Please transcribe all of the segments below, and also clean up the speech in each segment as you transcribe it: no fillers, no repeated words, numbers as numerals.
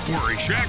Worry check.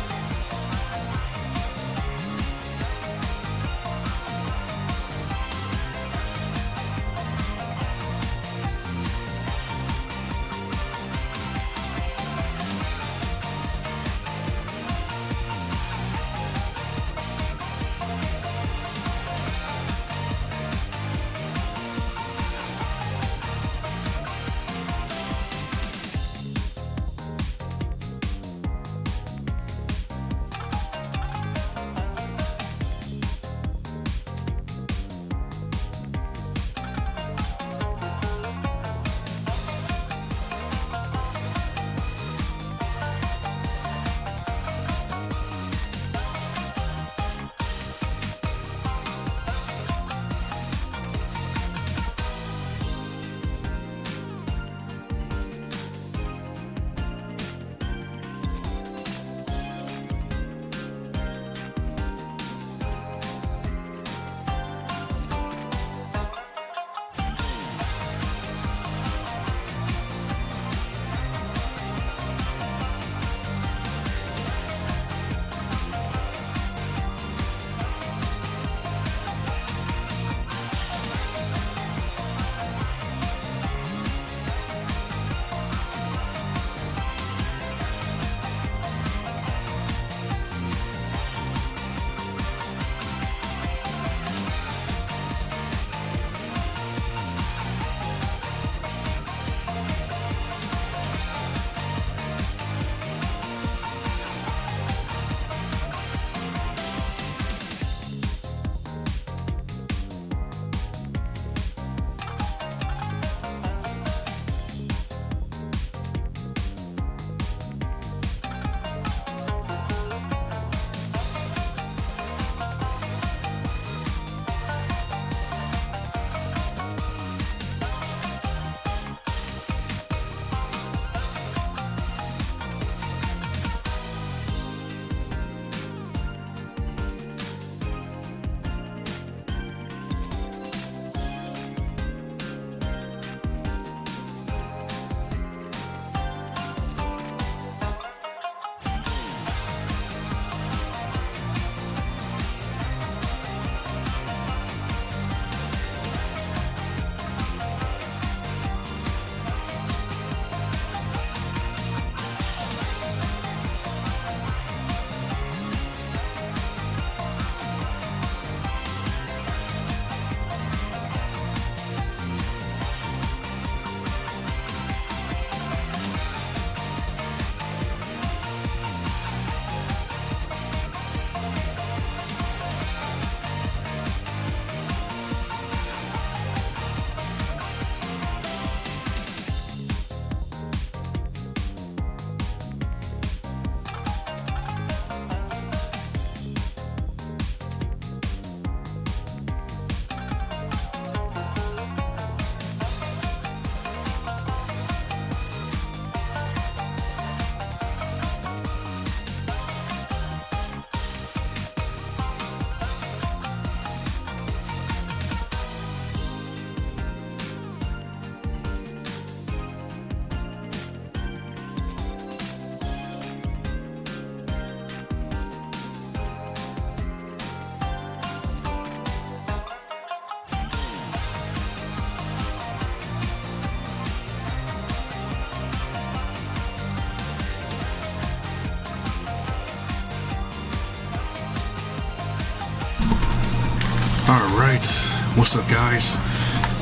Alright, what's up guys?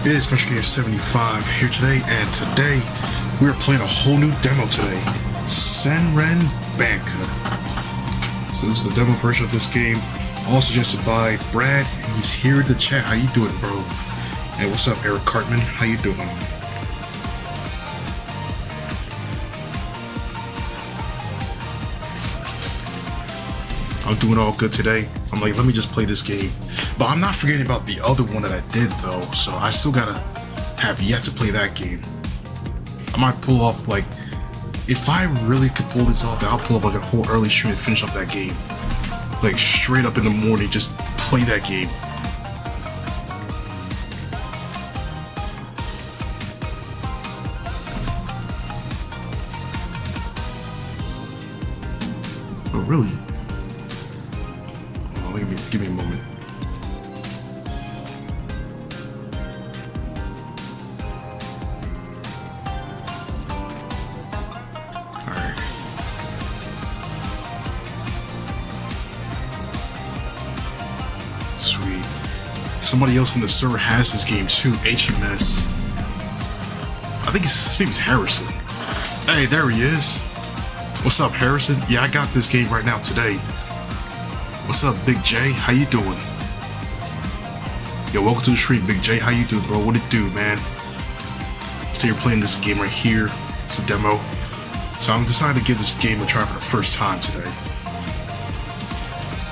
It is Special Game 75 here today, and today we are playing a whole new demo today. Senren Banka. So this is the demo version of this game, all suggested by Brad, and he's here to chat. How you doing, bro? Hey, what's up, Eric Cartman? How you doing? I'm doing all good today. I'm like, let me just play this game. But I'm not forgetting about the other one that I did though, so I still gotta have yet to play that game. I might pull off, like, if I really could pull this off, then I'll pull up like a whole early stream and finish up that game. Like straight up in the morning, just play that game. really? Oh, give me a moment. Alright. Sweet. Somebody else in the server has this game too, HMS. I think his name's Harrison. Hey, there he is. What's up, Harrison? Yeah, I got this game right now today. What's up, Big J? How you doing? Yo, welcome to the stream, Big J. How you doing, bro? What it do, man? So you're playing this game right here. It's a demo. So I'm deciding to give this game a try for the first time today.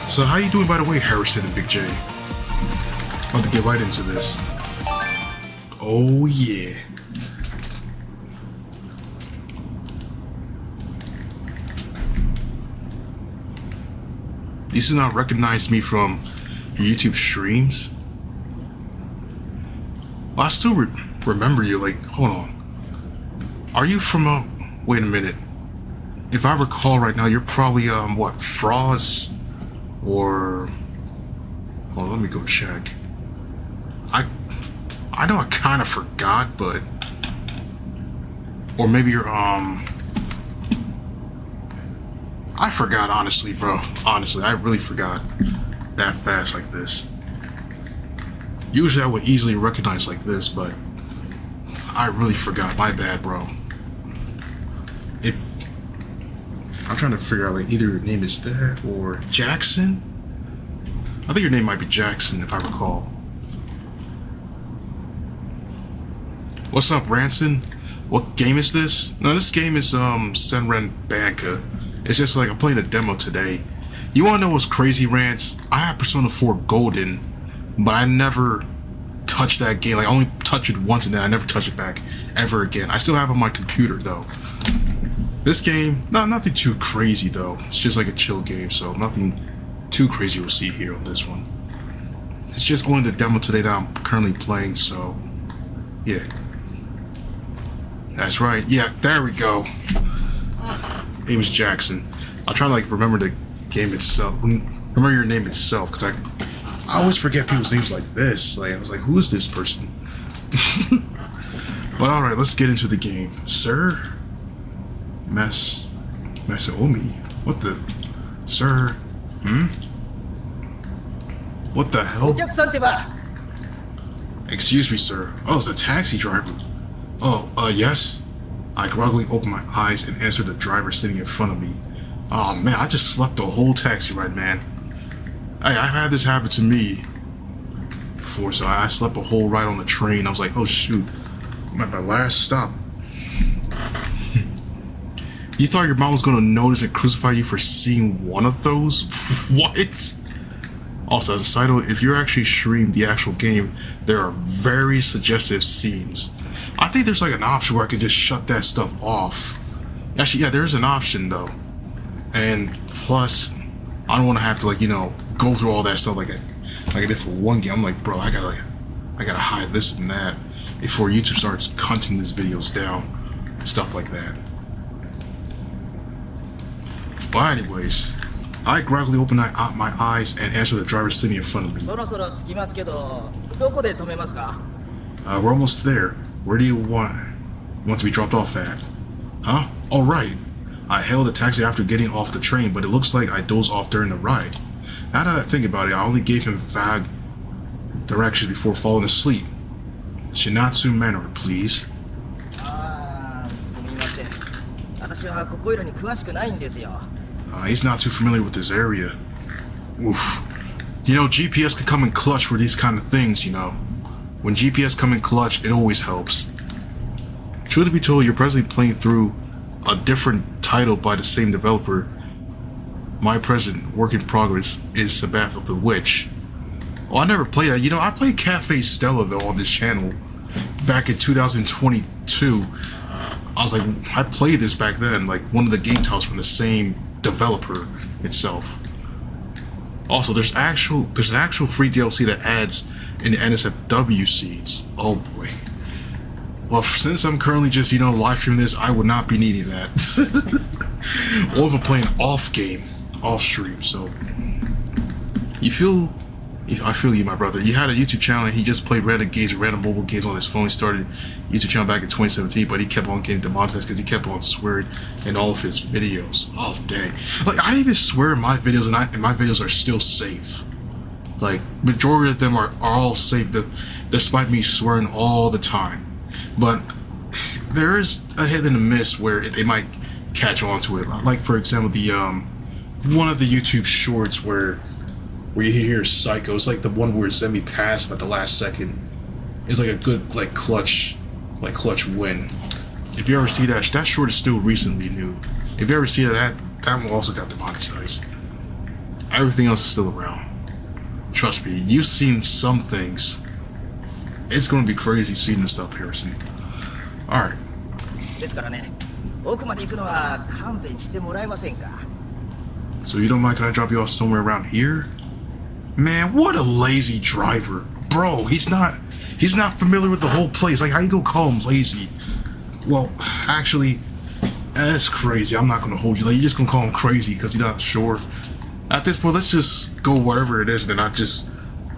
So how you doing, by the way, Harrison and Big J? I'm about to get right into this. Oh, yeah. These do not recognize me from YouTube streams. Well, I still remember you. Like, hold on. Are you from wait a minute. If I recall right now, you're probably what, Froz or hold on, let me go check. I know I kind of forgot, but or maybe you're I forgot, honestly, bro. Honestly, I really forgot that fast like this. Usually I would easily recognize like this, but I really forgot. My bad, bro. If I'm trying to figure out, like, either your name is that or Jackson. I think your name might be Jackson, if I recall. What's up, Ranson? What game is this? No, this game is Senren Banka. It's just like I'm playing a demo today. You wanna know what's crazy, Rance? I have Persona 4 Golden, but I never touched that game. Like, I only touched it once and then I never touched it back ever again. I still have it on my computer though. This game, nothing too crazy though. It's just like a chill game, so nothing too crazy you'll see here on this one. It's just only the demo today that I'm currently playing, so yeah. That's right. Yeah, there we go. Name is Jackson. I'll try to like remember the game itself. Remember your name itself, because I always forget people's names like this. Like, I was like, who is this person? But all right, let's get into the game, sir. Masaomi. What the, sir? What the hell? Excuse me, sir. Oh, it's the taxi driver. Oh, yes. I groggily opened my eyes and answered the driver sitting in front of me. Oh man, I just slept the whole taxi ride, man. Hey, I've had this happen to me before, so I slept a whole ride on the train. I was like, oh shoot, I'm at my last stop. You thought your mom was gonna notice and crucify you for seeing one of those? What? Also, as a side note, if you're actually streaming the actual game, there are very suggestive scenes. I think there's like an option where I can just shut that stuff off. Actually, yeah, there's an option though. And plus, I don't want to have to, like, you know, go through all that stuff like I did for one game. I'm like, bro, I gotta hide this and that before YouTube starts hunting these videos down, stuff like that. But anyways, I gradually opened my eyes and answered the driver sitting in front of me. We're almost there. Where do you want to be dropped off at? Huh? All right. I hailed a taxi after getting off the train, but it looks like I dozed off during the ride. Now that I think about it, I only gave him vague directions before falling asleep. Shinatsu Manor, please. He's not too familiar with this area. Oof. You know, GPS can come in clutch for these kind of things, you know. When GPS come in clutch, it always helps. Truth to be told, you're presently playing through a different title by the same developer. My present work in progress is Sabbath of the Witch. Oh, I never played that. You know, I played Cafe Stella though on this channel back in 2022. I was like, I played this back then, like one of the game titles from the same developer itself. Also, there's an actual free DLC that adds in the NSFW seeds. Oh boy. Well, since I'm currently just, you know, live streaming this, I would not be needing that. Or if I'm playing off game. off stream. So you feel, I feel you, my brother. You had a YouTube channel and he just played random games, random mobile games on his phone. He started a YouTube channel back in 2017, but he kept on getting demonetized because he kept on swearing in all of his videos. Oh dang! Like I even swear in my videos, and my videos are still safe. Like majority of them are all safe, despite me swearing all the time. But there is a hit and a miss where they might catch on to it. Like for example, the one of the YouTube shorts where you hear Psycho. It's like the one where it's me pass at the last second. It's like a good clutch win. If you ever see that short is still recently new. If you ever see that one also got demonetized. Everything else is still around. Trust me, you've seen some things. It's gonna be crazy seeing this stuff, Harrison. Alright. So you don't mind, can I drop you off somewhere around here? Man, what a lazy driver. Bro, he's not familiar with the whole place. Like, how you gonna call him lazy? Well, actually, that's crazy. I'm not gonna hold you. Like, you're just gonna call him crazy because he's not sure. At this point, let's just go wherever it is and then not just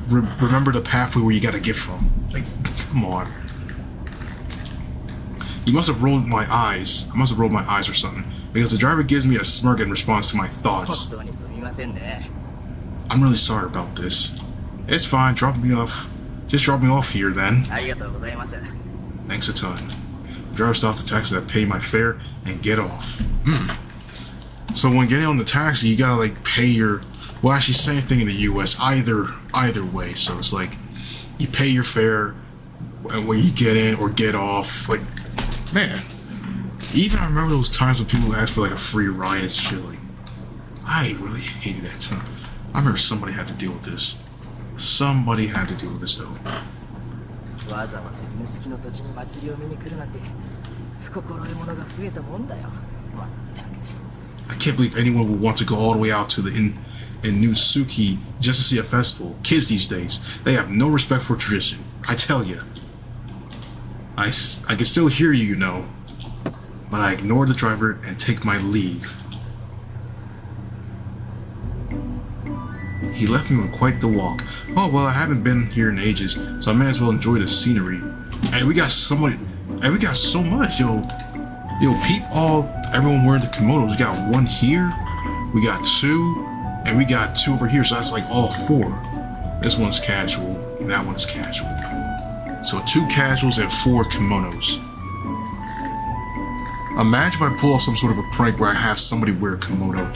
remember the pathway where you gotta get from. Like, come on. You must have rolled my eyes. I must have rolled my eyes or something. Because the driver gives me a smirk in response to my thoughts. I'm really sorry about this. It's fine, drop me off. Just drop me off here then. Thanks a ton. The driver stops the taxi that pay my fare and get off. So when getting on the taxi, you gotta like pay your, well actually same thing in the US, either way. So it's like you pay your fare when you get in or get off. Like, man, even I remember those times when people asked for like a free ride and shit. Like, I really hated that time. I remember somebody had to deal with this. Somebody had to deal with this though. I can't believe anyone would want to go all the way out to the in Nusuki just to see a festival. Kids these days, they have no respect for tradition. I tell you. I can still hear you, you know. But I ignore the driver and take my leave. He left me with quite the walk. Oh well, I haven't been here in ages, so I may as well enjoy the scenery. Hey, we got so much. Hey, we got so much, yo. Peep everyone wearing the kimonos. We got one here, we got two, and we got two over here. So that's like all four. This one's casual, and that one's casual. So 2 casuals and 4 kimonos. Imagine if I pull off some sort of a prank where I have somebody wear a kimono.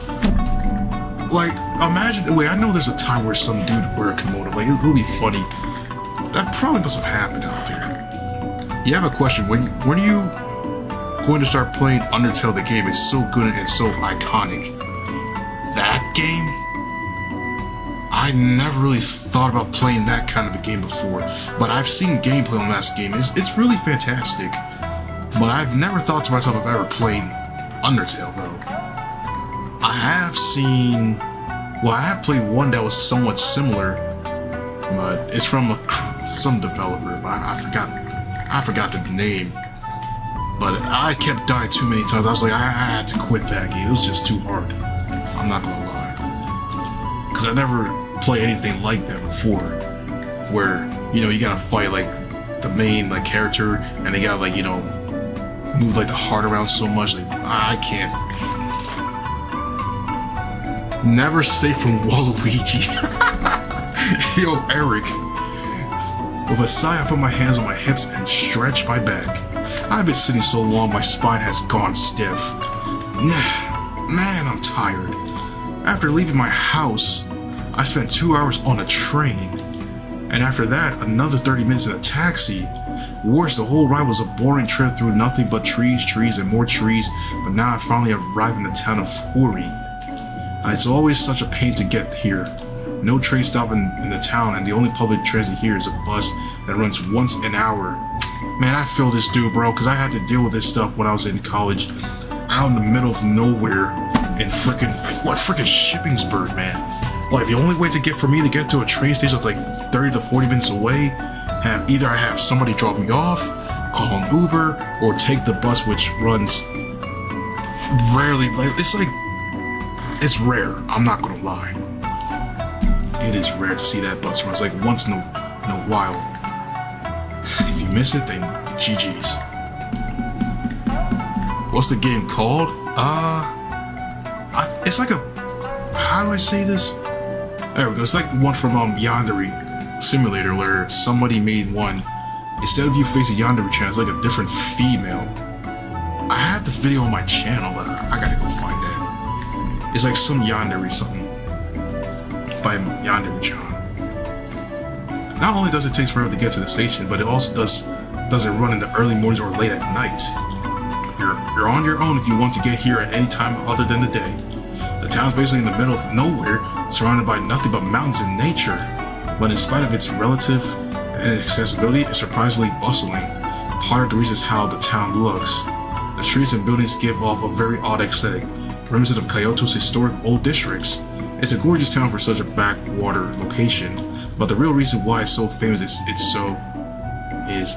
Like, imagine, wait, I know there's a time where some dude wear a kimono. Like, it'll be funny. That probably must have happened out there. You have a question. When are you going to start playing Undertale the game? It's so good and so iconic. That game? I never really thought about playing that kind of a game before, but I've seen gameplay on that game. It's really fantastic, but I've never thought to myself if I ever played Undertale though. I have seen, well, I have played one that was somewhat similar, but it's from some developer. But I forgot the name. But I kept dying too many times. I was like, I had to quit that game. It was just too hard. I'm not gonna lie, because I never played anything like that before, where you gotta fight like the main character, and they gotta move the heart around so much. Like, I can't. Never safe from Waluigi. Yo, Eric. With a sigh, I put my hands on my hips and stretch my back. I've been sitting so long, my spine has gone stiff. Man, I'm tired. After leaving my house, I spent 2 hours on a train. And after that, another 30 minutes in a taxi. Worse, the whole ride was a boring trip through nothing but trees, and more trees. But now I finally arrived in the town of Hori. It's always such a pain to get here. No train stop in the town, and the only public transit here is a bus that runs once an hour. Man, I feel this dude, bro, because I had to deal with this stuff when I was in college. Out in the middle of nowhere in frickin' Shippensburg, man. Like, the only way for me to get to a train station is 30 to 40 minutes away. Either I have somebody drop me off, call an Uber, or take the bus, which runs rarely. it's rare. I'm not gonna lie. It is rare to see that bus run. It's like once in a while. If you miss it, then GG's. What's the game called? It's like a. How do I say this? There we go. It's like the one from Yandere Simulator, where somebody made one. Instead of you facing Yandere channel, it's like a different female. I have the video on my channel, but I gotta go find that. It's like some Yandere something by Yandere chan. Not only does it take forever to get to the station, but it also doesn't run in the early mornings or late at night. You're on your own if you want to get here at any time other than the day. The town's basically in the middle of nowhere, surrounded by nothing but mountains and nature. But in spite of its relative inaccessibility, it's surprisingly bustling. Part of the reason is how the town looks. The streets and buildings give off a very odd aesthetic, reminiscent of Kyoto's historic old districts. It's a gorgeous town for such a backwater location, but the real reason why it's so famous is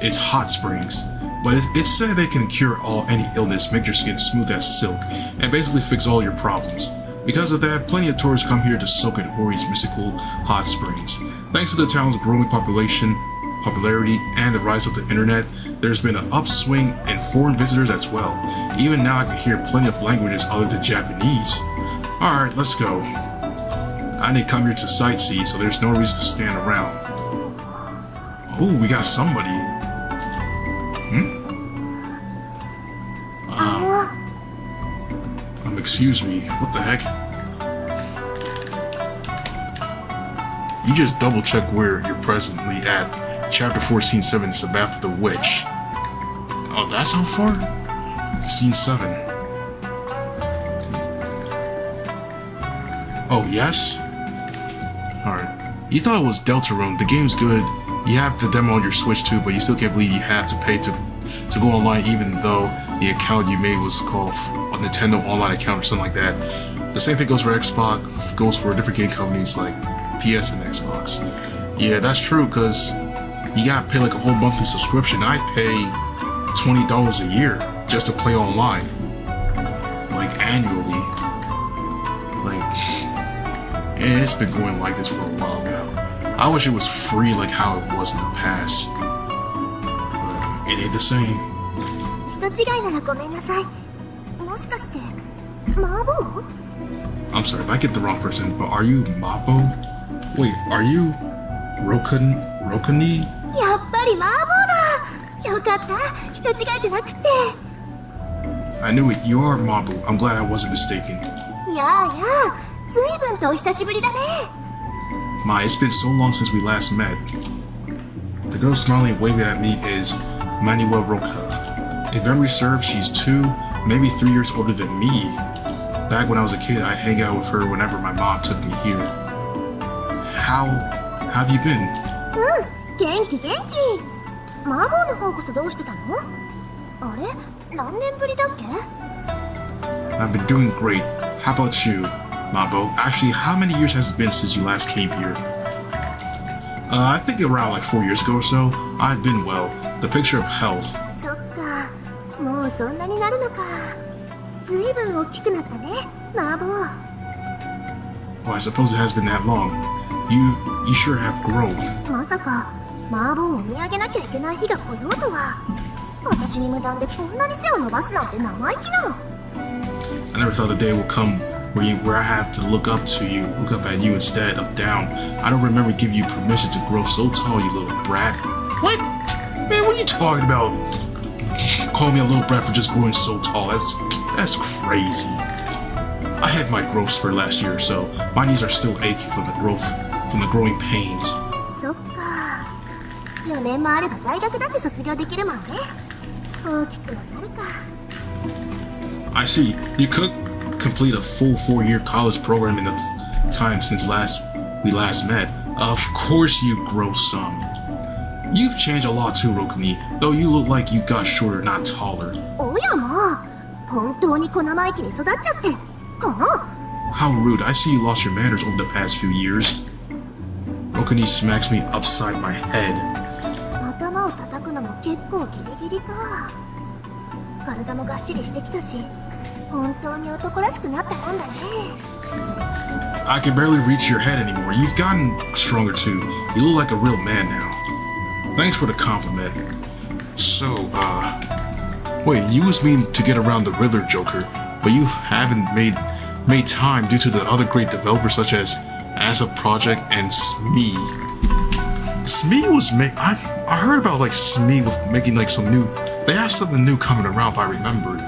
its hot springs. But it's said they can cure any illness, make your skin smooth as silk, and basically fix all your problems. Because of that, plenty of tourists come here to soak in Hori's mystical hot springs. Thanks to the town's growing popularity, and the rise of the internet, there's been an upswing in foreign visitors as well. Even now I can hear plenty of languages other than Japanese. Alright, let's go. I didn't come here to sightsee, so there's no reason to stand around. Oh, we got somebody. Excuse me, what the heck? You just double check where you're presently at. Chapter 14, 7, it's the Bath of the Witch. Oh, that's how far? Scene 7. Oh, yes? Alright. You thought it was Deltarune. The game's good. You have the demo on your Switch too, but you still can't believe you have to pay to go online, even though the account you made was called a Nintendo Online account or something like that. The same thing goes for Xbox, goes for different game companies like PS and Xbox. Yeah, that's true, because you gotta pay like a whole monthly subscription. I pay $20 a year just to play online. Like, annually. Like, it's been going like this for a while now. I wish it was free like how it was in the past. But it ain't the same. I'm sorry if I get the wrong person, but are you Mabo? Wait, are you Rokuni? I knew it, you are Mabu. I'm glad I wasn't mistaken. My, it's been so long since we last met. The girl smiling and waving at me is Manuel Roca. If memory serves, she's 2, maybe 3 years older than me. Back when I was a kid, I'd hang out with her whenever my mom took me here. How have you been? I've been doing great. How about you, Mabo? Actually, how many years has it been since you last came here? I think around like 4 years ago or so. I've been well. The picture of health. Oh, I suppose it has been that long. You sure have grown. I never thought the day would come where I have to look up at you instead of down. I don't remember giving you permission to grow so tall, you little brat. What? Man, what are you talking about? Call me a little brat for just growing so tall. That's crazy. I had my growth spurt last year, so my knees are still aching from the growing pains. I see. You could complete a full 4-year college program in the time since we last met. Of course you grow some. You've changed a lot too, Rokuni, though you look like you got shorter, not taller. How rude. I see you lost your manners over the past few years. Rokuni smacks me upside my head. I can barely reach your head anymore. You've gotten stronger too. You look like a real man now. Thanks for the compliment. So, wait, you was mean to get around the Riddler Joker, but you haven't made time due to the other great developers such as Asa Project and Smee. Smee was I heard about like Smee with making like some new. They have something new coming around if I remember.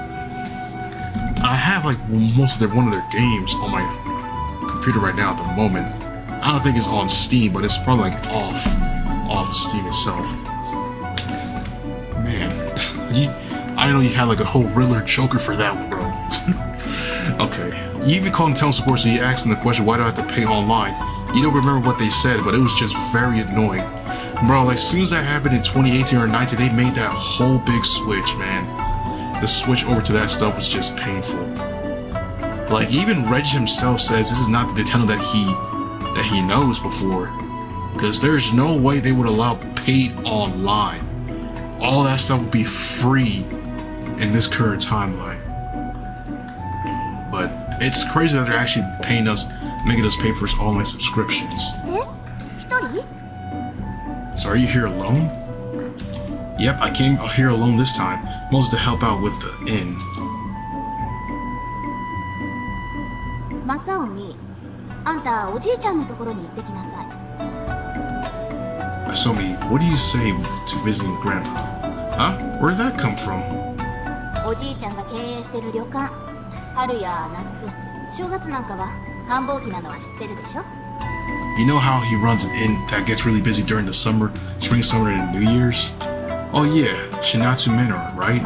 I have like most of one of their games on my computer right now at the moment. I don't think it's on Steam, but it's probably like off Steam itself. Man, I didn't know you had like a whole Riddler Joker for that, bro. Okay, you even called tele support, so you asked them the question, why do I have to pay online? You don't remember what they said, but it was just very annoying. Bro, like as soon as that happened in 2018 or 19, they made that whole big switch, man. The switch over to that stuff was just painful. Like even Reggie himself says this is not the Nintendo that he knows before, because there's no way they would allow paid online. All that stuff would be free in this current timeline. But it's crazy that they're actually making us pay for online subscriptions. So are you here alone? Yep, I came here alone this time, mostly to help out with the inn. Masaomi, anta oji-chan no tokoro ni itte kinasai. Masaomi, what do you say to visiting Grandpa? Huh? Where did that come from? Oji-chan ga keiyei shiteru ryokan, haru ya natsu, shougatsu nanka wa hanbouki nano wa shitteru desho? You know how he runs an inn that gets really busy during the summer, spring, summer, and New Year's? Oh yeah, Shinatsu Manor, right?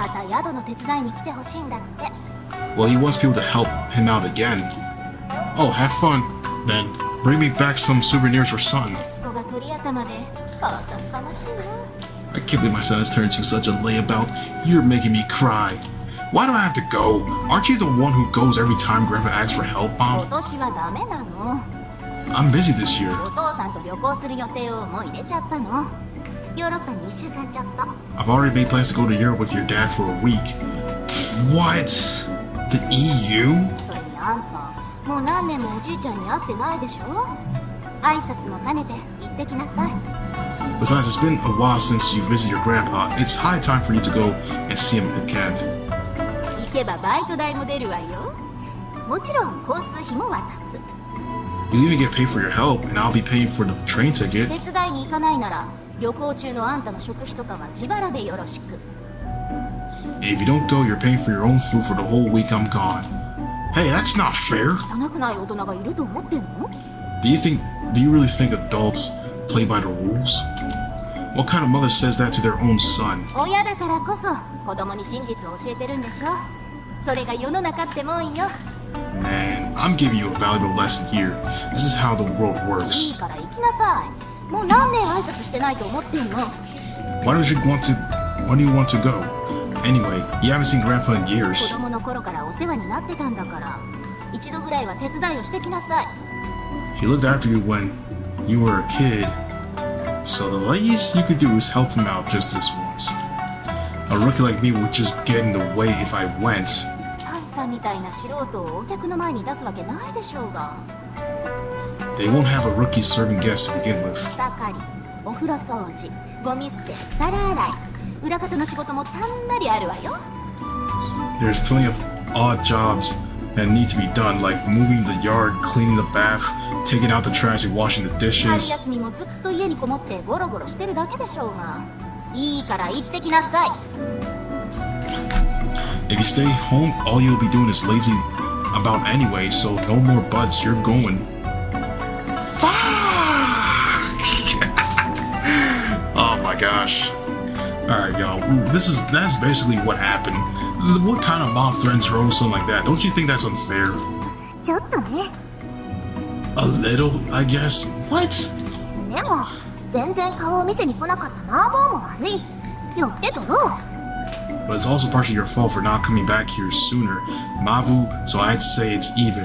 Well, he wants people to help him out again. Oh, have fun. Then bring me back some souvenirs for son. I can't believe my son has turned into such a layabout. You're making me cry. Why do I have to go? Aren't you the one who goes every time Grandpa asks for help, Mom? I'm busy this year. I've already made plans to go to Europe with your dad for a week. What? The EU? Besides, it's been a while since you visited your grandpa. It's high time for you to go and see him again. You'll even get paid for your help, and I'll be paying for the train ticket. If you don't go, you're paying for your own food for the whole week I'm gone. Hey, that's not fair. Do you really think adults play by the rules? What kind of mother says that to their own son? Man, I'm giving you a valuable lesson here. This is how the world works. Why do you want to go? Anyway, you haven't seen Grandpa in years. He looked after you when you were a kid. So the least you could do is help him out just this once. A rookie like me would just get in the way if I went. They won't have a rookie serving guests to begin with. There's plenty of odd jobs that need to be done, like moving the yard, cleaning the bath, taking out the trash, and washing the dishes. If you stay home, all you'll be doing is lazy about anyway, so no more buts, you're going. Fuck! Oh my gosh. Alright, y'all, that's basically what happened. What kind of mom threatens her own son like that? Don't you think that's unfair? A little, I guess. What? But it's also partially your fault for not coming back here sooner, Mavu, so I'd say it's even.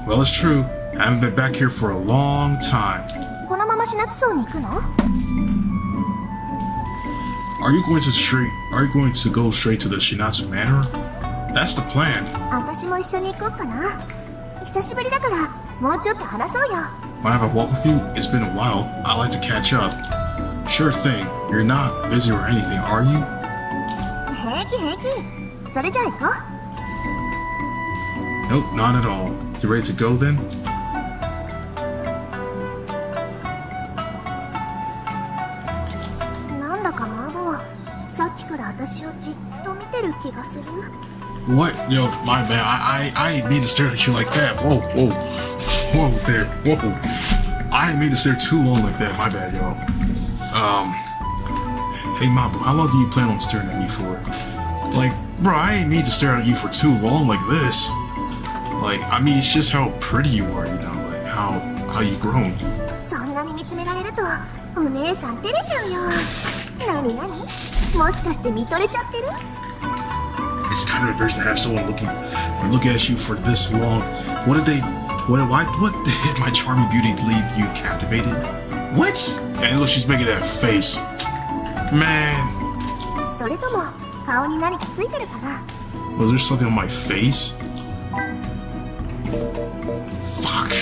Well, it's true. I haven't been back here for a long time. Are you going to go straight to the Shinatsu Manor? That's the plan. 久しぶりだからもうちょっと話そうよ。 Mind if I walk with you? It's been a while. I'd like to catch up. Sure thing. You're not busy or anything, are you? 平気平気。それじゃあ行こ Nope, not at all. You ready to go then? う。なんだかマーボー、さっきから私をじっと見てる気がする。 What? Yo, my bad. I ain't mean to stare at you like that. Whoa, whoa. Whoa there. Whoa. I ain't mean to stare too long like that. My bad, yo. Hey, Mabu, how long do you plan on staring at me for? Like, bro, I ain't mean to stare at you for too long like this. Like, I mean, it's just how pretty you are, you know, like how you grown. そんなに見つめられるとお姉さん照れちゃうよ。なになに、もしかして見とれちゃってる？ It's kind of embarrassing to have someone look at you for this long. What did my charming beauty leave you captivated? What? And look, she's making that face. Man. それとも顔に何かついてるかな？ Was there something on my face? Fuck.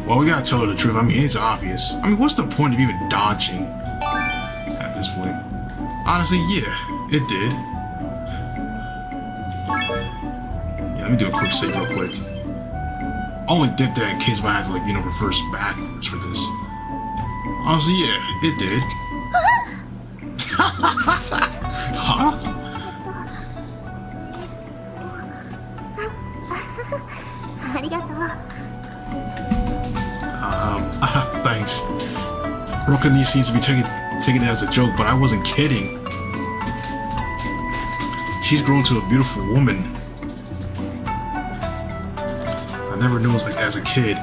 Well, we gotta tell her the truth. I mean, it's obvious. I mean, what's the point of even dodging at this point? Honestly, yeah, it did. Yeah, let me do a quick save real quick. I only did that in case I had to, like, you know, reverse backwards for this. Honestly, yeah, it did. Huh? ありがとう。Thanks. Rokani seems to be taking it as a joke, but I wasn't kidding. She's grown to a beautiful woman. I never knew it was like as a kid,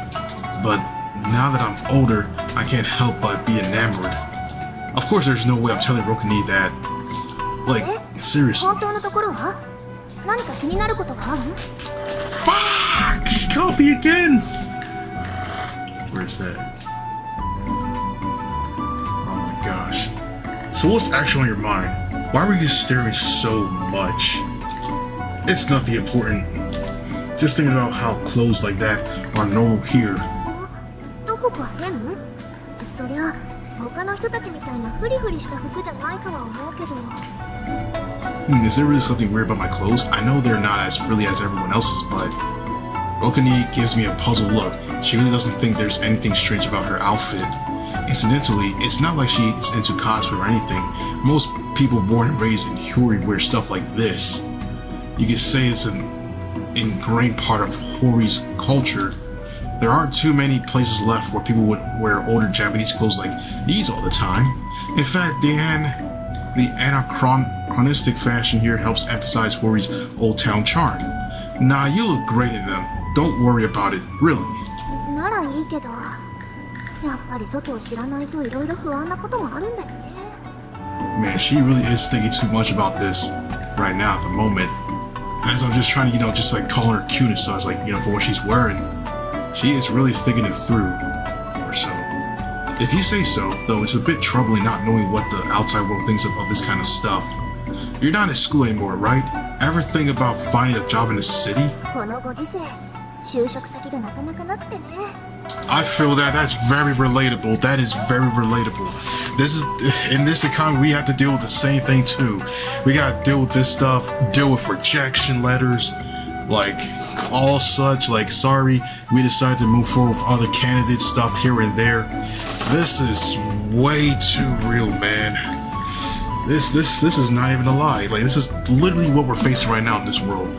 but now that I'm older, I can't help but be enamored. Of course, there's no way I'm telling Rokani that. Like, seriously. 本当のところは何か気になることがある？ Fuck! She called me again! Where's that? Oh my gosh. So what's actually on your mind? Why were you staring so much? It's nothing important. Just thinking about how clothes like that are normal here. どこか変？そりゃ他の人たちみたいなフリフリした服じゃないとは思うけど。 Is there really something weird about my clothes? I know they're not as frilly as everyone else's, but Rokani gives me a puzzled look. She really doesn't think there's anything strange about her outfit. Incidentally, it's not like she's into cosplay or anything. Most people born and raised in Hori wear stuff like this. You could say it's an ingrained part of Hori's culture. There aren't too many places left where people would wear older Japanese clothes like these all the time. In fact, the anachronistic fashion here helps emphasize Hori's old town charm. Nah, you look great in them. Don't worry about it, really. ならいいけど、やっぱり外を知らないといろいろ不安なこともあるんだよね。 Man, she really is thinking too much about this right now at the moment. As I'm just trying to, you know, just like call her cute and stuff, like, you know, for what she's wearing. She is really thinking it through, or so. If you say so, though, it's a bit troubling not knowing what the outside world thinks of this kind of stuff. You're not in school anymore, right? Ever think about finding a job in the city? このご時世、就職先がなかなかなくてね。 I feel that. That's very relatable. That is very relatable. This is in this economy, we have to deal with the same thing too. We gotta deal with this stuff, deal with rejection letters, like all such. Like, sorry, we decided to move forward with other candidates, stuff here and there. This is way too real, man. This is not even a lie. Like, this is literally what we're facing right now in this world.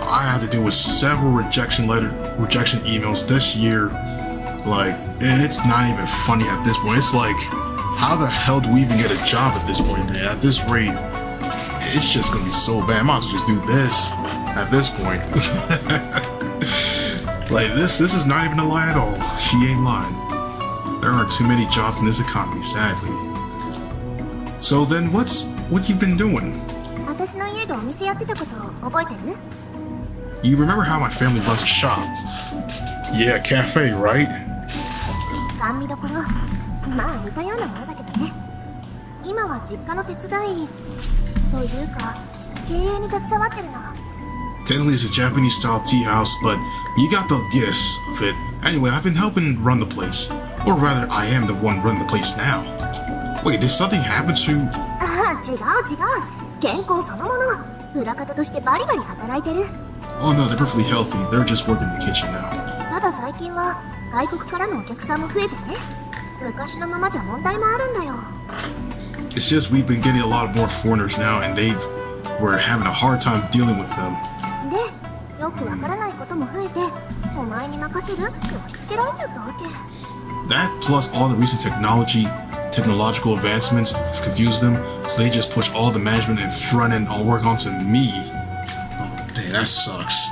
I had to deal with several rejection emails this year. Like, and it's not even funny at this point. It's like, how the hell do we even get a job at this point, man? At this rate, it's just gonna be so bad. I might as well just do this at this point. Like, this is not even a lie at all. She ain't lying. There aren't too many jobs in this economy, sadly. So then, what you been doing? 私の家でお店やってたこと覚えてる？ You remember how my family runs a shop? Yeah, cafe, right? 甘味どころ、まあ似たようなものだけどね。今は実家の手伝いというか経営に携わってるの。Technically, it's a Japanese-style tea house, but you got the gist of it. Anyway, I've been helping run the place. Or rather, I am the one running the place now. Wait, did something happen to... ああ、違う違う。健康そのもの。裏方としてバリバリ働いてる。Oh no, they're perfectly healthy. They're just working in the kitchen now. ただ最近は外国からのお客さんも増えてね。昔のままじゃ問題もあるんだよ。It's just we've been getting a lot more foreigners now, and we're having a hard time dealing with them. で、よくわからないことも増えて、お前に任せるって押し付けられちゃったわけ。That plus all the recent technological advancements confuse them, so they just push all the management and front end all work onto me. Oh, dang, that sucks.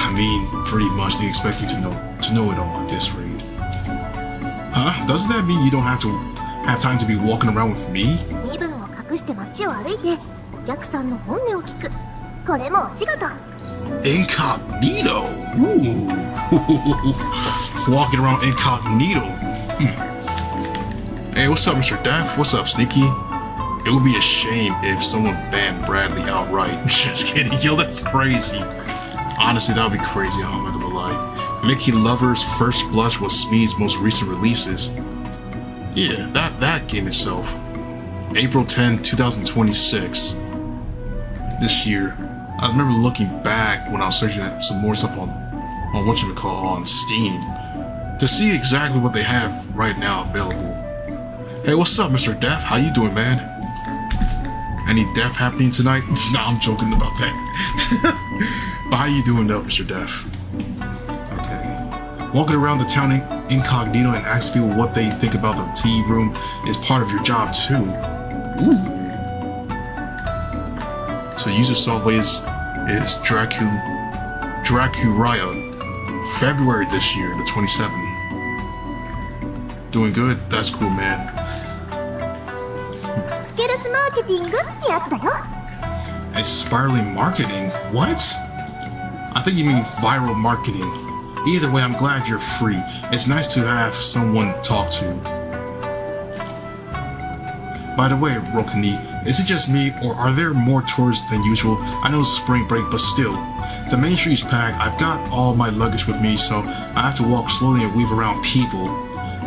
I mean, pretty much they expect you to know it all at this rate. Huh? Doesn't that mean you don't have time to be walking around with me? 身分を隠して街を歩いて、お客さんの本音を聞く。これもお仕事。Incognito. Ooh. Walking around incognito. Hey, what's up, Mr. Daff? What's up, Sneaky? It would be a shame if someone banned Bradley outright. Just kidding. Yo, that's crazy. Honestly, that would be crazy. I'm not gonna lie. Mickey Lover's First Blush was Smee's most recent releases. Yeah, that game itself. April 10, 2026. This year. I remember looking back when I was searching at some more stuff on on Steam to see exactly what they have right now available. Hey, what's up, Mr. Deaf? How you doing, man? Any death happening tonight? Nah, I'm joking about that. But how you doing though, Mr. Deaf? Okay. Walking around the town incognito and ask people what they think about the tea room is part of your job too. Ooh. So user software is Dracuraya, February this year, the 27th. Doing good? That's cool, man. スキルスマーケティングってやつだよ。It's spiraling marketing? What? I think you mean viral marketing. Either way, I'm glad you're free. It's nice to have someone to talk to. By the way, Rokani, is it just me, or are there more tours than usual? I know it's spring break, but still. The main street's packed. I've got all my luggage with me, so I have to walk slowly and weave around people.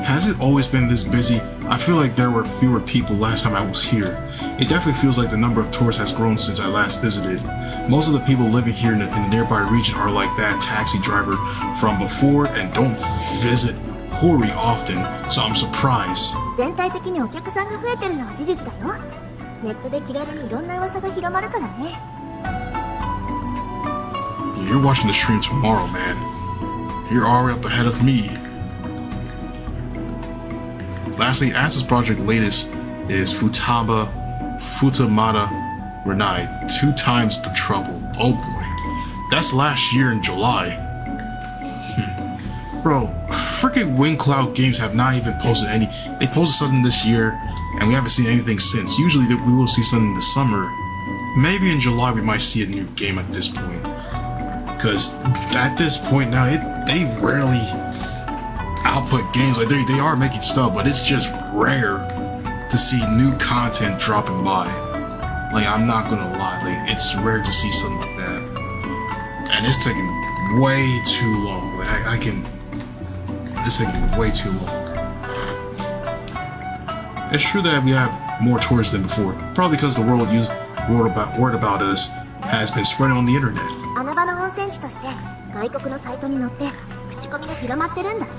Has it always been this busy? I feel like there were fewer people last time I was here. It definitely feels like the number of tourists has grown since I last visited. Most of the people living here in the nearby region are like that taxi driver from before and don't visit Hori often, so I'm surprised. 全体的にお客さんが増えてるのは事実だよ。ネットで気軽にいろんな噂が広まるからね。Yeah, you're watching the stream tomorrow, man. You're already up ahead of me. Lastly, Asus Project latest is Futamata Renai, 2 times the trouble. Oh boy. That's last year in July. Bro, freaking Wingcloud Games have not even posted any. They posted something this year, and we haven't seen anything since. Usually we will see something this summer. Maybe in July we might see a new game at this point. Because at this point now, they rarely output games. Like they are making stuff, but it's just rare to see new content dropping by. Like, I'm not gonna lie, like it's rare to see something like that, and it's taking way too long. Like it's taking way too long. It's true that we have more tourists than before, probably because the word about us has been spreading on the internet. 穴場の温泉地として外国のサイトに載って口コミが広まってるんだね。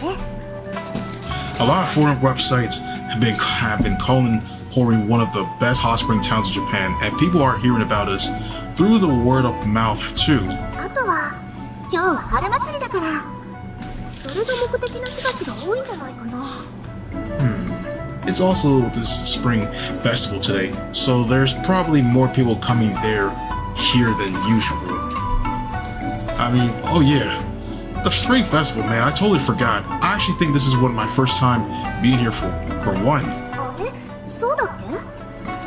A lot of foreign websites have been calling Hori one of the best hot spring towns in Japan, and people are hearing about us through the word of mouth too. あとは今日は春祭りだから、それが目的な人たちが多いんじゃないかな。It's also this spring festival today, so there's probably more people coming there here than usual. I mean, oh yeah, the spring festival, man, I totally forgot. I actually think this is one of my first time being here for one. あれ、そうだっけ?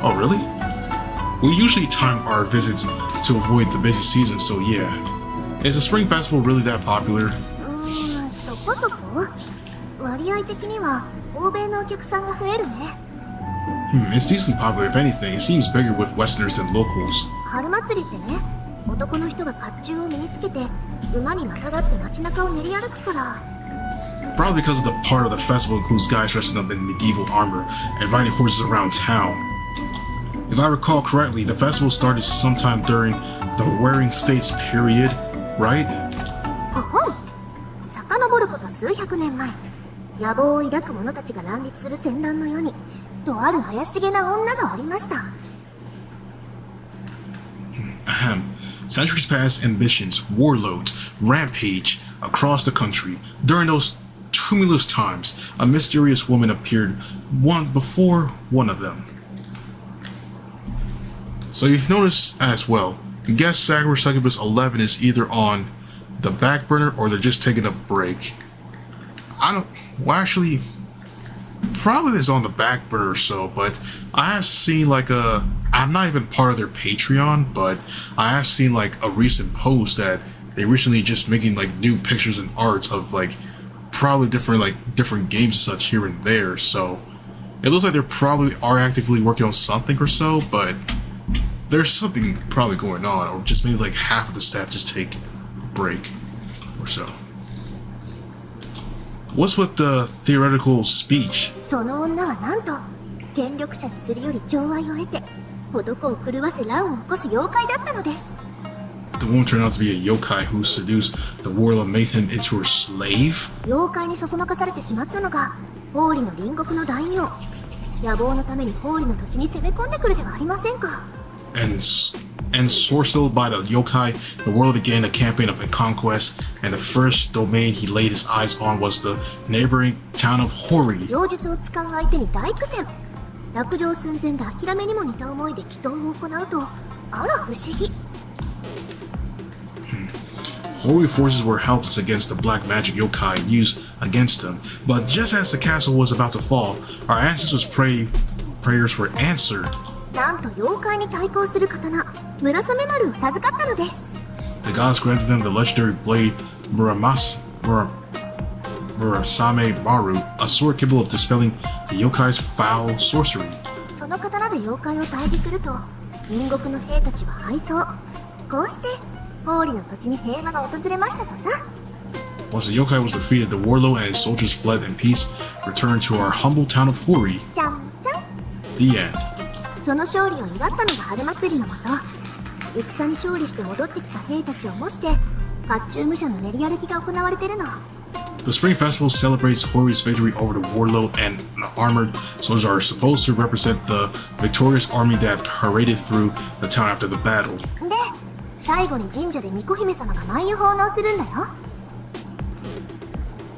Oh really? We usually time our visits to avoid the busy season, so yeah. Is the spring festival really that popular? そこそこ。割合的には欧米のお客さんが増えるね。It's decently popular. If anything, it seems bigger with Westerners than locals. 春祭りってね、男の人が甲冑を身につけて馬にまたがって街中を練り歩くから。 Probably because of the part of the festival includes guys dressing up in medieval armor and riding horses around town. If I recall correctly, the festival started sometime during the Warring States period, right? ほほん。遡ること数百年前、野望を抱く者たちが乱立する戦乱の世に、とある怪しげな女がおりました。 Ahem. Centuries past, ambitions, warlords, rampage across the country. During those tumultuous times, a mysterious woman appeared before one of them. So you've noticed as well, I guess Sakura Succubus 11 is either on the back burner or they're just taking a break. Actually, probably it's on the back burner or so, but I have seen I'm not even part of their Patreon, but I have seen a recent post that they recently just making new pictures and arts of probably different games and such here and there. So it looks like they probably are actively working on something or so, but there's something probably going on, or just maybe half of the staff just take a break or so. What's with the theoretical speech? その女はなんと権力者にするより寵愛を得て男を狂わせ乱を起こす妖怪だったのです。 The woman turned out to be a yokai who seduced the warlord and made him into her slave? 妖怪にそそのかされてしまったのがホーリの隣国の大名。野望のためにホーリの土地に攻め込んでくるではありませんか。 And sorcelled by the yokai, the warlord began a campaign of conquest, and the first domain he laid his eyes on was the neighboring town of Hori. 妖術を使う相手に大苦戦。落城寸前で諦めにも似た思いで祈祷を行うと、あら不思議。Hori forces were helpless against the black magic yokai used against them, but just as the castle was about to fall, our ancestors' prayers were answered. なんと妖怪に対抗する刀、村雨丸を授かったのです。 The gods granted them the legendary blade Murasame Maru, a sword capable of dispelling the yokai's foul sorcery. その刀で妖怪を退治すると、隣国の兵たちは敗走。こうして、ホーリの土地に平和が訪れましたとさ。 Once the yokai was defeated, the warlord and his soldiers fled in peace, returned to our humble town of Hori. じゃんじゃん。 The end. その勝利を祝ったのが春祭りのもと、戦に勝利して戻ってきた兵たちを模して甲冑武者の練り歩きが行われてるの。 The Spring Festival celebrates Hori's victory over the warlord, and the armored soldiers are supposed to represent the victorious army that paraded through the town after the battle. で、最後に神社で巫女姫様が舞を奉納するんだよ。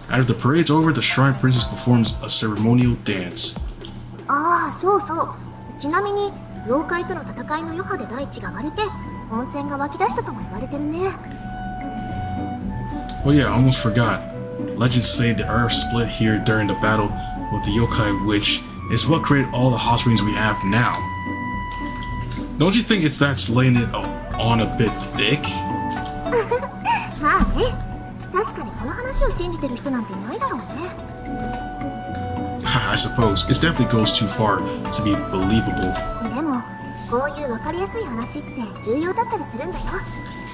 After the parade's over, the shrine princess performs a ceremonial dance. ああ、そうそう。ちなみに妖怪との戦いの余波で大地が割れて温泉が湧き出したとも言われてるね。 Oh yeah, I almost forgot. Legends say the earth split here during the battle with the yokai, which is what created all the hot springs we have now. Don't you think that's laying it on a bit thick? まあね、確かにこの話を信じてる人なんていないだろうね。 I suppose. It definitely goes too far to be believable. でも、こういうわかりやすい話って重要だったりするんだよ。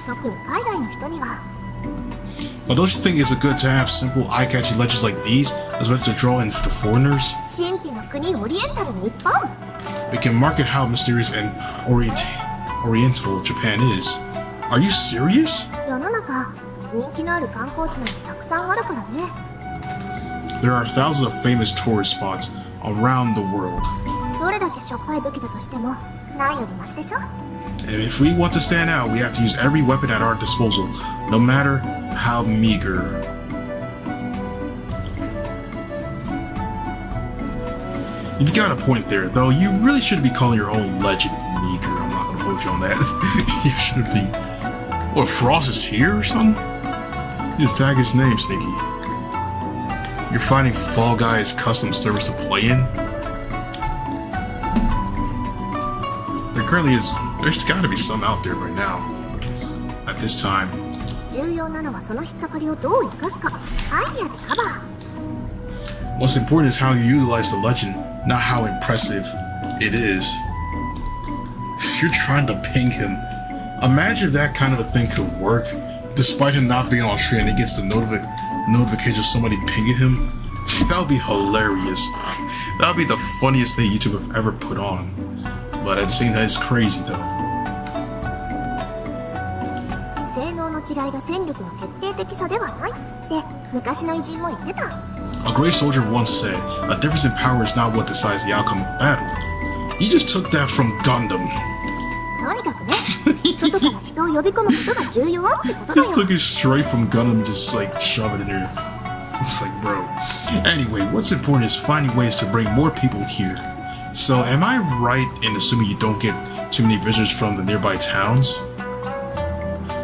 特に海外の人には。 But don't you think it's good to have simple, eye-catching legends like these, as well to draw in the foreigners? 神秘の国オリエンタル日本。 We can market how mysterious and oriental Japan is. Are you serious? 世の中、人気のある観光地なんてたくさんあるからね。 There are thousands of famous tourist spots around the world. どれだけしょっぱい武器だとしても、ないよりマシでしょ。 And if we want to stand out, we have to use every weapon at our disposal, no matter how meager. You've got a point there, though. You really shouldn't be calling your own legend meager. I'm not gonna hold you on that. You shouldn't be. What, Frost is here or something? Just tag his name, Sneaky. You're finding Fall Guys custom servers to play in? There's gotta be some out there right now. At this time. 重要なのはその引っかかりをどう生かすか。アイデアでカバー。 What's important is how you utilize the legend, not how impressive it is. You're trying to ping him Imagine if that kind of a thing could work, despite him not being on stream and he gets the notification of somebody pinging him. That would be hilarious. That would be the funniest thing YouTube have ever put on. But at the same time, it's crazy though. 性能の違いが戦力の決定的差ではないって昔の偉人も言ってた。A great soldier once said, "A difference in power is not what decides the outcome of battle." You just took that from Gundam. とにかくね、外から人を呼び込むことが重要ってことだ Just よ。 took it straight from Gundam, just like shove it in there. It's like, bro. Anyway, what's important is finding ways to bring more people here. So, am I right in assuming you don't get too many visitors from the nearby towns?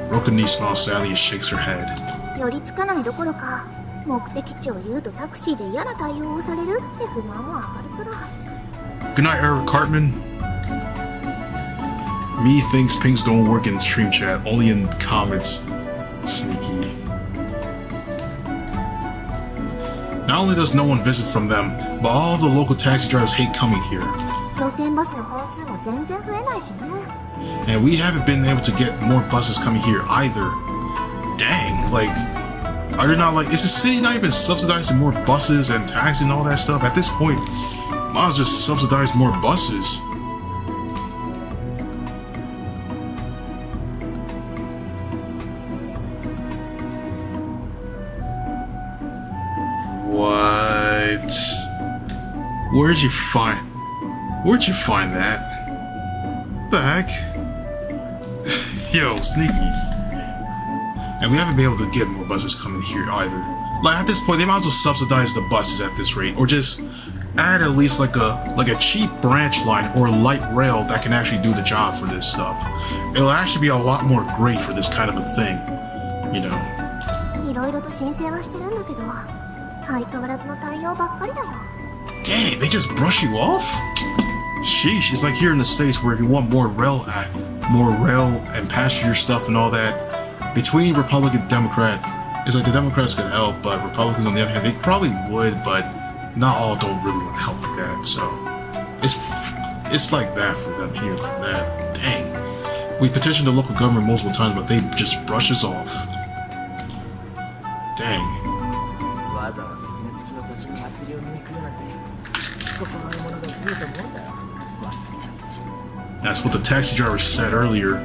Rokuni smiles sadly and shakes her head. 寄りつかないどころか、目的地を言うとタクシーで嫌な対応をされるって不満も上がるくらい。 Good night, Eric Cartman. Me thinks pings don't work in stream chat, only in comments. Sneaky. Not only does no one visit from them, but all the local taxi drivers hate coming here. 路線バスの本数も全然増えないしね。 And we haven't been able to get more buses coming here either. Dang, like, are they not like, is the city not even subsidizing more buses and taxis and all that stuff? At this point, might as well just subsidize more buses. What? Where'd you find that? The heck? Yo, sneaky. And we haven't been able to get more buses coming here either. Like at this point, they might as well subsidize the buses at this rate, or just add at least like a cheap branch line or light rail that can actually do the job for this stuff. It'll actually be a lot more great for this kind of a thing, you know. いろいろと申請はしてるんだけど、相変わらずの対応ばっかりだよ。 Dang, they just brush you off? Sheesh, it's like here in the States where if you want more rail and passenger stuff and all that, between Republican and Democrat, it's like the Democrats could help, but Republicans on the other hand, they probably would, but not all don't really want to help like that, so it's like that for them here, like that. Dang. We petitioned the local government multiple times, but they just brush us off. Dang. わざわざ犬付きの土地に祭りを見に来るなんて心のものが増えたもんだよ。まったく。 That's what the taxi driver said earlier.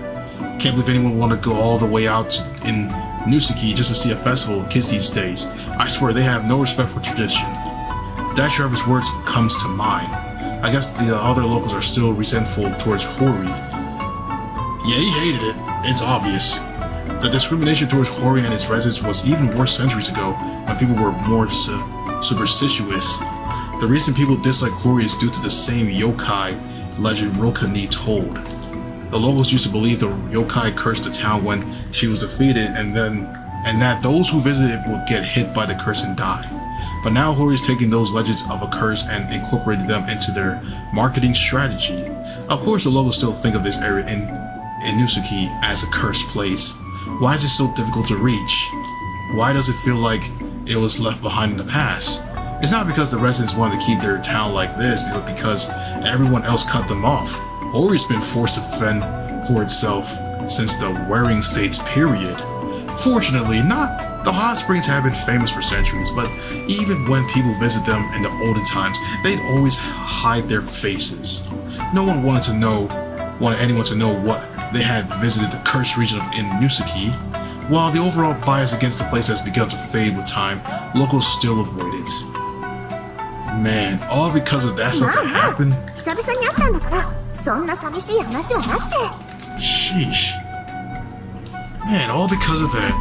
Can't believe anyone would want to go all the way out in Nusaki just to see a festival of kids these days. I swear they have no respect for tradition. That driver's words comes to mind. I guess the other locals are still resentful towards Hori. Yeah, he hated it. It's obvious. The discrimination towards Hori and its residents was even worse centuries ago when people were more superstitious. The reason people dislike Hori is due to the same yokai legend Rokani told. The locals used to believe the yokai cursed the town when she was defeated and that those who visited would get hit by the curse and die. But now Hori's taking those legends of a curse and incorporated them into their marketing strategy. Of course, the locals still think of this area in Nusaki as a cursed place. Why is it so difficult to reach? Why does it feel like it was left behind in the past? It's not because the residents wanted to keep their town like this, but because everyone else cut them off. Hori's been forced to fend for itself since the Waring States period. Fortunately, the hot springs have been famous for centuries, but even when people visit them in the olden times, they'd always hide their faces. No one wanted anyone to know what they had visited the cursed region of Nusaki. While the overall bias against the place has begun to fade with time, locals still avoid it. Man, all because of that stuff that happened? 久々に会ったんだから、そんな寂しい話はなしで。 Sheesh. Man, all because of that.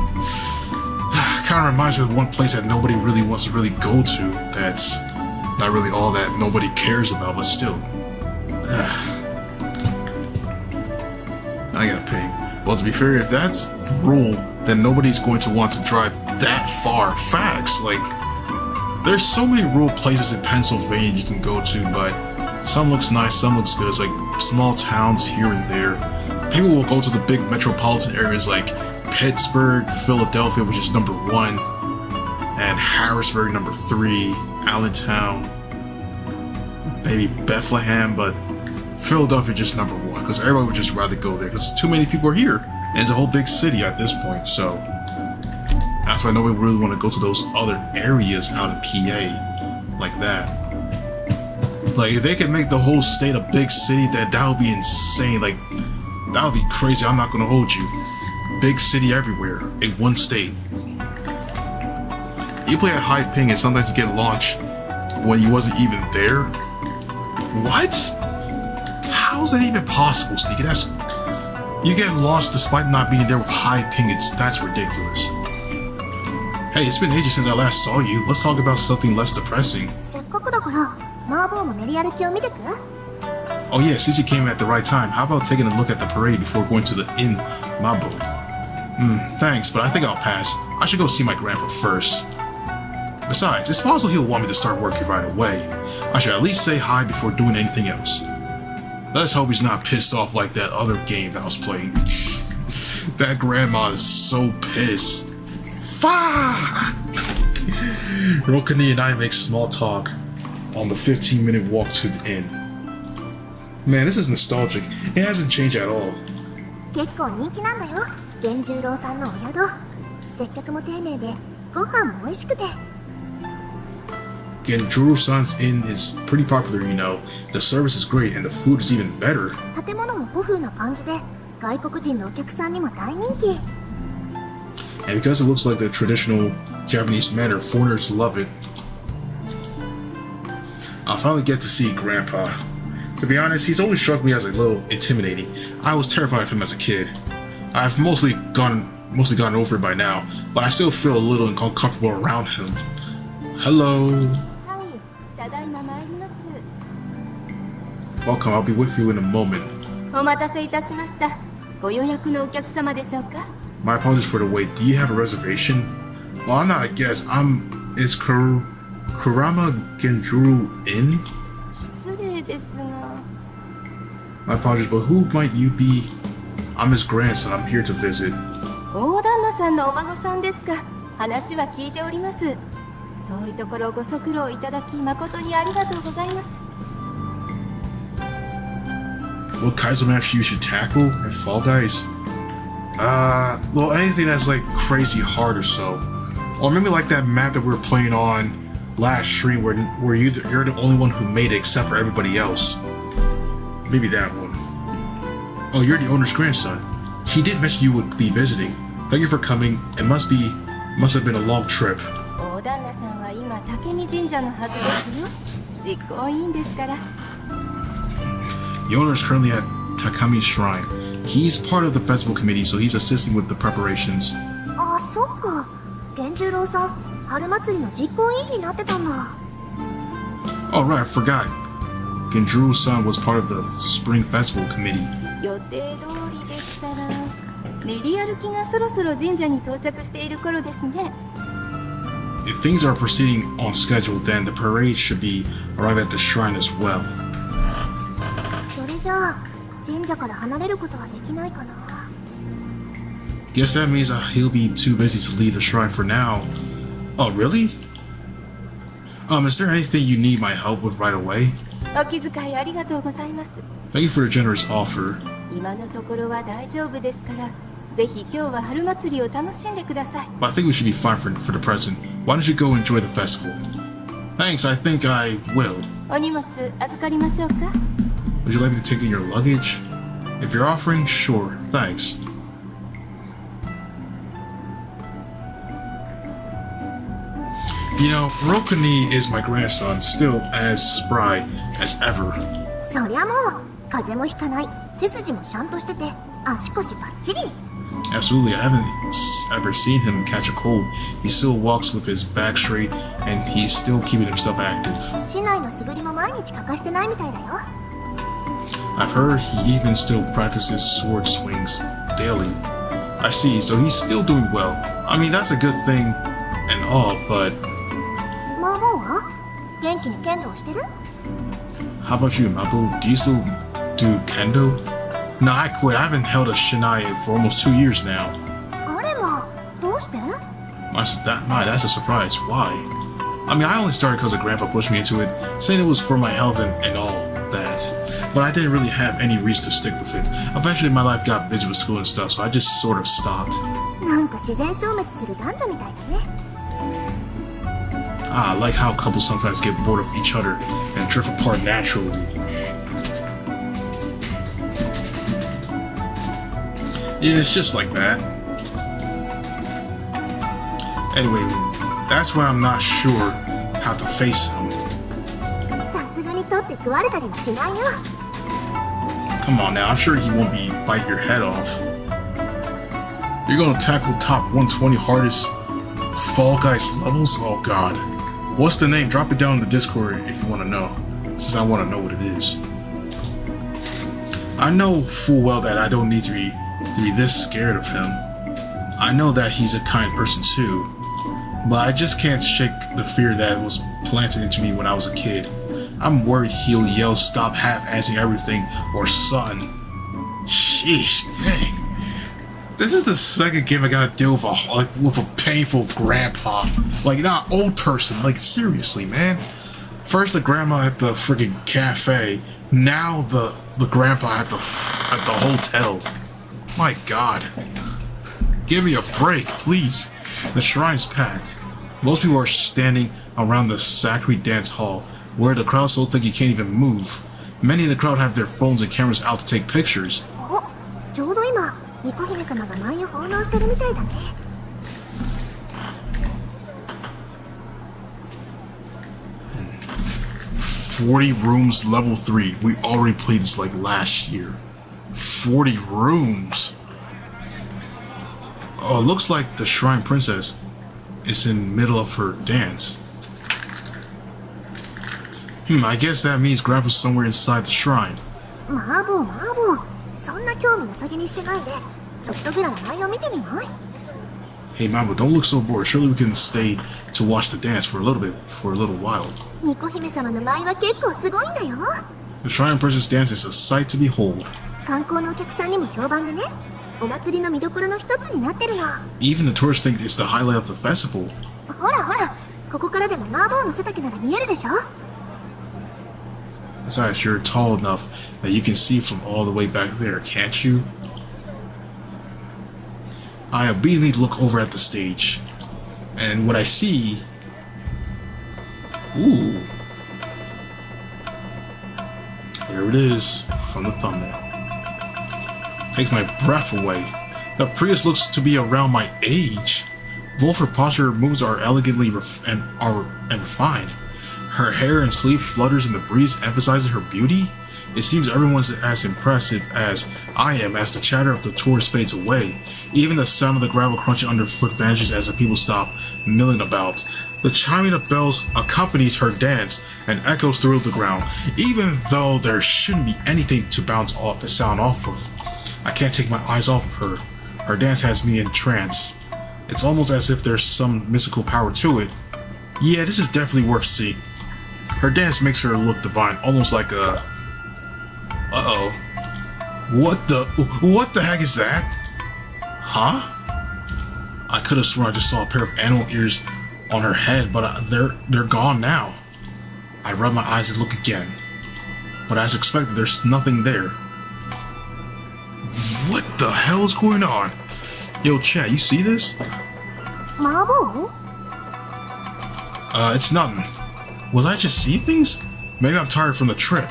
Kind of reminds me of one place that nobody really wants to really go to. That's not really all that nobody cares about, but still. I gotta pay. Well, to be fair, if that's the rule, then nobody's going to want to drive that far. Facts. Like, there's so many rural places in Pennsylvania you can go to, but some looks nice, some looks good. It's like small towns here and there. People will go to the big metropolitan areas like Pittsburgh, Philadelphia, which is #1, and Harrisburg, #3, Allentown, maybe Bethlehem, but Philadelphia just #1, because because everybody would just rather go there because too many people are here, and it's a whole big city at this point. So that's why nobody really want to go to those other areas out in PA like that. Like if they could make the whole state a big city, that would be insane. Like that would be crazy. I'm not gonna hold you. Big city everywhere in one state. You play at high ping and sometimes you get launched when you wasn't even there. What? How is that even possible, Sneaky? You get launched despite not being there with high ping. That's ridiculous. Hey, it's been ages since I last saw you. Let's talk about something less depressing. せっかくだから麻婆も練り歩きを見てく？ Oh yeah, since you came at the right time, how about taking a look at the parade before going to the inn Mabo? Thanks, but I think I'll pass. I should go see my grandpa first. Besides, it's possible he'll want me to start working right away. I should at least say hi before doing anything else. Let's hope he's not pissed off like that other game that I was playing. That grandma is so pissed. Fuck! Rokani and I make small talk on the 15-minute walk to the inn. Man, this is nostalgic. It hasn't changed at all. 結構人気なんだよ、源十郎さんのお宿。接客も丁寧でご飯も美味しくて。Genjuro-san's inn is pretty popular, you know. The service is great and the food is even better. 建物も古風な感じで外国人のお客さんにも大人気。 And because it looks like the traditional Japanese manner, foreigners love it. I'll finally get to see Grandpa. To be honest, he's always struck me as a little intimidating. I was terrified of him as a kid. I've mostly gotten over it by now, but I still feel a little uncomfortable around him. Hello. Welcome, I'll be with you in a moment. お待たせいたしました。ご予約のお客様でしょうか？ My apologies for the wait. Do you have a reservation? Well, I'm not a guest. Is Kurama Genjuro Inn? 失礼ですが。 My apologies, but who might you be? I'm his grandson. I'm here to visit. 大旦那さんのお孫さんですか。話は聞いております。遠いところご足労いただき誠にありがとうございます。 What kinds of maps you should tackle in Fall Guys? Well, anything that's like crazy hard or so. Or maybe like that map that we were playing on last stream where you're the only one who made it except for everybody else. Maybe that one. Oh, you're the owner's grandson. He did mention you would be visiting. Thank you for coming. It must have been a long trip. 大旦那さんは今武見神社のはずですよ。実行委員ですから。 The owner is currently at Takami's shrine. He's part of the festival committee, so he's assisting with the preparations. あ、そっか。源十郎さん、春祭りの実行委員になってたんだ。 Oh right, I forgot. Genjuro-san was part of the spring festival committee. 予定通りでしたら練り歩きがそろそろ神社に到着している頃ですね。 If things are proceeding on schedule, then the parade should be arriving at the shrine as well. それじゃあ神社から離れることはできないかな。 Guess that means he'll be too busy to leave the shrine for now. Oh, really? Is there anything you need my help with right away? お気遣いありがとうございます。 Thank you for the generous offer. 今のところは大丈夫ですから、ぜひ今日は春祭りを楽しんでください。 But I think we should be fine for the present. Why don't you go enjoy the festival? Thanks, I think I will. お荷物預かりましょうか。 Would you like me to take in your luggage? If you're offering, sure, thanks. You know, Rokuni is my grandson, still as spry as ever. そりゃもう風邪もひかない、背筋もちゃんとしてて足腰バッチリ。 Absolutely, I haven't ever seen him catch a cold. He still walks with his back straight, and he's still keeping himself active. 市内の素振りも毎日欠かしてないみたいだよ。 I've heard he even still practices sword swings daily. I see, so he's still doing well. I mean, that's a good thing and all, but... マモは元気に剣道してる？ How about you, Mabu? Do you still do kendo? No, I quit. I haven't held a shinai for almost 2 years now. あれま、どうして？ That's a surprise. Why? I mean, I only started because of Grandpa pushed me into it, saying it was for my health and all that. but I didn't really have any reason to stick with it. Eventually my life got busy with school and stuff, so I just sort of stopped. なんか自然消滅する男女みたいだね。I like how couples sometimes get bored of each other and drift apart naturally. Yeah, it's just like that. Anyway, that's why I'm not sure how to face him. さすがに取って食われたりはしないよ。Come on now, I'm sure he won't be biting your head off. You're gonna tackle top 120 hardest Fall Guys levels? Oh god. What's the name? Drop it down in the Discord if you want to know, since I want to know what it is. I know full well that I don't need to be this scared of him. I know that he's a kind person too, but I just can't shake the fear that was planted into me when I was a kid. I'm worried he'll yell stop half-assing everything or something. Sheesh, dang. This is the second game I gotta deal with a painful grandpa. Like, not old person, like seriously, man. First the grandma at the freaking cafe, now the grandpa at the hotel. My god. Give me a break, please. The shrine's packed. Most people are standing around the sacred dance hall, where the crowd so thick you can't even move. Many in the crowd have their phones and cameras out to take pictures. お、ちょうど今、巫女姫様が舞を奉納してるみたいだね。40 rooms, level 3. We already played this like last year. 40 rooms. Oh, it looks like the Shrine Princess is in the middle of her dance. I guess that means Grandpa's somewhere inside the shrine. マーボーマーボー、そんな興味なさげにしてないで、ちょっとぐらい舞を見てみない？ Hey Mama, don't look so bored. Surely we can stay to watch the dance for a little while. 巫女姫様の舞は結構すごいんだよ。 The Shrine Princess dance is a sight to behold. 観光のお客さんにも評判でね、お祭りの見どころの一つになってるの。 Even the tourists think it's the highlight of the festival. ほらほら、ここからでもマーボーの背丈なら見えるでしょ。 Besides, you're tall enough that you can see from all the way back there, can't you? I obediently look over at the stage, and what I see... Ooh. There it is, from the thumbnail. Takes my breath away. The priest looks to be around my age. Both her posture moves are elegantly refined. Her hair and sleeve flutters in the breeze, emphasizing her beauty. It seems everyone's as impressive as I am as the chatter of the tourists fades away. Even the sound of the gravel crunching underfoot vanishes as the people stop milling about. The chiming of bells accompanies her dance and echoes through the ground, even though there shouldn't be anything to bounce off the sound off of. I can't take my eyes off of her. Her dance has me in trance. It's almost as if there's some mystical power to it. Yeah, this is definitely worth seeing. Her dance makes her look divine, almost like a... Uh-oh. What the heck is that? Huh? I could have sworn I just saw a pair of animal ears on her head, but they're gone now. I rub my eyes and look again. But as expected, there's nothing there. What the hell is going on? Yo, chat, you see this? マーボー？ It's nothing. Was I just seeing things? Maybe I'm tired from the trip.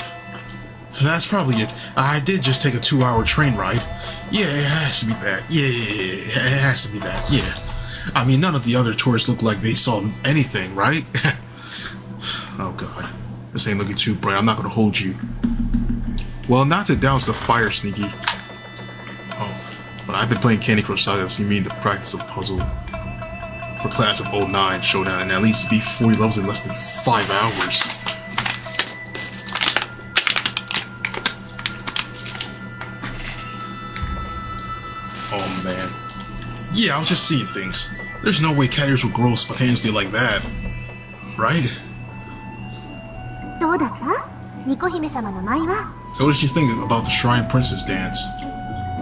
So that's probably it. I did just take a 2-hour train ride. Yeah, it has to be that. Yeah, it has to be that. Yeah. I mean, none of the other tourists look like they saw anything, right? Oh god. This ain't looking too bright. I'm not gonna hold you. Well, not to douse the fire, Sneaky. Oh, but I've been playing Candy Crush Saga, so you mean to practice a puzzle for class of 09 showdown and at least beat 40 levels in less than 5 hours. Oh man. Yeah, I was just seeing things. There's no way cat ears will grow spontaneously like that. Right? どうだった？巫女姫様の舞は。 So what did you think about the Shrine Princess dance?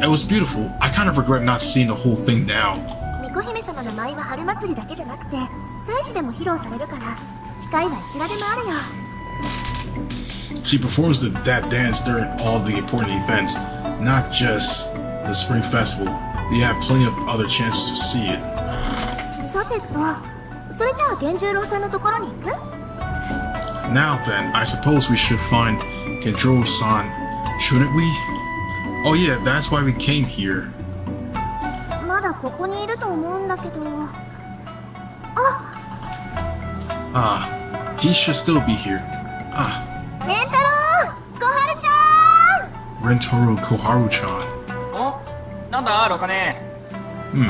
It was beautiful. I kind of regret not seeing the whole thing now. 巫女姫様の舞は春祭りだけじゃなくて、祭祀でも披露されるから、機会はいくらでもあるよ。She performs that dance during all the important events, not just the Spring Festival. You have plenty of other chances to see it. さてと、それじゃあ源十郎さんのところに行く？ Now then, I suppose we should find Gendro-san, shouldn't we? Oh yeah, that's why we came here. まだここにいると思うんだけど。Ah, he should still be here. Ah, レンタロウ、小春ちゃん。 Rentaro Koharu-chan. お、なんだロカネ。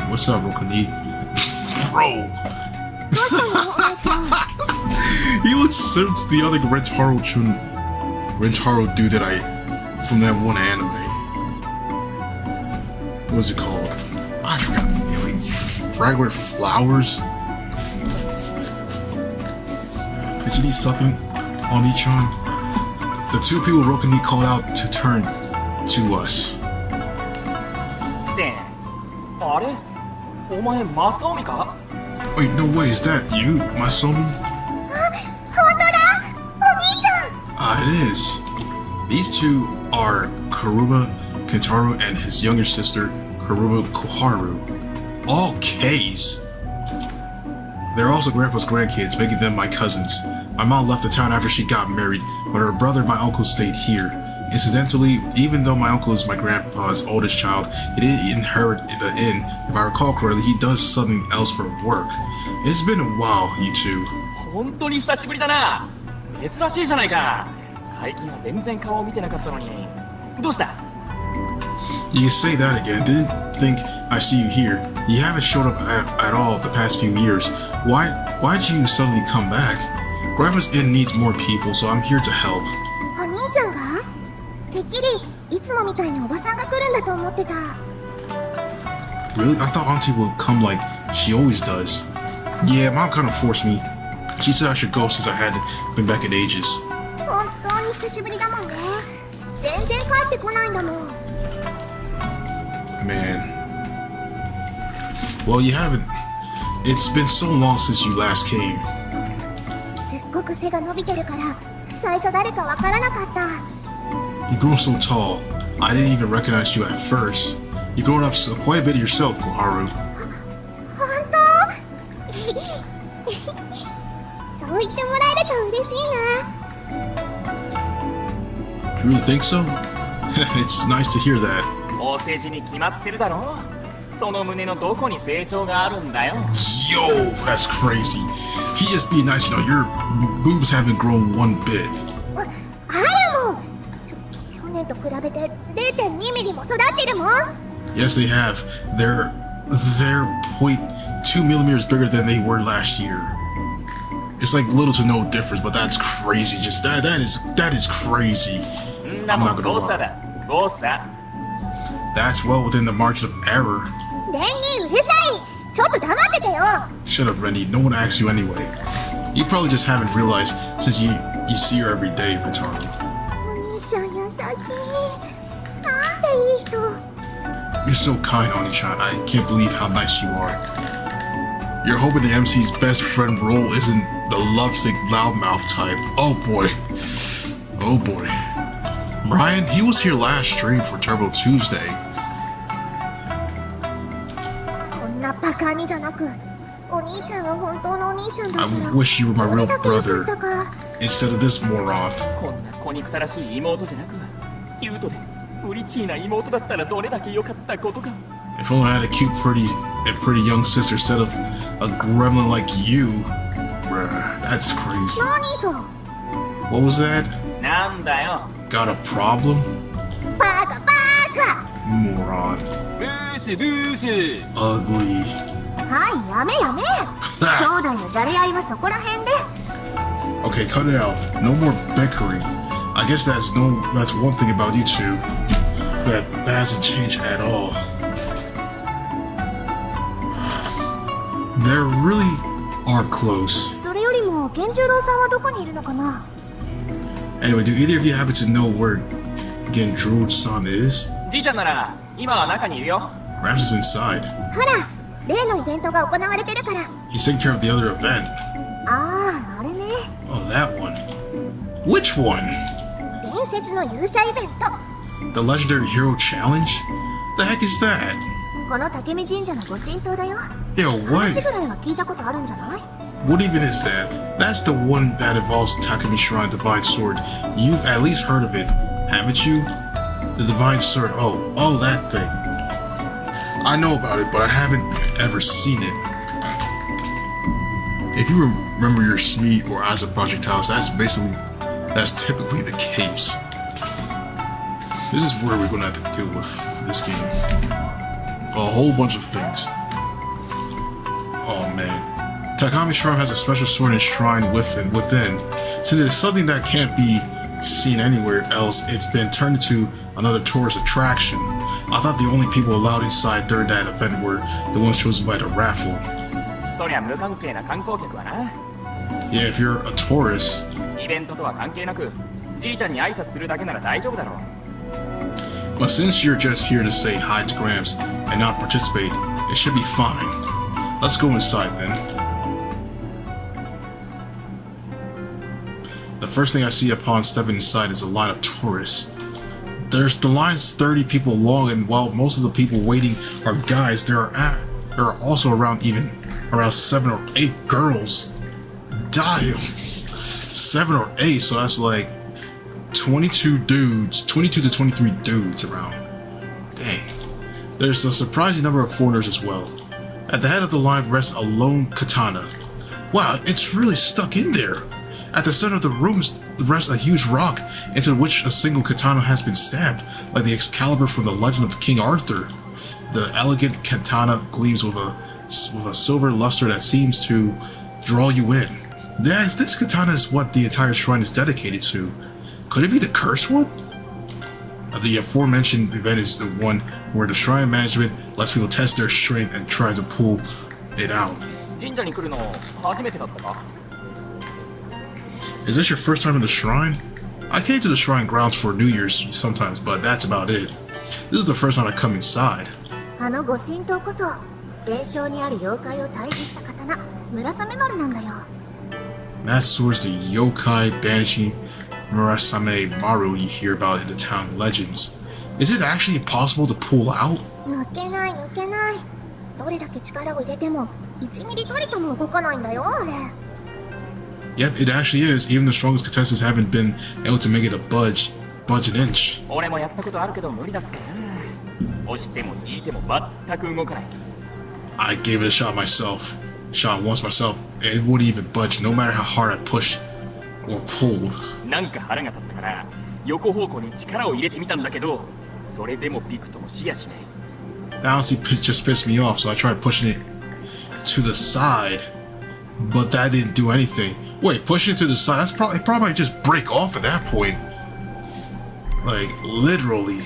What's up, Rokani? Bro! どうしたの、お姉ちゃん。He looks similar to the other Rentaro dude that from that one anime. What was it called? I forgot the name. Like, Fragrant Flowers? Did you need something on Ichan? The two people Rokani called out to turn to us. で、あれお前マサオミか？ Wait, no way, is that you, Masomi? 本当だ、お兄ちゃん。It is. These two are Karuma Kentaro and his younger sister, Karuma Koharu. All K's. They're also Grandpa's grandkids, making them my cousins. My mom left the town after she got married, but her brother and my uncle stayed here. Incidentally, even though my uncle is my grandpa's oldest child, he didn't inherit the inn. If I recall correctly, he does something else for work. It's been a while, you two. 本当に久しぶりだな。珍しいじゃないか。最近は全然顔を見てなかったのに。どうした？ You can say that again. Didn't think I see you here. You haven't showed up at all the past few years. Why'd you suddenly come back? Grandpa's inn needs more people, so I'm here to help. お兄ちゃんが？てっきりいつもみたいにおばさんが来るんだと思ってた。 Really? I thought Auntie would come like she always does. Yeah, Mom kind of forced me. She said I should go since I hadn't been back in ages. 本当に久しぶりだもんね。全然帰ってこないんだもん。Man. Well, you haven't. It's been so long since you last came. すっごく背が伸びてるから最初誰かわからなかった。 You've grown so tall. I didn't even recognize you at first. You've grown up quite a bit yourself, Koharu. 本当？そう言ってもらえると嬉しいな。 You really think so? It's nice to hear that. お世辞に決まってるだろ。その胸のどこに成長があるんだよ。 Yo, that's crazy. He just being nice, you know, your boobs haven't grown one bit. あるもん。去年と比べて 0.2 ミリも育ってるもん。 Yes, they have. They're 0.2 millimeters bigger than they were last year. It's like little to no difference, but that's crazy. Just that is crazy. んなもん誤差だ。誤差。 That's well within the margin of error. レンにうるさい。ちょっと黙っててよ。 Shut up, Rennie. No one asked you anyway. You probably just haven't realized since you see her every day, Rentaro. お兄ちゃん優しい。なんていい人。 You're so kind, Oni-chan. I can't believe how nice you are. You're hoping the MC's best friend role isn't the lovesick loudmouth type. Oh boy. Oh boy. Brian, he was here last stream for Turbo Tuesday. こんなバカにじゃなく、お兄ちゃんは本当のお兄ちゃんだ I ったら。 wish you were my どれ real だけ良 brother かったか。 instead of this moron. こんな小憎たらしい妹じゃなく、キュートでプリチーな妹だったらどれだけ良かったことか。 If only I had a cute, pretty young sister instead of a gremlin like you. Bruh, that's crazy. 何それ。 What was that? なんだよ。 Got a problem? バカバカ。 Moron. ブースブース。 Ugly. はいやめやめ。兄弟のじゃれ合いはそこら辺で。 Okay, cut it out. No more bickering. I guess that's one thing about you two that hasn't changed at all. They really are close. それよりも源十郎さんはどこにいるのかな。 Anyway, do either of you happen to know where Gendro-san is? じいちゃんなら今は中にいるよ。 Perhaps he's inside. ほら、例のイベントが行われてるから。 He's taking care of the other event. ああ、あれね。 Oh, that one. Which one? 伝説の勇者イベント。 The Legendary Hero Challenge? The heck is that? この竹見神社のご神道だよ。 Yo, 話 what? ぐらいは聞いたことあるんじゃない？ What even is that? That's the one that involves Takumi Shrine Divine Sword. You've at least heard of it, haven't you? The Divine Sword. Oh, that thing. I know about it, but I haven't ever seen it. If you remember your Smee or Asa projectiles, that's typically the case. This is where we're gonna have to deal with this game. A whole bunch of things. Oh man. Takami Shrine has a special sword enshrined within. Since it's something that can't be seen anywhere else, it's been turned into another tourist attraction. I thought the only people allowed inside during that event were the ones chosen by the raffle. そりゃ無関係な観光客はな。 Yeah, if you're a tourist, イベントとは関係なく、じいちゃんに挨拶するだけなら大丈夫だろう。 but since you're just here to say hi to Gramps and not participate, it should be fine. Let's go inside then. The first thing I see upon stepping inside is a line of tourists. The line's 30 people long, and while most of the people waiting are guys, there are also around 7 or 8 girls. Damn, 7 or 8, so that's like 22 to 23 dudes around. Dang. There's a surprising number of foreigners as well. At the head of the line rests a lone katana. Wow, it's really stuck in there. At the center of the room rests a huge rock into which a single katana has been stabbed, like the Excalibur from the legend of King Arthur. The elegant katana gleams with a silver luster that seems to draw you in. This katana is what the entire shrine is dedicated to. Could it be the cursed one? The aforementioned event is the one where the shrine management lets people test their strength and try to pull it out. 神社に来るの初めてだったか？ Is this your first time in the shrine? I came to the shrine grounds for New Year's sometimes, but that's about it. This is the first time I come inside. あのご神道こそ伝承にある妖怪を退治した刀、村雨丸なんだよ。 That sword's the yokai banishing Murasame Maru you hear about in the town legends. Is it actually possible to pull out? 抜けない抜けない。どれだけ力を入れても1ミリたりとも動かないんだよあれ。 Yep, it actually is. Even the strongest contestants haven't been able to make it budge an inch. 俺もやったことあるけど無理だったな。押しても引いても全く動かない。 I gave it a shot once myself, and it wouldn't even budge no matter how hard I pushed or pulled. なんか腹が立ったから横方向に力を入れてみたんだけど、それでもビクともしやしない。 That honestly just pissed me off, so I tried pushing it to the side, but that didn't do anything. Wait, pushing it to the side, it probably just break off at that point. Like, literally.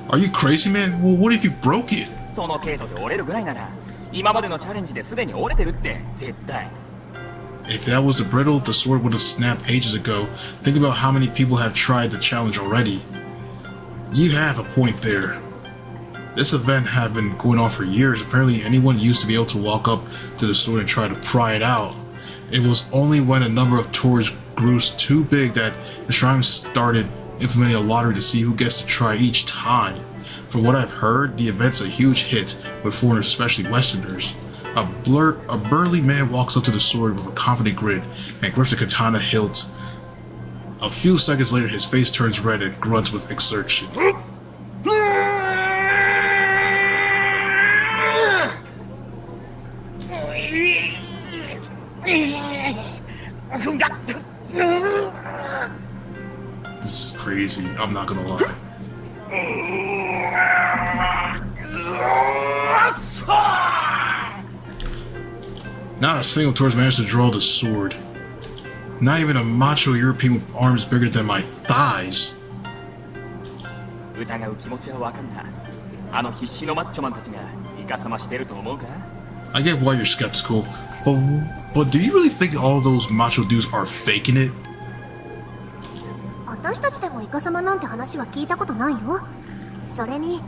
Are you crazy, man? Well, what if you broke it? その程度で折れるぐらいなら、今までのチャレンジですでに折れてるって絶対。 If that was the brittle, the sword would have snapped ages ago. Think about how many people have tried the challenge already. You have a point there. This event had been going on for years. Apparently anyone used to be able to walk up to the sword and try to pry it out. It was only when a number of tours grew too big that the shrine started implementing a lottery to see who gets to try each time. From what I've heard, the event's a huge hit with foreigners, especially Westerners. A burly man walks up to the sword with a confident grin and grips the katana hilt. A few seconds later, his face turns red and grunts with exertion. This is crazy, I'm not gonna lie. Not a single tourist managed to draw the sword. Not even a macho European with arms bigger than my thighs. 疑う気持ちはわかるな。あの必死のマッチョマンたちがイカサマしてると思うか？ I get why you're skeptical, but do you really think all those macho dudes are faking it? 私たちでもイカ様なんて話は聞いたことないよ。それに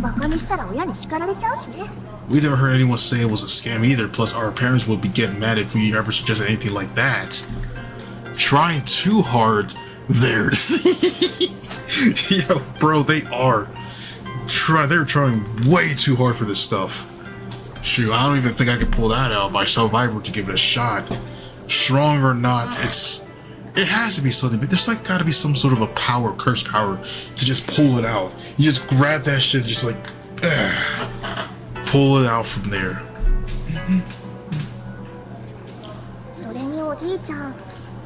バカにしたら親に叱られちゃうしね。We've never heard anyone say it was a scam either, plus our parents would be getting mad if we ever suggested anything like that. Trying too hard there. Yo, bro, they are. They're trying way too hard for this stuff. Shoot, I don't even think I could pull that out myself if I were to give it a shot. Strong or not, it has to be something, but there's like gotta be some sort of a power, curse power, to just pull it out. You just grab that shit, just like, pull it out from there. それにおじいちゃん、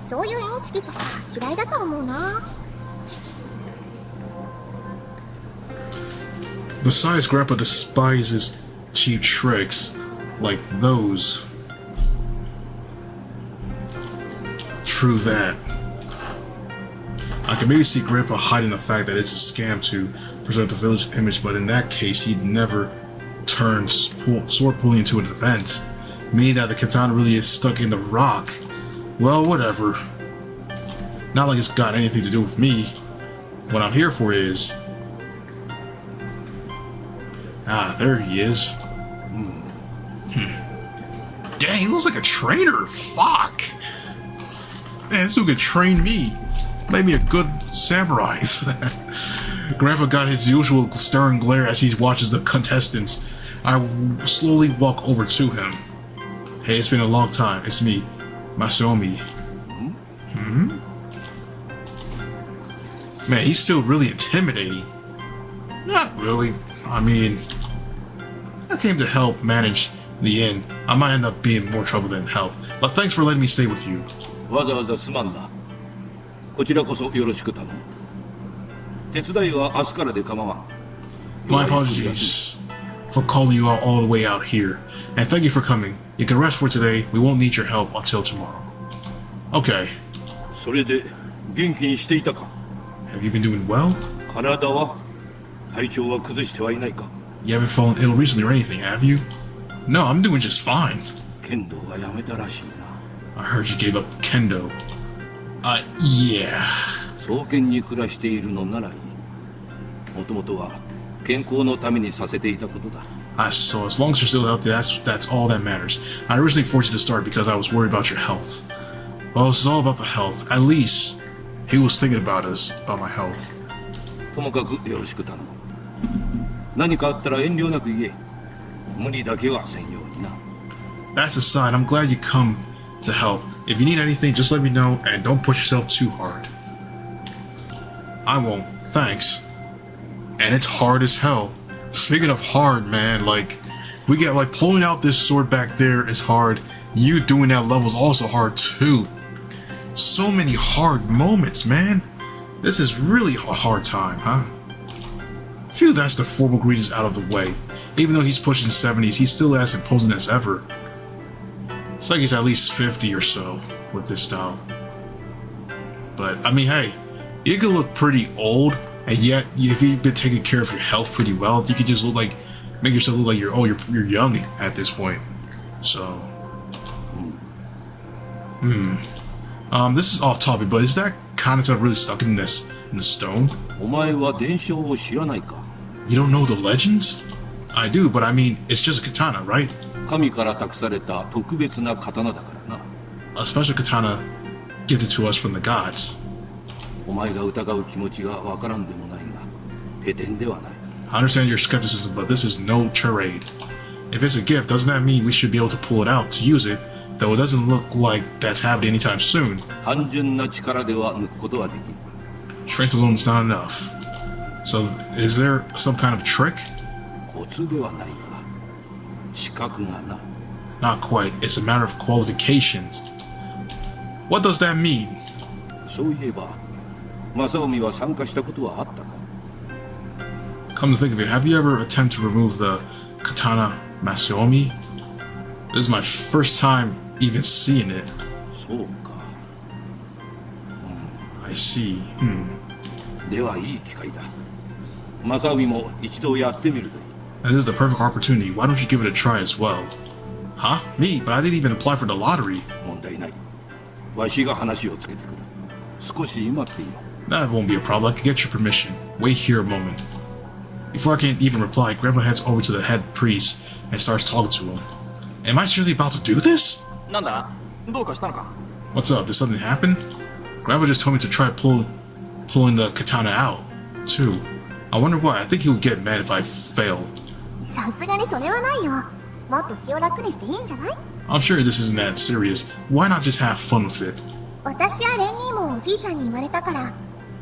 そういうインチキとか嫌いだと思うな。Besides, Grandpa despises cheap tricks like those. True that. I can maybe see Grandpa hiding the fact that it's a scam to preserve the village image, but in that case, he'd never turn sword pulling into an event, meaning that the katana really is stuck in the rock. Well, whatever. Not like it's got anything to do with me. What I'm here for is... Ah, there he is. Dang, he looks like a trainer. Fuck. Man, this dude could train me. Made me a good samurai. Grandpa got his usual stern glare as he watches the contestants. I slowly walk over to him. Hey, it's been a long time. It's me, Masaomi. Man, he's still really intimidating. Not really. I mean, I came to help manage the inn. I might end up being more trouble than help. But thanks for letting me stay with you. わざわざすまんな。こちらこそよろしく頼む。手伝いは明日からで構わん。 My apologies for calling you out all the way out here. And thank you for coming. You can rest for today. We won't need your help until tomorrow. Okay. それで元気にしていたか。 Have you been doing well? 体は体調は崩してはいないか。 You haven't fallen ill recently or anything, have you? No, I'm doing just fine. 剣道はやめたらしいな。 I heard you gave up kendo. Yeah. 双剣に暮らしているのならいい。もともとは健康のためにさせていたことだ。So as long as you're still healthy, that's all that matters. I originally forced you to start because I was worried about your health. Well, this is all about the health. At least he was thinking about us, about my health. ともかくよろしく頼む。何かあったら遠慮なく言え。無理だけはせんようにな。 That's a sign. I'm glad you come to help. If you need anything, just let me know and don't push yourself too hard. I won't. Thanks. And it's hard as hell. Speaking of hard, man, like, we get like pulling out this sword back there is hard. You doing that level is also hard too. So many hard moments, man. This is really a hard time, huh? Phew, that's the formal greetings out of the way. Even though he's pushing 70s, he's still as imposing as ever. It's like he's at least 50 or so with this style. But, I mean, hey, you can look pretty old, and yet, if you've been taking care of your health pretty well, you can just look like, make yourself look like you're young at this point. So, this is off topic, but is that Kanata really stuck in the stone? お前は伝承を知らないか。 You don't know the legends? I do, but I mean, it's just a katana, right? 神から託された特別な刀だからな。 A special katana gifted to us from the gods. お前が疑う気持ちがわからんでもないが、ペテンではない。 I understand your skepticism, but this is no charade. If it's a gift, doesn't that mean we should be able to pull it out to use it? Though it doesn't look like that's happening anytime soon. 単純な力では抜くことはできん。 Strength alone is not enough. So, is there some kind of trick? コツではないが、資格がな。 Not quite. It's a matter of qualifications. What does that mean? そういえば、正臣は参加したことはあったか。 Come to think of it, have you ever attempted to remove the katana Masaomi? This is my first time even seeing it. そうか。I see. ではいい機会だ。正臣も一度やってみるといい。 And this is the perfect opportunity. Why don't you give it a try as well? Huh? Me? But I didn't even apply for the lottery. 問題ない。わしが話をつけてくる。少し待っていよう。 That won't be a problem. I can get your permission. Wait here a moment. Before I can even reply, Grandpa heads over to the head priest and starts talking to him. Am I seriously about to do this? なんだどうかしたのか What's up? Did something happen? Grandpa just told me to try pulling the katana out, too. I wonder why. I think he would get mad if I fail. さすがにそれはないよ。もっと気を楽にしていいんじゃない？ I'm sure this isn't that serious. Why not just have fun with it? 私やレンにもおじいちゃんに言われたから、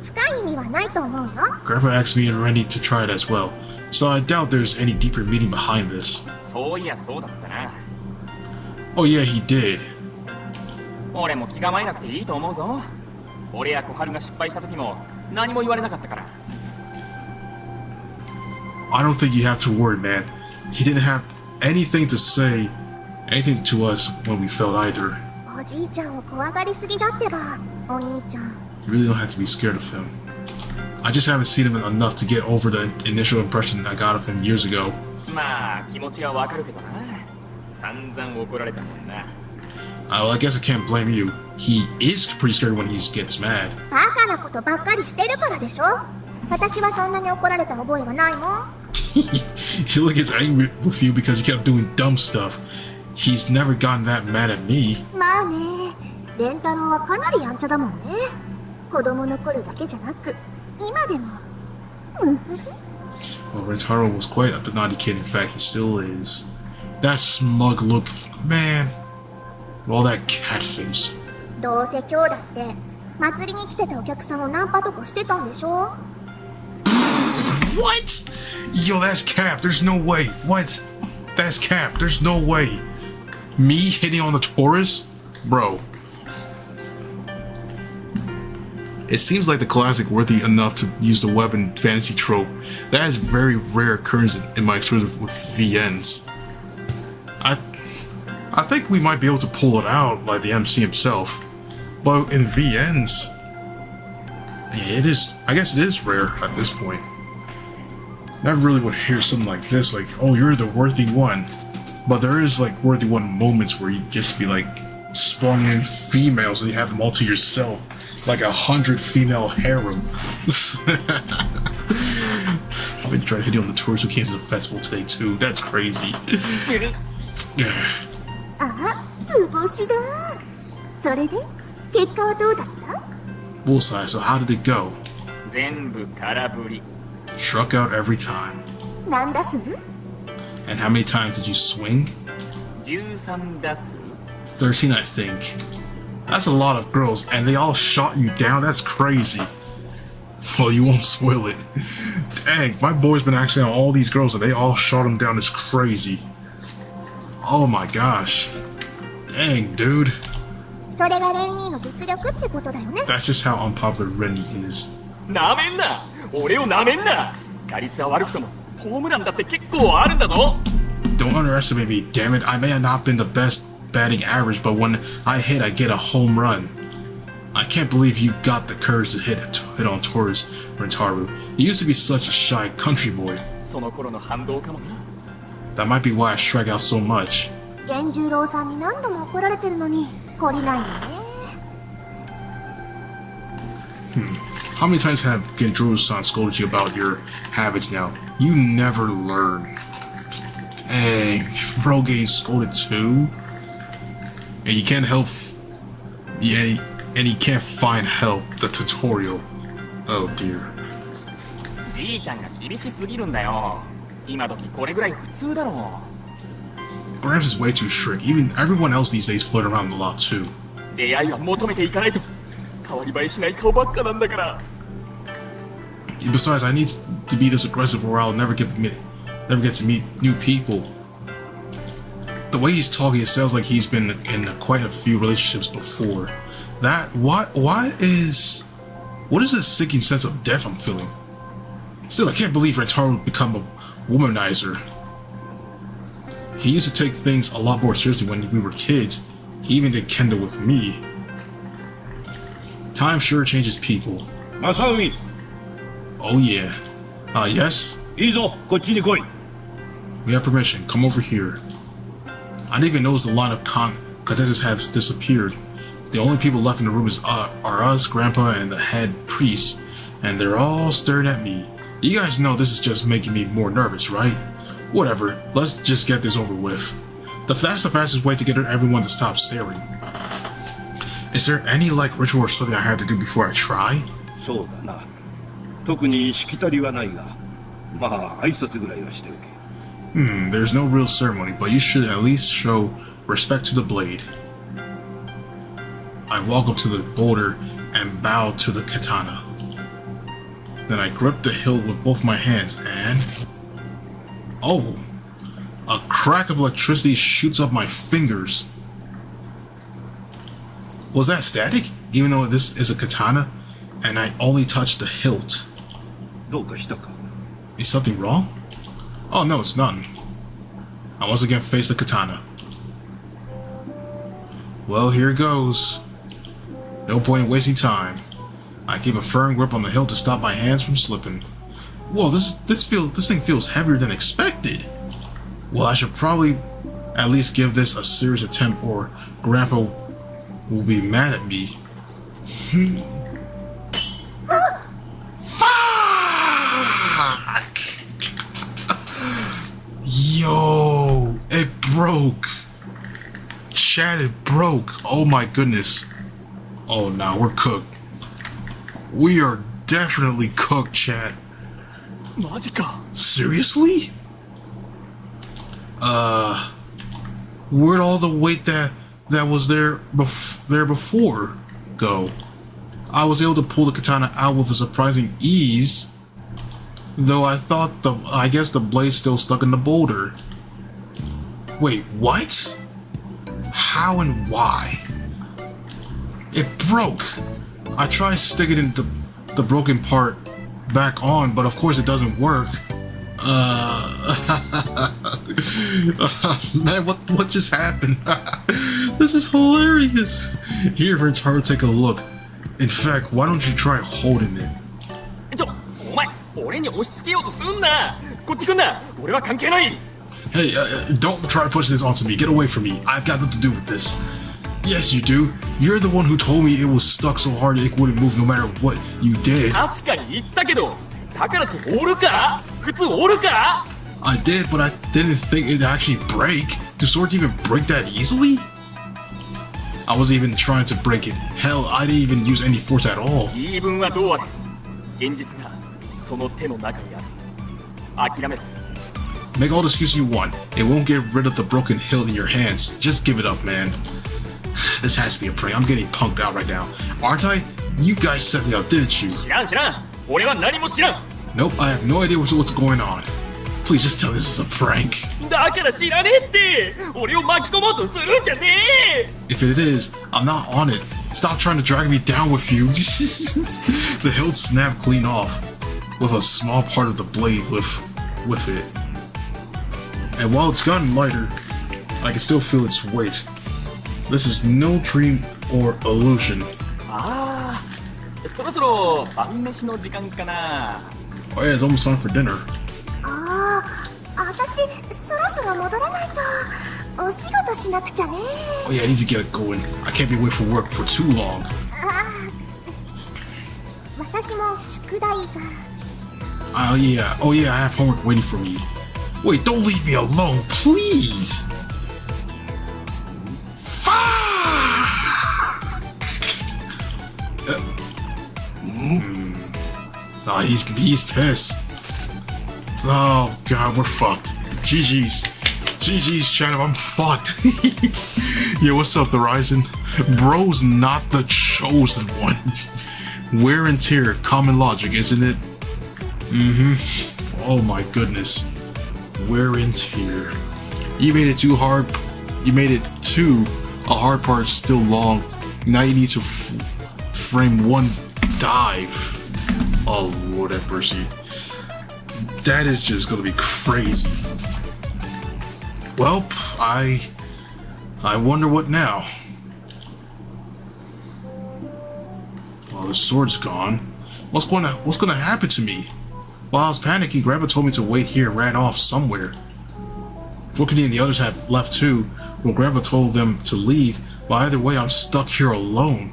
深い意味はないと思うよ。 Grandpa asked me and Randy to try it as well, so I doubt there's any deeper meaning behind this. そういやそうだったな Oh yeah, he did. 俺も気構えなくていいと思うぞ俺や小春が失敗した時も何も言われなかったから I don't think you have to worry, man. He didn't have anything to say, anything to us when we failed either. おじいちゃんを怖がりすぎだってば、お兄ちゃん。 You really don't have to be scared of him. I just haven't seen him enough to get over the initial impression I got of him years ago. まあ気持ちはわかるけどな散々怒られたもんな Well, I guess I can't blame you. He is pretty scary when he gets mad. バカなことばっかりしてるからでしょ。私はそんなに怒られた覚えはないもん。He only gets angry with you because you kept doing dumb stuff. He's never gotten that mad at me. まあね、レンタロウはかなりやんちゃだもんね。子供の頃だけじゃなく、今でも。Well, Rentaro was quite the naughty kid. In fact, he still is. That smug look, man. All that cat face. どうせ今日だって祭りに来てたお客さんをナンパとかしてたんでしょ。 What? Yo, that's cap. There's no way. What? That's cap. There's no way. Me hitting on the tourist? Bro. It seems like the classic worthy enough to use the weapon fantasy trope. That is very rare occurrence in my experience with VNs. I think we might be able to pull it out like the MC himself. But in VNs, it is, I guess it is rare at this point. Never really would hear something like this, like, oh, you're the worthy one. But there is like worthy one moments where you just be like spawning in females and you have them all to yourself. Like 100 female harem. I've been trying to hit on the tourists who came to the festival today too. That's crazy. あ、図星だ。それで結果はどうだった？ Bullseye, so how did it go? 全部空振り Struck out every time. 何打数？ And how many times did you swing? 13打数 13, I think. That's a lot of girls, and they all shot you down? That's crazy. Well, you won't spoil it. Dang, my boy's been actually on all these girls, and they all shot him down. It's crazy. Oh my gosh. Dang, dude. それがレンニーの実力ってことだよね。 That's just how unpopular Rennie is. なめんな俺をなめんな打率は悪くともホームランだって結構あるんだぞ Don't underestimate me, damn it. I may have not been the best batting average, but when I hit, I get a home run. I can't believe you got the courage to hit on Taurus Rentaru. You used to be such a shy country boy. その頃の反動かもな That might be why I strike out so much. 源十郎さんに何度も怒られてるのに懲りないよね。 How many times have Gendru-san scolded you about your habits now? You never learn. Dang, bro getting scolded too? And you can't help... Yeah, and you can't find help, the tutorial. Oh dear. じいちゃんが厳しすぎるんだよ今時これぐらい普通だろ Gramps is way too strict. Even everyone else these days flirt around a lot too. 出会いは求めていかないと変わり映えしない顔ばっかなんだから Besides, I need to be this aggressive or I'll never get to meet new people. The way he's talking, it sounds like he's been in quite a few relationships before. What is this sinking sense of death I'm feeling? Still, I can't believe Rentaro would become a womanizer. He used to take things a lot more seriously when we were kids. He even did kendo with me. Time sure changes people. 正海 Oh yeah. Yes? いいぞこっちに来い We have permission. Come over here. I didn't even notice the line of contestants has disappeared. The only people left in the room are us, Grandpa, and the head priest. And they're all staring at me. You guys know this is just making me more nervous, right? Whatever, let's just get this over with. That's the fastest way to get everyone to stop staring. Is there any like ritual or something I have to do before I try? そうだな。特にしきたりはないが、まあ挨拶ぐらいはしておけ。There's no real ceremony, but you should at least show respect to the blade. I walk up to the boulder and bow to the katana. Then I grip the hilt with both my hands and... Oh! A crack of electricity shoots up my fingers. Was that static? Even though this is a katana and I only touched the hilt. どうかしたか? Is something wrong? Oh no, it's none. I once again face the katana. Well, here it goes. No point in wasting time. I keep a firm grip on the hilt to stop my hands from slipping. Whoa, this thing feels heavier than expected. Well, I should probably at least give this a serious attempt, or Grandpa will be mad at me. Fuck! Yo, it broke. Chat, it broke. Oh my goodness. Oh, now we're cooked. We are definitely cooked, chat. マジか。 Seriously? Where'd all the weight that was there before go? I was able to pull the katana out with a surprising ease, though I guess the blade's still stuck in the boulder. Wait, what? How and why? It broke. I tried sticking in the broken part back on, but of course it doesn't work. Man, what just happened? This is hilarious. Here, it's hard to take a look. In fact, why don't you try holding it? お前、俺に押し付けようとすんな。こっち来んな。俺は関係ない。 Hey, don't try to push this onto me. Get away from me. I've got nothing to do with this. Yes, you do. You're the one who told me it was stuck so hard it wouldn't move no matter what you did. 確かに言ったけど、だからって折るか？普通折るか？ I did, but I didn't think it'd actually break. Do swords even break that easily? I wasn't even trying to break it. Hell, I didn't even use any force at all. 言い分はどうあれ。現実がその手の中にある。諦めろ。 Make all the excuse you want. It won't get rid of the broken hilt in your hands. Just give it up, man. This has to be a prank. I'm getting punked out right now. Aren't I? You guys set me up, didn't you? 知らん知らん。俺は何も知らん。 Nope, I have no idea what's going on. Please just tell me this is a prank. だから知らねえって。俺を巻き込もうとするんじゃねえ。 If it is, I'm not on it. Stop trying to drag me down with you. The hilt snapped clean off, with a small part of the blade with it. And while it's gotten lighter, I can still feel its weight. This is no dream or illusion. ああ、そろそろ晩飯の時間かな。 Oh yeah, it's almost time for dinner. ああ、私そろそろ戻らないとお仕事しなくちゃね。 Oh yeah, I need to get it going. I can't be away from work for too long. 私も宿題が。Oh yeah, I have homework waiting for me. Wait, don't leave me alone, please! Fuck! Oh, he's pissed. Oh god, we're fucked. GG's, chat, I'm fucked. Yo, what's up, Horizon? Bro's not the chosen one. Wear and tear, common logic, isn't it? Oh my goodness. Wear and tear. You made it too hard. You made it too. A hard part still long. Now you need to frame one dive. Oh Lord have mercy. That is just gonna be crazy. Well, I wonder what now. Well, the sword's gone. What's gonna happen to me? While I was panicking, Grandpa told me to wait here and ran off somewhere. Forky and the others have left too. Well, Grandpa told them to leave, but either way, I'm stuck here alone.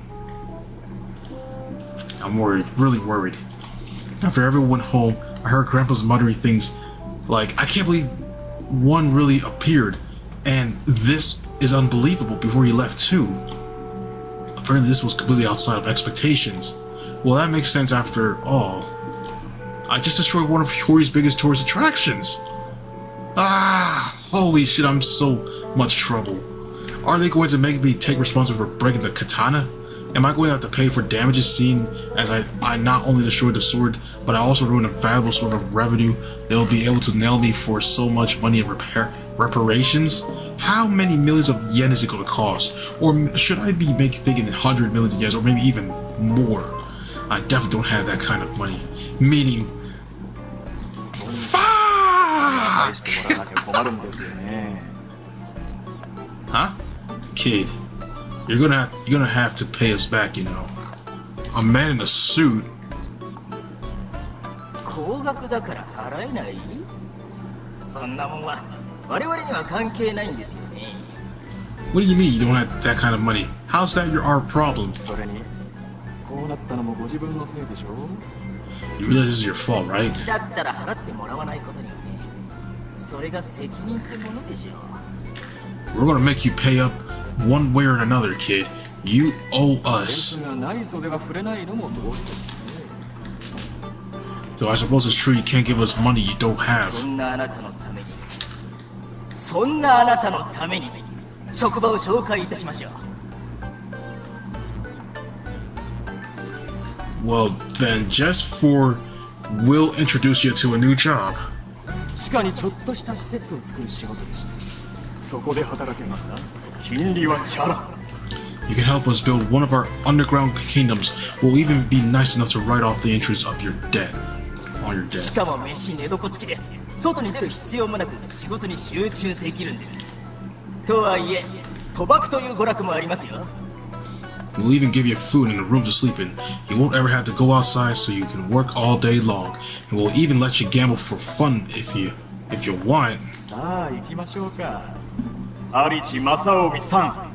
I'm worried, really worried. After everyone went home, I heard Grandpa's muttering things like, I can't believe one really appeared, and this is unbelievable before he left too. Apparently this was completely outside of expectations. Well, that makes sense after all. I just destroyed one of Hori's biggest tourist attractions. Ah, holy shit, I'm so much trouble. Are they going to make me take responsibility for breaking the katana? Am I going to have to pay for damages seen as I not only destroyed the sword, but I also ruined a valuable source of revenue they'll be able to nail me for so much money in reparations? How many millions of yen is it going to cost? Or should I be thinking 100 million yen, or maybe even more? I definitely don't have that kind of money. Meaning, fuck! Huh? Kid, you're gonna have to pay us back, you know. A man in a suit. 高額だから払えない？そんなもんは我々には関係ないんですよね。What do you mean you don't have that kind of money? How's that our problem? それにこうなったのもご自分のせいでしょ。 You realize this is your fault, right? だったら払ってもらわないことにはね。それが責任ってものでしょう。 We're gonna make you pay up one way or another, kid. You owe us. がない袖が触れないのも同時ですね。 So I suppose it's true you can't give us money you don't have. そんなあなたのために、そんなあなたのために職場を紹介いたしましょう。 Well, then, just for we'll introduce you to a new job. 地下にちょっとした施設を作る仕事でした。そこで働けばな。金利はチャラ。 You can help us build one of our underground kingdoms. We'll even be nice enough to write off the interest of your debt. On your し debt. かも飯寝床付きで外に出る必要もなく仕事に集中できるんです。とはいえ賭博という娯楽もありますよ。 We'll even give you food and a room to sleep in. You won't ever have to go outside, so you can work all day long. And we'll even let you gamble for fun if you want. さあ行きましょうか。有地正臣さん。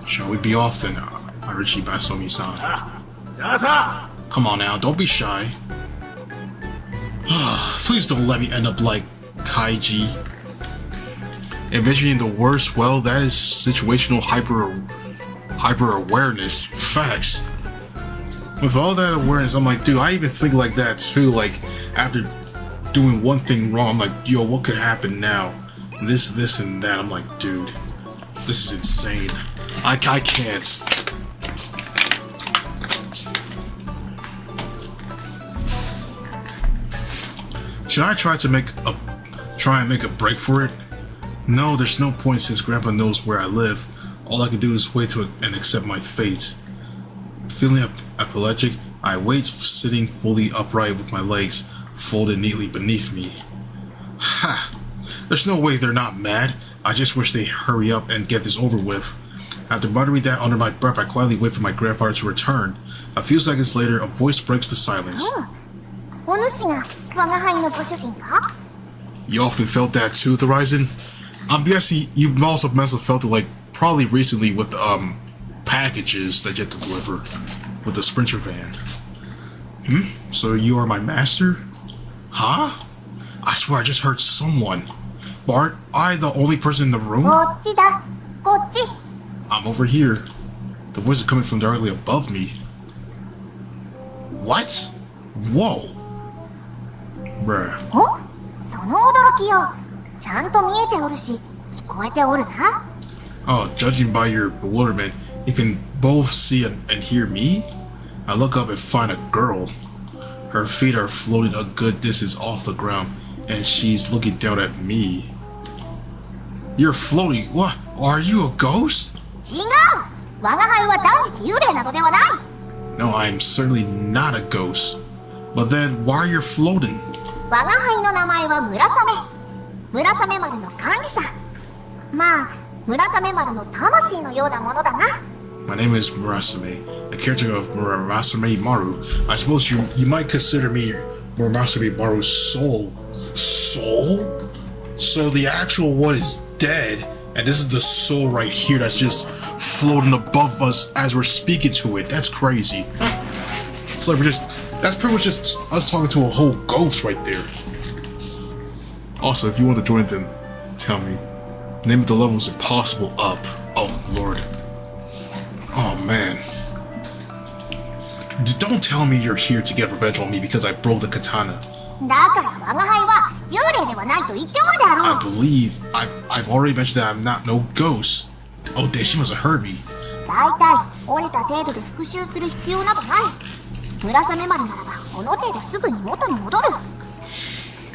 Shall we be off then, Arichi Basomi-san? さあさあ。 Come on now, don't be shy. Please don't let me end up like Kaiji. Envisioning the worst, well, that is situational hyper awareness. Facts. With all that awareness, I'm like, dude, I even think like that too. Like, after doing one thing wrong, I'm like, yo, what could happen now? This, and that. I'm like, dude, this is insane. I can't. Should I try and make a break for it? No, there's no point since Grandpa knows where I live. All I can do is wait and accept my fate. Feeling epileptic, I wait sitting fully upright with my legs folded neatly beneath me. Ha! There's no way they're not mad. I just wish they'd hurry up and get this over with. After muttering that under my breath, I quietly wait for my grandfather to return. A few seconds later, a voice breaks the silence. お主が我が輩のご主人か？ You often felt that too, The Horizon? I'm guessing you also must have felt it like probably recently with the packages that you have to deliver with the Sprinter van. So you are my master? Huh? I swear I just heard someone. But aren't I the only person in the room? こっちだ。こっち。 I'm over here. The voice is coming from directly above me. What? Whoa. Bruh. お？その驚きよ。ちゃんと見えておるし、聞こえておるな。 Oh, judging by your bewilderment, you can both see and hear me? I look up and find a girl. Her feet are floating a good distance off the ground, and she's looking down at me. You're floating? What? Are you a ghost? 違う。我が輩は断じて幽霊などではない。 No, I'm certainly not a ghost. But then, why are you floating? 我が輩の名前は村雨。村雨丸の管理者。まあ、村雨丸の魂のようなものだな。 My name is Murasame, a caretaker of Murasame Maru. I suppose you might consider me Murasame Maru's soul. Soul? So the actual one is dead, and this is the soul right here that's just floating above us as we're speaking to it. That's crazy. It's like we're just That's pretty much just us talking to a whole ghost right there. Also, if you want to join them, tell me. Name of the level is impossible up. Oh, Lord. Oh, man. Don't tell me you're here to get revenge on me because I broke the katana. だから我が輩は幽霊ではないと言っておるであろ I う。 believe I've already mentioned that I'm not no ghost. Oh, damn, she must have heard me. だいたい折れた程度で復讐する必要などない。村雨丸ならばこの程度すぐに元に戻る。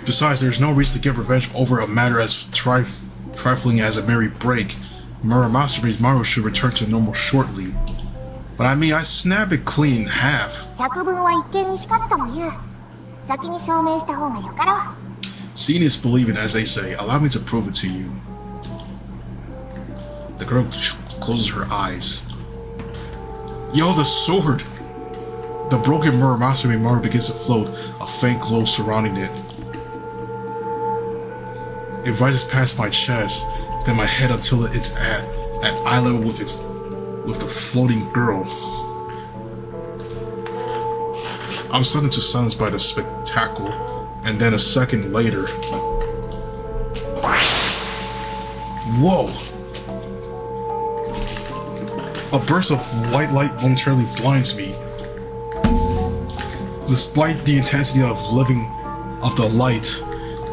Besides, there's no reason to get revenge over a matter as trifling as a merry break. Muramasabi's Maru should return to normal shortly. But I mean, I snap it clean in half. 百聞は一見にしかずとも言う。先に証明した方がよかろう。 Seeing is believing, as they say. Allow me to prove it to you. The girl closes her eyes. Yo, the sword! The broken Muramasabi Maru begins to float, a faint glow surrounding it. It rises past my chest, then my head until it's at eye level with the floating girl. I'm stunned into silence by the spectacle, and then a second later... Whoa! A burst of white light momentarily blinds me. Despite the intensity of the light,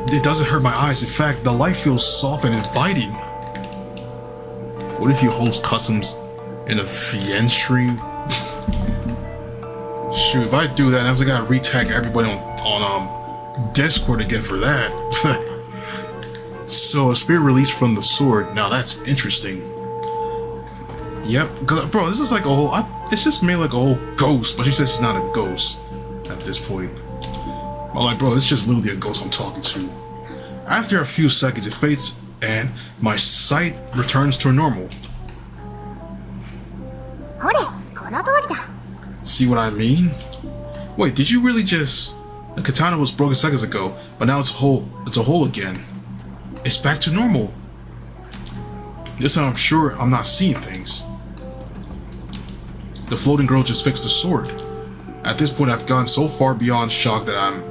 it doesn't hurt my eyes. In fact, the light feels soft and inviting. What if you host customs in a fiendry? Shoot, if I do that, I'm gonna retag everybody on Discord again for that. So a spirit released from the sword. Now that's interesting. Yep, bro, this is like a whole. It's just made like a whole ghost, but she says she's not a ghost at this point. I'm like, bro, this is just literally a ghost I'm talking to. After a few seconds, it fades, and my sight returns to normal. ほれ、この通りだ。 See what I mean? Wait, did you really just... The katana was broken seconds ago, but now it's whole. It's a hole again. It's back to normal. This time I'm sure I'm not seeing things. The floating girl just fixed the sword. At this point, I've gone so far beyond shock that I'm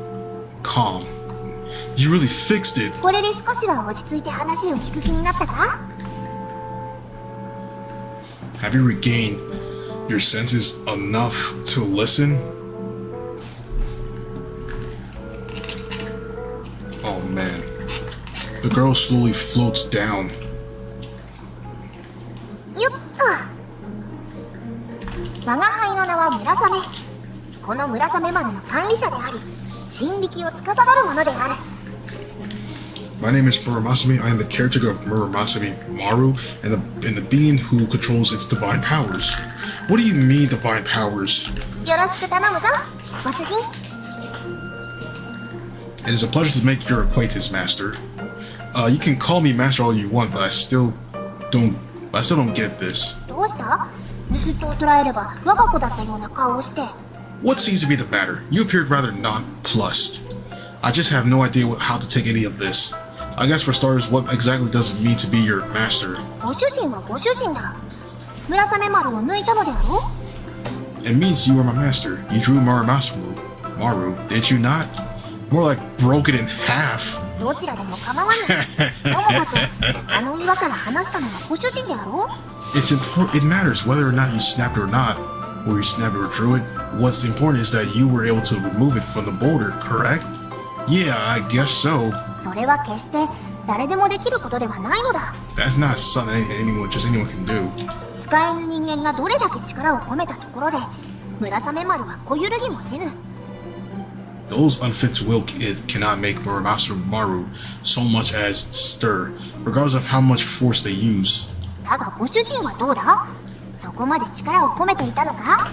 calm. You really fixed it. これで少しは落ち着いて話を聞く気になったか？ Have you regained your senses enough to listen? Oh man. The girl slowly floats down. よっと。我が輩の名は村雨。この村雨丸の管理者であり、神力を司る者である。 My name is Muramasami. I am the caretaker of Muramasami Maru and the being who controls its divine powers. What do you mean, divine powers? よろしく頼むぞ、ご主人。 It is a pleasure to make your acquaintance, Master. You can call me Master all you want, but I still don't get this. どうした？盗人を捕らえれば我が子だったような顔をして。 What seems to be the matter? You appeared rather nonplussed. I just have no idea how to take any of this. I guess for starters, what exactly does it mean to be your master? ご主人はご主人だ。村雨丸を抜いたのであろう？ It means you are my master. You drew Maru, did you not? More like broke it in half. どちらでも構わない。ともかく、あの岩から離したのはご主人であろう？ It matters whether or not you snapped or not, or you snapped or drew it. What's important is that you were able to remove it from the boulder, correct? Yeah, I guess so. それは決して誰でもできることではないのだ。 That's not something anyone can do. 使えぬ人間がどれだけ力を込めたところで、村雨丸は小揺るぎもせぬ。 Those unfit to will cannot make Maru so much as stir, regardless of how much force they use. だがご主人はどうだ？そこまで力を込めていたのか？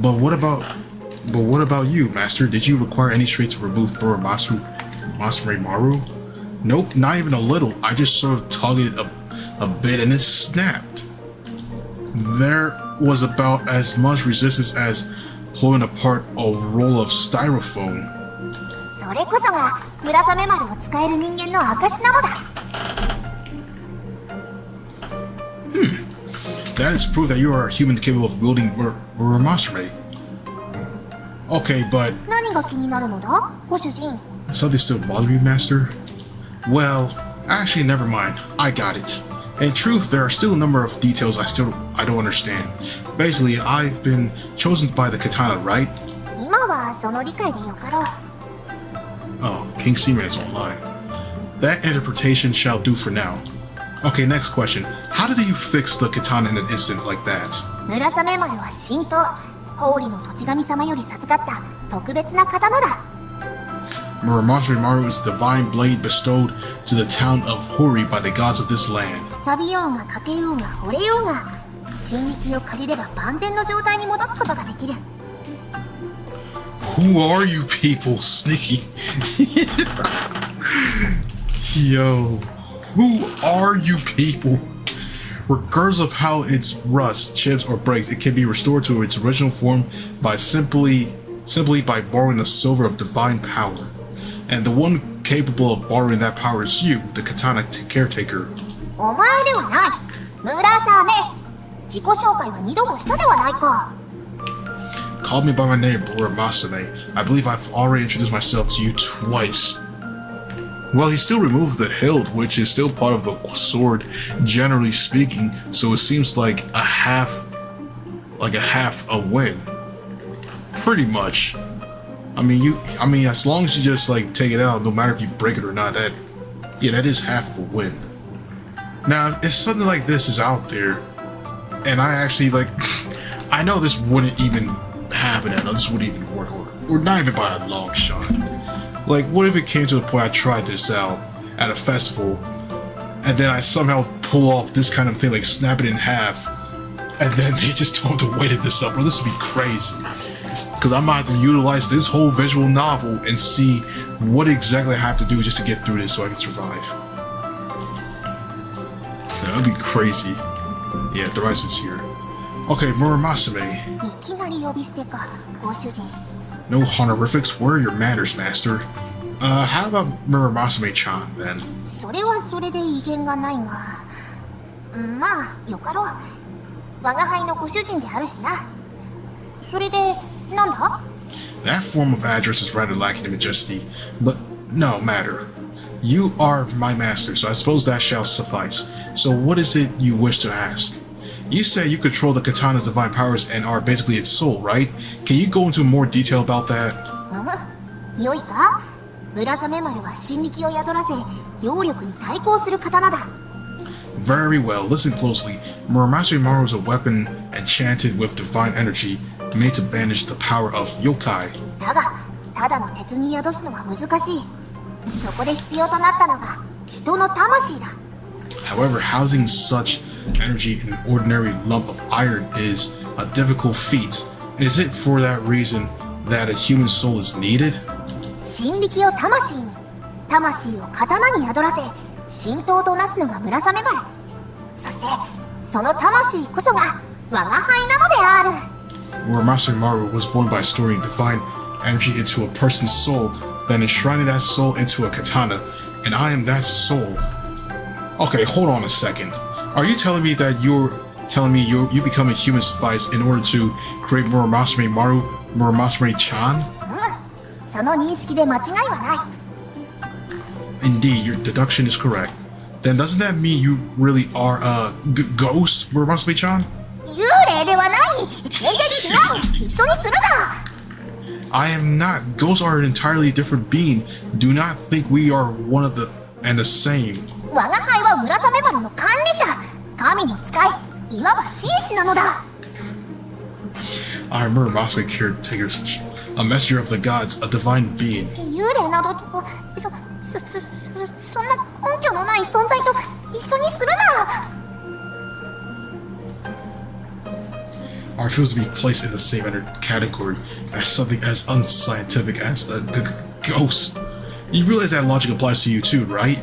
But what about you, Master? Did you require any strength to remove Masaru Maru? Nope, not even a little. I just sort of tugged it a bit and it snapped. There was about as much resistance as pulling apart a roll of styrofoam. それこそが村雨丸を使える人間の証なのだ。 That is proof that you are a human capable of wielding Muramasaru. Okay, but 何が気になるのだご主人。 something still bother you, Master? Well, actually, never mind. I got it. In truth, there are still a number of details I don't understand. Basically, I've been chosen by the katana, right? 今はその理解でよかろう。 Oh, King Senren is online. That interpretation shall do for now. Okay, next question. How did you fix the katana in an instant like that? 村雨丸は神道、ホーリの土地神様より授かった特別な刀だ。 Muramasa Maru is the divine blade bestowed to the town of Hori by the gods of this land. 錆びようが欠けようが折れようが、神力を借りれば万全の状態に戻すことができる。 Who are you people, Sneaky? Yo, who are you people? Regardless of how it rusts, chips, or breaks, it can be restored to its original form by simply by borrowing the silver of divine power. And the one capable of borrowing that power is you, the katana caretaker. お前ではない。村雨。自己紹介は2度もしたではないか。 Call me by my name, Muramasa. I believe I've already introduced myself to you twice. Well, he still removed the hilt, which is still part of the sword, generally speaking, so it seems like a half a win. Pretty much. I mean, as long as you just like take it out, no matter if you break it or not, that is half of a win. Now, if something like this is out there, and I actually I know this wouldn't even happen, I know this wouldn't even work, or not even by a long shot. Like, what if it came to the point I tried this out at a festival, and then I somehow pull off this kind of thing, like snap it in half, and then they just told to weight this up? Well, this would be crazy. Because I might have to utilize this whole visual novel and see what exactly I have to do just to get through this so I can survive. That would be crazy. Yeah, the Horizon's here. Okay, Muramasa. いきなり呼び捨てか、ご主人。 No honorifics, where are your manners, master? How about Muramasa-chan, then? それはそれで威厳がないが。まあ、よかろう。我が輩のご主人であるしな。それで、なんだ? That form of address is rather lacking in majesty, but no matter. You are my master, so I suppose that shall suffice. So what is it you wish to ask? You say you control the katana's divine powers and are basically its soul, right? Can you go into more detail about that? よいか? 村雨丸は神力を宿らせ、妖力に対抗する刀だ。 Very well, listen closely. Muramasa Maru is a weapon enchanted with divine energy, made to banish the power of yokai. だが、ただの鉄に宿すのは難しい。そこで必要となったのが、人の魂だ。 However, housing such energy in an ordinary lump of iron is a difficult feat. Is it for that reason that a human soul is needed? 神力を魂に、魂を刀に宿らせ、神道となすのが村雨丸。そして、その魂こそが我が輩なのである。 Muramasa Maru was born by storing divine energy into a person's soul, then enshrining that soul into a katana, and I am that soul. Okay, hold on a second. Are you telling me that you become a human suffice in order to create Muramasa Maru, Muramasa-chan? その認識で間違いはない。 Indeed, your deduction is correct. Then doesn't that mean you really are a ghost, Muramasa-chan? 幽霊ではない。全然違う。一緒にするな。 I am not. Ghosts are an entirely different being. Do not think we are one of the and the same. 我が輩は村雨丸の管理者。神の使い。いわば紳士なのだ。 I am Muramasa caretaker, a messenger of the gods, a divine being. 幽霊などと、そんな根拠のない存在と一緒にするな。 I refuse to be placed in the same category as something as unscientific as a ghost. You realize that logic applies to you too, right?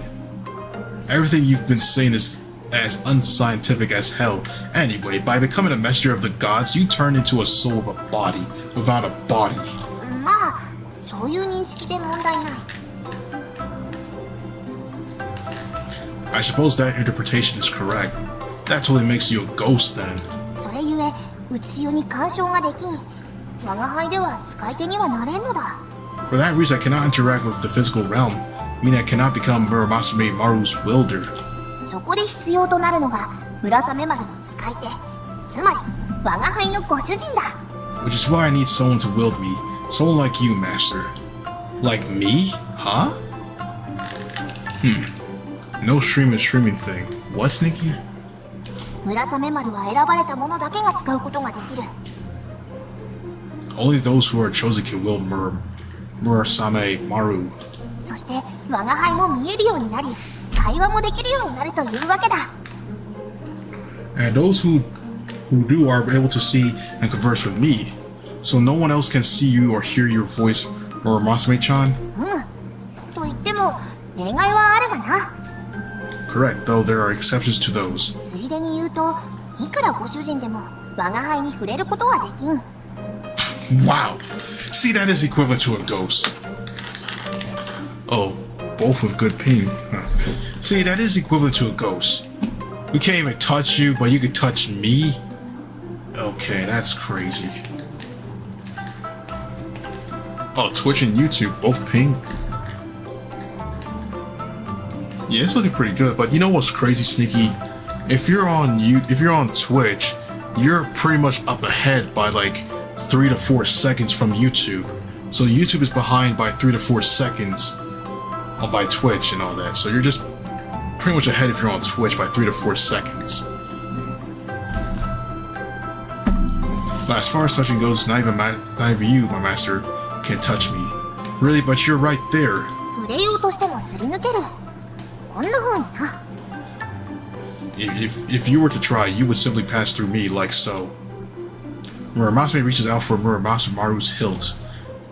Everything you've been saying is as unscientific as hell. Anyway, by becoming a messenger of the gods, you turn into a soul of a body without a body. まあ、そういう認識で問題ない。 I suppose that interpretation is correct. That totally makes you a ghost then. それゆえ、内潮に干渉ができん。我が輩では使い手にはなれんのだ。 For that reason, I cannot interact with the physical realm, meaning I cannot become Muramasa Maru's wielder. そこで必要となるのが村雨丸の使い手、つまり我が輩のご主人だ。 Which is why I need someone to wield me. Someone like you, Master. Like me? Huh? No streaming thing. What, Sneaky? 村雨丸は選ばれた者だけが使うことができる。 Only those who are chosen can wield Murasame Maru. そして我が輩も見えるようになり、会話もできるようになるというわけだ。 And those who do are able to see and converse with me. So no one else can see you or hear your voice, Muramasame-chan? と言っても例外はあるがな。 Correct, though there are exceptions to those. ついでに言うと、いくらご主人でも我が輩に触れることはできん。 Wow! See, that is equivalent to a ghost. Oh, both with good ping. Huh. See, that is equivalent to a ghost. We can't even touch you, but you can touch me? Okay, that's crazy. Oh, Twitch and YouTube, both ping? Yeah, it's looking pretty good, but you know what's crazy, Sneaky? If you're on Twitch, you're pretty much up ahead by like 3 to 4 seconds from YouTube. So YouTube is behind by 3 to 4 seconds by Twitch and all that. So you're just pretty much ahead if you're on Twitch by 3 to 4 seconds. But as far as touching goes, not even you, my master, can touch me. Really, but you're right there. 触れようとしてもすり抜ける。こんな風にな。 If you were to try, you would simply pass through me like so. Muramasa reaches out for Muramasa Maru's hilt,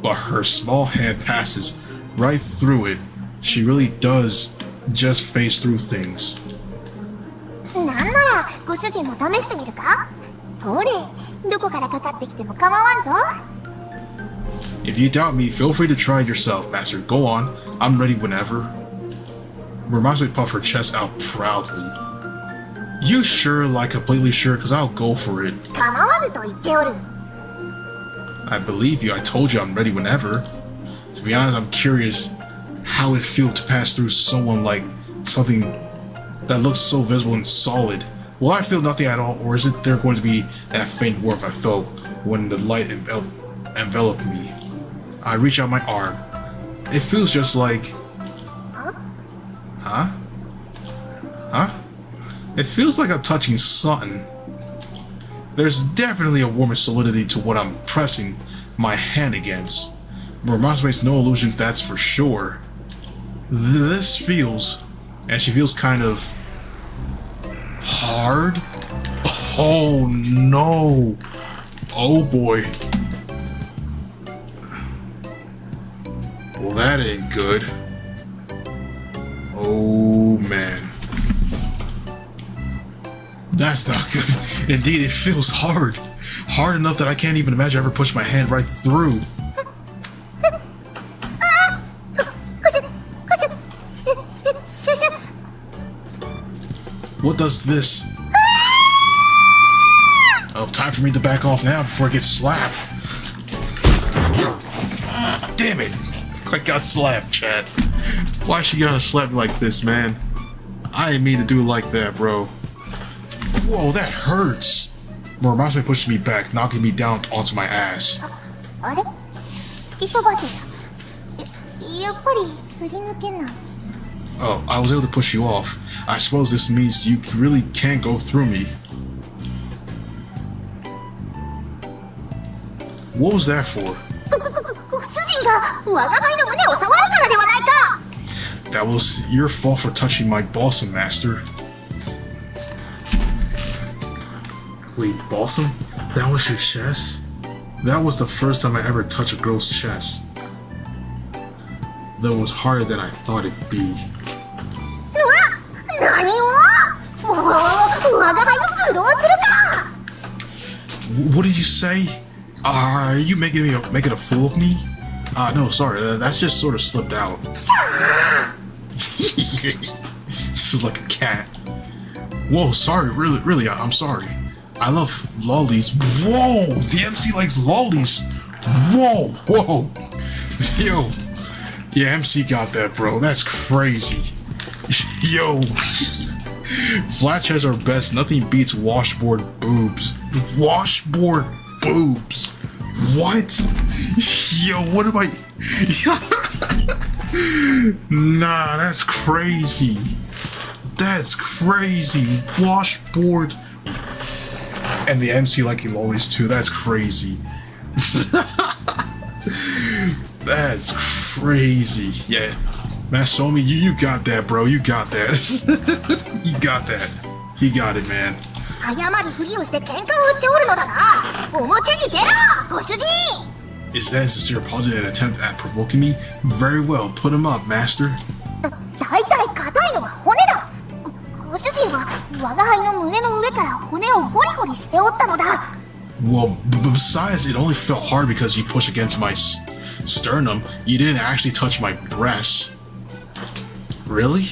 but her small hand passes right through it. She really does just phase through things. なんならご主人も試してみるか。ほれ、どこからかかってきても構わんぞ。 If you doubt me, feel free to try it yourself, Master. Go on. I'm ready whenever. Muramasa puffed her chest out proudly. You sure, like completely sure, because I'll go for it. 構わぬと言っておる。 I believe you. I told you I'm ready whenever. To be honest, I'm curious how it feels to pass through someone like something that looks so visible and solid. Will I feel nothing at all, or is it there going to be that faint warmth I felt when the light enveloped me? I reach out my arm. It feels just like... Huh? It feels like I'm touching something. There's definitely a warmer solidity to what I'm pressing my hand against. Muramasa makes no illusions, that's for sure. This feels... and she feels kind of... hard? Oh no! Oh boy. Well, that ain't good. Oh man. That's not good. Indeed, it feels hard. Hard enough that I can't even imagine I ever pushed my hand right through. What does this? Oh, time for me to back off now before I get slapped. Damn it! I got slapped, Chad. Why she gotta slap me like this, man? I didn't mean to do it like that, bro. Whoa, that hurts. Muramasa pushed me back, knocking me down onto my ass. あれ？突き飛ばせた。やっぱりすり抜けない。 Oh, I was able to push you off. I suppose this means you really can't go through me. What was that for? ご主人が我が輩の胸を触るからではないか。 That was your fault for touching my balsam, master. Wait, balsam? That was your chest? That was the first time I ever touched a girl's chest. Though it was harder than I thought it'd be. 何を？我が輩を愚弄するか。 What did you say? Are you making a fool of me? No, sorry, that's just sort of slipped out. This is like a cat. Whoa, sorry, really, I'm sorry. I love lollies. Whoa, the MC likes lollies. Whoa, whoa. Yo. Yeah, MC got that, bro. That's crazy. Yo. Flat chests are best. Nothing beats washboard boobs. Washboard boobs. What? Yo, what am I... Nah, that's crazy. That's crazy. Washboard. And the MC like he always too. That's crazy. That's crazy. Yeah. Masomi, you got that, bro. You got that. You got that. He got it, man. 謝りふりをして喧嘩を売っておるのだな。表に出ろ、ご主人。 Is that a sincere apology and attempt at provoking me? Very well. Put him up, master. 大体硬いのは骨だ。ご主人は我が輩の胸の上から骨をゴリゴリしておったのだ。 Well, besides, it only felt hard because you pushed against my sternum. You didn't actually touch my breast. Really?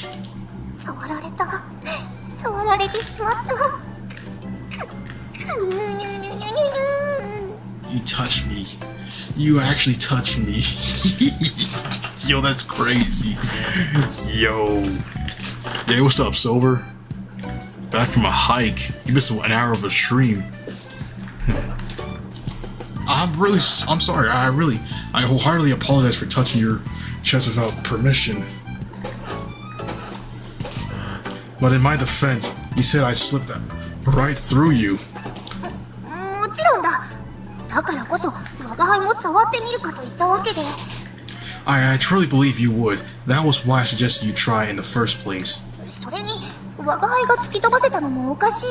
触られた。触られてしまった。You touched me. You actually touched me. Yo, that's crazy. Yo. Hey, what's up, Silver? Back from a hike. You missed an hour of a stream. I'm sorry. I wholeheartedly apologize for touching your chest without permission. But in my defense, you said I slipped right through you. もちろんだ。だからこそ我が輩も触ってみるかと言ったわけで。I truly believe you would. That was why I suggested you try in the first place. それに我が輩が突き飛ばせたのもおかしい。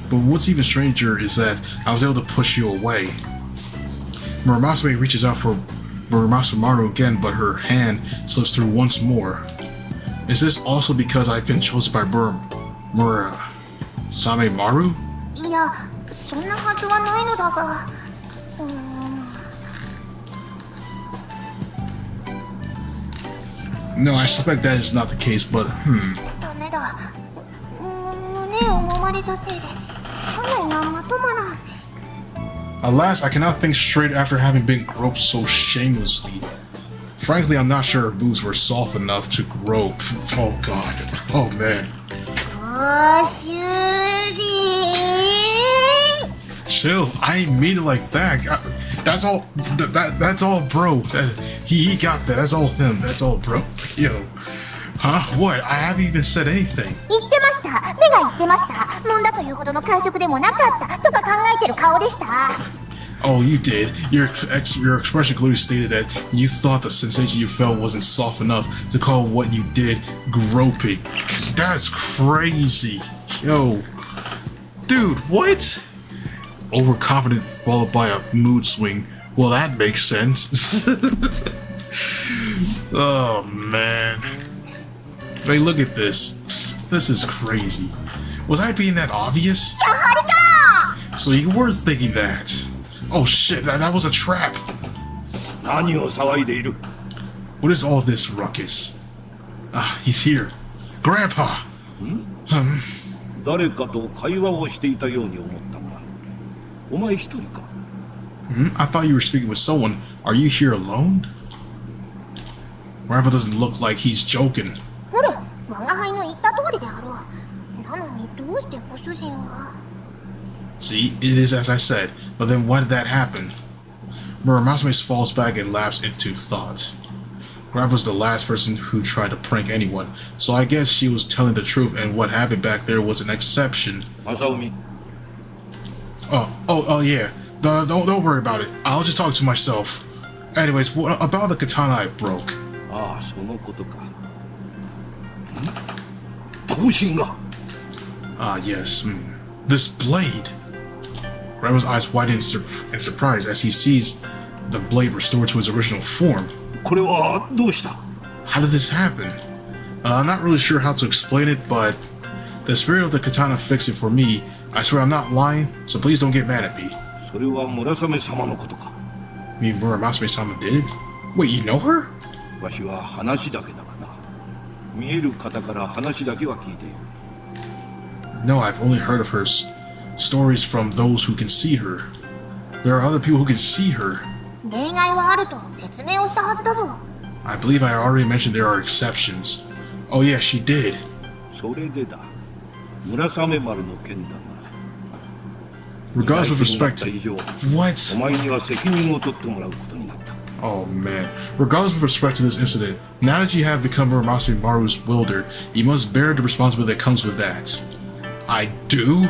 But what's even stranger is that I was able to push you away. Muramatsumi reaches out for Muramatsuru again, but her hand slips through once more. Is this also because I've been chosen by Murasame Maru? いや、そんなはずはないのだが。No, I suspect that is not the case, but ダメだ。胸を揉まれたせいでかなりがまとまらん。 Alas, I cannot think straight after having been groped so shamelessly. Frankly, I'm not sure her boobs were soft enough to grope. Oh god. Oh man. ご主人。 Chill. I ain't mean it like that. That's all. That's all, bro. He got that. That's all him. That's all, bro. Yo. Huh? What? I haven't even said anything. 言ってました。目が言ってました。飲んだというほどの感触でもなかったとか考えてる顔でした。 Oh, you did. Your expression clearly stated that you thought the sensation you felt wasn't soft enough to call what you did groping. That's crazy. Yo. Dude, what? Overconfident followed by a mood swing. Well, that makes sense. Oh, man. Hey, look at this. This is crazy. Was I being that obvious? やはりか。 So you were thinking that. Oh shit, that was a trap. 何を騒いでいる？ What is all this ruckus? Ah, he's here. Grandpa! 誰かと会話をしていたように思ったが、お前一人か？ I thought you were speaking with someone. Are you here alone? Grandpa doesn't look like he's joking. ほら、我が輩の言った通りであろう。なのにどうしてご主人は。 See, it is as I said, but then why did that happen? Muramatsumi falls back and lapses into thought. Grandpa's the last person who tried to prank anyone, so I guess she was telling the truth and what happened back there was an exception. 正臣、 Oh, yeah. Don't worry about it. I'll just talk to myself. Anyways, what about the katana I broke? ああ、そのことか。刀身が。Ah, yes. This blade. Grandpa's eyes widen in surprise as he sees the blade restored to its original form. これはどうした？ How did this happen? I'm not really sure how to explain it, but the spirit of the katana fixed it for me. I swear I'm not lying, so please don't get mad at me. それは村雨様のことか。 You mean Muramatsumi-sama did? Wait, you know her? わしは話だけだがな。見える方から話だけは聞いている。 No, I've only heard of her stories from those who can see her. there are other people who can see her. 例外はあると説明をしたはずだぞ。 I believe I already mentioned there are exceptions. Oh yeah, she did. それでだ。村雨丸の件だが。 Regardless with respect 以 to... 上、 What? お前には責任を取ってもらうことになった。 Oh man. Regardless with respect to this incident, now that you have become Muramasa Maru's wielder, you must bear the responsibility that comes with that. I do?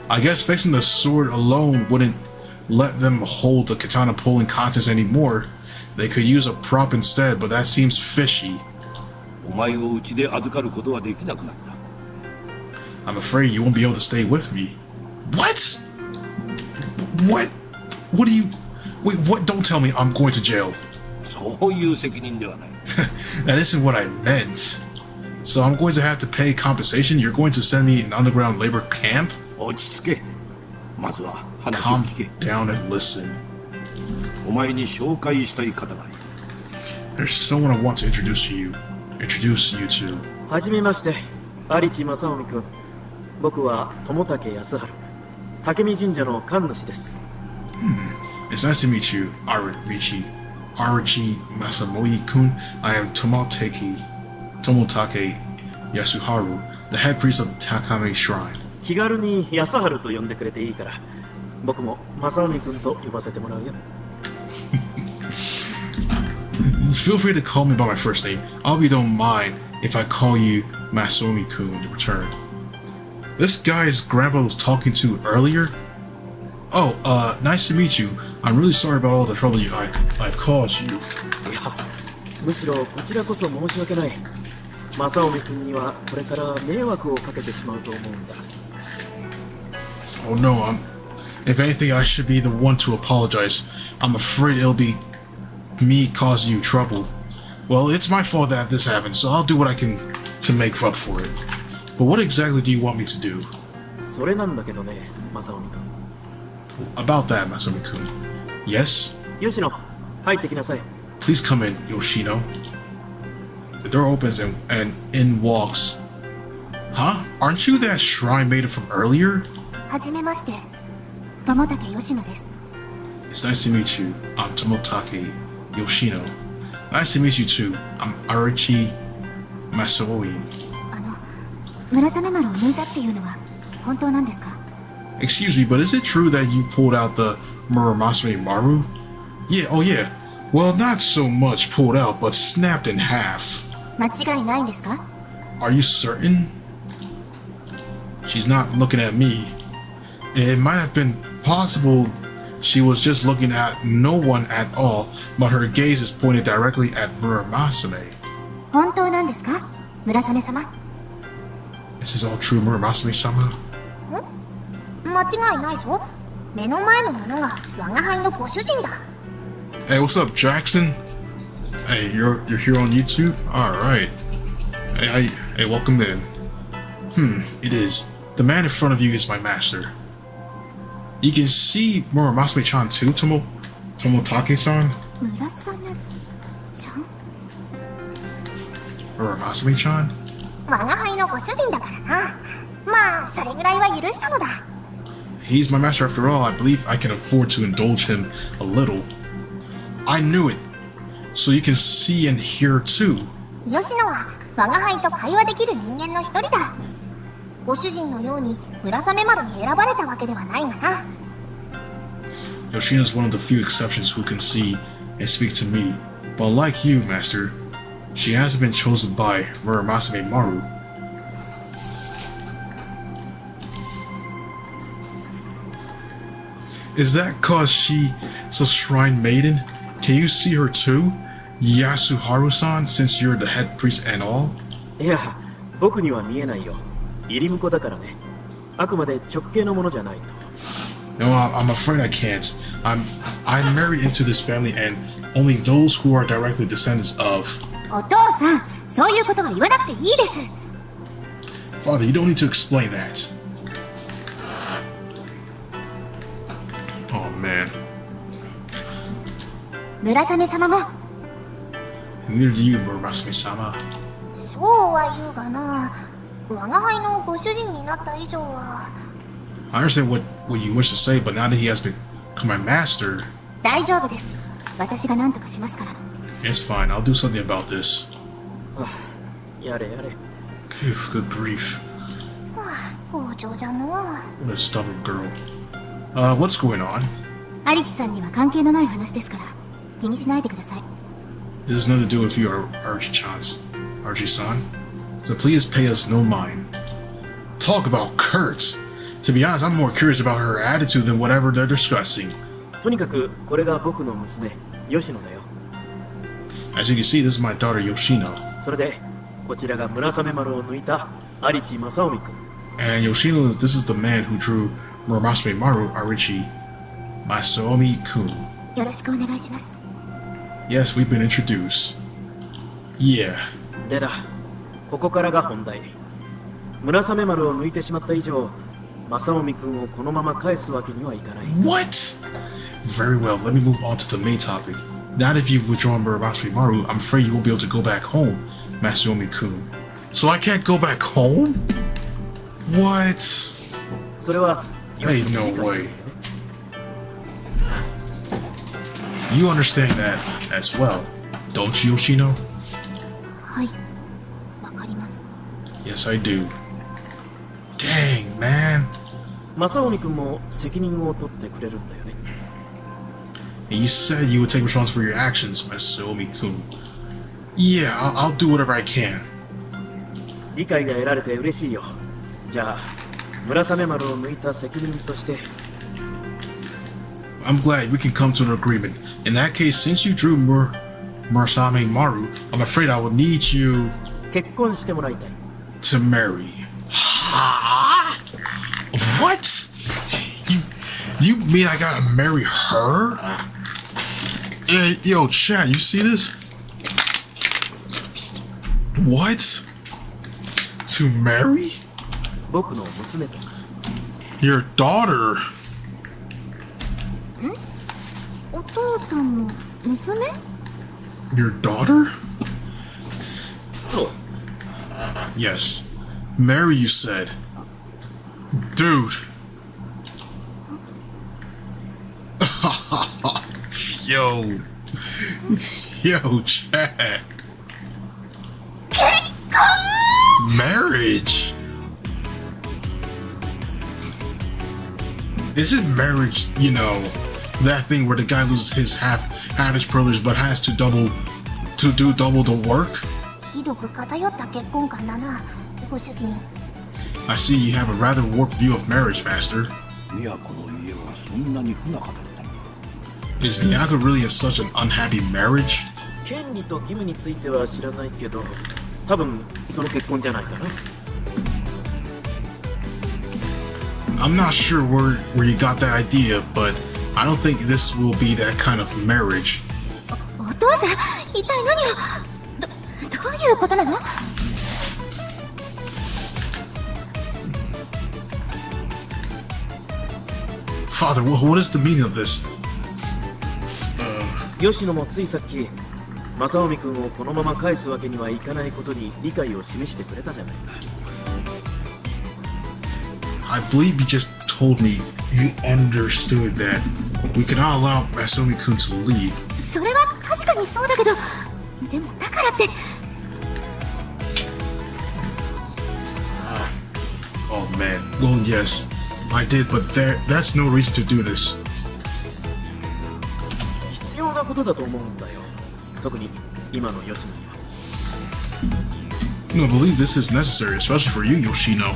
I guess fixing the sword alone wouldn't let them hold the katana pulling contest anymore. They could use a prop instead, but that seems fishy. お前をうちで預かることはできなくなった。 I'm afraid you won't be able to stay with me. What? What? What do you... Wait, what? Don't tell me I'm going to jail. そういう責任ではない。 That isn't what I meant. So I'm going to have to pay compensation? You're going to send me an underground labor camp? 落ち着け。まずは話を Calm 聞け。 down and listen. お前に紹介したい方がいる。 There's someone I want to introduce you to. はじめまして、有地正臣君。僕は友武康春、武見神社の神主です。It's nice to meet you, Arichi Masamoi-kun. I am Tomotake Yasuharu, the head priest of the Takame Shrine. 気軽に康春と呼んでくれていいから、僕も正臣君と呼ばせてもらうよ。Feel free to call me by my first name. I hope you don't mind if I call you Masomi-kun in return. This guy's grandpa was talking to earlier? Oh, nice to meet you. I'm really sorry about all the trouble I've caused you. いや、むしろこちらこそ申し訳ない。正臣君にはこれから迷惑をかけてしまうと思うんだ。Oh no, if anything, I should be the one to apologize. I'm afraid it'll be me causing you trouble. Well, it's my fault that this happened, so I'll do what I can to make up for it. But what exactly do you want me to do? それなんだけどね、正臣君。 About that, Masami-kun. Yes? 吉野、入ってきなさい。 Please come in, Yoshino. The door opens and in walks... Huh? Aren't you that shrine maiden from earlier? はじめまして、友武吉野です。 It's nice to meet you. I'm Tomotake Yoshino. Nice to meet you too. I'm Arichi Masooi. 村雨丸を抜いたっていうのは本当なんですか？ Excuse me, but is it true that you pulled out the Muramasa Maru? Yeah, oh yeah. Well, not so much pulled out, but snapped in half. 間違いないんですか？ Are you certain? She's not looking at me. It might have been possible she was just looking at no one at all, but her gaze is pointed directly at Muramasame. 本当なんですか？村雨様。 This is all true, Muramasame-sama? 間違いないぞ。目の前のものが我が輩のご主人だ。 Hey, what's up, Jackson? Hey, you're here on YouTube? Alright. Hey, welcome in. It is. The man in front of you is my master. You can see Muramasame-chan too, Tomotake-san? 村雨ちゃん？ Muramasame-chan? 我が輩のご主人だからな。まあ、それぐらいは許したのだ。 He's my master after all. I believe I can afford to indulge him a little. I knew it. So you can see and hear too. 吉野は我が輩と会話できる人間の一人だ。ご主人のように村雨丸に選ばれたわけではないがな。 Yoshina's one of the few exceptions who can see and speak to me. But like you, master, she hasn't been chosen by Muramasame Maru. Is that cause she's a shrine maiden? Can you see her too? Yasuharu-san, since you're the head priest and all? いや、僕には見えないよ。入り婿だからね。あくまで直系のものじゃないと。 No, I'm afraid I can't. I'm married into this family and only those who are directly descendants of... お父さん、そういうことは言わなくていいです。 Father, you don't need to explain that. Oh, man. 村雨様も。 Neither do you, Muramasame-sama. そうは言うがな。我が輩のご主人になった以上は。 I understand what you wish to say, but now that he has My master? 大丈夫です。私が何とかしますから。 It's fine. I'll do something about this. やれやれ。 Good grief. 強情じゃのう。 What a stubborn girl. What's going on? アリツさんには関係のない話ですから気にしないでください。 This has nothing to do with you, Archie-san. So please pay us no mind. Talk about Kurt. To be honest, I'm more curious about her attitude than whatever they're discussing. とにかくこれが僕の娘、吉野だよ。 As you can see, this is my daughter Yoshino. それでこちらが村雨丸を抜いた有地正臣君。 And Yoshino, this is the man who drew Murasame Maru, Arichi Masaomi-kun. よろしくお願いします。 Yes, we've been introduced. Yeah. でだ、ここからが本題。村雨丸を抜いてしまった以上、正臣君をこのまま返すわけにはいかない。 What? Very well, let me move on to the main topic. Not if you've withdrawn Murasame Maru, I'm afraid you won't be able to go back home, Masaomi-kun. So I can't go back home? What? それは Hey, no way. You understand that as well, don't you, Yoshino? はい、わかります。 Yes, I do. Dang, man. 正臣君も責任を取ってくれるんだよね。 And you said you would take responsibility for your actions, Masaomi-kun. Yeah, I'll do whatever I can. 理解が得られて嬉しいよ。じゃあ村雨丸を抜いた責任として。 I'm glad we can come to an agreement. In that case, since you drew Murasame Maru, I'm afraid I will need you 結婚してもらいたい。 to marry. What? You mean I gotta marry her? Hey, yo, chat, you see this? What? To marry? 僕の娘と。 Your daughter? お父さんの娘？ Your daughter? そう。 Yes. Marry, you said. Dude. Yo. Yo, chat. Marriage? Isn't marriage, you know, that thing where the guy loses his half his privilege but has to do double the work? ひどく偏った結婚観だな、ご主人。 I see you have a rather warped view of marriage, Master. 都の家はそんなに不仲だったのか。 Is Miyako really in such an unhappy marriage? 権利と義務については知らないけど、多分その結婚じゃないかな。 I'm not sure where you got that idea, but I don't think this will be that kind of marriage. お父さん、一体何をどういうことなの？ Father, what is the meaning of this? 吉野もついさっき正臣君をこのまま返すわけにはいかないことに理解を示してくれたじゃないか。 I believe you just told me you understood that we cannot allow Masumi-kun to leave. それは確かにそうだけど、でもだからって。 Oh man. Well, yes, I did, but that's no reason to do this. 必要なことだと思うんだよ。特に今の吉野には。 No, I believe this is necessary, especially for you, Yoshino.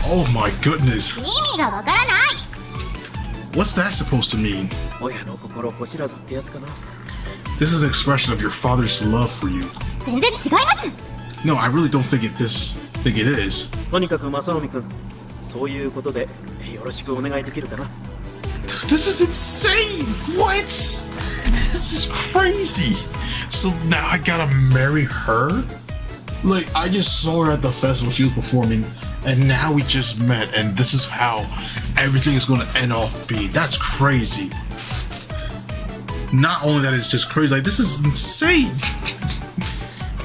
Oh my goodness. 意味がわからない。 What's that supposed to mean? 親の心子知らずってやつかな。 This is an expression of your father's love for you. 全然違います。 No, I really don't think it is. とにかく正臣君、そういうことでよろしくお願いできるかな。 This is insane! What? This is crazy! So now I gotta marry her? Like, I just saw her at the festival she was performing, and now we just met, and this is how everything is gonna end off being. That's crazy. Not only that, it's just crazy, like, this is insane!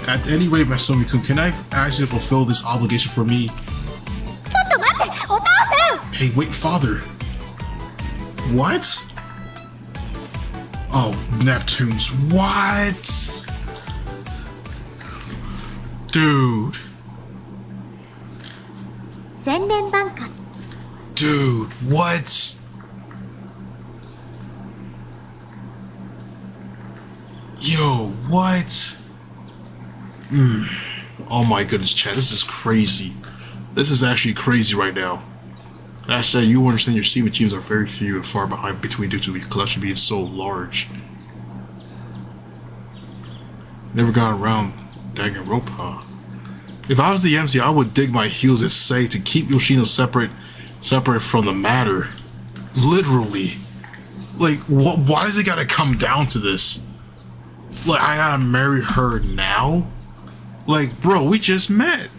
At any rate, Masumi-kun, can I actually fulfill this obligation for me? ちょっと待って、お父さん。Hey, wait, father. What? Oh, Neptunes. What? Dude. Senren Banka. Dude, what? Yo, what? Oh my goodness, Chad, this is crazy. This is actually crazy right now. I said, you understand your Steam teams are very few and far behind between due to the collection being so large. Never got around Danganronpa. If I was the MC, I would dig my heels and say to keep Yoshino separate from the matter. Literally. Like, why does it gotta come down to this? Like, I gotta marry her now? Like, bro, we just met.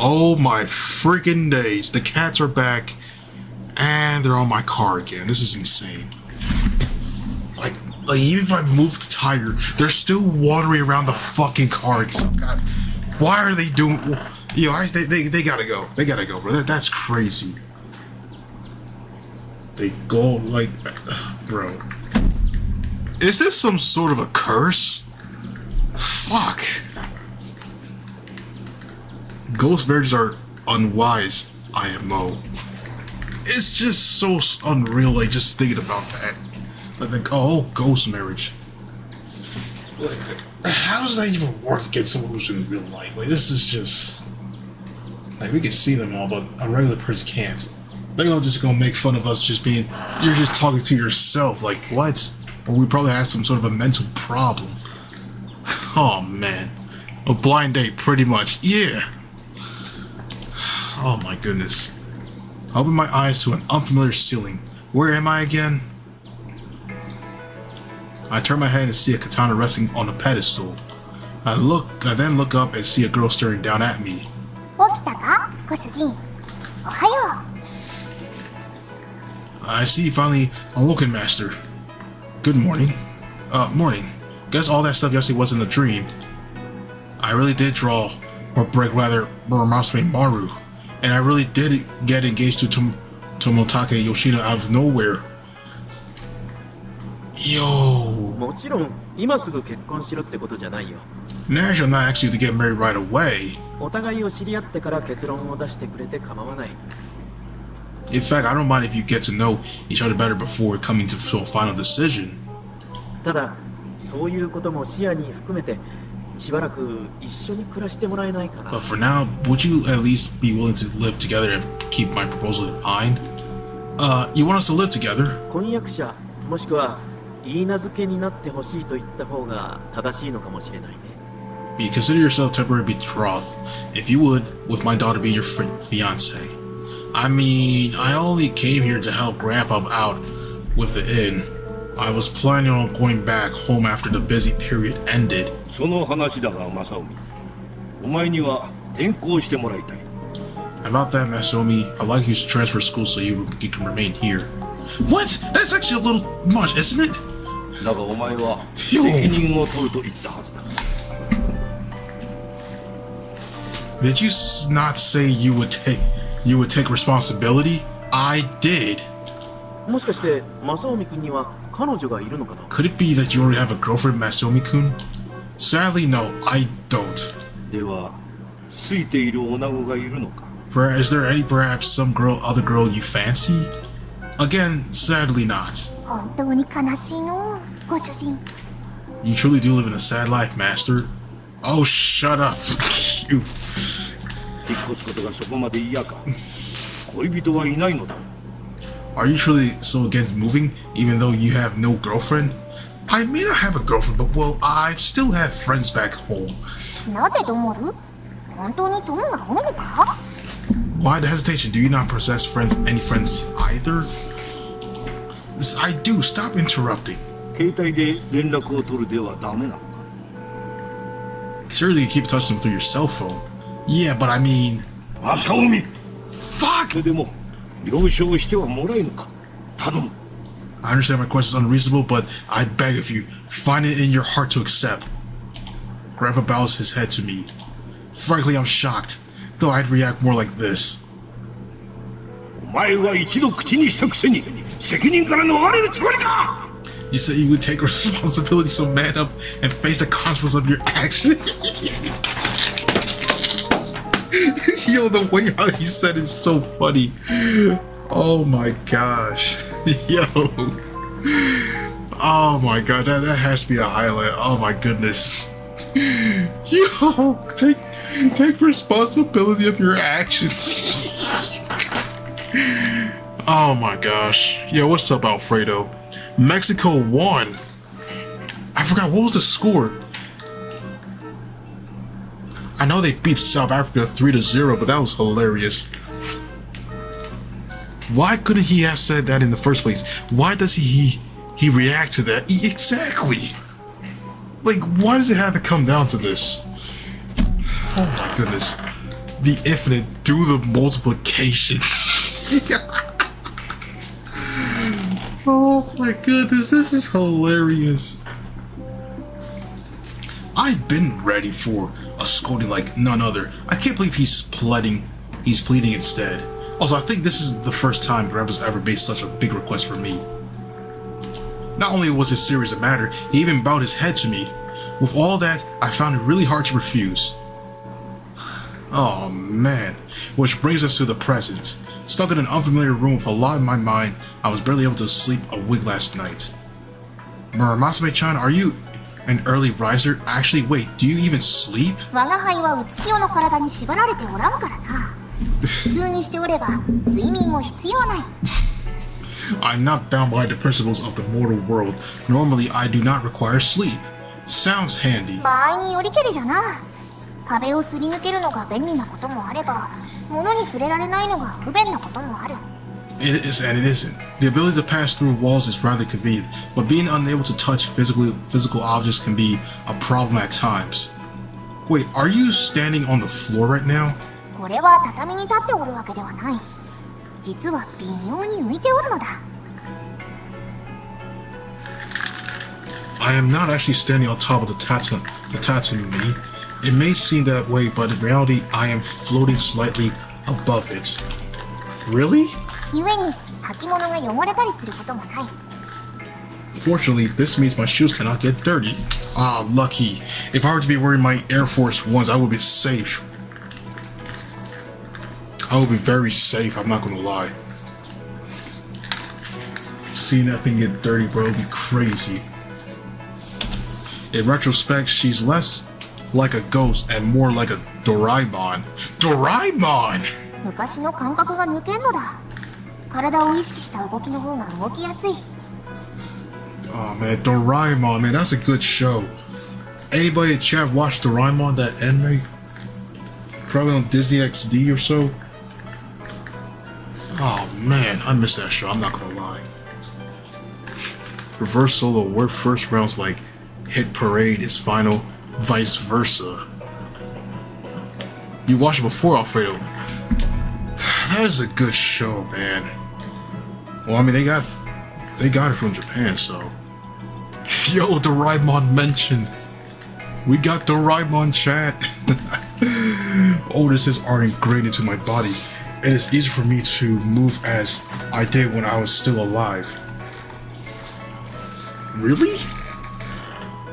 Oh my freaking days. The cats are back and they're on my car again. This is insane. Like even if I move the tire, they're still wandering around the fucking car. God, why are they doing? Yo, they gotta go. They gotta go, bro. That's crazy. They go like, bro. Is this some sort of a curse? Fuck. Ghost marriages are unwise, IMO. It's just so unreal, like, just thinking about that. Like, the whole ghost marriage. Like, how does that even work against someone who's in real life? Like, this is just... Like, we can see them all, but a regular person can't. They're all just gonna make fun of us just being... You're just talking to yourself, like, what? Or we probably have some sort of a mental problem. Oh, man. A blind date, pretty much. Yeah. Oh my goodness. I open my eyes to an unfamiliar ceiling. Where am I again? I turn my head and see a katana resting on a pedestal. I then look up and see a girl staring down at me. 起きたかご主人。おはよ I see you finally awoken, Master. Good morning. Morning. Guess all that stuff yesterday wasn't a dream. I really did draw, or break rather, Muramasu Maru. And I really did get engaged to Tomotake Yoshino out of nowhere. Yo. もちろん今すぐ結婚しろってことじゃないよ。 Naturally, I'm not asking you to get married right away. お互いを知り合ってから結論を出してくれて構わない。 In fact, I don't mind if you get to know each other better before coming to a final decision. ただそういうことも視野に含めてしばらく一緒に暮らしてもらえないかな。 But for now, would you at least be willing to live together and keep my proposal in mind? You want us to live together? 婚約者もしくは言い名付けになってほしいと言った方が正しいのかもしれないね。 Consider yourself temporary betrothed, if you would, with my daughter being your fiance. I mean, I only came here to help Grandpa out with the inn. I was planning on going back home after the busy period ended. その話だが正臣、お前には転校してもらいたい。 About that, Masomi, I'd like you to transfer school so you can remain here. What? That's actually a little much, isn't it? だがお前は責任を取ると言ったはずだ。 Did you not say you would take responsibility? I did. もしかして正臣君には彼女がいるのかな。 Could it be that you already have a girlfriend, Masomi-kun? Sadly, no, I don't. では、ついている女子がいるのか。 Is there perhaps some other girl you fancy? Again, sadly not. う。本当に悲しいのご主人。 You truly do live in a sad life, Master. Oh, shut up. You. 引っ越すことがそこまで嫌か。恋人はいないのだ。 Are you truly so against moving, even though you have no girlfriend? I may not have a girlfriend, but well, I still have friends back home. なぜドモル？本当に友がおるのか？ Why the hesitation? Do you not possess any friends either? I do. Stop interrupting. 携帯で連絡を取るではダメなのか。 Surely you keep touching them through your cell phone. Yeah, but I mean... 正臣！ Fuck! それでも了承してはもらえぬか。頼む。 I understand my question is unreasonable, but I beg of you, find it in your heart to accept. Grandpa bows his head to me. Frankly, I'm shocked, though I'd react more like this. 前は一度口にしたくせに責任から逃れるつもりか。 You said you would take responsibility, so man up and face the consequences of your action. Yo, the way how he said it's so funny. Oh my gosh. Yo. Oh my god, that has to be a highlight. Oh my goodness. Yo, take responsibility of your actions. Oh my gosh. Yo, what's up, Alfredo? Mexico won. I forgot, what was the score? I know they beat South Africa 3-0, but that was hilarious. Why couldn't he have said that in the first place? Why does he react to that? Exactly. Like, why does it have to come down to this? Oh my goodness. The infinite through the multiplication. Oh my goodness, this is hilarious. I've been ready for a scolding like none other. I can't believe he's pleading instead. Also, I think this is the first time Grandpa's ever made such a big request for me. Not only was it serious a matter, he even bowed his head to me. With all that, I found it really hard to refuse. Oh man. Which brings us to the present. Stuck in an unfamiliar room with a lot in my mind, I was barely able to sleep a wink last night. Masame-chan, are you an early riser? Actually, wait, do you even sleep? 我が輩はうつしおの体に縛られておらんからな。普通にしておれば睡眠も必要ない。I'm not bound by the principles of the mortal world. Normally, I do not require sleep. Sounds handy. 場合によりけりじゃな。壁をすり抜けるのが便利なこともあれば、物に触れられないのが不便なこともある。It is and it isn't. The ability to pass through walls is rather convenient, but being unable to touch physical objects can be a problem at times. Wait, are you standing on the floor right now? これは畳に立っておるわけではない。実は微妙に浮いておるのだ。I am not actually standing on top of the tatami. It may seem that way, but in reality, I am floating slightly above it. Really? 故に履物が汚れたりすることもない。Fortunately, this means my shoes cannot get dirty. Ah, lucky. If I were to be wearing my Air Force Ones, I would be safe. I would be very safe, I'm not gonna lie. Seeing that thing get dirty, bro, would be crazy. In retrospect, she's less like a ghost and more like a Doraemon. Doraemon! 昔の感覚が抜けんのだ。体を意識した動きの方が動きやすい。Oh man, Doraemon, man, that's a good show. Anybody in chat watch Doraemon, that anime? Probably on Disney XD or so. Oh man, I miss that show, I'm not gonna lie. Reverse solo, where first round's like hit parade is final, vice versa. You watched it before, Alfredo. That is a good show, man. Well, I mean, they got it from Japan, so. Yo, Doraemon mentioned. We got Doraemon chat. Otis's are ingrained into my body. It is easy for me to move as I did when I was still alive. Really?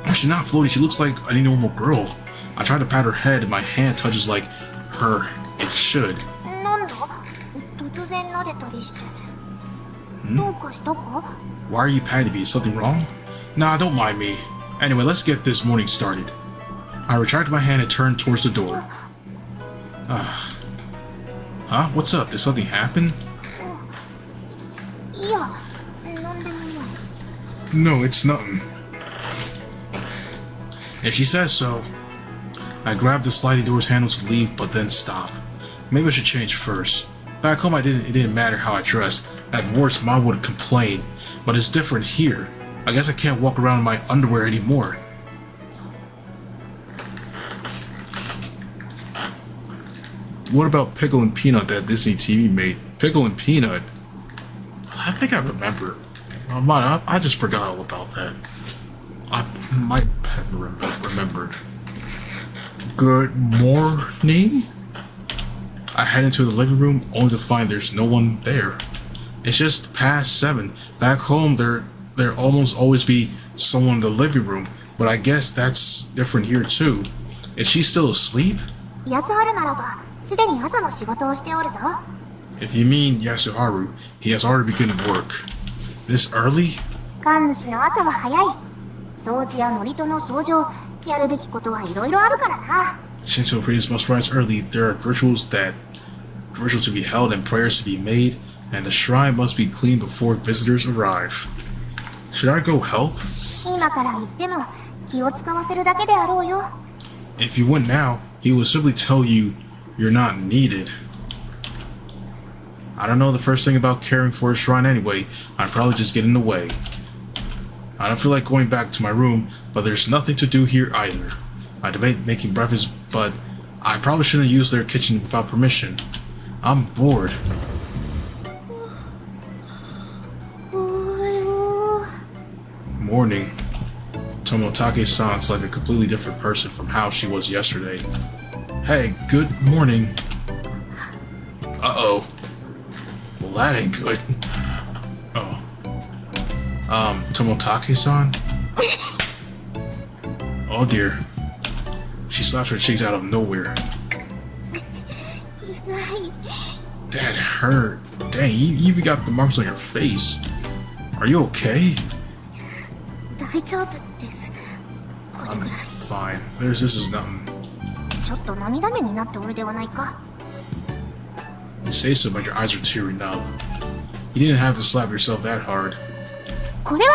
Oh, she's not floating. She looks like any normal girl. I tried to pat her head and my hand touches like her. It should. なんだ突然撫でたりして。どうかしたか Why are you patting me? Is something wrong? Nah, don't mind me. Anyway, let's get this morning started. I retracted my hand and turned towards the door. Huh? What's up? Did something happen? いや、なんでもない。 No, it's nothing. If she says so. I grabbed the sliding door's handle to leave, but then stop. Maybe I should change first. Back home, it didn't matter how I dressed. At worst, Mom would complain. But it's different here. I guess I can't walk around in my underwear anymore. What about Pickle and Peanut that Disney TV made? Pickle and Peanut? I think I remember. I just forgot all about that. I might have remembered. Good morning? I head into the living room only to find there's no one there. It's just past 7. Back home, there almost always be someone in the living room, but I guess that's different here too. Is she still asleep? 安春ならばすでに朝の仕事をしておるぞ。 If you mean Yasuharu, he has already begun work. This early? 神主の朝は早い。掃除や祝詞の掃除、やるべきことはいろいろあるからな。 Shinto priests must rise early. There are rituals to be held and prayers to be made, and the shrine must be cleaned before visitors arrive. Should I go help? 今から言っても気を使わせるだけであろうよ。 If you went now, he would simply tell you you're not needed. I don't know the first thing about caring for a shrine anyway. I'd probably just get in the way. I don't feel like going back to my room, but there's nothing to do here either. I debate making breakfast, but I probably shouldn't use their kitchen without permission. I'm bored. おはよう。 Morning. Tomotake sounds like a completely different person from how she was yesterday. Hey, good morning. Uh-oh. Well, that ain't good. Oh. Tomotake-san? Oh dear. She slaps her cheeks out of nowhere. 痛い。 That hurt. Dang, you even got the marks on your face. Are you okay? 大丈夫です。これ I'm ぐらい。 fine. This is nothing. ちょっと涙目になっておるではないか。 You say so, but your eyes are tearing up. You didn't have to slap yourself that hard. これは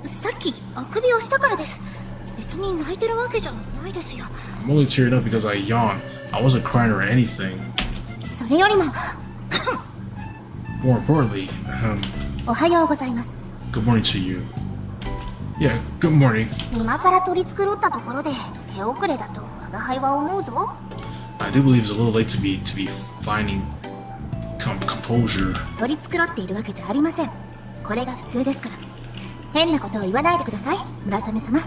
さっきあくびをしたからです。別に泣いてるわけじゃないですよ。 I'm only tearing up because I yawned. I wasn't crying or anything. それよりも More importantly, おはようございます。 good morning to you. Yeah, good morning. 今さら取り繕ったところで手遅れだと我が輩は思うぞ。 I do believe it's a little late to be finding composure. 取り繕っているわけじゃありません。これが普通ですから。変なことを言わないでください、村雨様。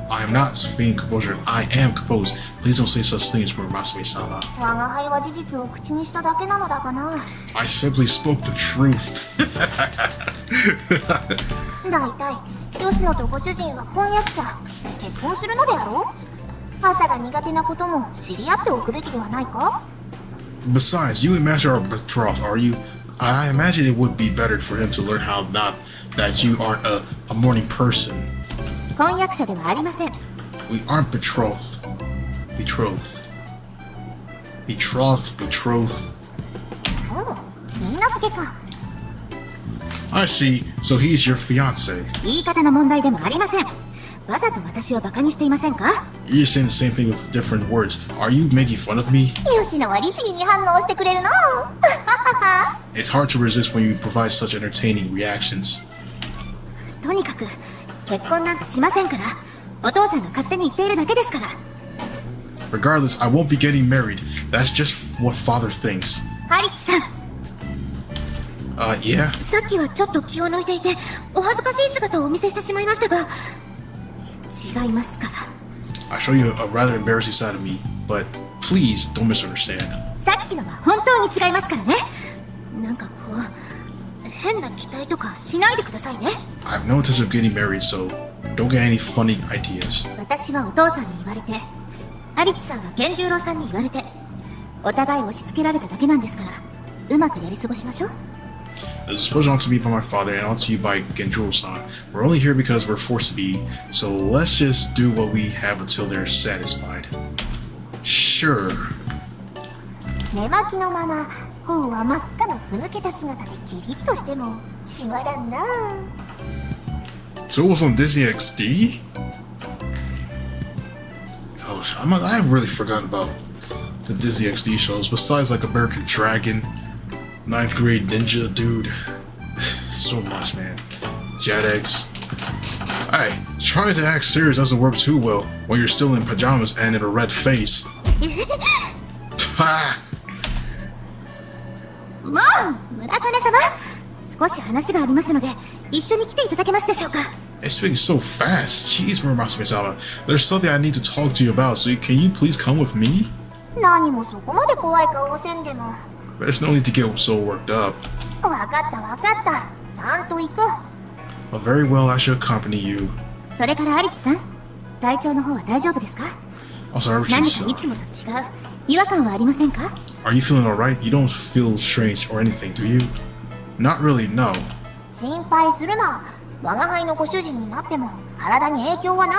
I am not feigning composure. I am composed. Please don't say such things, Murasame-sama. 我が輩は事実を口にしただけなのだがな。 I simply spoke the truth. だいたい吉野とご主人は婚約者。結婚するのであろう。朝が苦手なことも知り合っておくべきではないか。 Besides, you and Master are betrothed, are you? I imagine it would be better for him to learn how not that you aren't a morning person. 婚約者ではありません。 We aren't betrothed. Betrothed. Betrothed. みんな付けか。 I see. So he's your fiance. 言い方の問題でもありません。わざと私をバカにしていませんか。 You're saying the same thing with different words. Are you making fun of me? 吉野は律儀に反応してくれるの。 It's hard to resist when you provide such entertaining reactions. とにかく結婚なんかしませんから。お父さんが勝手に言っているだけですから。 Regardless, I won't be getting married. That's just what father thinks. ハリツさん、 Yeah? さっきはちょっと気を抜いていてお恥ずかしい姿をお見せしてしまいましたが、違いますから。 I show you a rather embarrassing side of me, but please don't misunderstand. さっきのは本当に違いますからね。なんかこう変な期待とかしないでくださいね。 I have no intention of getting married, so don't get any funny ideas. 私はお父さんに言われて、ハリツさんは源十郎さんに言われて、お互い押し付けられただけなんですから、うまくやり過ごしましょう。 It was supposed onto me by my father and onto you by Genjuro-san. We're only here because we're forced to be, so let's just do what we have until they're satisfied. Sure. 寝巻きのまま頬は真っ赤なふぬけた姿でキリッとしてもしまらんな。 So it was on Disney XD? Oh, I've really forgotten about the Disney XD shows, besides like American Dragon, 9th grade ninja, dude. So much, man. JetX. Hey, trying to act serious doesn't work too well when you're still in pajamas and in a red face. Ha! もう村雨様、少し話がありますので一緒に来ていただけますでしょうか。 It's speaking so fast. Jeez, Murasame-sama. There's something I need to talk to you about, so can you please come with me? 何もそこまで怖い顔をせんでも。 There's no need to get so worked up. わかったわかった。ちゃんと行く。 But very well, I should accompany you. それからアリツさん、体調の方は大丈夫ですか？ Also, Archie, 何かいつもと違う違和感はありませんか？ are you feeling alright? You don't feel strange or anything, do you? Not really, no. 心配するな。我が輩のご主人になっても体に影響はない。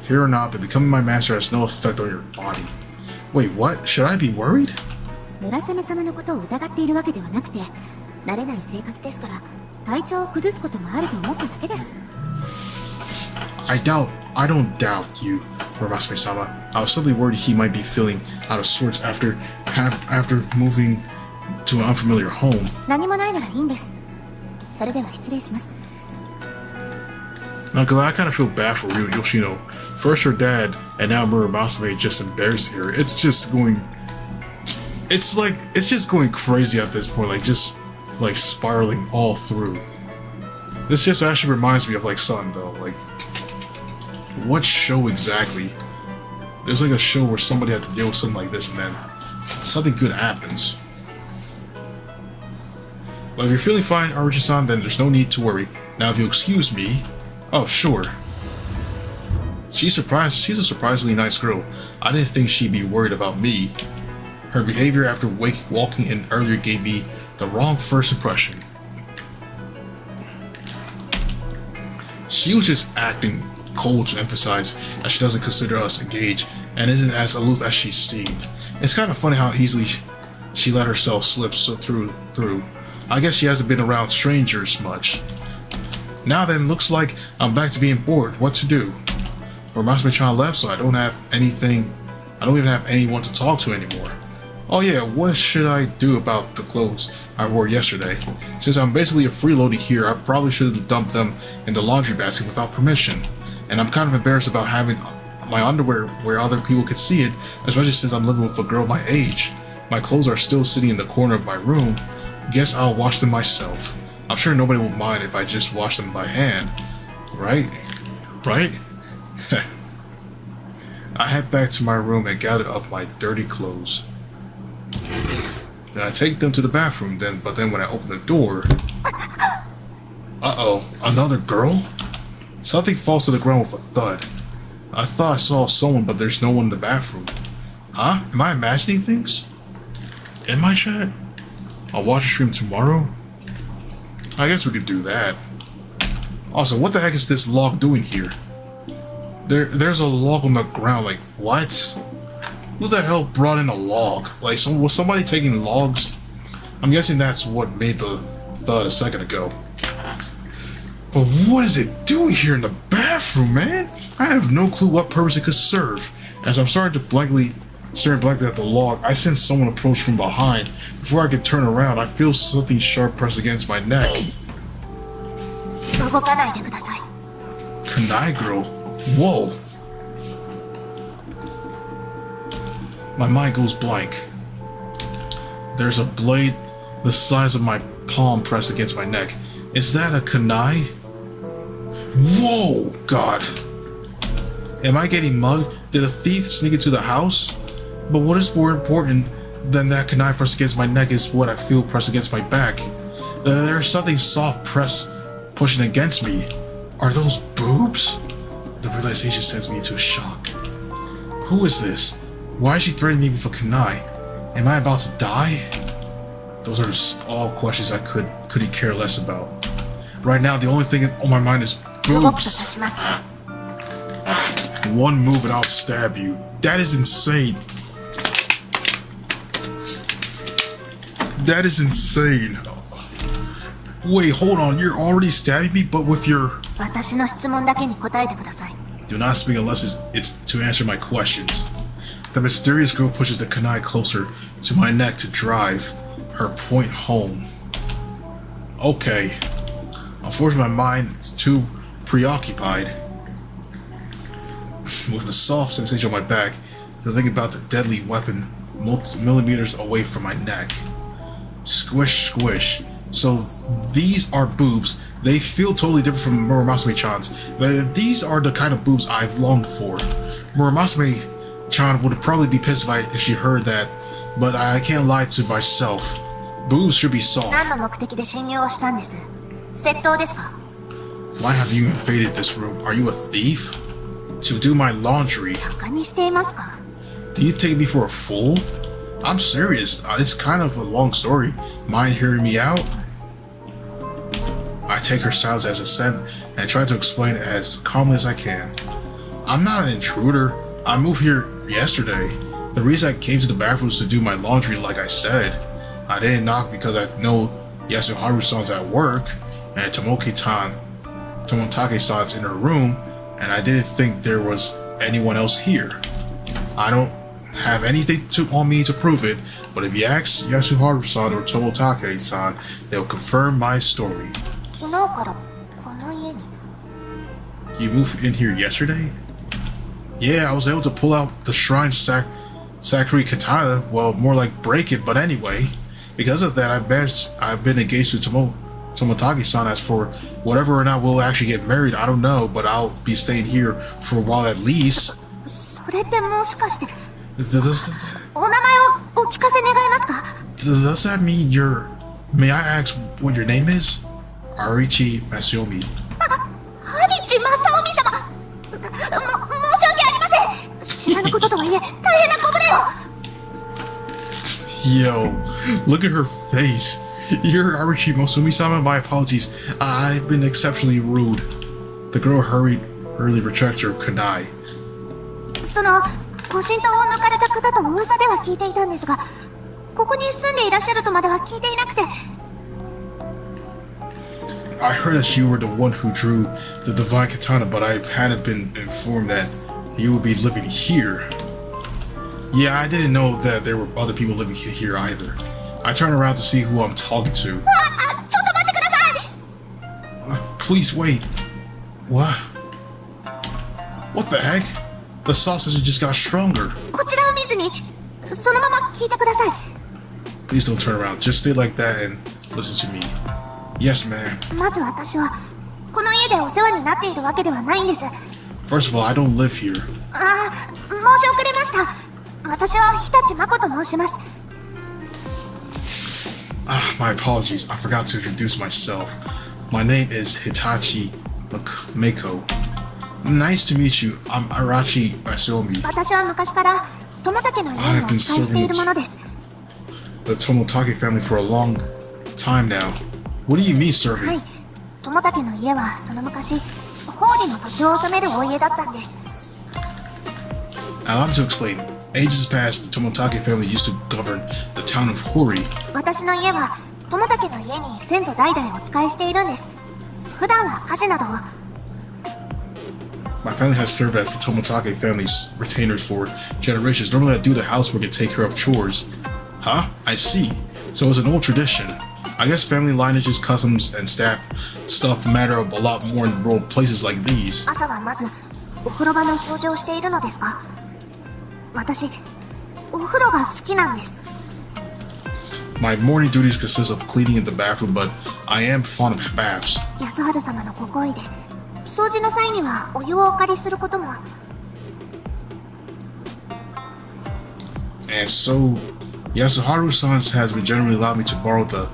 Fear or not, but becoming my master has no effect on your body. Wait, what? Should I be worried? 村雨様のことを疑っているわけではなくて、慣れない生活ですから体調を崩すこともあると思っただけです。 I don't doubt you, Muramasame-sama. I was simply worried he might be feeling out of sorts after moving to an unfamiliar home. 何もないならいいんです。それでは失礼します。 Now, I kind of feel bad for Ryu Yoshino. First her dad, and now Muramasame just embarrassing her. It's just going crazy at this point, just spiraling all through. This just actually reminds me of Sun, though. What show exactly? There's a show where somebody had to deal with something like this and then something good happens. But if you're feeling fine, Archie-san, then there's no need to worry. Now if you'll excuse me... Oh, sure. She's a surprisingly nice girl. I didn't think she'd be worried about me. Her behavior after walking in earlier gave me the wrong first impression. She was just acting cold to emphasize that she doesn't consider us engaged and isn't as aloof as she seemed. It's kind of funny how easily she let herself slip through. I guess she hasn't been around strangers much. Now then, looks like I'm back to being bored. What to do? Muramasame-chan left, so I don't even have anyone to talk to anymore. Oh yeah, what should I do about the clothes I wore yesterday? Since I'm basically a freeloader here, I probably should have dumped them in the laundry basket without permission. And I'm kind of embarrassed about having my underwear where other people could see it, especially since I'm living with a girl my age. My clothes are still sitting in the corner of my room. Guess I'll wash them myself. I'm sure nobody will mind if I just wash them by hand. Right? Right? I head back to my room and gather up my dirty clothes. Then I take them to the bathroom, but then when I open the door... Uh-oh, another girl? Something falls to the ground with a thud. I thought I saw someone, but there's no one in the bathroom. Huh? Am I imagining things? In my chat? I'll watch the stream tomorrow? I guess we could do that. Also, what the heck is this log doing here? There's a log on the ground, what? Who the hell brought in a log? Was somebody taking logs? I'm guessing that's what made the thud a second ago. But what is it doing here in the bathroom, man? I have no clue what purpose it could serve. As I'm staring blankly at the log, I sense someone approach from behind. Before I can turn around, I feel something sharp press against my neck. 動かないでください。 Kunai girl? Whoa. My mind goes blank. There's a blade the size of my palm pressed against my neck. Is that a kunai? Whoa, God. Am I getting mugged? Did a thief sneak into the house? But what is more important than that kunai pressed against my neck is what I feel pressed against my back. There's something soft pushing against me. Are those boobs? The realization sends me into a shock. Who is this? Why is she threatening me with a kunai? Am I about to die? Those are just all questions I couldn't care less about. Right now, the only thing on my mind is 動くと boobs. 刺します。 One move and I'll stab you. That is insane. That is insane. Wait, hold on. You're already stabbing me, but with your... 私の質問だけに答えてください。 Do not speak unless it's to answer my questions. The mysterious girl pushes the kunai closer to my neck to drive her point home. Okay. Unfortunately, my mind is too preoccupied with the soft sensation on my back to think about the deadly weapon millimeters away from my neck. Squish, squish. So these are boobs. They feel totally different from Muramasame-chan's. These are the kind of boobs I've longed for. Muramasame Chan would probably be pissed if she heard that, but I can't lie to myself. Boobs should be soft. 何の目的で侵入をしたんです？窃盗ですか？ Why have you invaded this room? Are you a thief? To do my laundry. バカにしていますか？ Do you take me for a fool? I'm serious. It's kind of a long story. Mind hearing me out? I take her silence as assent and try to explain it as calmly as I can. I'm not an intruder. I moved here yesterday. The reason I came to the bathroom was to do my laundry like I said. I didn't knock because I know Yasuharu-san's at work and Tomotake-san's in her room, and I didn't think there was anyone else here. I don't have anything on me to prove it, but if you ask Yasuharu-san or Tomotake-san, they'll confirm my story. 昨日からこの家に。 You moved in here yesterday? Yeah, I was able to pull out the shrine Sakuri katana. Well, more like break it, but anyway. Because of that, I've been engaged to Tomotake-san. As for whatever or not we'll actually get married, I don't know, but I'll be staying here for a while at least. それってもしかして Does お名前をお聞かせ願えますか？ that mean you're... May I ask what your name is? Arichi Masaomi. ハリチ・マサオミ様。申し訳ありません。知らぬこととはいえ大変なことだよ。 Yo, look at her face. You're Arichi Masaomi-sama? My apologies. I've been exceptionally rude. The girl hurriedly retracted her kunai. そのご神刀を抜かれた方と噂では聞いていたんですが、ここに住んでいらっしゃるとまでは聞いていなくて。 I heard that you were the one who drew the divine katana, but I hadn't been informed that you would be living here. Yeah, I didn't know that there were other people living here either. I turned around to see who I'm talking to. ちょっと待ってください。 Please wait. What? What the heck? The sausage just got stronger. こちらを見ずにそのまま聞いてください。 Please don't turn around. Just stay like that and listen to me. Yes, ma'am. まず私はこの家でお世話になっているわけではないんです。 First of all, I don't live here. 申し遅れました。私は日立真子と申します。 My apologies. I forgot to introduce myself. My name is Hitachi Mako. Nice to meet you. I'm Arachi Masaomi. 私は昔から友竹の家にお仕えしているものです。 The Tomotake family for a long time now. What do you mean, は serving? い、友竹の家はその昔法理の土地を治めるお家だったんです。 Allow me to explain. Ages past, the Tomotake family used to govern the town of Hori. 私の家は友竹の家に先祖代々お仕えしているんです。普段は家事などを。 My family has served as the Tomotake family's retainers for generations. Normally, I do the housework and take care of chores. Huh? I see. So it's an old tradition. I guess family lineages, customs, and stuff matter a lot more in rural places like these. 朝はまずお風呂場の掃除をしているのですが、私お風呂が好きなんです。 My morning duties consist of cleaning in the bathroom, but I am fond of baths. 安春様のご厚意で掃除の際にはお湯をお借りすることも。 And so, Yasuharu-san has been generally allowed me to borrow the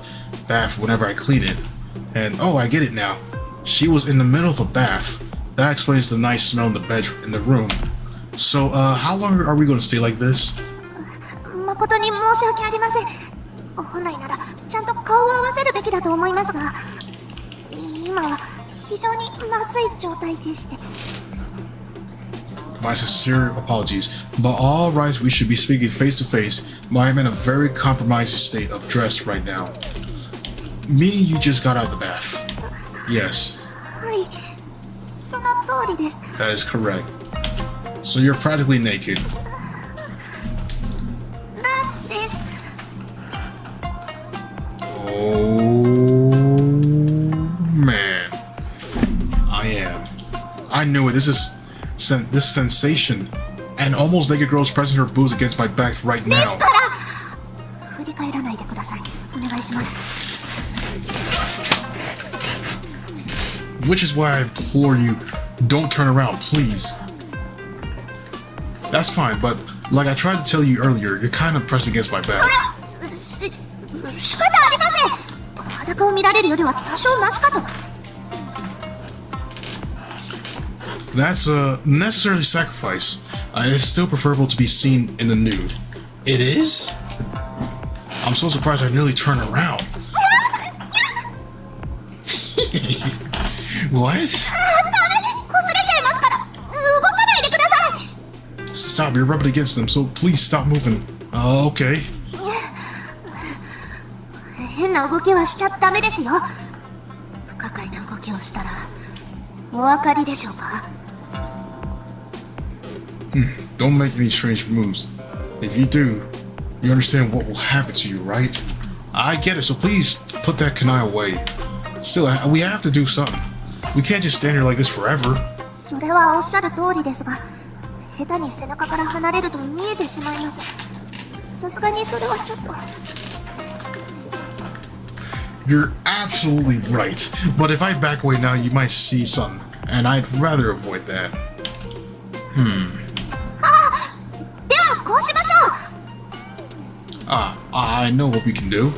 bath whenever I clean it. And oh, I get it now. She was in the middle of a bath. That explains the nice smell in the room. So, how long are we going to stay like this? 誠に申し訳ありません。本来ならちゃんと顔を合わせるべきだと思いますが、今は非常にまずい状態でして。 My sincere apologies, but all rights we should be speaking face to face. I am in a very compromised state of dress right now. Meaning you just got out of the bath. Yes, はい、その通りです。 that is correct. So you're practically naked. なんです。 Oh man, I am. I knew it. This sensation, and almost naked girls pressing her boobs against my back right です now. から振り返らないでください。お願いします。 Which is why I implore you, don't turn around, please. That's fine, but like I tried to tell you earlier, you're kind of pressed against my back. 仕方ありません。裸を見られるよりは多少マシかと。 That's a necessary sacrifice. It's still preferable to be seen in the nude. It is? I'm so surprised I nearly turned around. What? こすれちゃいますから動かないでください。 Stop, you're rubbing against them, so please stop moving. Okay. 変な動きはしちゃダメですよ。不可解な動きをしたらお分かりでしょうか。 Don't make any strange moves. If you do, you understand what will happen to you, right? I get it, so please put that kunai away. Still, we have to do something. We can't just stand here like this forever. それはおっしゃる通りですが、下手に背中から離れると見えてしまいます。さすがにそれはちょっと。 You're absolutely right. But if I back away now, you might see something. And I'd rather avoid that. ではこうしましょ I know what we can do.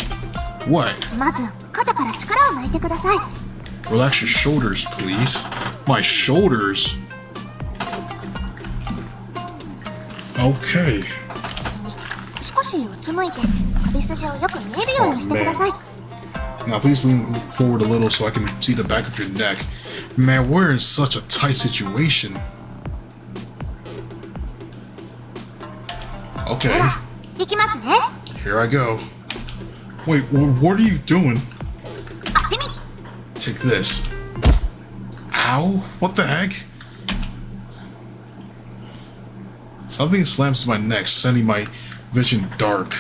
What? う。まず肩から力を抜いてください。 Relax your shoulders, please. My shoulders? Okay. 次に少しうつむいて首筋をよく見えるようにしてください。 Now please lean forward a little so I can see the back of your neck. Man, we're in such a tight situation. Okay, では、いきますね。 here I go. Wait, what are you doing? あってみ。 Take this. Ow? What the heck? Something slams to my neck, sending my vision dark.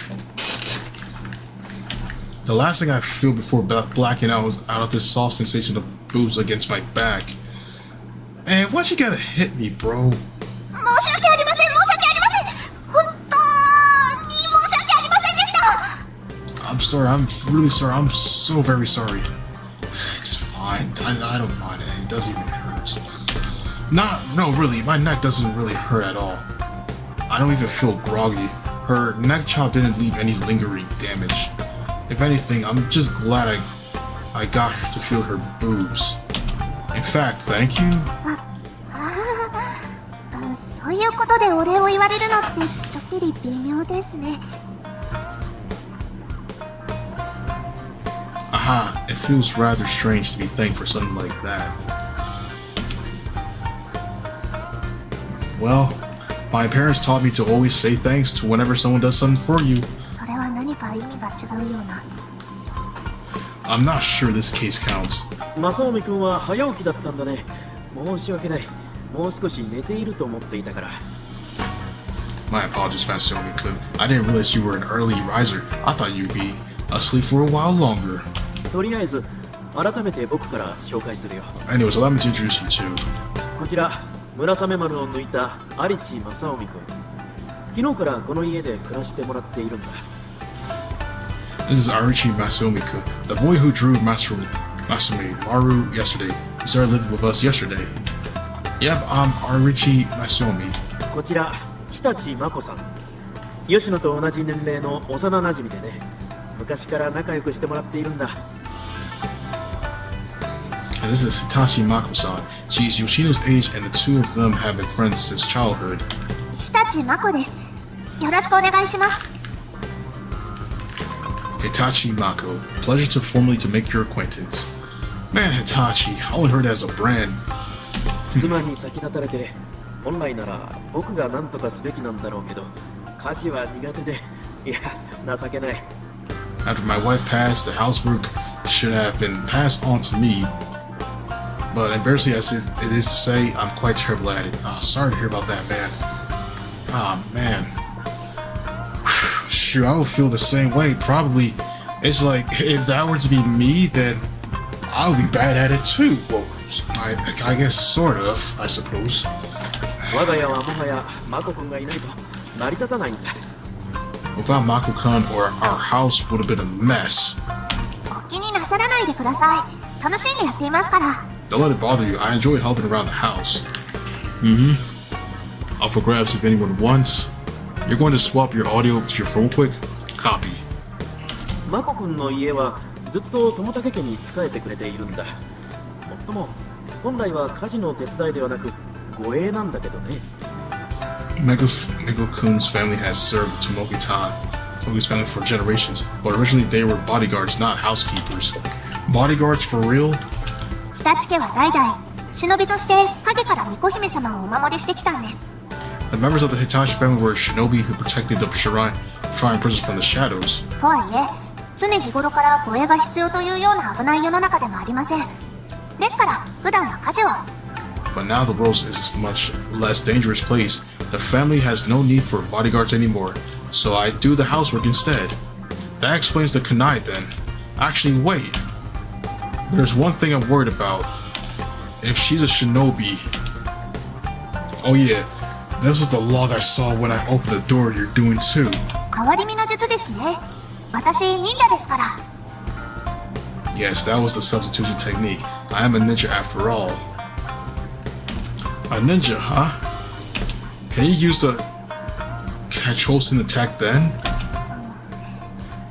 The last thing I feel before blacking out was out of this soft sensation of boobs against my back. Man, why'd you gotta hit me, bro? 申し訳ありません。申し訳ありません。本当に申し訳ありませんでした。 I'm sorry, I'm really sorry, I'm so very sorry. It's fine, I don't mind it, it doesn't even hurt. No, really, my neck doesn't really hurt at all. I don't even feel groggy. Her neck chop didn't leave any lingering damage. If anything, I'm just glad I got her to feel her boobs. In fact, thank you. そういうことでお礼を言われるのってちょっぴり微妙ですね。 Aha, it feels rather strange to be thanked for something like that. Well, my parents taught me to always say thanks to whenever someone does something for you. それは何か意味が違うような。 I'm not sure this case counts. 正臣君は早起きだったんだね。申し訳ない。もう少し寝ていると思っていたから。My apologies, Masaomi-kun. I didn't realize you were an early riser. I thought you'd be asleep for a while longer. とりあえず改めて僕から紹介するよ。 Anyways, allow me to introduce you to. こちら村雨丸を抜いた有地正臣君。昨日からこの家で暮らしてもらっているんだ。 This is Arichi Masaomi-kun, the boy who drew Masumi Maru yesterday. He started living with us yesterday. Yep, I'm Arichi Masaomi. こちら日立真子さん。吉野と同じ年齢の幼馴染でね。昔から仲良くしてもらっているんだ。 And this is Hitachi Mako-san. She's Yoshino's age and the two of them have been friends since childhood. 日立真子です。よろしくお願いします。 Hitachi Mako, pleasure to formally to make your acquaintance. Man, Hitachi, I only heard that as a brand. 妻に先立たれて、本来なら僕が何とかすべきなんだろうけど、家事は苦手で、いや、情けない。 After my wife passed, the housework should have been passed on to me. But embarrassing as it is to say, I'm quite terrible at it. Sorry to hear about that, man. Man. Shoot, I would feel the same way. Probably, it's like, if that were to be me, then I would be bad at it too. Well, I guess sort of, I suppose. 我が家はもはやマコ君がいないと成り立たないんだ。 Without Mako-kun, or our house would have been a mess. お気になさらないでください。楽しんでやっていますから。 Don't let it bother you. I enjoyed helping around the house. Up for grabs if anyone wants. You're going to swap your audio to your phone quick? Copy. マコ君の家はずっと友武家に仕えてくれているんだ。もっとも本来は家事の手伝いではなく護衛なんだけどね。Megakun's family has served Tomoki's family for generations, but originally they were bodyguards, not housekeepers. Bodyguards for real? 日立家は代々忍びとして影から巫女姫様をお守りしてきたんです。 The members of the Hitachi family were shinobi who protected the shrine prison from the shadows. とはいえ常日頃から護衛が必要というような危ない世の中でもありません。ですから普段は家事を。 But now the world is a much less dangerous place. The family has no need for bodyguards anymore, so I do the housework instead. That explains the kunai then. Actually, wait. There's one thing I'm worried about. If she's a shinobi... Oh yeah, this was the log I saw when I opened the door you're doing too. 変わり身の術ですね。私忍者ですから。 Yes, that was the substitution technique. I am a ninja after all. A ninja, huh? Can you use the Cachosin attack then?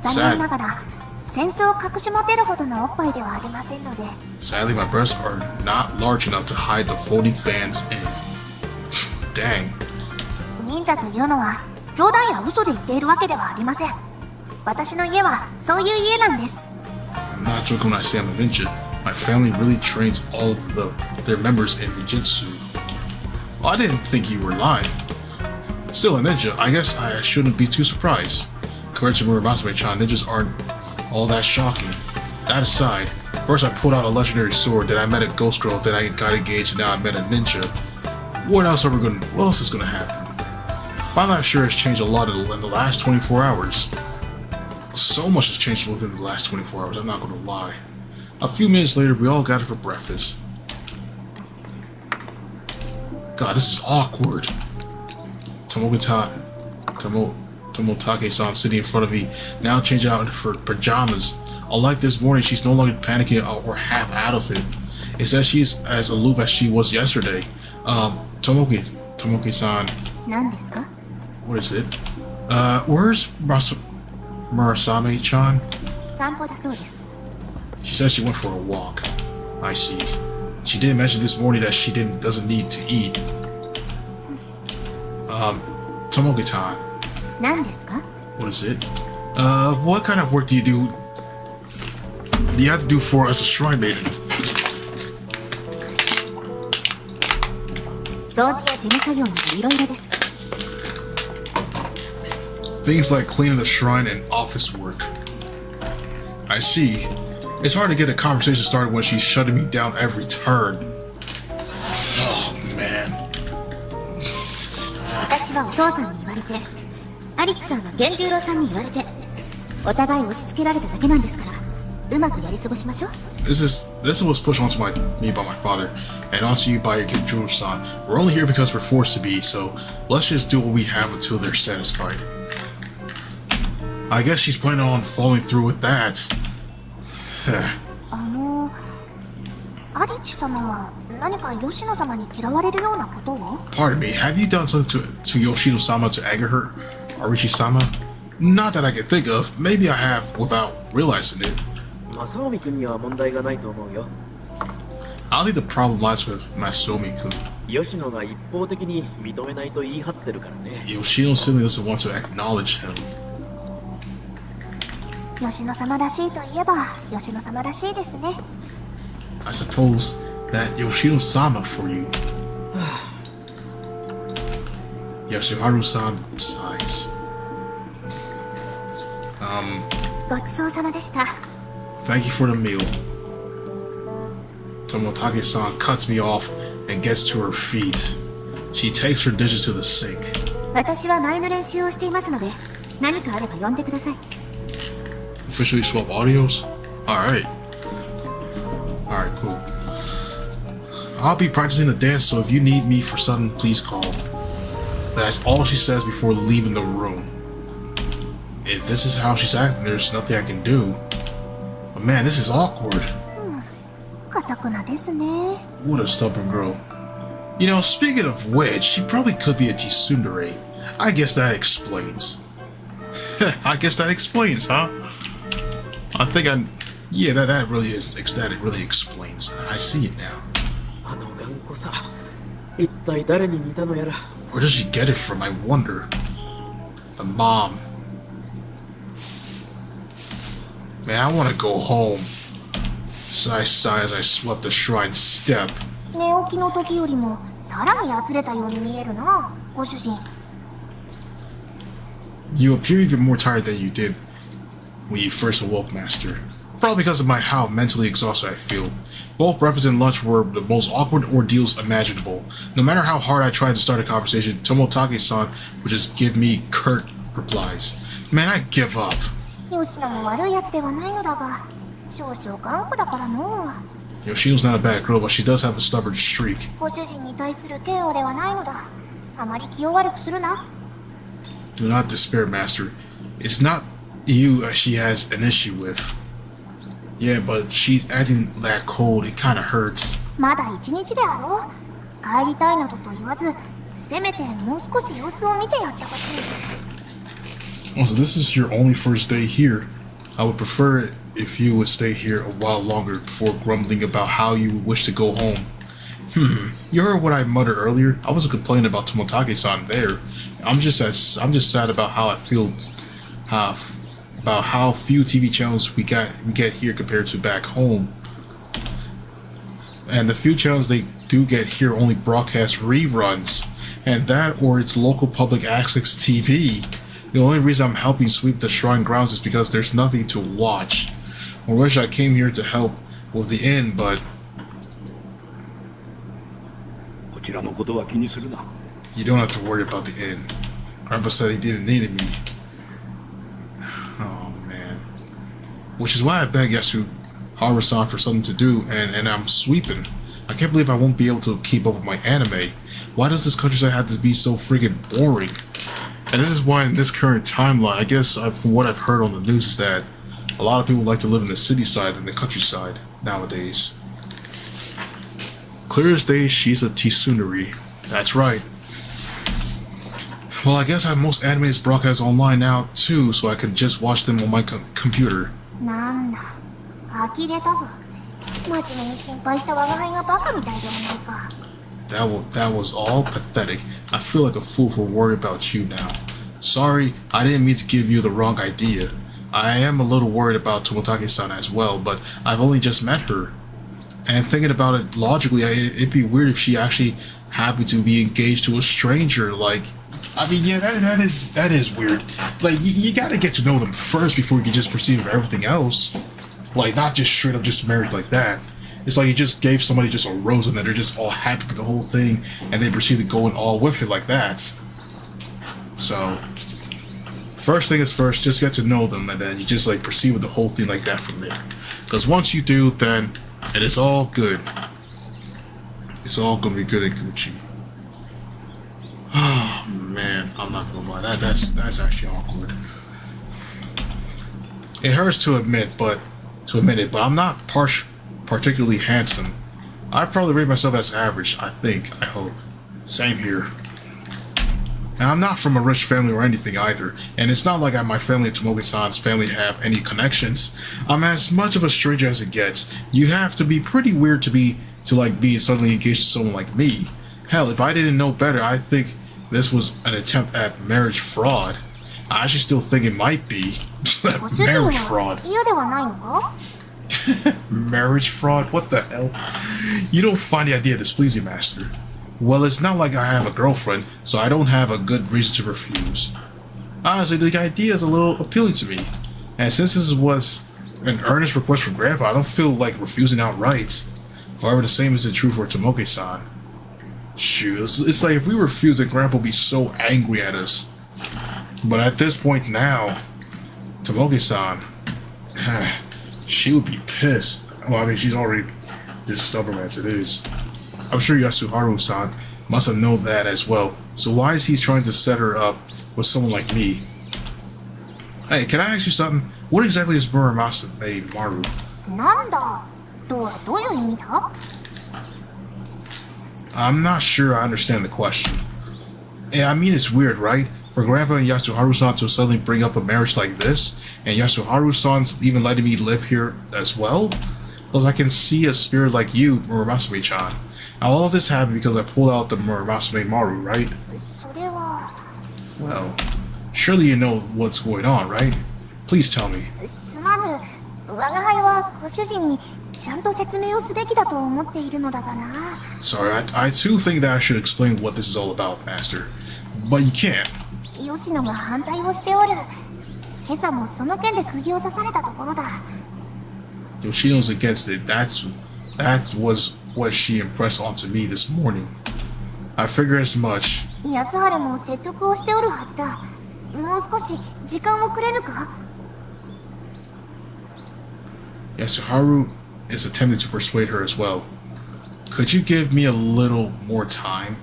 残念ながらセンスを隠し持てるほどのおっぱいではありませんので。 Sadly, my breasts are not large enough to hide the folding fans in. Dang. 忍者というのは冗談や嘘で言っているわけではありません。私の家はそういう家なんです。 I'm not joking when I say I'm a ninja. My family really trains all of their members in ninjutsu. Well, I didn't think you were lying. Still a ninja, I guess I shouldn't be too surprised. Compared to Murasame-chan, ninjas aren't all that shocking. That aside, first I pulled out a legendary sword, then I met a ghost girl, then I got engaged, and now I met a ninja. What else is gonna happen? I'm not sure it's changed a lot in the last 24 hours. So much has changed within the last 24 hours, I'm not gonna lie. A few minutes later, we all gathered for breakfast. God, this is awkward. Tomotake-san sitting in front of me, now changing out into her pajamas. Unlike this morning, she's no longer panicking or half out of it. Instead, she's as aloof as she was yesterday. Tomoke-san. 何ですか? What is it? Where's Murasame-chan? 散歩だそうです。 She said she went for a walk. I see. She did mention this morning that she doesn't need to eat. Tomoke-chan. 何ですか? What is it? What kind of work do you have to do for as a shrine maiden? 掃除や事務作業などいろいろです。 Things like cleaning the shrine and office work. I see. It's hard to get a conversation started when she's shutting me down every turn. Oh, man. 私はお父さんに言われて、アリクさんは源十郎さんに言われて、お互い押し付けられただけなんですから、うまくやり過ごしましょう。 This was pushed onto me by my father, and onto you by your Genjuro-san. We're only here because we're forced to be, so let's just do what we have until they're satisfied. I guess she's planning on following through with that. アリチ様は何か吉野様に嫌われるようなことを? Pardon me, have you done something to Yoshino-sama to anger her? Arichi-sama? Not that I can think of. Maybe I have without realizing it. 正臣君には問題がないと思うよ。 I think the problem lies with Masomi-kun. 吉野が一方的に認めないと言い張ってるからね。 Yoshino simply doesn't want to acknowledge him. 吉野様らしいといえば吉野様らしいですね。 I suppose that Yoshino-sama for you. Yoshiharu-san sighs. ごちそうさまでした。 Thank you for the meal. Tomotake-san cuts me off and gets to her feet. She takes her dishes to the sink. 私は前の練習をしていますので、何かあれば呼んでください。 Officially swap audios? Alright. Alright, cool. I'll be practicing the dance, so if you need me for something, please call. That's all she says before leaving the room. If this is how she's acting, there's nothing I can do. But man, this is awkward. かたくなですね。 What a stubborn girl. You know, speaking of which, she probably could be a tsundere. I guess that explains. I guess that explains, huh? Yeah, that really explains. I see it now. あの頑固さ、一体誰に似たのやら。 Where does she get it from? I wonder. The mom. Man, I want to go home. I sigh as I swept the shrine step. 寝起きの時よりもさらにやつれたように見えるな、ご主人。You appear even more tired than you did when you first awoke, Master. Probably because of how mentally exhausted I feel. Both breakfast and lunch were the most awkward ordeals imaginable. No matter how hard I tried to start a conversation, Tomotake-san would just give me curt replies. Man, I give up. 吉野も悪いやつではないのだが、少々頑固だからの。Yoshino's not a bad girl, but she does have a stubborn streak. ご主人に対する嫌悪ではないのだ。あまり気を悪くするな。Do not despair, Master. It's not you she has an issue with. Yeah, but she's acting that cold. It kind of hurts. まだ一日であろう。帰りたいなどと言わず、せめてもう少し様子を見てやってほしい。Also, this is your only first day here. I would prefer it if you would stay here a while longer before grumbling about how you wish to go home. You heard what I muttered earlier? I wasn't complaining about Tomotake-san there. I'm just sad about how I feel about how few TV channels we get here compared to back home. And the few channels they do get here only broadcast reruns, and that or it's local public access TV. The only reason I'm helping sweep the shrine grounds is because there's nothing to watch. I wish I came here to help with the inn, but こちらのことは気にするな。 you don't have to worry about the inn. Grandpa said he didn't need me. Oh man. Which is why I begged Haru-san for something to do, and I'm sweeping. I can't believe I won't be able to keep up with my anime. Why does this countryside have to be so friggin' boring? And this is why in this current timeline, I guess from what I've heard on the news is that a lot of people like to live in the city side and the countryside nowadays. Clear as day, she's a Tsuneri. That's right. Well, I guess I have most animes broadcast online now too, so I can just watch them on my computer. なんだ、呆れたぞ。真面目に心配した我が輩がバカみたいではないか。That was all pathetic. I feel like a fool for worrying about you now. Sorry, I didn't mean to give you the wrong idea. I am a little worried about Tomotake-san as well, but I've only just met her. And thinking about it logically, it'd be weird if she actually happened to be engaged to a stranger. Like, I mean, yeah, that is weird. Like, you gotta get to know them first before you can just proceed with everything else. Like, not just straight up just married like that. It's like you just gave somebody just a rose and then they're just all happy with the whole thing and they proceed to go in all with it like that. So, first thing is first, just get to know them and then you just like proceed with the whole thing like that from there. Because once you do, then it is all good. It's all gonna be good and Gucci. Oh man, I'm not gonna lie, that's actually awkward. It hurts to admit it, but I'm not particularly handsome. I probably rate myself as average, I hope. Same here. And I'm not from a rich family or anything either, and it's not like my family and Tomogi-san's family have any connections. I'm as much of a stranger as it gets. You have to be pretty weird to be suddenly engaged to someone like me. Hell, if I didn't know better, I think this was an attempt at marriage fraud. I actually still think it might be. Marriage fraud. 嫌ではないのか？ Marriage fraud? What the hell? You don't find the idea displeasing, Master. Well, it's not like I have a girlfriend, so I don't have a good reason to refuse. Honestly, the idea is a little appealing to me. And since this was an earnest request from Grandpa, I don't feel like refusing outright. However, the same isn't true for Tomoki-san. Shoot, it's like if we refused, then Grandpa would be so angry at us. But at this point now, Tomoki-san, she would be pissed. Well, I mean, she's already just stubborn as it is. I'm sure Yasuharu-san must have known that as well. So why is he trying to set her up with someone like me? Hey, can I ask you something? What exactly is Muramasa made Maru? なんだ、とはどういう意味だ？ I'm not sure I understand the question. Yeah, I mean, it's weird, right? For Grandpa and Yasuharu-san to suddenly bring up a marriage like this, and Yasuharu-san's even letting me live here as well? Because I can see a spirit like you, Muramasame-chan. Now, all of this happened because I pulled out the Muramasame Maru, right? それは Well, surely you know what's going on, right? Please tell me. すまぬ。我が輩はご主人にちゃんと説明をすべきだと思っているのだがな。 Sorry, I too think that I should explain what this is all about, Master. But you can't. 吉野が反対をしておる。今朝もその件で釘を刺されたところだ。 Yoshino's against it. That was what she impressed onto me this morning. I figure as much. 安原も説得をしておるはずだ。もう少し時間をくれぬか？ Yasuharu is attempting to persuade her as well. Could you give me a little more time?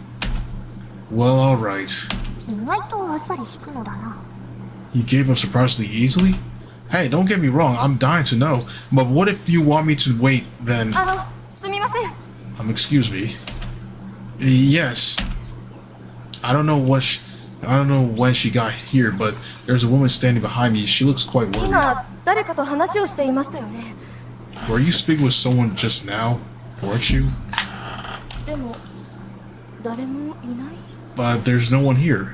Well, alright. 意外とあっさり引くのだな。 You gave up surprisingly easily? Hey, don't get me wrong, I'm dying to know. But what if you want me to wait, then... すみません。 excuse me. Yes. I don't know when she got here, but there's a woman standing behind me. She looks quite worried. 今誰かと話をしていましたよね。 Were you speaking with someone just now? Weren't you? でも誰もいない。 But there's no one here.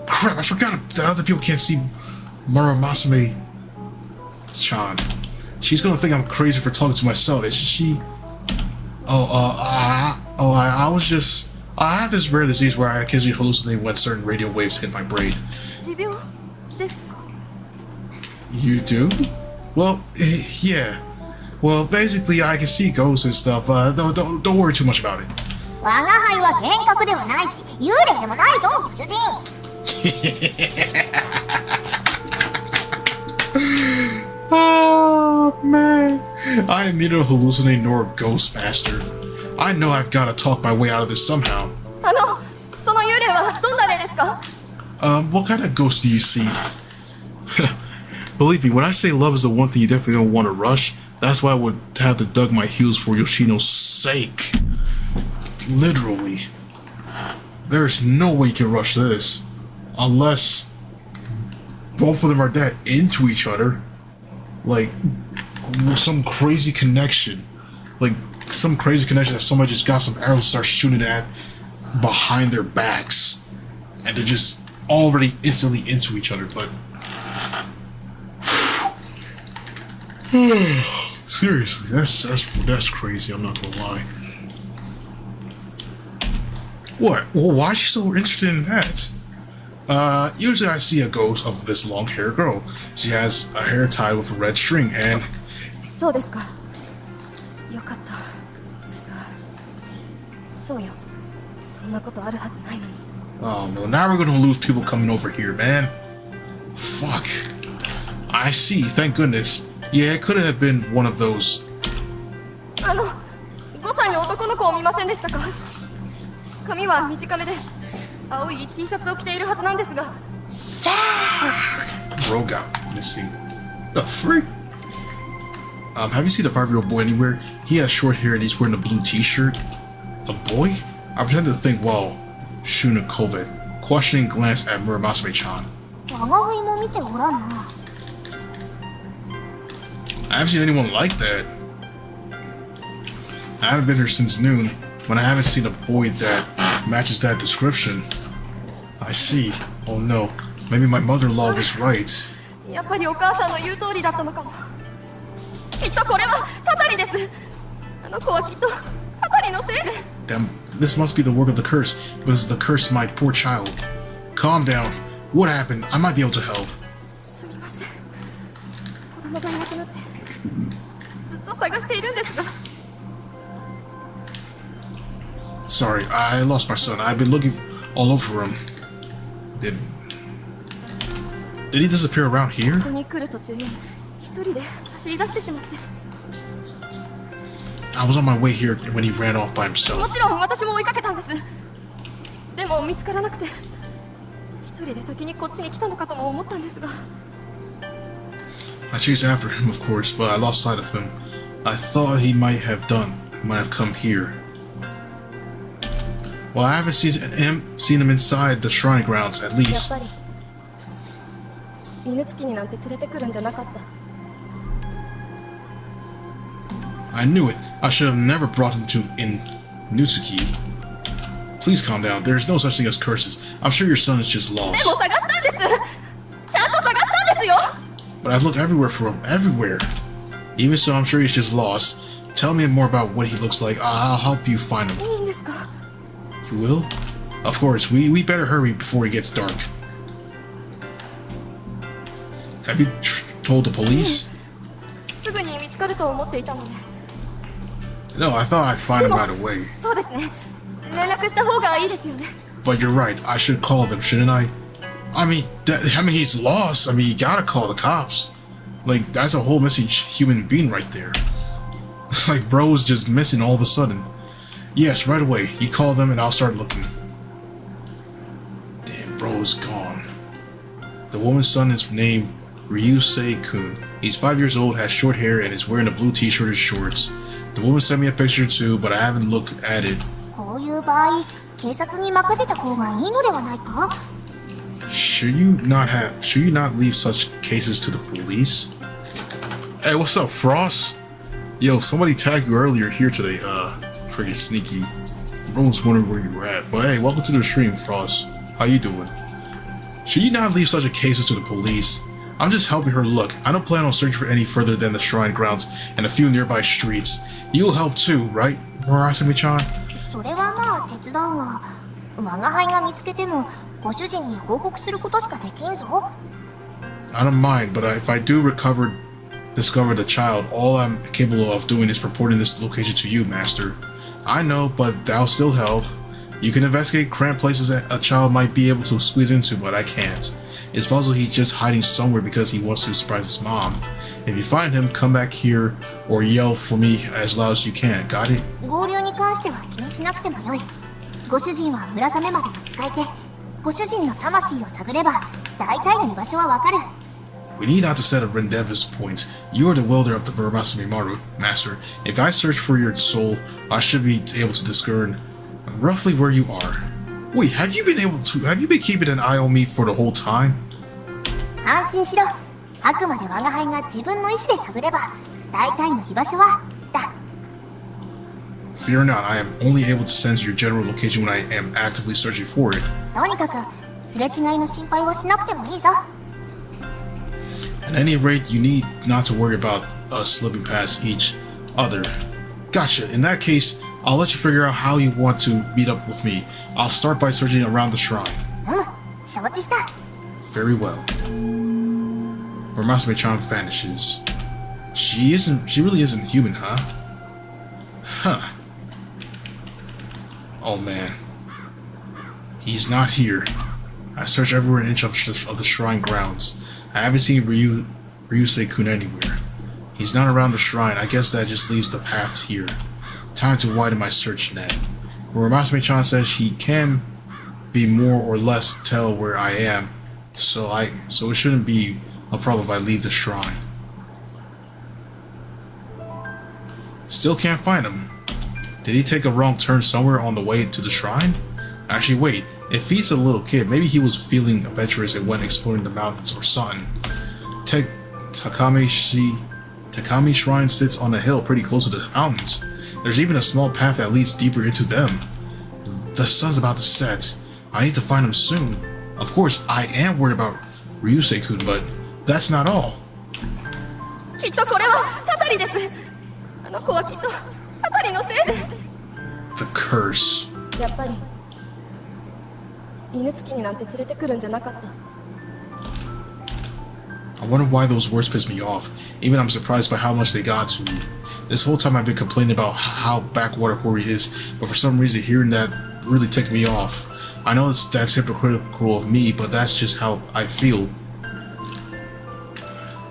Crap, I forgot that other people can't see Muramasame-chan. She's gonna think I'm crazy for talking to myself, isn't she? I was just... I have this rare disease where I occasionally hallucinate when certain radio waves hit my brain. 持病ですか？ You do? Well, yeah. Well, basically, I can see ghosts and stuff. Don't worry too much about it. 我が輩は幻覚ではないし、幽霊でもないぞ、ご主人。Oh, man. I am neither a hallucinate nor a ghost master. I know I've got to talk my way out of this somehow. その幽霊はどんな霊ですか？ What kind of ghost do you see? Believe me, when I say love is the one thing you definitely don't want to rush, that's why I would have to dug my heels for Yoshino's sake. Literally. There's no way you can rush this. Unless both of them are dead into each other. Like, some crazy connection. Like, some crazy connection that somebody just got some arrows and starts shooting at behind their backs. And they're just already instantly into each other, but... Seriously, that's crazy, I'm not gonna lie. What? Well, why is she so interested in that? Usually I see a ghost of this long-haired girl. She has a hair tied with a red string, and... そうですか。よかった。違う。そうよ。そんなことあるはずないのに。 Oh no, now we're gonna lose people coming over here, man. Fuck. I see, thank goodness. Yeah, it couldn't have been one of those. 5歳の男の子を見ませんでしたか？髪は短めで青い T シャツを着ているはずなんですが。Bro got missing. The freak? Have you seen the 5-year-old boy anywhere? He has short hair and he's wearing a blue t-shirt. A boy? I pretend to think while shooting a COVID. Questioning glance at Muramasame-chan. 我が輩も見ておらんな。 I haven't seen anyone like that. I haven't been here since noon, but I haven't seen a boy that matches that description. I see. Oh no. Maybe my mother-in-law was right. やっぱりお母さんの言う通りだったのかも。きっとこれはタタリです。あの子はきっとタタリのせいで。 Damn, this must be the work of the curse, because the curse my poor child. Calm down. What happened? I might be able to help. すみません。子供がいなくなってずっと探しているんですが。 Sorry, I lost my son. I've been looking all over him. Did he disappear around here? ここに来る途中に一人で走り出してしまって。 I was on my way here when he ran off by も himself. ちろん私も追いかけたんです。でも見つからなくて一人で先にこっちに来たのかとも思ったんですが。 I chased after him, of course, but I lost sight of him. I thought he might have come here. Well, I haven't seen him inside the shrine grounds, at やっ least. ぱり犬付きになんて連れてくるんじゃなかった。 I knew it. I should have never brought him to Nutsuki. Please calm down. There's no such thing as curses. I'm sure your son is just で lost. も探したんです。ちゃんと探したんですよ。 But I've looked everywhere for him. Everywhere. Even so, I'm sure he's just lost. Tell me more about what he looks like. I'll help you find him. いいんですか？ You will? Of course. We better hurry before it gets dark. Have you told the police? すぐに見つかると思っていたので。 No, I thought I'd find him right away. そうですね。連絡した方がいいですよね。 But you're right. I should call them, shouldn't I? I mean, he's lost. I mean, you gotta call the cops. Like, that's a whole missing human being right there. Like, bro's just missing all of a sudden. Yes, right away. You call them and I'll start looking. Damn, bro's gone. The woman's son is named Ryusei-kun. He's 5 years old, has short hair, and is wearing a blue t-shirt and shorts. The woman sent me a picture too, but I haven't looked at it. こういう場合、警察に任せた方がいいのではないか？ Should you not leave such cases to the police? Hey, what's up, Frost? Yo, somebody tagged you earlier here today. Freaking sneaky. Everyone's wondering where you were at. But hey, welcome to the stream, Frost. How you doing? Should you not leave such cases to the police? I'm just helping her look. I don't plan on searching for any further than the shrine grounds and a few nearby streets. You'll help too, right, Murasumi-chan? それはまあ手伝うが、我が輩が見つけてもご主人に報告することしかできんぞ。 I don't mind, but if I do discover the child, all I'm capable of doing is reporting this location to you, Master. I know, but that'll still help. You can investigate cramped places that a child might be able to squeeze into, but I can't. It's possible he's just hiding somewhere because he wants to surprise his mom. If you find him, come back here or yell for me as loud as you can. Got it? 合流に関しては気にしなくてもよい。ご主人は村雨までの使い手。ご主人の魂を探れば大体の居場所はわかる。 We need not to set a Rendevis point. You are the welder of the Murasumi Maru, Master. If I search for your soul, I should be able to discern roughly where you are. Wait, have you been keeping an eye on me for the whole time? 安心しろ。あくまで我が輩が自分の意思で探れば大体の居場所はだ。 Fear not, I am only able to sense your general location when I am actively searching for it. とにかくすれ違いの心配はしなくてもいいぞ。 At any rate, you need not to worry about us slipping past each other. Gotcha. In that case, I'll let you figure out how you want to meet up with me. I'll start by searching around the shrine. 承知した。 Very well. Murasumi-chan vanishes. She really isn't human, huh? Huh. Oh man. He's not here. I searched everywhere an inch of the shrine grounds. I haven't seen Ryusei-kun anywhere. He's not around the shrine. I guess that just leaves the path here. Time to widen my search net. Murasumi-chan says he can be more or less tell where I am, so it shouldn't be a problem if I leave the shrine. Still can't find him. Did he take a wrong turn somewhere on the way to the shrine? Actually, wait. If he's a little kid, maybe he was feeling adventurous and went exploring the mountains or something. Takami Shrine sits on a hill pretty close to the mountains. There's even a small path that leads deeper into them. The sun's about to set. I need to find him soon. Of course, I am worried about Ryusei-kun, but that's not all. きっとこれはタタリです。あの子はきっとタタリのせいで。 The curse. やっぱり犬付きになんて連れてくるんじゃなかった。 I wonder why those words pissed me off. Even I'm surprised by how much they got to me. This whole time I've been complaining about how backwater Hori is, but for some reason hearing that really ticked me off. I know that's hypocritical of me, but that's just how I feel.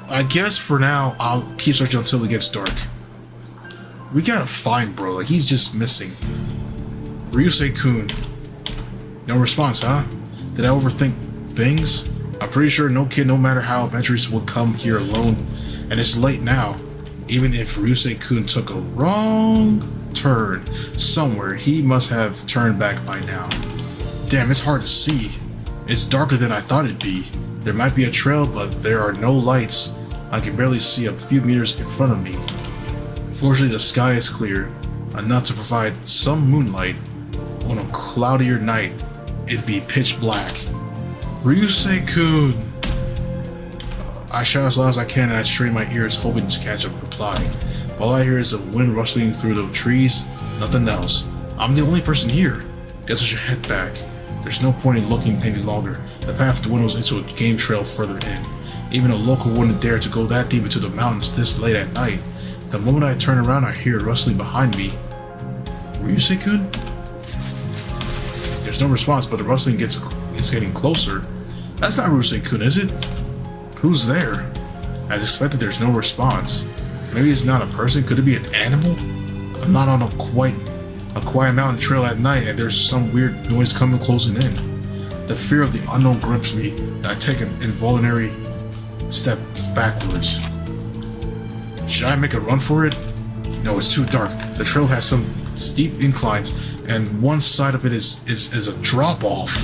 I guess for now, I'll keep searching until it gets dark. We gotta find bro, like he's just missing. Ryusei-kun. No response, huh? Did I overthink things? I'm pretty sure no kid, no matter how adventurous, would come here alone. And it's late now. Even if Ryusei-kun took a wrong turn somewhere. He must have turned back by now. Damn, it's hard to see. It's darker than I thought it'd be. There might be a trail, but there are no lights. I can barely see a few meters in front of me. Fortunately, the sky is clear, enough to provide some moonlight. On a cloudier night, it'd be pitch black. Ryusei-kun! I shout as loud as I can and I strain my ears hoping to catch a reply. All I hear is the wind rustling through the trees, nothing else. I'm the only person here. Guess I should head back. There's no point in looking any longer. The path dwindles into a game trail further in. Even a local wouldn't dare to go that deep into the mountains this late at night. The moment I turn around, I hear rustling behind me. Ryusei-kun? There's no response, but the rustling is getting closer. That's not Ryusei-kun, is it? Who's there? As expected, there's no response. Maybe it's not a person. Could it be an animal? I'm not on a quiet mountain trail at night, and there's some weird noise coming closing in. The fear of the unknown grips me, and I take an involuntary step backwards. Should I make a run for it? No, it's too dark. The trail has some steep inclines, and one side of it is a drop-off.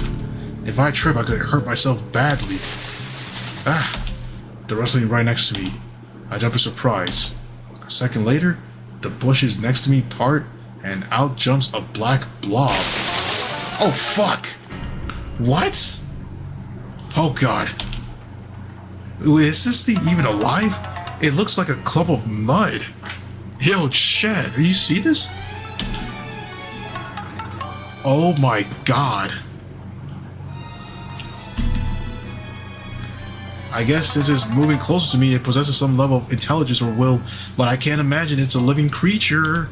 If I trip, I could hurt myself badly. The rustling right next to me. I jump in surprise. A second later, the bushes next to me part, and out jumps a black blob. Oh fuck! What? Oh god. Is this thing even alive? It looks like a clump of mud. Yo, Chad, do you see this? Oh my god. I guess since it's moving closer to me, it possesses some level of intelligence or will, but I can't imagine it's a living creature.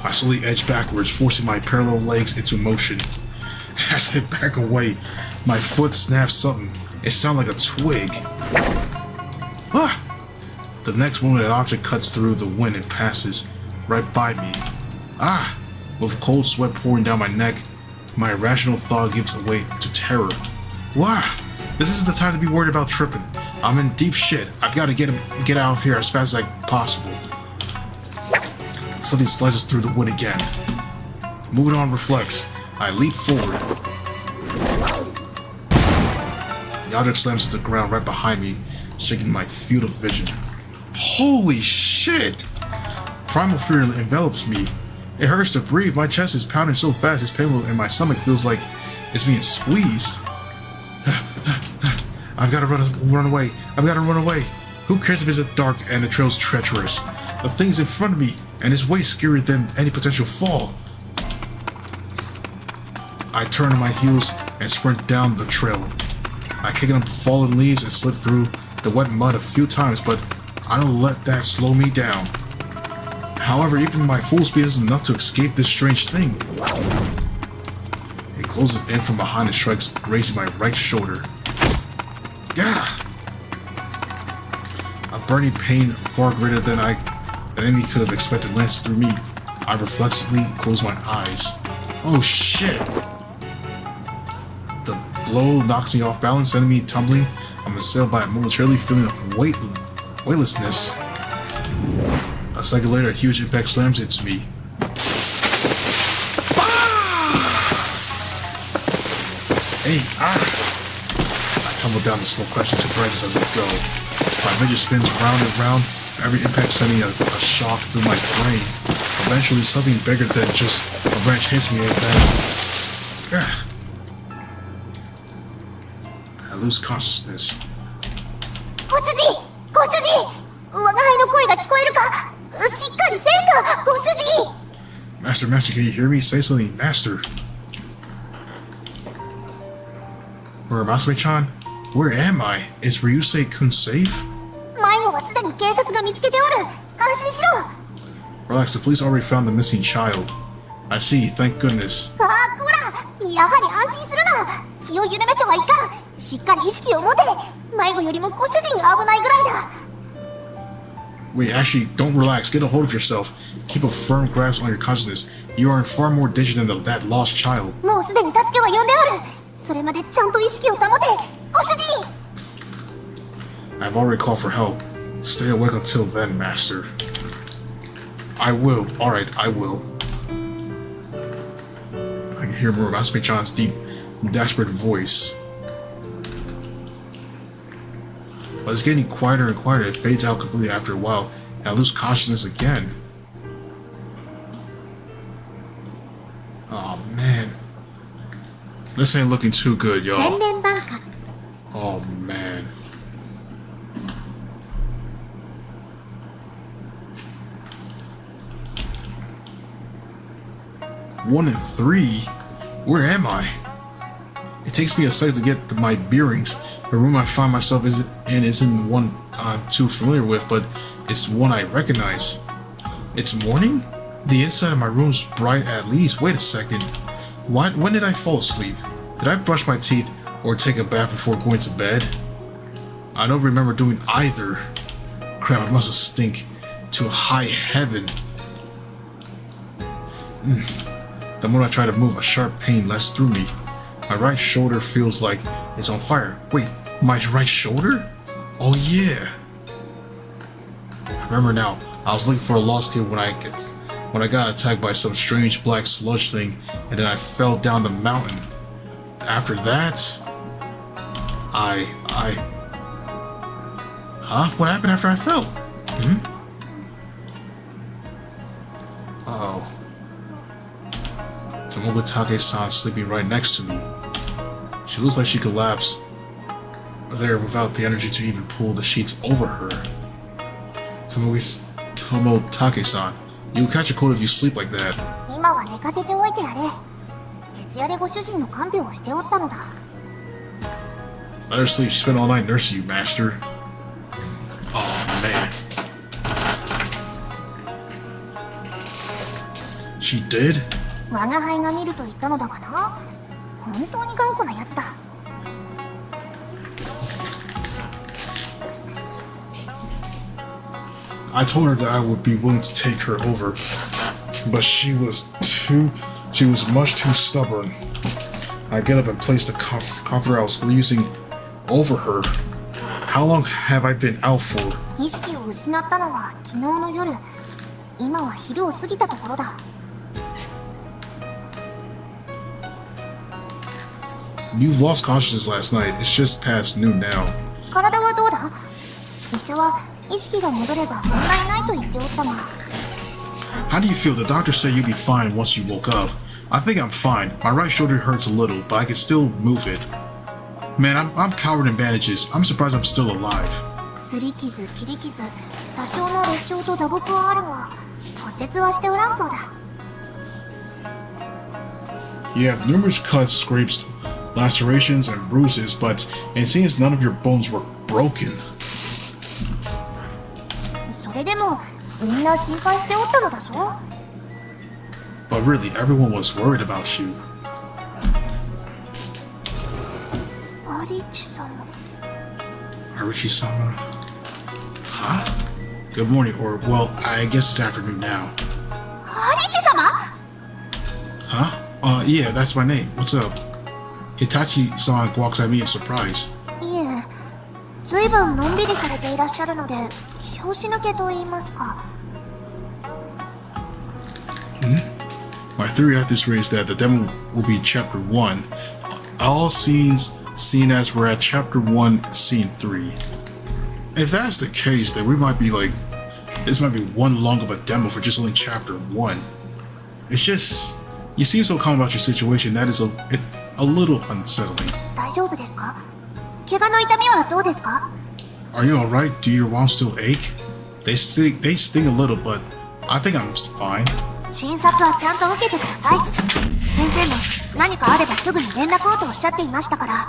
I slowly edge backwards, forcing my parallel legs into motion. As I back away, my foot snaps something. It sounds like a twig. Ah! The next moment, an object cuts through the wind and passes right by me. Ah! With cold sweat pouring down my neck, my irrational thought gives way to terror. Wow! This isn't the time to be worried about tripping. I'm in deep shit. I've got to get out of here as fast as possible. Something slices through the wind again. Moving on reflex. I leap forward. The object slams to the ground right behind me, shaking my field of vision. Holy shit! Primal fear envelops me. It hurts to breathe. My chest is pounding so fast it's painful and my stomach feels like it's being squeezed. I've got to run away. I've got to run away. Who cares if it's dark and the trail's treacherous? The thing's in front of me, and it's way scarier than any potential fall. I turn on my heels and sprint down the trail. I kick up fallen leaves and slip through the wet mud a few times, but I don't let that slow me down. However, even my full speed isn't enough to escape this strange thing. It closes in from behind and strikes, grazing my right shoulder. Gah! A burning pain far greater than any could have expected lances through me. I reflexively close my eyes. Oh shit! The blow knocks me off balance, sending me tumbling. I'm assailed by a momentarily feeling of weightlessness. A second later, a huge impact slams into me. Hey, I tumble down the slope, crashing to branches as I go. My vision spins round and round, every impact sending a shock through my brain. Eventually, something bigger than just a branch hits me and then... I lose consciousness. ご主人ご主人我が輩の声が聞こえるかしっかりせんかご主人 Master, can you hear me? Say something, Master. Or Masame-chan? Where am I? Is Ryusei-kun safe? 迷子はすでに警察が見つけておる安心しろ Relax, the police already found the missing child. I see, thank goodness. ああこらやはり安心するな気を緩めてはいかんしっかり意識を持て迷子よりもご主人が危ないぐらいだ Wait, actually, don't relax. Get a hold of yourself. Keep a firm grasp on your consciousness. You are in far more danger than that lost child. もうすでに助けは呼んでおるそれまでちゃんと意識を保てご主人 I've already called for help. Stay awake until then, Master. I will. Alright, I will. I can hear Murasame-chan's deep, desperate voice. But it's getting quieter and quieter. It fades out completely after a while, and I lose consciousness again. Oh man. This ain't looking too good, y'all. Senren Banka. Oh man. One and 3? Where am I? It takes me a second to get my bearings. The room I find myself isn't one I'm too familiar with, but it's one I recognize. It's morning? The inside of my room's bright at least. Wait a second. When did I fall asleep? Did I brush my teeth or take a bath before going to bed? I don't remember doing either. Crap, it must have stink to high heaven. The more I try to move, a sharp pain lasts through me. My right shoulder feels like it's on fire. Wait, my right shoulder? Oh yeah. Remember now, I was looking for a lost kid when I got attacked by some strange black sludge thing, and then I fell down the mountain. After that, Huh? What happened after I fell? Uh-oh. Tomogatake-san's sleeping right next to me. She looks like she collapsed there without the energy to even pull the sheets over her. Tomotake-san, you will catch a cold if you sleep like that. 今は寝かせておいてやれ。徹夜でご主人の看病をしておったのだ。Let her sleep. She spent all night nursing you, master. Oh, man. She did? 我が輩が見ると言ったのだがな。本当に頑固なやつだ。I told her that I would be willing to take her over, but she was much too stubborn. I get up and place the comforter I was using over her. How long have I been out for? 意識を失ったのは昨日の夜。今は昼を過ぎたところだ。You've lost consciousness last night. It's just past noon now. 体はどうだ？医者は意識が戻れば問題ないと言っておったが。How do you feel? The doctor said you'd be fine once you woke up. I think I'm fine. My right shoulder hurts a little, but I can still move it. Man, I'm covered in bandages. I'm surprised I'm still alive. 擦り傷、切り傷、多少の裂傷と打撲はあるが、骨折はしておらんそうだ。You have numerous cuts, scrapes, lacerations, and bruises, but it seems none of your bones were broken. それでもみんな心配しておったのだぞ。But really, everyone was worried about you. アリチ様。Arichi-sama? Huh? Good morning, or, well, I guess it's afternoon now. アリチ様？ Huh? Yeah, that's my name. What's up? Hitachi-san walks at me in surprise. いえ、ずいぶんのんびりされていらっしゃるので、拍子抜けと言いますか。My theory at this rate is that the demo will be chapter 1. All scenes seen as we're at chapter 1, scene 3. If that's the case, then we might be like, this might be one long of a demo for just only chapter 1. It's just, you seem so calm about your situation, that is a little unsettling. 大丈夫ですか？怪我の痛みはどうですか？ Are you alright? Do your wounds still ache? They sting a little, but I think I'm fine. 診察はちゃんと受けてください。先生も何かあればすぐに連絡をとおっしゃっていましたから。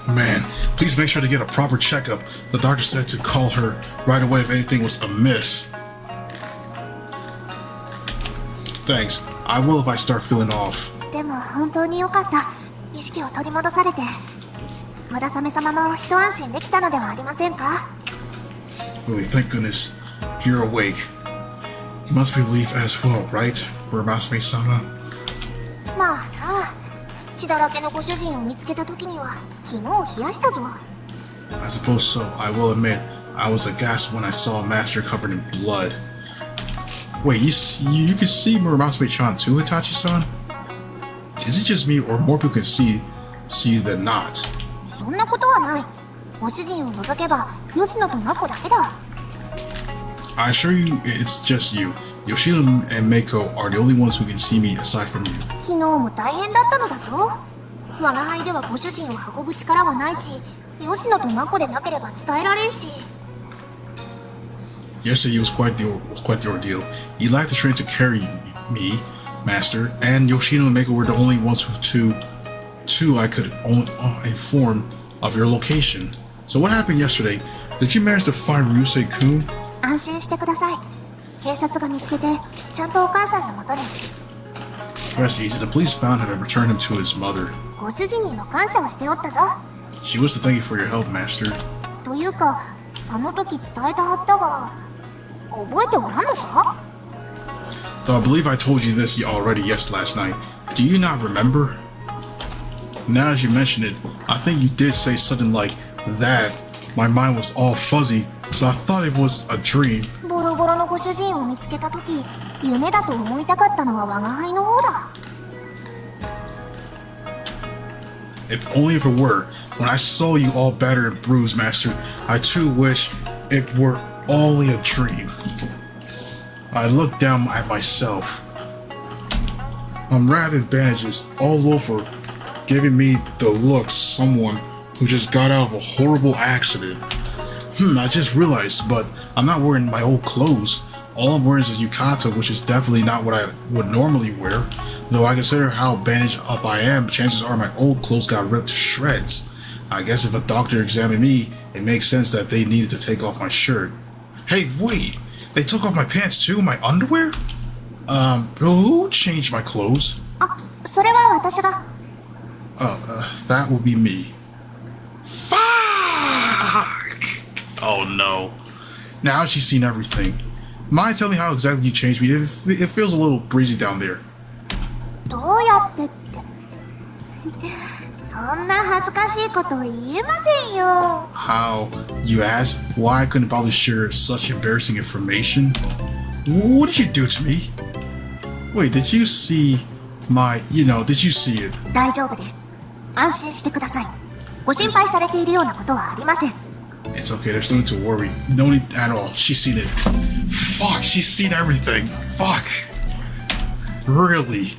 Man, please make sure to get a proper checkup. The doctor said to call her right away if anything was amiss. Thanks. I will if I start feeling off. でも本当に良かった。意識を取り戻されて。村雨様も一安心できたのではありませんか？ Really, thank goodness. You're awake. You must be relieved as well, right, Murasame-sama? まあなあ、血だらけのご主人を見つけた時には肝を冷やしたぞ。I suppose so. I will admit, I was aghast when I saw a master covered in blood. Wait, you can see Muramatsume-chan too, Itachi-san? Is it just me, or more people can see than not? そんなことはない。ご主人を除けば吉野とマコだけだ。 I assure you, it's just you. Yoshino and Meiko are the only ones who can see me aside from you. 昨日も大変だったのだぞ。我が輩ではご主人を運ぶ力はないし、吉野とマコでなければ伝えられんし。 Yesterday was quite the ordeal. You lacked the strength to carry me, Master, and Yoshino and Meiko were the only ones who I could inform of your location. So what happened yesterday? Did you manage to find Ryusei-kun? 安心してください。警察が見つけて、ちゃんとお母さんのもとに。 Prestige, the police found him and returned him to his mother. ご主人にも感謝をしておったぞ。 She was to thank you for your help, Master. というか、あの時伝えたはずだが、覚えておらんのか？ Though I believe I told you this already, yes, last night. Do you not remember? Now as you mention it, I think you did say something like that. My mind was all fuzzy, so I thought it was a dream. ボロボロのご主人を見つけた時、夢だと思いたかったのは我が輩の方だ。 If only if it were. When I saw you all battered and bruised, Master, I too wish it were only a dream. I looked down at myself. I'm wrapped in bandages all over, giving me the look someone who just got out of a horrible accident. I just realized, but I'm not wearing my old clothes. All I'm wearing is a yukata, which is definitely not what I would normally wear. Though I consider how bandaged up I am, chances are my old clothes got ripped to shreds. I guess if a doctor examined me, it makes sense that they needed to take off my shirt. Hey, wait! They took off my pants too? My underwear? Who changed my clothes? あ、それは私が。That would be me. Fuck! Oh no. Now she's seen everything. Mind telling me how exactly you changed me? It feels a little breezy down there. どうやってって。そんな恥ずかしいこと言えませんよ。How? You ask? Why I couldn't bother share such embarrassing information? What did you do to me? Wait, did you see did you see it? 大丈夫です。安心してください。ご心配されているようなことはありません。 It's okay, there's no need to worry. No need at all. She's seen it. Fuck, she's seen everything. Fuck. Really?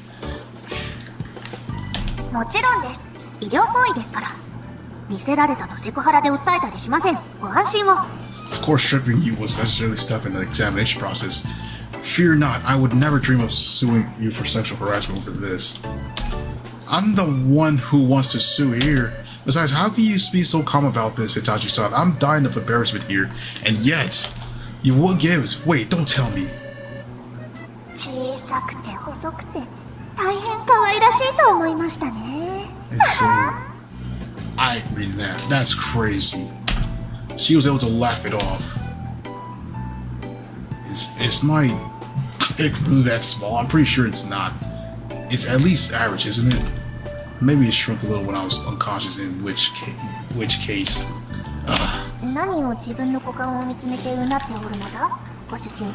もちろんです。医療行為ですから。見せられたとセクハラで訴えたりしません。ご安心を。Of course, stripping you was necessarily a step in the examination process. Fear not, I would never dream of suing you for sexual harassment for this. I'm the one who wants to sue here. Besides, how can you be so calm about this, Itachi-san? I'm dying of embarrassment here, and yet, you what gives? Wait, don't tell me. 小さくて細くて大変可愛らしいと思いましたね。 It's so... I ain't reading that. That's crazy. She was able to laugh it off. Is my dick really that small? I'm pretty sure it's not. It's at least average, isn't it? Maybe it shrunk a little when I was unconscious, in which case. 何を自分の股間を見つめてうなっておるのだ、ご主人。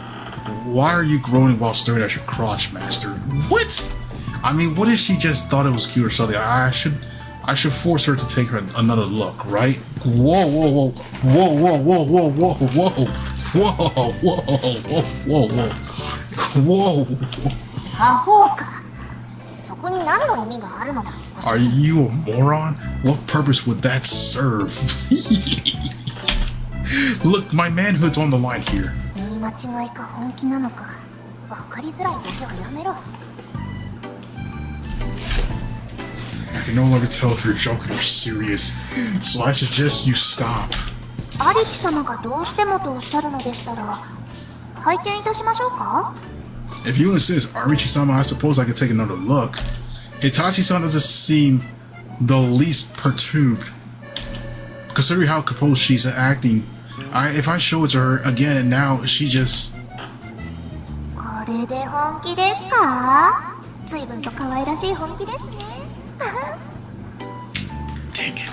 Why are you groaning while staring at your crotch, Master? What? I mean, what if she just thought it was cute or something? I should force her to take her another look, right? Whoa, whoa, whoa, whoa, whoa, whoa, whoa, whoa, whoa, whoa, whoa, whoa, whoa, whoa. アホか。そこに何の意味があるのだ。 Are you a moron? What purpose would that serve? Look, my manhood's on the line here. 言い間違いか本気なのか分かりづらいボケはやめろ。 I can no longer tell if you're joking or serious, so I suggest you stop. アリキ様がどうしてもとおっしゃるのでしたら拝見いたしましょうか。 If you insist, Arichi-sama, I suppose I could take another look. Itachi-san doesn't seem the least perturbed. Considering how composed she's acting, if I show it to her again and now she just... これで本気ですか？随分と可愛らしい本気ですね。Dang it.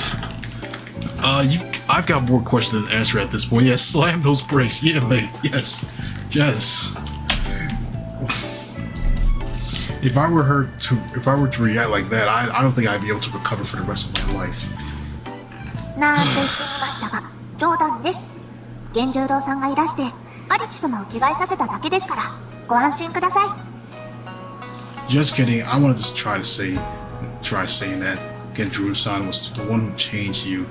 I've got more questions than answer at this point. Yes, slam those brakes. Yeah, mate. Yes. Yes. If I were to react like that, I don't think I'd be able to recover for the rest of my life. なんて言ってみましたが、冗談です。源十郎さんがいらして、アリチ様を着替えさせただけですから、ご安心ください。Just kidding. I wanted to try saying that Genjuro-san was the one who changed you.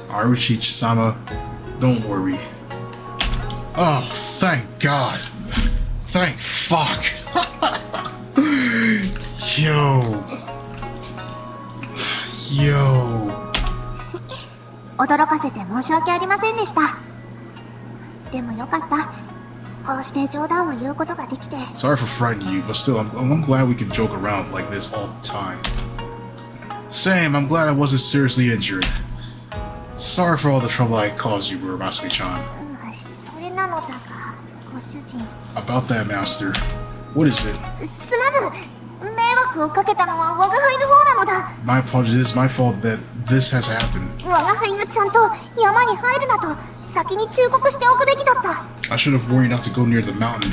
Aruchi-sama, don't worry. Oh, thank God. Thank fuck. Yo. 驚かせて申し訳ありませんでした。でもよかった。こうして冗談を言うことができて。Sorry for frightening you, but still, I'm glad we can joke around like this all the time. Same, I'm glad I wasn't seriously injured. Sorry for all the trouble I caused you, Murasaki-chan. それなのだが、ご主人。About that, Master. What is it? すまぬ。迷惑をかけたのは我が輩の方なのだ。My apologies, it's my fault that this has happened. 我が輩がちゃんと山に入るなと先に忠告しておくべきだった。I should have warned you not to go near the mountain.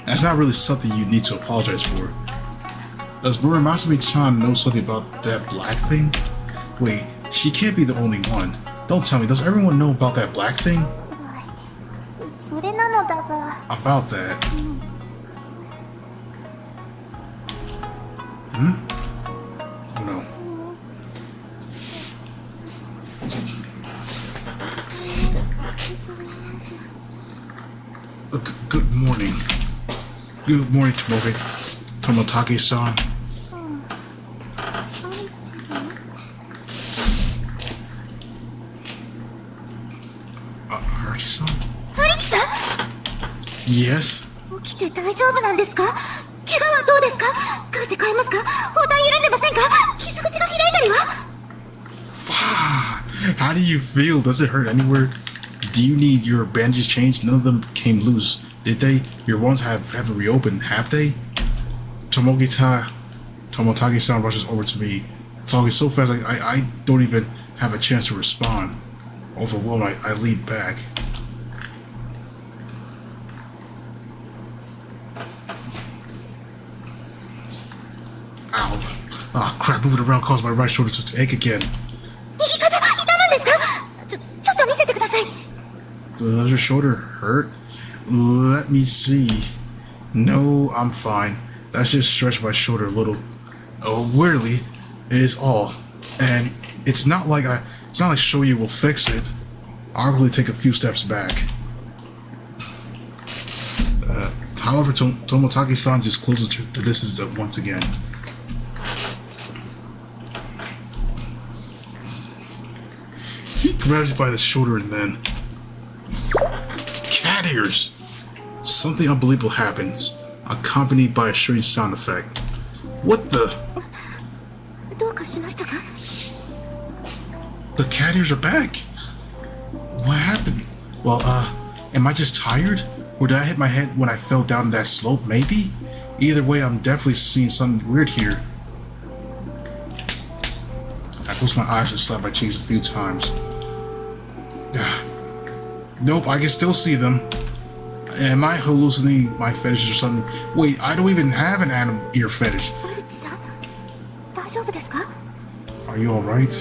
That's not really something you need to apologize for. Does Murasaki-chan know something about that black thing? Wait, she can't be the only one. Don't tell me, does everyone know about that black thing? それなのだが。 About that. Oh no. Good morning. Good morning, Tomotake-san. Archie-san? アリキさん Yes? 起きて大丈夫なんですか？怪我はどうですか？風変えますか？包帯緩んでませんか？傷口が開いたりは？ How do you feel? Does it hurt anywhere? Do you need your bandages changed? None of them came loose, did they? Your wounds haven't reopened, have they? Tomotake-san rushes over to me, talking so fast I don't even have a chance to respond. Overwhelmed, I lean back. Ow. Ah, crap, moving around caused my right shoulder to ache again. 右肩痛むんですか？ちょっと見せてください。 Does your shoulder hurt? Let me see. No, I'm fine. That's just stretched my shoulder a little. Oh, weirdly, it is all. And it's not like Shoyu will fix it. I'll really take a few steps back. However, Tomotake-san just closes to the distance once again. He grabs you by the shoulder and then... Cat ears! Something unbelievable happens, accompanied by a strange sound effect. What the? どうかしましたか？ The cat ears are back! What happened? Well, am I just tired? Or did I hit my head when I fell down that slope, maybe? Either way, I'm definitely seeing something weird here. I close my eyes and slap my cheeks a few times. Nope, I can still see them. Am I hallucinating my fetish or something? Wait, I don't even have an animal ear fetish. アリキさん、大丈夫ですか？ Are you alright?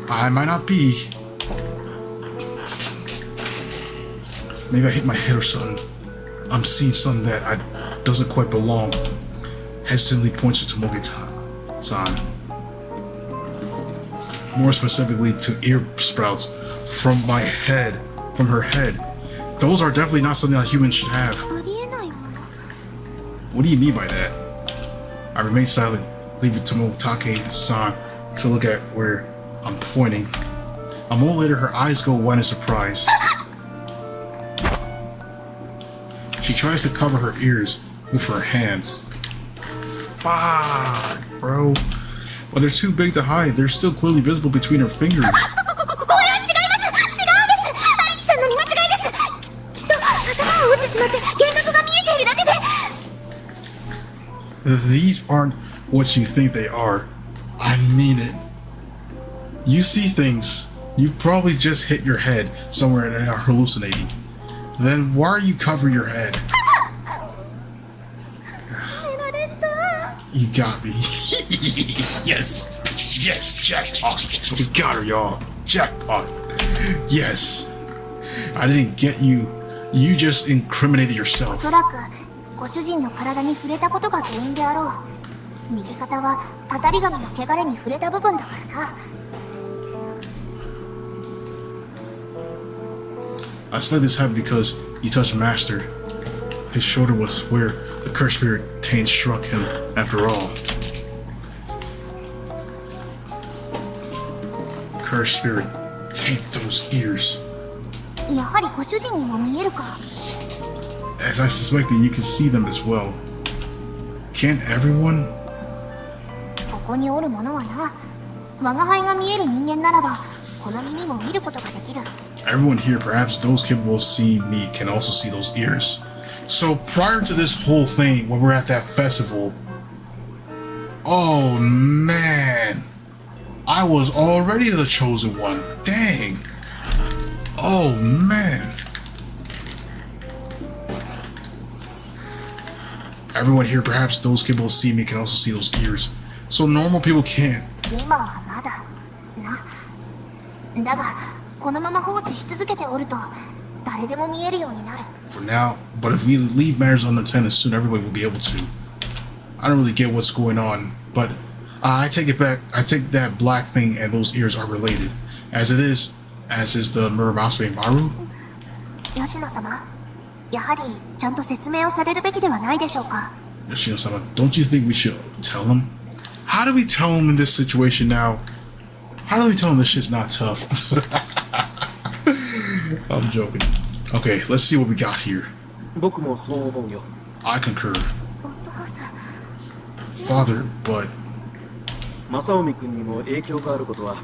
I might not be. Maybe I hit my head or something. I'm seeing something that doesn't quite belong. Hesitantly points to Tomogita-san. More specifically to ear sprouts from my head. From her head. Those are definitely not something a human should have. ありえないもの。 What do you mean by that? I remain silent, leaving Tomotake-san to look at where I'm pointing. A moment later, her eyes go wide in surprise. She tries to cover her ears with her hands. Fuck, bro. While they're too big to hide, they're still clearly visible between her fingers. これは違います。違うんです。アリキさんの見間違いです。きっと頭を打ってしまって幻覚が見えているだけで。 These aren't what you think they are. I mean it. You see things. You probably just hit your head somewhere and are hallucinating. Then why are you covering your head? You got me. Yes. Yes, jackpot. We got her, y'all. Jackpot. Yes. I didn't get you. You just incriminated お yourself. そらくご主人の体に触れたことが原因であろう。右肩はたたり神の汚れに触れた部分だからな。I suspect this happened because he touched Master. His shoulder was where the cursed spirit taint struck him, after all. Cursed spirit, taint those ears. やはりご主人にも見えるか。 As I suspected, you can see them as well. Can't everyone? ここにおるものはな、我が輩が見える人間ならば、この耳も見ることができる。 Everyone here, perhaps those capable of seeing me, can also see those ears. So prior to this whole thing, when we're at that festival, oh man, I was already the chosen one. Dang. Oh man. Everyone here, perhaps those capable of seeing me, can also see those ears. So normal people can't. 今はまだな。だがこのまま放置し続けておると誰でも見えるようになる。 For now, but if we leave matters unattended, soon everybody will be able to. I don't really get what's going on, but I take it back. I take that black thing and those ears are related, as is the Muramasa Maru. 吉野様、やはりちゃんと説明をされるべきではないでしょうか。 Yoshino-sama, don't you think we should tell him? How do we tell him in this situation now? How do we tell him this shit's not tough? I'm joking. Okay, let's see what we got here. 僕もそう思うよ。 I concur. お父さん、 Father, but 正臣君にも影響があることは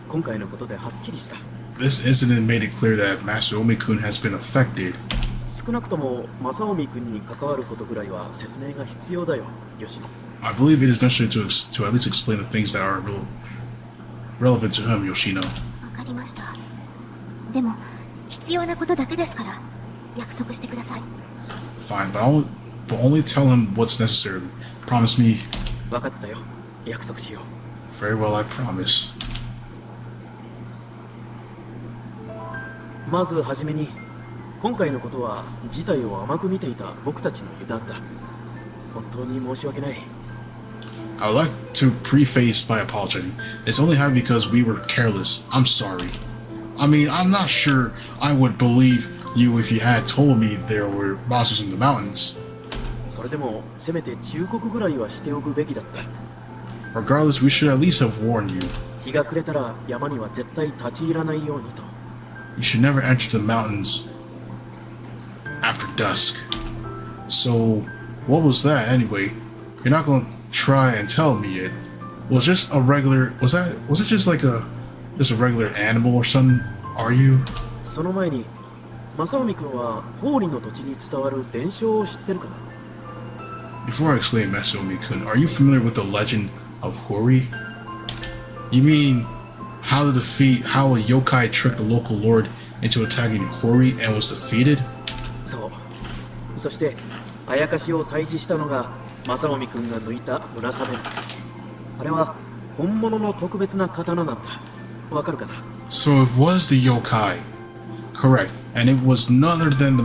今回のことではっきりした。 this incident made it clear that Master Omi-kun has been affected. 少なくとも正臣君に関わることぐらいは説明が必要だよ、吉野。 I believe it is necessary to at least explain the things that are relevant to him, Yoshino. わかりました。でも必要なことだけですから約束してください。 Fine, but only tell him what's necessary. Promise me. 分かったよ。約束しよう。 Very well, I promise. まずはじめに、今回のことは事態を甘く見ていた僕たちの油断だ。本当に申し訳ない。 I would like to preface by apologizing. It's only happened because we were careless. I'm sorry. I mean, I'm not sure I would believe you if you had told me there were monsters in the mountains. それでもせめて忠告ぐらいはしておくべきだった。 Regardless, we should at least have warned you. 日が暮れたら山には絶対立ち入らないようにと。 You should never enter the mountains after dusk. So, what was that anyway? You're not gonna try and tell me it. Was it just a regular? Was it just like just a regular animal or something? Are you? その前に、正臣君は法理の土地に伝わる伝承を知ってるかな？ Before I explain, Master Omi-kun, are you familiar with the legend of Hori? You mean how a yokai tricked a local lord into attacking Hori and was defeated? そう。そしてあやかしを退治したのが正臣君が抜いた村雨。あれは本物の特別な刀なんだ。わかるかな？ So it was the yokai. Correct. And it was none other than the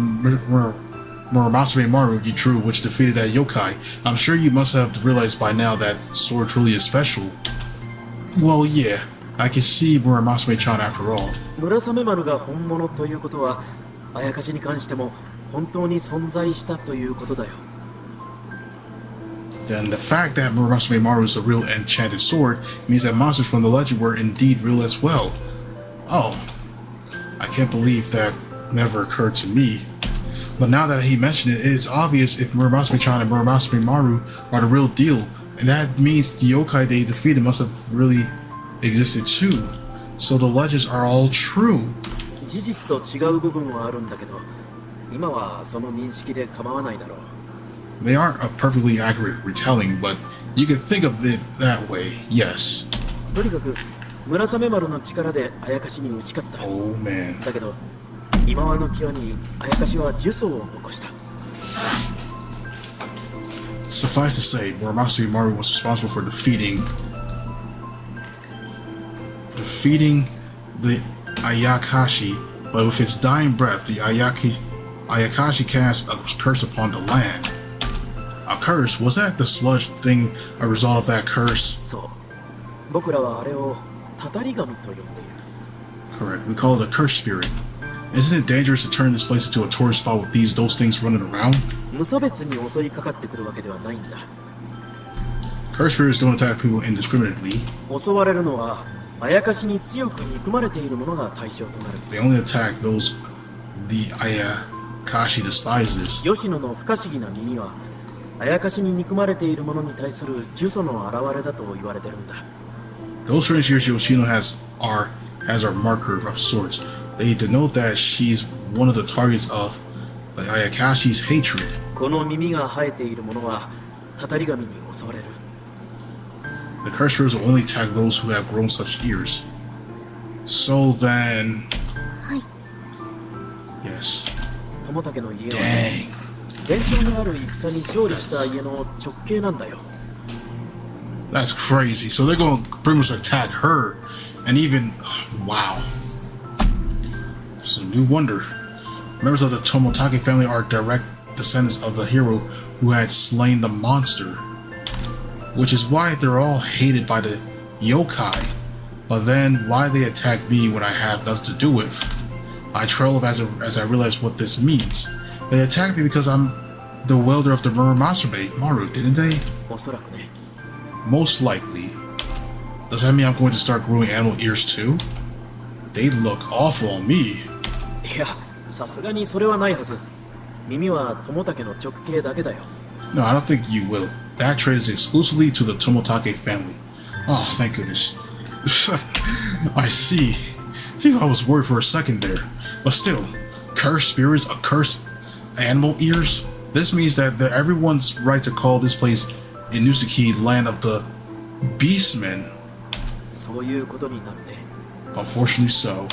Muramasa Maru you drew, which defeated that yokai. I'm sure you must have realized by now that sword truly is special. Well, yeah. I can see Muramasa-chan after all. 村雨丸が本物ということは、あやかしに関しても本当に存在したということだよ。 Then the fact that Muramasa Maru is a real enchanted sword means that monsters from the legend were indeed real as well. Oh, I can't believe that never occurred to me. But now that he mentioned it, it's obvious if Muramasa-chan and Muramasa Maru are the real deal, and that means the yokai they defeated must have really existed too. So the legends are all true. 事実と違う部分はあるんだけど、今はその認識で構わないだろう。 They aren't a perfectly accurate retelling, but you can think of it that way, yes. とにかく村雨丸の力であやかしに打ち勝った。 Oh man. だけど今和の際にあやかしは呪詛を残した。 Suffice to say, Muramasumi Maru was responsible for defeating the Ayakashi, but with its dying breath, the Ayakashi cast a curse upon the land. A curse? Was that the sludge thing a result of that curse? そう、僕らはあれをたたり神と呼んでいる。 Correct. We call it a curse spirit. Isn't it dangerous to turn this place into a tourist spot with those things running around? 無差別に襲いかかってくるわけではないんだ。 Curse spirits don't attack people indiscriminately. 襲われるのはあやかしに強く憎まれている者が対象となる。 They only attack those the Ayakashi despises. 吉野の不可思議な耳はあやかしに憎まれている者に対する呪詛の表れだと言われてるんだ。 Those strange ears Yoshino has our marker of sorts. They denote that she's one of the targets of the Ayakashi's hatred. この耳が生えている者はたたり神に襲われる。 The curse spirits will only attack those who have grown such ears. So then... はい。 Yes. 友武の家は Dang. 伝承にある戦に勝利した家の直系なんだよ。 That's crazy. So they're going to pretty much attack her. And even... Wow. It's a new wonder. Members of the Tomotake family are direct descendants of the hero who had slain the monster. Which is why they're all hated by the yokai. But then why they attack me when I have nothing to do with? I trail off as I realize what this means. They attacked me because I'm the welder of the Muramasumi Maru, didn't they? おそらくね。 Most likely. Does that mean I'm going to start growing animal ears too? They look awful on me. いや、さすがにそれはないはず。耳は友武の直系だけだよ。 No, I don't think you will. That trade is exclusively to the Tomotake family. Oh, thank goodness. I see. I think I was worried for a second there. But still, cursed spirits, cursed animal ears? This means that everyone's right to call this place Inusuki land of the beastmen. そういうことになるね。 Unfortunately so.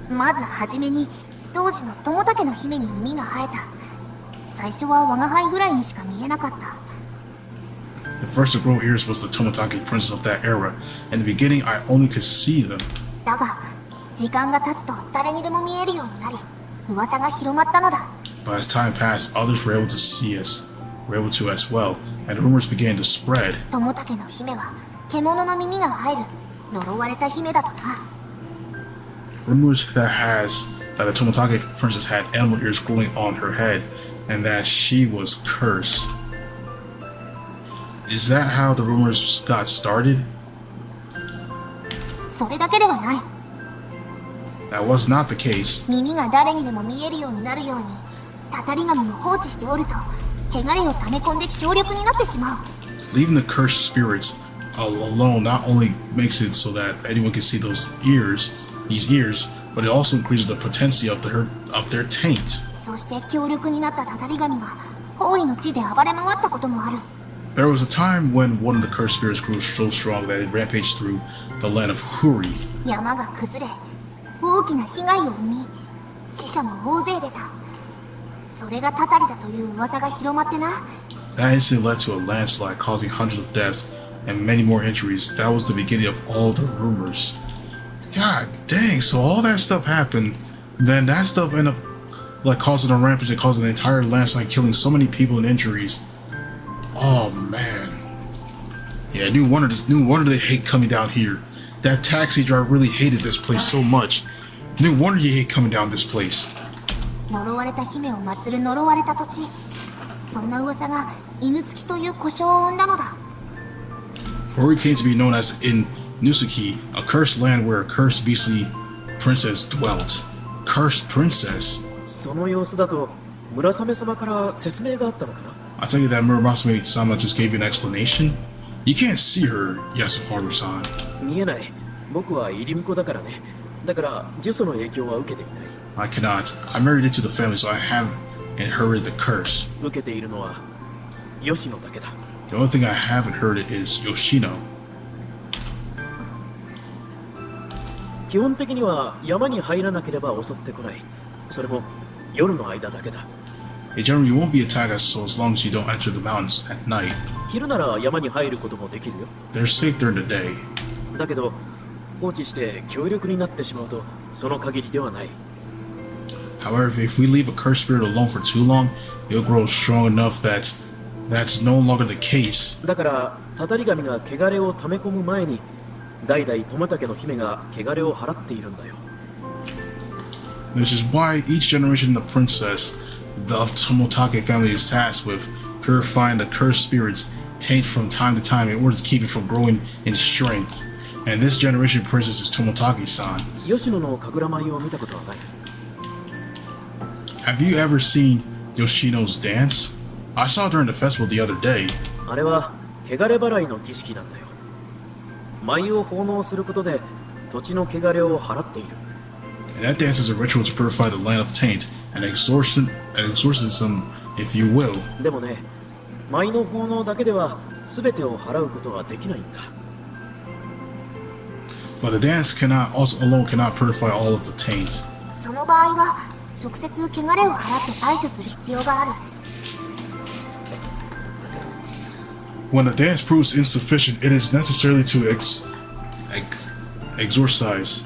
まずはじめに当時の友武の姫に耳が生えた。最初は我が輩ぐらいにしか見えなかった。 The first to grow ears was the Tomotake princess of that era. In the beginning, I only could see them. だが時間が経つと誰にでも見えるようになり噂が広まったのだ。 But as time passed, others were able to as well, and rumors began to spread. 友武の姫は獣の耳が生える呪われた姫だとな。 Rumors that the Tomotake princess had animal ears growing on her head, and that she was cursed. Is that how the rumors got started? それだけではない。 That was not the case. 耳が誰にでも見えるようになるようにたたり神も放置しておると汚れを溜め込んで強力になってしまう。 Leaving the cursed spirits alone not only makes it so that anyone can see these ears, but it also increases the potency of their taint. そして強力になったたたり神が法理の地で暴れ回ったこともある。 There was a time when one of the cursed spirits grew so strong that it rampaged through the land of Huri. 山が崩れ大きな被害を生み死者も大勢出た。それがたたりだという噂が広まってな。 That incident led to a landslide causing hundreds of deaths and many more injuries. That was the beginning of all the rumors. God dang, so all that stuff happened, then that stuff ended up like causing a rampage and causing the entire landslide, killing so many people and injuries. Oh man. Yeah, no wonder they hate coming down here. That taxi driver really hated this place so much. No wonder you hate coming down this place. 呪われた姫を祀る呪われた土地。そんな噂が犬付きという呼称を生んだのだ。 Hori came to be known as Inusuki, a cursed land where a cursed beastly princess dwelt. Cursed princess? その様子だと村雨様から説明があったのかな。 I tell you that Muramasumi-sama just gave you an explanation. You can't see her, Yasuharu-san. 見えない。僕は入り婿だからね。だから呪詛の影響は受けていない。 I cannot. I married into the family, so I haven't inherited the curse. 受けているのは吉野だけだ。 The only thing I haven't heard is Yoshino. 基本的には山に入らなければ襲ってこない。それも夜の間だけだ。They generally won't be attacked as long as you don't enter the mountains at night. 昼なら山に入ることもできるよ。They're safe during the day. だけど放置して強力になってしまうとその限りではない。 However, if we leave a cursed spirit alone for too long, it'll grow strong enough that that's no longer the case. だからたたり神が汚れを溜め込む前に代々友竹の姫が汚れを払っているんだよ。 This is why each generation of the princess of Tomotake family is tasked with purifying the cursed spirits taint from time to time in order to keep it from growing in strength. And this generation princess is Tomotake-san. 吉野の神楽舞を見たことはない。 Have you ever seen Yoshino's dance? I saw it during the festival the other day. あれは汚れ払いの儀式なんだよ。舞を奉納することで土地の汚れを払っている。 And that dance is a ritual to purify the land of taint, an exorcism, if you will. でもね、舞の奉納だけでは全てを払うことができないんだ。 But the dance alone cannot purify all of the taint. その場合は直接汚れを払って対処する必要がある。 When the dance proves insufficient, it is necessary to exorcise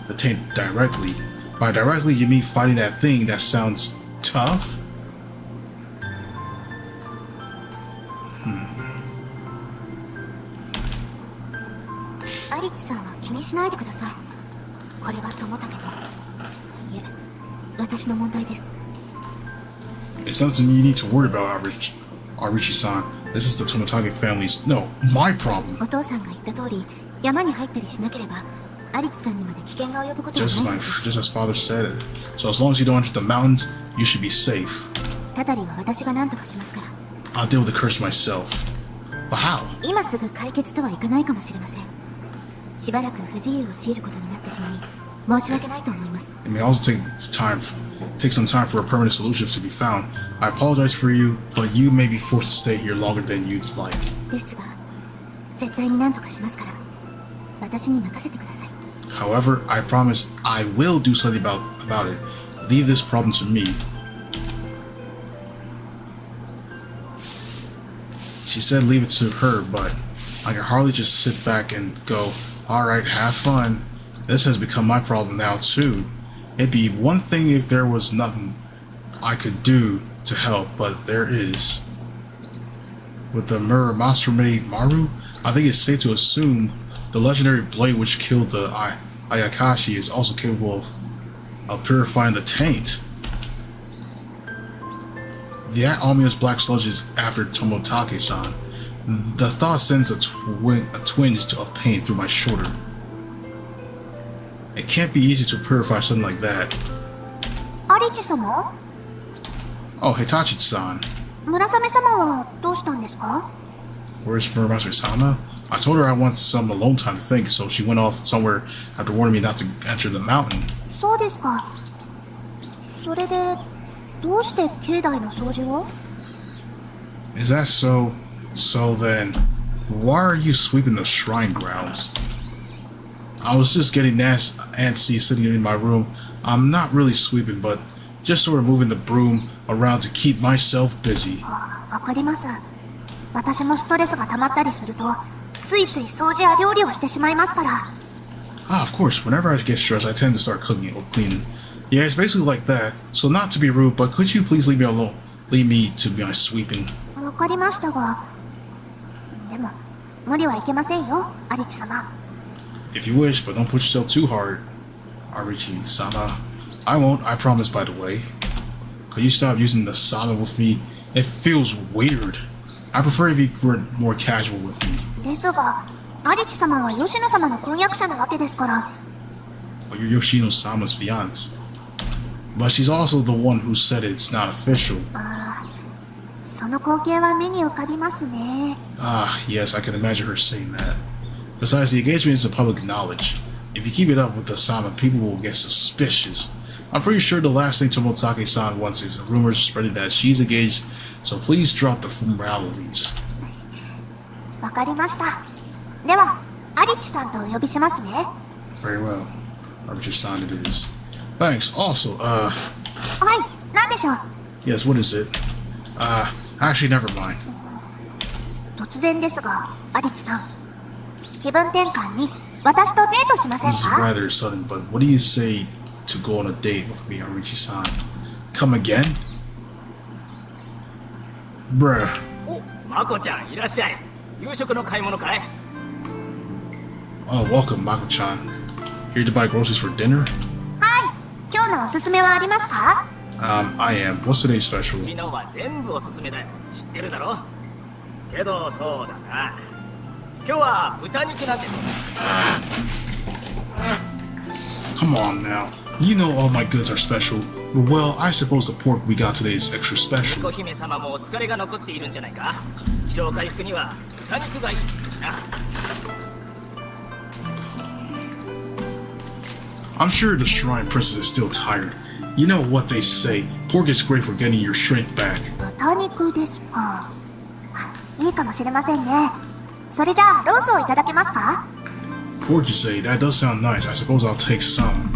the taint directly. By directly, you mean fighting that thing that sounds tough? アリッチさんは気にしないでください。これは友竹の、いえ、私の問題です。 It's nothing you need to worry about, Arichi-san. This is the Tomotake family's, no, my problem. お父さんが言った通り、山に入ったりしなければ、アリッチさんにまで危険が及ぶことはないです。 Just as father said it. So as long as you don't enter the mountains, you should be safe. たたりは私が何とかしますから。 I'll deal with the curse myself. But how? 今すぐ解決とはいかないかもしれません。しばらく不自由を強いることになってしまい、申し訳ないと思います。 It may also take some time for a permanent solution to be found. I apologize for you, but you may be forced to stay here longer than you'd like. ですが、絶対に何とかしますから、私に任せてください。 However, I promise I will do something about it. Leave this problem to me. She said leave it to her, but I can hardly just sit back and go, alright, have fun. This has become my problem now too. It'd be one thing if there was nothing I could do to help, but there is. With the mirror monster maid Maru, I think it's safe to assume the legendary blade which killed the Ayakashi is also capable of purifying the taint. The ominous black sludge is after Tomotake-san. The thought sends a twinge of pain through my shoulder. It can't be easy to purify something like that. アリッチ様？ Oh, Hitachi-san. 村雨様はどうしたんですか？ Where's Muramasu-sama? I told her I want some alone time to think, so she went off somewhere after warning me not to enter the mountain. そうですか。それでどうして境内の掃除を？ Is that so? So then, why are you sweeping the shrine grounds? I was just getting antsy sitting in my room. I'm not really sweeping, but just sort of moving the broom around to keep myself busy. わかります。私もストレスが溜まったりすると、ついつい掃除や料理をしてしまいますから。Ah, of course, whenever I get stressed, I tend to start cooking or cleaning. Yeah, it's basically like that. So not to be rude, but could you please leave me alone? Leave me to be my sweeping. わかりましたが、でも無理はいけませんよ、アリッチ様。If you wish, but don't push yourself too hard, Arichi-sama. I won't, I promise, by the way. Could you stop using the sama with me? It feels weird. I prefer if you were more casual with me. ですが、アリッチ様は吉野様の婚約者なわけですから。But you're Yoshino-sama's fiance. But she's also the one who said it's not official. その光景は目に浮かびますね。Ah, yes, I can imagine her saying that. Besides, the engagement is a public knowledge. If you keep it up with the sama, people will get suspicious. I'm pretty sure the last thing Tomotake-san wants is rumors spreading that she's engaged, so please drop the formalities. わかりました。では、アリッチさんとお呼びしますね。Very well. Armichi-san it is. Thanks. Also, はい、何でしょう。 yes, what is it? Actually, never mind. 突然ですが、アリチさん。気分転換に私とデートしません This is か？ rather sudden, but what do you say to go on a date with me, Armichi-san? Come again? Bruh. お、マコちゃんいらっしゃい。夕食の買い物かい？ Oh, welcome, Mako-chan. Here to buy groceries for dinner? はい、今日のおすすめはありますか？ I am. What's today's special? うちのは全部おすすめだよ。知ってるだろ？けどそうだな。今日は豚肉なんてどうだ？ Come on now. You know all my goods are special. Well, I suppose the pork we got today is extra 彦 special. 姫様もお疲れが残っているんじゃないか？疲労回復には豚肉がいいしな。 I'm sure the Shrine Princess is still tired. You know what they say, pork is great for getting your strength back. 豚肉ですか。いいかもしれませんね。それじゃあロースをいただけますか？ Pork, you say? That does sound nice. I suppose I'll take some.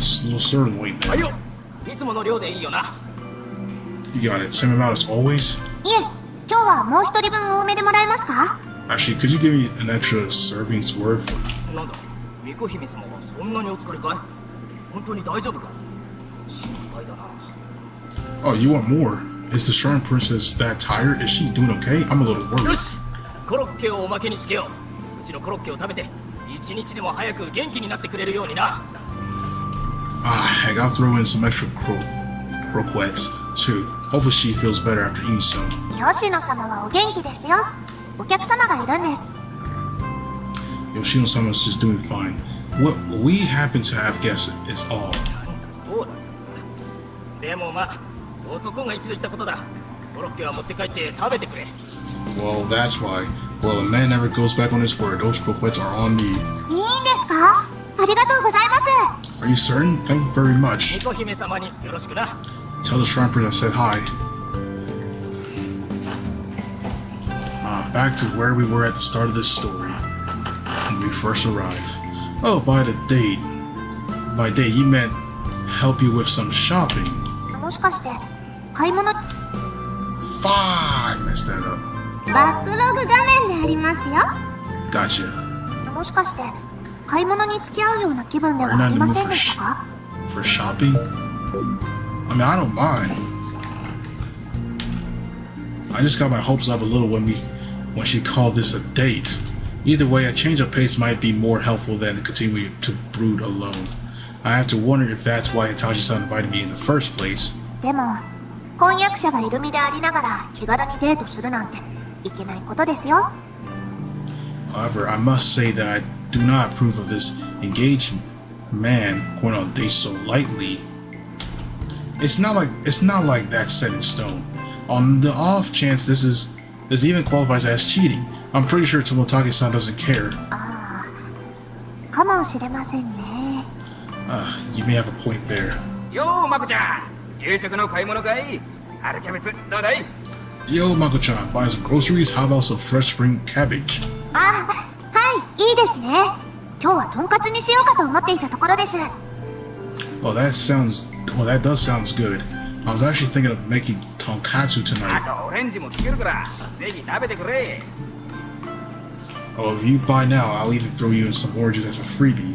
Sirloin はい then. よ。いつもの量でいいよな。 You got it. Same amount as always? いえ、今日はもう一人分多めでもらえますか？ Actually, could you give me an extra serving's worth? なんだ、巫女姫様はそんなにお疲れかい？本当に大丈夫か？心配だな。 Oh, you want more? Is the Shrine Princess that tired? Is she doing okay? I'm a little よ worried. し、コロッケをおまけにつけよう。うちのコロッケを食べて、一日でも早く元気になってくれるようにな。 Heck, I'll throw in some extra croquettes, too. Hopefully she feels better after eating some. 吉野様はお元気ですよ。お客様がいるんです。 Yoshino-sama is just doing fine. What we happen to have guessed is all. なんだ、そうだったか。でもまあ、男が一度言ったことだ。コロッケは持って帰って食べてくれ。 Well, that's why. Well, a man never goes back on his word. Those croquettes are on me. いいんですか？ありがとうございます。 Are you certain? Thank you very much. 巫女姫様によろしくな。 Tell the Shrine Princess I said hi. Back to where we were at the start of this story. When we first arrived. Oh, by date, you meant help you with some shopping. もしかして買い物？ Fuck! Messed that up. バックログ画面でありますよ。 Gotcha. もしかして買い物に付き合うような気分ではありませんでしたか？ For shopping? I mean, I don't mind. I just got my hopes up a little when she called this a date. Either way, a change of pace might be more helpful than continuing to brood alone. I have to wonder if that's why Itachi-san invited me in the first place. でも婚約者がいる身でありながら気軽にデートするなんていけないことですよ。 However, I must say that I do not approve of this engaged man going on dates so lightly. It's not like that's set in stone. On the off chance this even qualifies as cheating, I'm pretty sure Tomotake-san doesn't care. ああ、かもしれませんね。You may have a point there. よー、マコちゃん。夕食の買い物かい？春キャベツどうだい？ Yo, Mako-chan, buy some groceries? How about some fresh spring cabbage? あ、はい、いいですね。今日はとんかつにしようかと思っていたところです。 Oh, that does sound good. I was actually thinking of making tonkatsu あ tonight. とオレンジもつけるからぜひ食べてくれ。 Oh, if you buy now, I'll even throw you in some oranges as a freebie. いいんで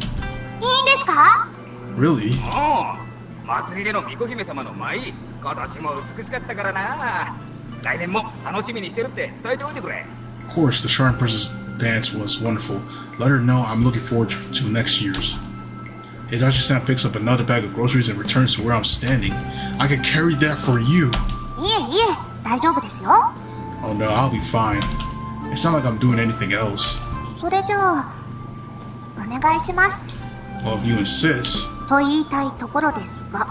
すか？ Really? おう、祭りでの巫女姫様の舞、今年も美しかったからな。来年も楽しみにしてるって伝えておいてくれ。 Of course, the Shrine Princess dance was wonderful. Let her know I'm looking forward to next year's. Itachi-san picks up another bag of groceries and returns to where I'm standing. I can carry that for you. いえいえ、大丈夫ですよ。 Oh no, I'll be fine. It's not like I'm doing anything else. それじゃあお願いします。 Well, if you insist. と言いたいところですが、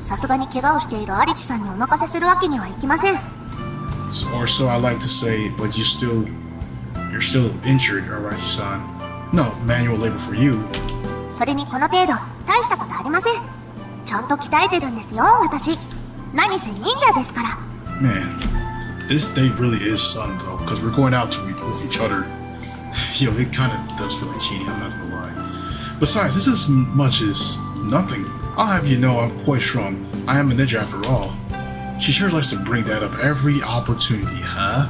さすがに怪我をしているアリチさんにお任せするわけにはいきません。 Or so I like to say, but you're still injured, Arachi-san. No, manual labor for you. それにこの程度大したことありません。ちゃんと鍛えてるんですよ、私。何せ忍者ですから。 Man, this day really is fun though, because we're going out with each other. Yo, it kind of does feel like cheating, I'm not gonna lie. Besides, this is much as nothing. I'll have you know I'm quite strong. I am a ninja after all. She sure likes to bring that up every opportunity, huh?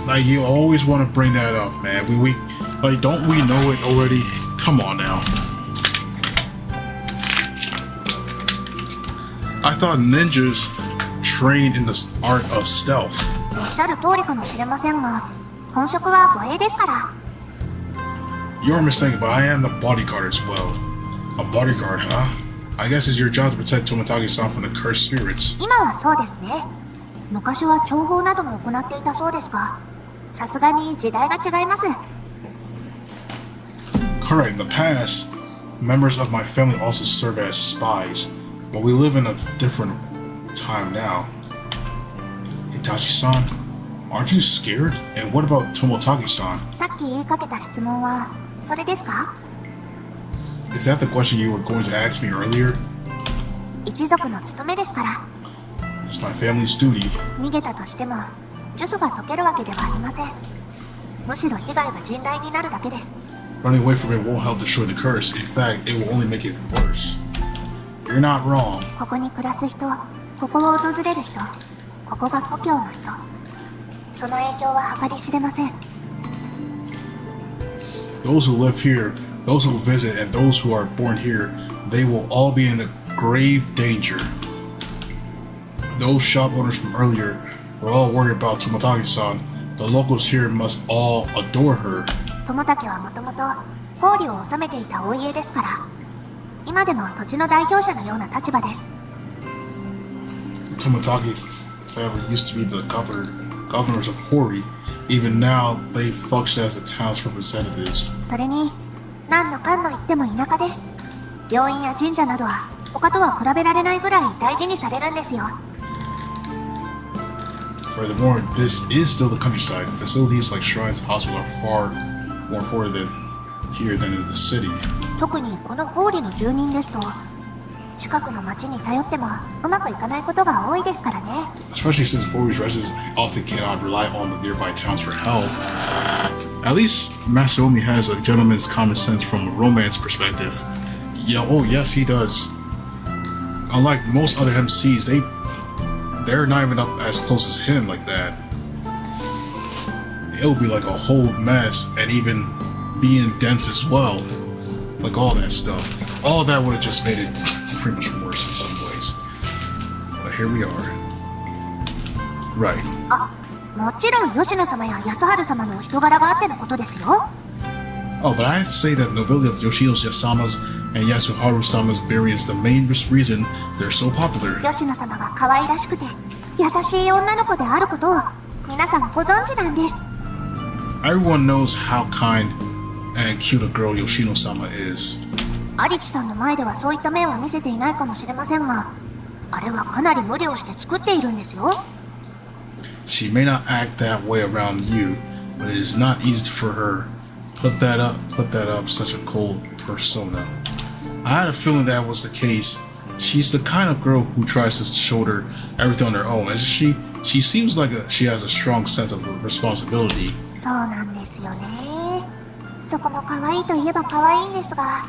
Like, you always want to bring that up, man. We like, don't we know it already? Come on now. I thought ninjas trained in the art of stealth. おっしゃる通りかもしれませんが、本職は護衛ですから。 You're mistaken, but I am the bodyguard as well. A bodyguard, huh? I guess it's your job to protect Tomotage-san from the cursed spirits. 今はそうですね。昔は諜報なども行っていたそうですが、さすがに時代が違います。 Correct. In the past, members of my family also serve as spies, but we live in a different time now. Hitachi-san, aren't you scared? And what about Tomotage-san? さっき言いかけた質問は、それですか？ Is that the question you were going to ask me earlier? 一族の務めですから。 It's my family's duty. 逃げたとしても、呪詛が解けるわけではありません。むしろ被害が甚大になるだけです。 Running away from it won't help destroy the curse. In fact, it will only make it worse. You're not wrong. ここに暮らす人、ここを訪れる人、ここが故郷の人。その影響は計り知れません。 Those who live here, those who visit, and those who are born here, they will all be in the grave danger. Those shop owners from earlier were all worried about Tomotage-san. The locals here must all adore her. 友武はもともと法理を治めていたお家ですから、今でも土地の代表者のような立場です。 Tomotage family used to be the governors of Hori. Even now, they function as the town's representatives. それに、何のかんの言っても田舎です。病院や神社などは他とは比べられないぐらい大事にされるんですよ。 Furthermore, this is still the countryside. Facilities like shrines and hospitals are far more important than here than in the city. 特にこの法理の住人ですと、近くの町に頼ってもうまくいかないことが多いですからね。 Especially since Hori's residents often cannot rely on the nearby towns for help. At least Masaomi has a gentleman's common sense from a romance perspective. Yeah, oh yes, he does. Unlike most other MCs, they're not even up as close as him like that. It'll be like a whole mess, and even being dense as well. Like all that stuff. All that would have just made it pretty much worse in some ways. But here we are. Right. あ、もちろん吉野様や安春様のお人柄があってのことですよ。 Oh, but I'd say that the nobility of Yoshino-sama's and Yasuharu-sama's bearing is the main reason they're so popular. 吉野様が可愛らしくて優しい女の子であることを皆さんご存知なんです。 Everyone knows how kind and cute a girl Yoshino-sama is. アリキさんの前ではそういった面は見せていないかもしれませんが、あれはかなり無理をして作っているんですよ。 She may not act that way around you, but it is not easy for her. Put that up such a cold persona. I had a feeling that was the case. She's the kind of girl who tries to shoulder everything on her own. As she seems like she has a strong sense of responsibility. そうなんですよね。そこも可愛いといえば可愛いんですが、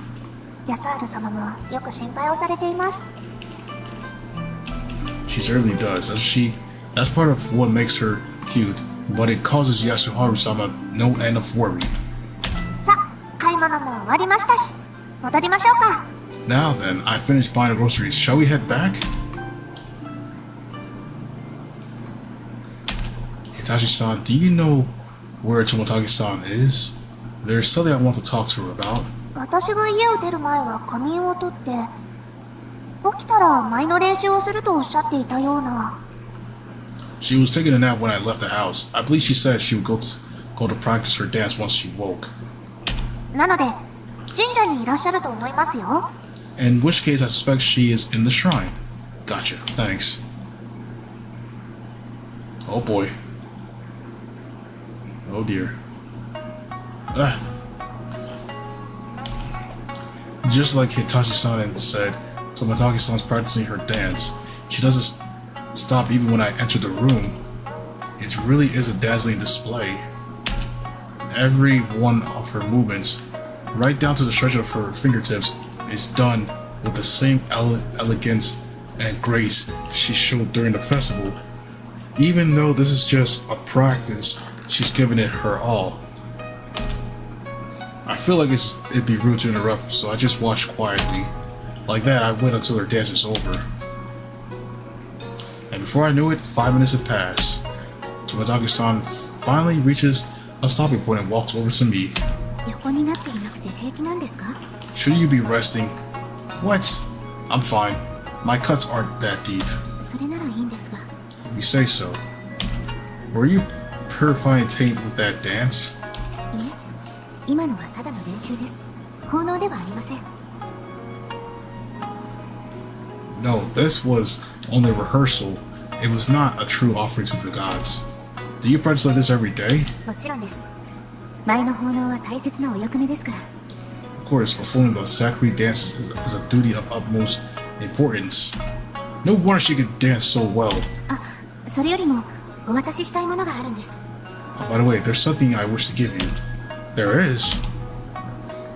安春様もよく心配をされています。 She certainly does. That's part of what makes her cute, but it causes Yasuharu-sama no end of worry. さあ、買い物も終わりましたし、戻りましょうか。 Now then, I finished buying the groceries. Shall we head back? Hitachi-san, do you know where Tomotage-san is? There's something I want to talk to her about. 私が家を出る前は仮眠をとって、起きたら舞の練習をするとおっしゃっていたような。 She was taking a nap when I left the house. I believe she said she would go to practice her dance once she woke. なので、神社にいらっしゃると思いますよ。 In which case I suspect she is in the shrine. Gotcha, thanks. Oh boy. Oh dear. Ah. Just like Hitachi-san said, Tomotage-san's practicing her dance. She doesn't stop even when I enter the room. It really is a dazzling display. every one of her movements, right down to the stretch of her fingertips, is done with the same elegance and grace she showed during the festival. Even though this is just a practice, she's given it her all. I feel like it'd be rude to interrupt, so I just watched quietly. Like that, I wait until her dance is over. And before I knew it, 5 minutes had passed. Tomotage-san finally reaches a stopping point and walks over to me. 横になっていなくて平気なんですか？ Shouldn't you be resting? What? I'm fine. My cuts aren't that deep. それならいいんですが。 If you say so. Were you purifying taint with that dance? いえ、今のはただの練習です。奉納ではありません。 No, this was only rehearsal. It was not a true offering to the gods. Do you practice like this every day? もちろんです。前の奉納は大切なお役目ですから。 Of course, performing the sacred dances is a duty of utmost importance. No wonder she could dance so well. あ、それよりもお渡ししたいものがあるんです。 Oh, by the way, there's something I wish to give you. There is.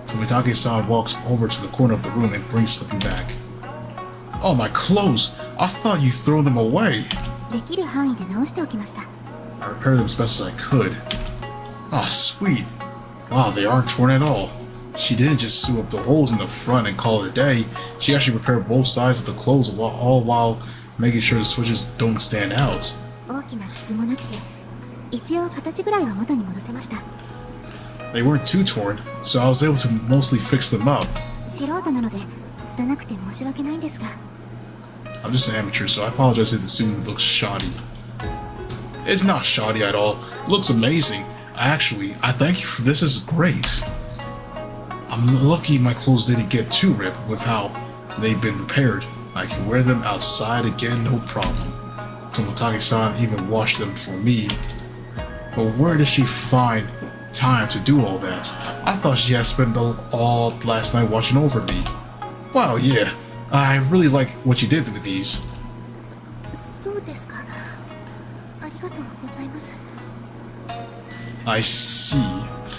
Tomitake-san walks over to the corner of the room and brings something back. Oh, my clothes! I thought you threw them away. できる範囲で直しておきました。 I repaired them as best as I could. Ah, sweet. Wow, they aren't torn at all. She didn't just sew up the holes in the front and call it a day. She actually repaired both sides of the clothes, all while making sure the switches don't stand out. 大きな傷もなくて、一応形ぐらいは元に戻せました。 They weren't too torn, so I was able to mostly fix them up. 素人なので、拙くて申し訳ないんですが。 I'm just an amateur, so I apologize if the suit looks shoddy. It's not shoddy at all. It looks amazing. I thank you for this. Is great. I'm lucky my clothes didn't get too ripped with how they've been repaired. I can wear them outside again, no problem. Tomotage-san even washed them for me. But where did she find time to do all that? I thought she had spent all last night watching over me. Wow, yeah. I really like what you did with these. そうですか。ありがとうございます。 I see.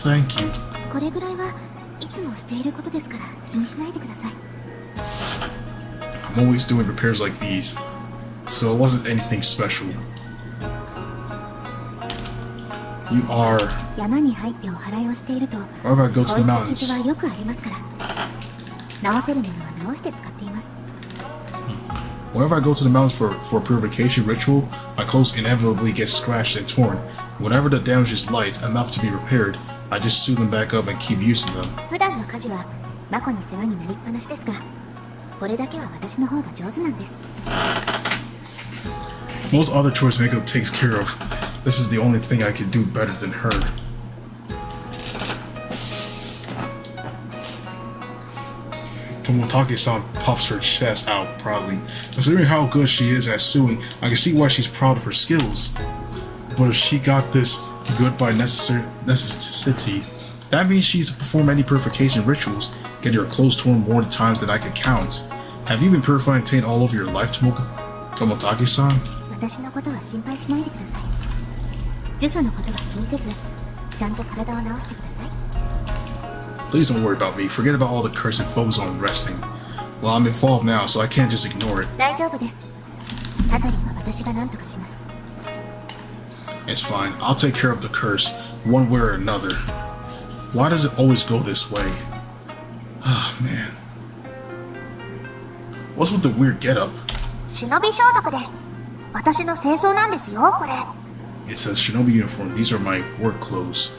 Thank you. これぐらいはいつもしていることですから気にしないでください。 I'm always doing repairs like these, so it wasn't anything special. You are... 山に入ってお祓いをしていると、 Wherever I go こ to う the いった傷 mountains. はよくありますから。直せるものは直して使っています。 Whenever I go to the mountains for a purification ritual, my clothes inevitably get scratched and torn. Whenever the damage is light enough to be repaired, I just sew them back up and keep using them. 普段の家事はマコに世話になりっぱなしですが、これだけは私の方が上手なんです。 Most other chores Mako takes care of. This is the only thing I can do better than her. Tomotage-san puffs her chest out proudly. Considering how good she is at sewing, I can see why she's proud of her skills. But if she got this good by necessity, that means she's performed many purification rituals, getting her clothes torn more times than I could count. Have you been purifying taint all over your life, Tomotage-san? 私のことは心配しないでください。呪詛のことは気にせず、ちゃんと体を治してください。 Please don't worry about me. Forget about all the curse and focus on resting. Well, I'm involved now, so I can't just ignore it. 大丈夫です。あたりは私が何とかします。 It's fine. I'll take care of the curse, one way or another. Why does it always go this way? Ah, man. What's with the weird getup? 忍び装束です。私の清掃なんですよ、これ。 It says shinobi uniform. These are my work clothes.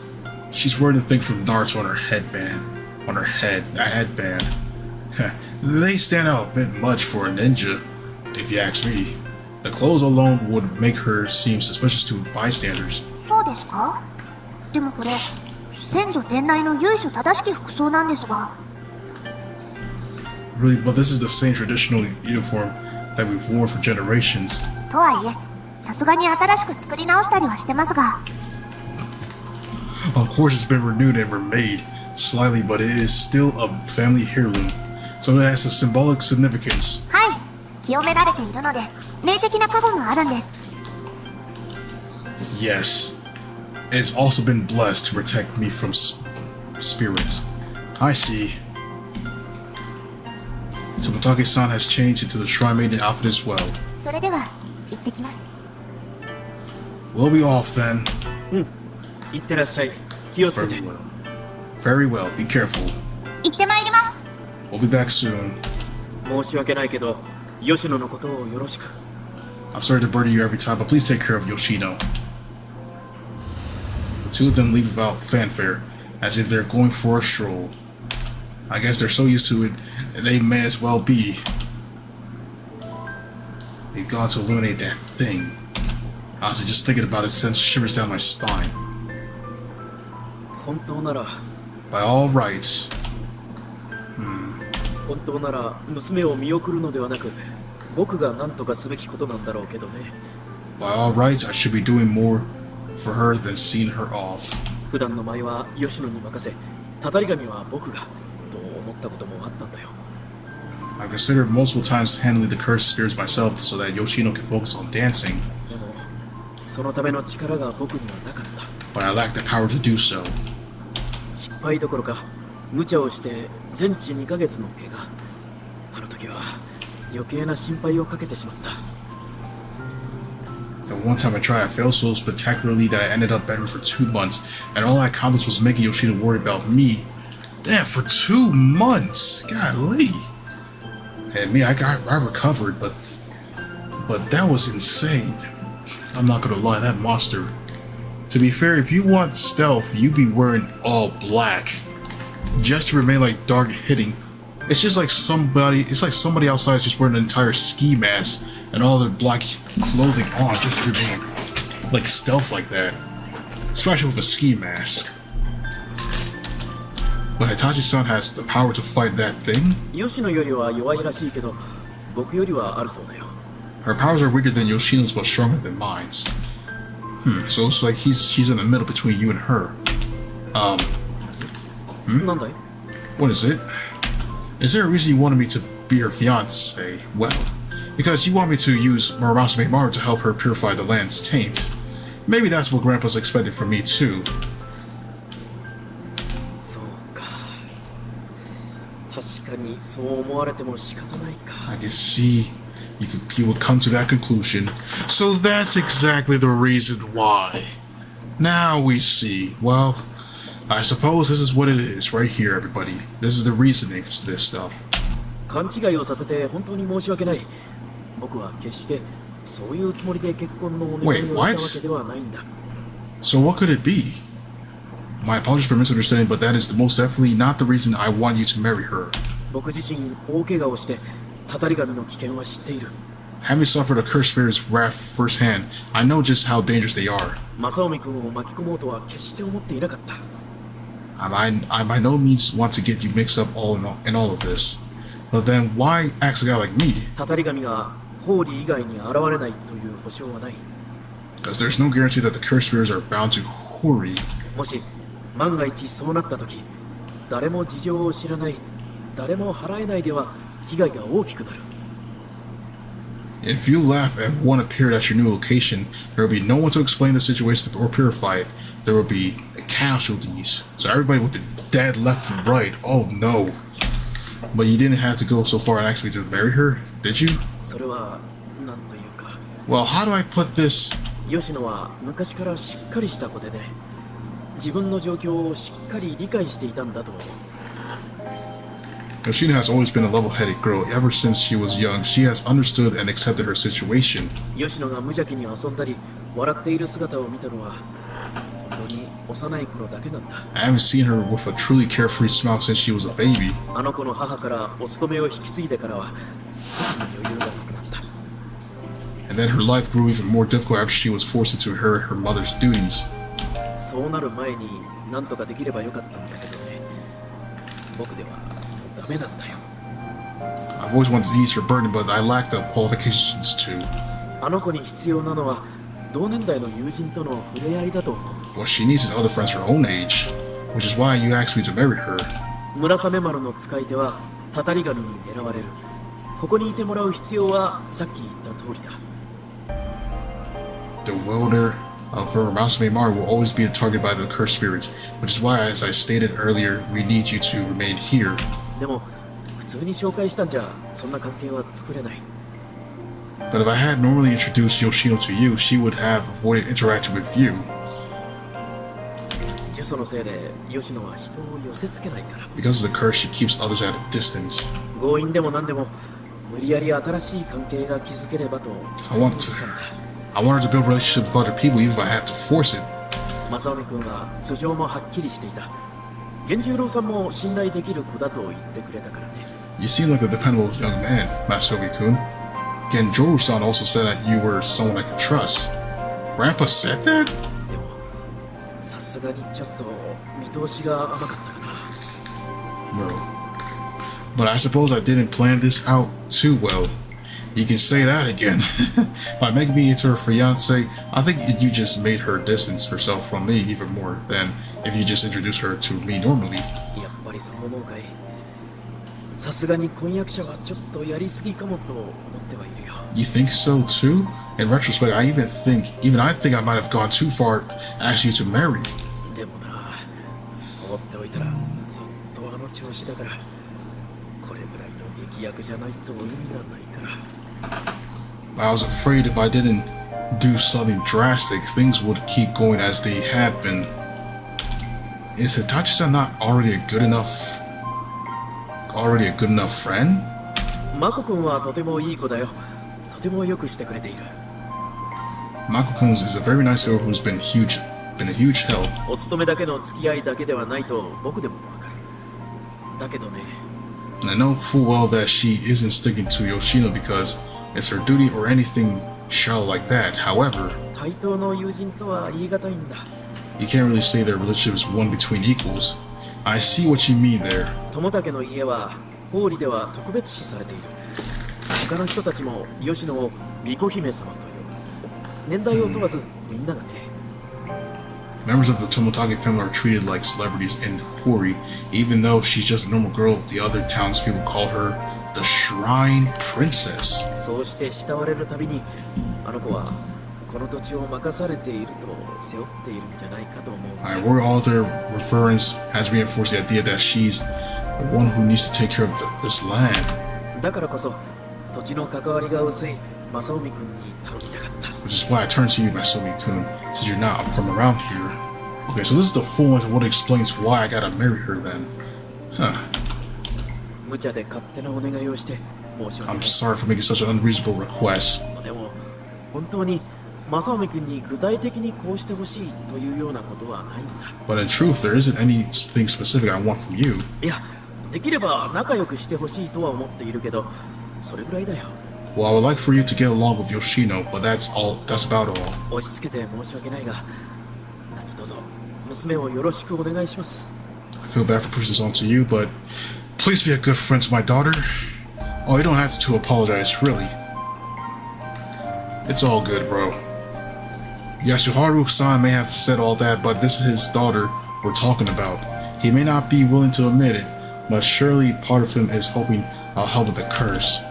She's wearing the thing from Naruto on her headband. On her head. That headband. They stand out a bit much for a ninja, if you ask me. The clothes alone would make her seem suspicious to bystanders. そうですか？でもこれ、先祖伝来の由緒正しき服装なんですが。 Really, but this is the same traditional uniform that we've worn for generations. とはいえ、さすがに新しく作り直したりはしてますが。 Of course, it's been renewed and remade slightly, but it is still a family heirloom, so it has a symbolic significance. はい、清められているので、霊的な過去もあるんです。 Yes. it's also been blessed to protect me from spirits. I see. So Matake-san has changed into the Shrine Maiden outfit as well. それでは行ってきます。 We'll be off then. 行ってらっしゃい。気をつけて。 Very well. Very well. Be careful. 行ってまいります。 We'll be back soon. 申し訳ないけど、吉野のことをよろしく。 I'm sorry to burden you every time, but please take care of Yoshino. The two of them leave without fanfare, as if they're going for a stroll. I guess they're so used to it, they may as well be. They've gone to eliminate that thing. Honestly, just thinking about it sends shivers down my spine. 本当なら、 By all rights. 本当なら娘を見送るのではなく、僕が何とかすべきことなんだろうけどね。By all rights, I should be doing more for her than seeing her off. 普段の舞は吉野に任せ、たたり神は僕が、と思ったこともあったんだよ。I've considered multiple times handling the cursed spirits myself so that Yoshino can focus on dancing, でも、そのための力が僕にはなかった。but I lack the power to do so. 失敗どころか、無茶をして全治2ヶ月の怪我。あの時は余計な心配をかけてしまった。The one time I tried, I failed so spectacularly that I ended up better for 2 months, and all I accomplished was making Yoshino worry about me. Damn, for 2 months! Golly! And me, I recovered, but that was insane. I'm not gonna lie, that monster. To be fair, if you want stealth, you'd be wearing all black. Just to remain like dark hitting. It's just like somebody outside is just wearing an entire ski mask and all their black clothing on just to remain like stealth like that. Especially with a ski mask. But Hitachi-san has the power to fight that thing? 吉野よりは弱いらしいけど、僕よりはあるそうだよ。Her powers are weaker than Yoshino's but stronger than mine. So it's like she's in the middle between you and her. なんだい？ What is it? Is there a reason you wanted me to be your fiance? Well, because you want me to use Murasame Maru to help her purify the land's taint. Maybe that's what Grandpa's expecting from me too. そうか。確かにそう思われても仕方ないか。 I can see you would come to that conclusion. So that's exactly the reason why. Now we see. Well, I suppose this is what it is right here, everybody. This is the reasoning for this stuff. 勘違いをさせて本当に申し訳ない。僕は決してそういうつもりで結婚のお願いをしたわけではないんだ。So what could it be? My apologies for misunderstanding, but that is most definitely not the reason I want you to marry her. 僕自身大怪我をしてたたり神の危険は知っている。Having suffered a cursed spirit's wrath firsthand, I know just how dangerous they are. 正臣君を巻き込もうとは決して思っていなかった。I by no means want to get you mixed up in all of this. But then why ask a guy like me? たたり神がホーリー以外に現れないという保証はない。 Because there's no guarantee that the cursed spirits are bound to Hori. もし万が一そうなった時、誰も事情を知らない、誰も払えないでは被害が大きくなる。If you laugh at one appeared at your new location, there will be no one to explain the situation or purify it. There will be casualties. So everybody would be dead left and right. Oh no. But you didn't have to go so far and ask me to marry her, did you? それはなんというか。 Well, how do I put this? 吉野は昔からしっかりした子でね、自分の状況をしっかり理解していたんだと思う。 Yoshino has always been a level-headed girl. Ever since she was young, she has understood and accepted her situation. 吉野が無邪気に遊んだり笑っている姿を見たのは本当に幼い頃だけなんだ。 I haven't seen her with a truly carefree smile since she was a baby. あの子の母からお勤めを引き継いでからは特に余裕がなくなった。 And then her life grew even more difficult after she was forced into her mother's duties. そうなる前に何とかできればよかったんだけどね。僕ではダメなんだよ。 I've always wanted to ease her burden, but I lack the qualifications to. あの子に必要なのは同年代の友人との触れ合いだと思う。 What she needs is other friends her own age, which is why you asked me to marry her. 村雨丸の使い手はたたり神に狙われる。ここにいてもらう必要はさっき言った通りだ。The welder, Murasame Maru will always be targeted by the cursed spirits, which is why, as I stated earlier, we need you to remain here. でも普通に紹介したんじゃそんな関係は作れない。 But if I had normally introduced Yoshino to you, she would have avoided interacting with you. 呪詛のせいで吉野は人を寄せつけないから。 Because of the curse, she keeps others at a distance. 強引でも何でも無理やり新しい関係が築ければと I want her to build relationships with other people, even if I have to force it. 正臣君は素性もはっきりしていた。源十郎さんも信頼できる子だと言ってくれたからね。 You seem like a dependable young man, Masogi-kun. Genjoru-san also said that you were someone I could trust. Grandpa said that? でもさすがにちょっと見通しが甘かったかな。 No. But I suppose I didn't plan this out too well. You can say that again. By making me into her fiance, I think you just made her distance herself from me even more than if you just introduced her to me normally. やっぱりそう思うかい。さすがに婚約者はちょっとやりすぎかもと思ってはいるよ。 You think so too? In retrospect, I think I might have gone too far asking you to marry. でもな、放っておいたらずっとあの調子だから、これぐらいの劇薬じゃないと意味がないから。 I was afraid if I didn't do something drastic, things would keep going as they had been. Is Hitachi-san not already a good enough friend? マコ君はとてもいい子だよ。とてもよくしてくれている。 Mako-kun is a very nice girl who's been a huge help. お勤めだけの付き合いだけではないと僕でもわかる。だけどね、 And I know full well that she isn't sticking to Yoshino because it's her duty or anything shallow like that. However, 対等の友人とは言い難いんだ。 you can't really say their relationship is one between equals. I see what you mean there. 友竹の家は法理では特別視されている。他の人たちも吉野を巫女姫様と呼ぶ。年代を問わずみんながね。 Members of the Tomotage family are treated like celebrities in Hori. Even though she's just a normal girl, the other townspeople call her the Shrine Princess. そうして慕われるたびに、あの子はこの土地を任されていると背負っているんじゃないかと思う。 Alright, word author reference has reinforced the idea that she's the one who needs to take care of this land. だからこそ土地の関わりが薄い正臣君に頼みたかった。 Which is why I turn to you, Masumi-kun, since you're not from around here. Okay, so this is the full length of what explains why I gotta marry her then. Huh. 無茶で勝手なお願いをして申し訳 I'm ない。 sorry for making such an unreasonable request. でも本当に正臣君に具体的にこうしてほしいというようなことはないんだ。 But in truth, there isn't anything specific I want from you. いや、できれば仲良くしてほしいとは思っているけど、それぐらいだよ。 Well, I would like for you to get along with Yoshino, but that's about all. 押し付けて申し訳ないが、何卒娘をよろしくお願いします。 I feel bad for pushing this on to you, but please be a good friend to my daughter. Oh, you don't have to apologize, really. It's all good, bro. Yasuharu-san may have said all that, but this is his daughter we're talking about. He may not be willing to admit it, but surely part of him is hoping I'll help with the curse.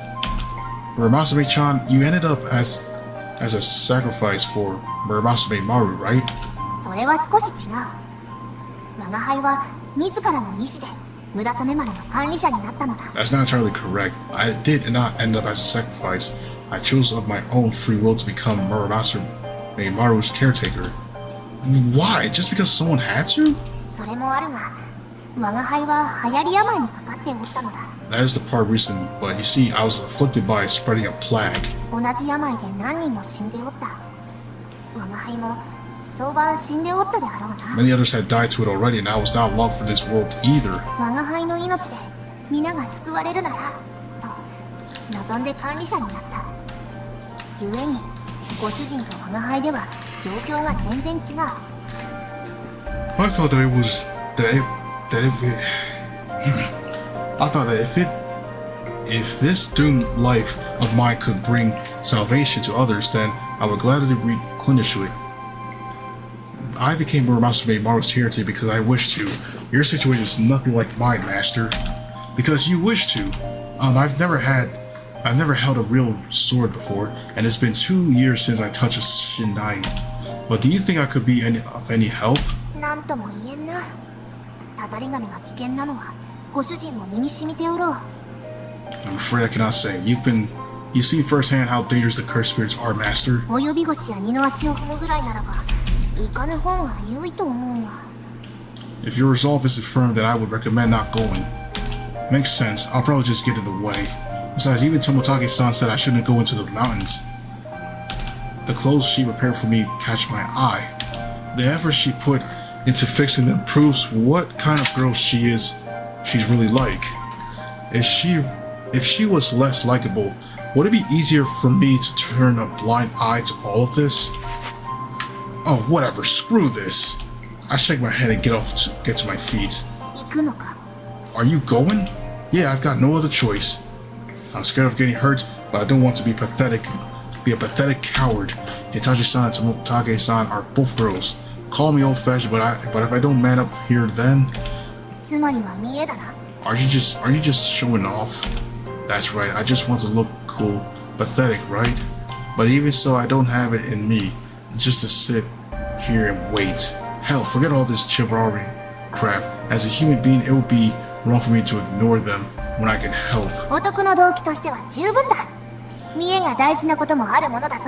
Murasame-chan, you ended up as a sacrifice for Murasame Maru, right? それは少し違う。我が輩は自らの意志で村雨丸の管理者になったのだ。 That's not entirely correct. I did not end up as a sacrifice. I chose of my own free will to become Murasame Maru's caretaker. Why? Just because someone had to? それもあるが、我が輩は流行り病にかかっておったのだ。 That is the part reason, but you see, I was afflicted by spreading a plague. 同じ病で何人も死んでおった。我が輩も相場死んでおったであろうな。 Many others had died to it already, and I was not long for this world either. 我が輩の命で皆が救われるならと望んで管理者になった。故にご主人と我が輩では状況が全然違う。 I thought that if this doomed life of mine could bring salvation to others, then I would gladly replenish it. I became Murasame Maru's caretaker because I wished to. Your situation is nothing like mine, Master. Because you wish to. I've never had I've never held a real sword before, and it's been 2 years since I touched a shinai. But do you think I could be of any help? なんとも言えんな。たたり神が危険なのはご主人も身に染みておろう。 I'm afraid I cannot say. You've seen firsthand how dangerous the cursed spirits are, Master. 及び腰や二の足を踏むぐらいならば行かぬ方が良いと思うが。 If your resolve is firm, then I would recommend not going. Makes sense. I'll probably just get in the way. Besides, even Tomotake-san said I shouldn't go into the mountains. The clothes she prepared for me catch my eye. The effort she put into fixing them proves what kind of girl she's really like. If she was less likable, would it be easier for me to turn a blind eye to all of this? Oh, whatever. Screw this. I shake my head and get to my feet. 行くのか。 Are you going? Yeah, I've got no other choice. I'm scared of getting hurt, but I don't want to be a pathetic coward. Hitachi-san and Tomotake-san are both girls. Call me old-fashioned, but if I don't man up here, then つまりは見栄だな。 are you just showing off? That's right. I just want to look cool, pathetic, right? But even so, I don't have it in me just to sit here and wait. Hell, forget all this chivalry crap. As a human being, it would be wrong for me to ignore them when I can help. 男の動機としては十分だ。見栄が大事なこともあるものだぞ。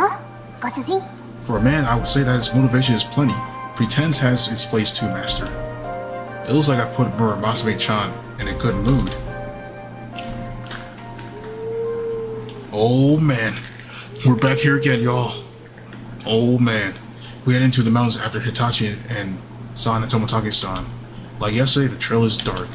ご主人。 For a man, I would say that his motivation is plenty. Pretense has its place too, Master. It looks like I put Muramasame-chan in a good mood. Oh man, we're back here again, y'all. Oh man, we head into the mountains after Hitachi and San and Tomotake-san. Like yesterday, the trail is dark.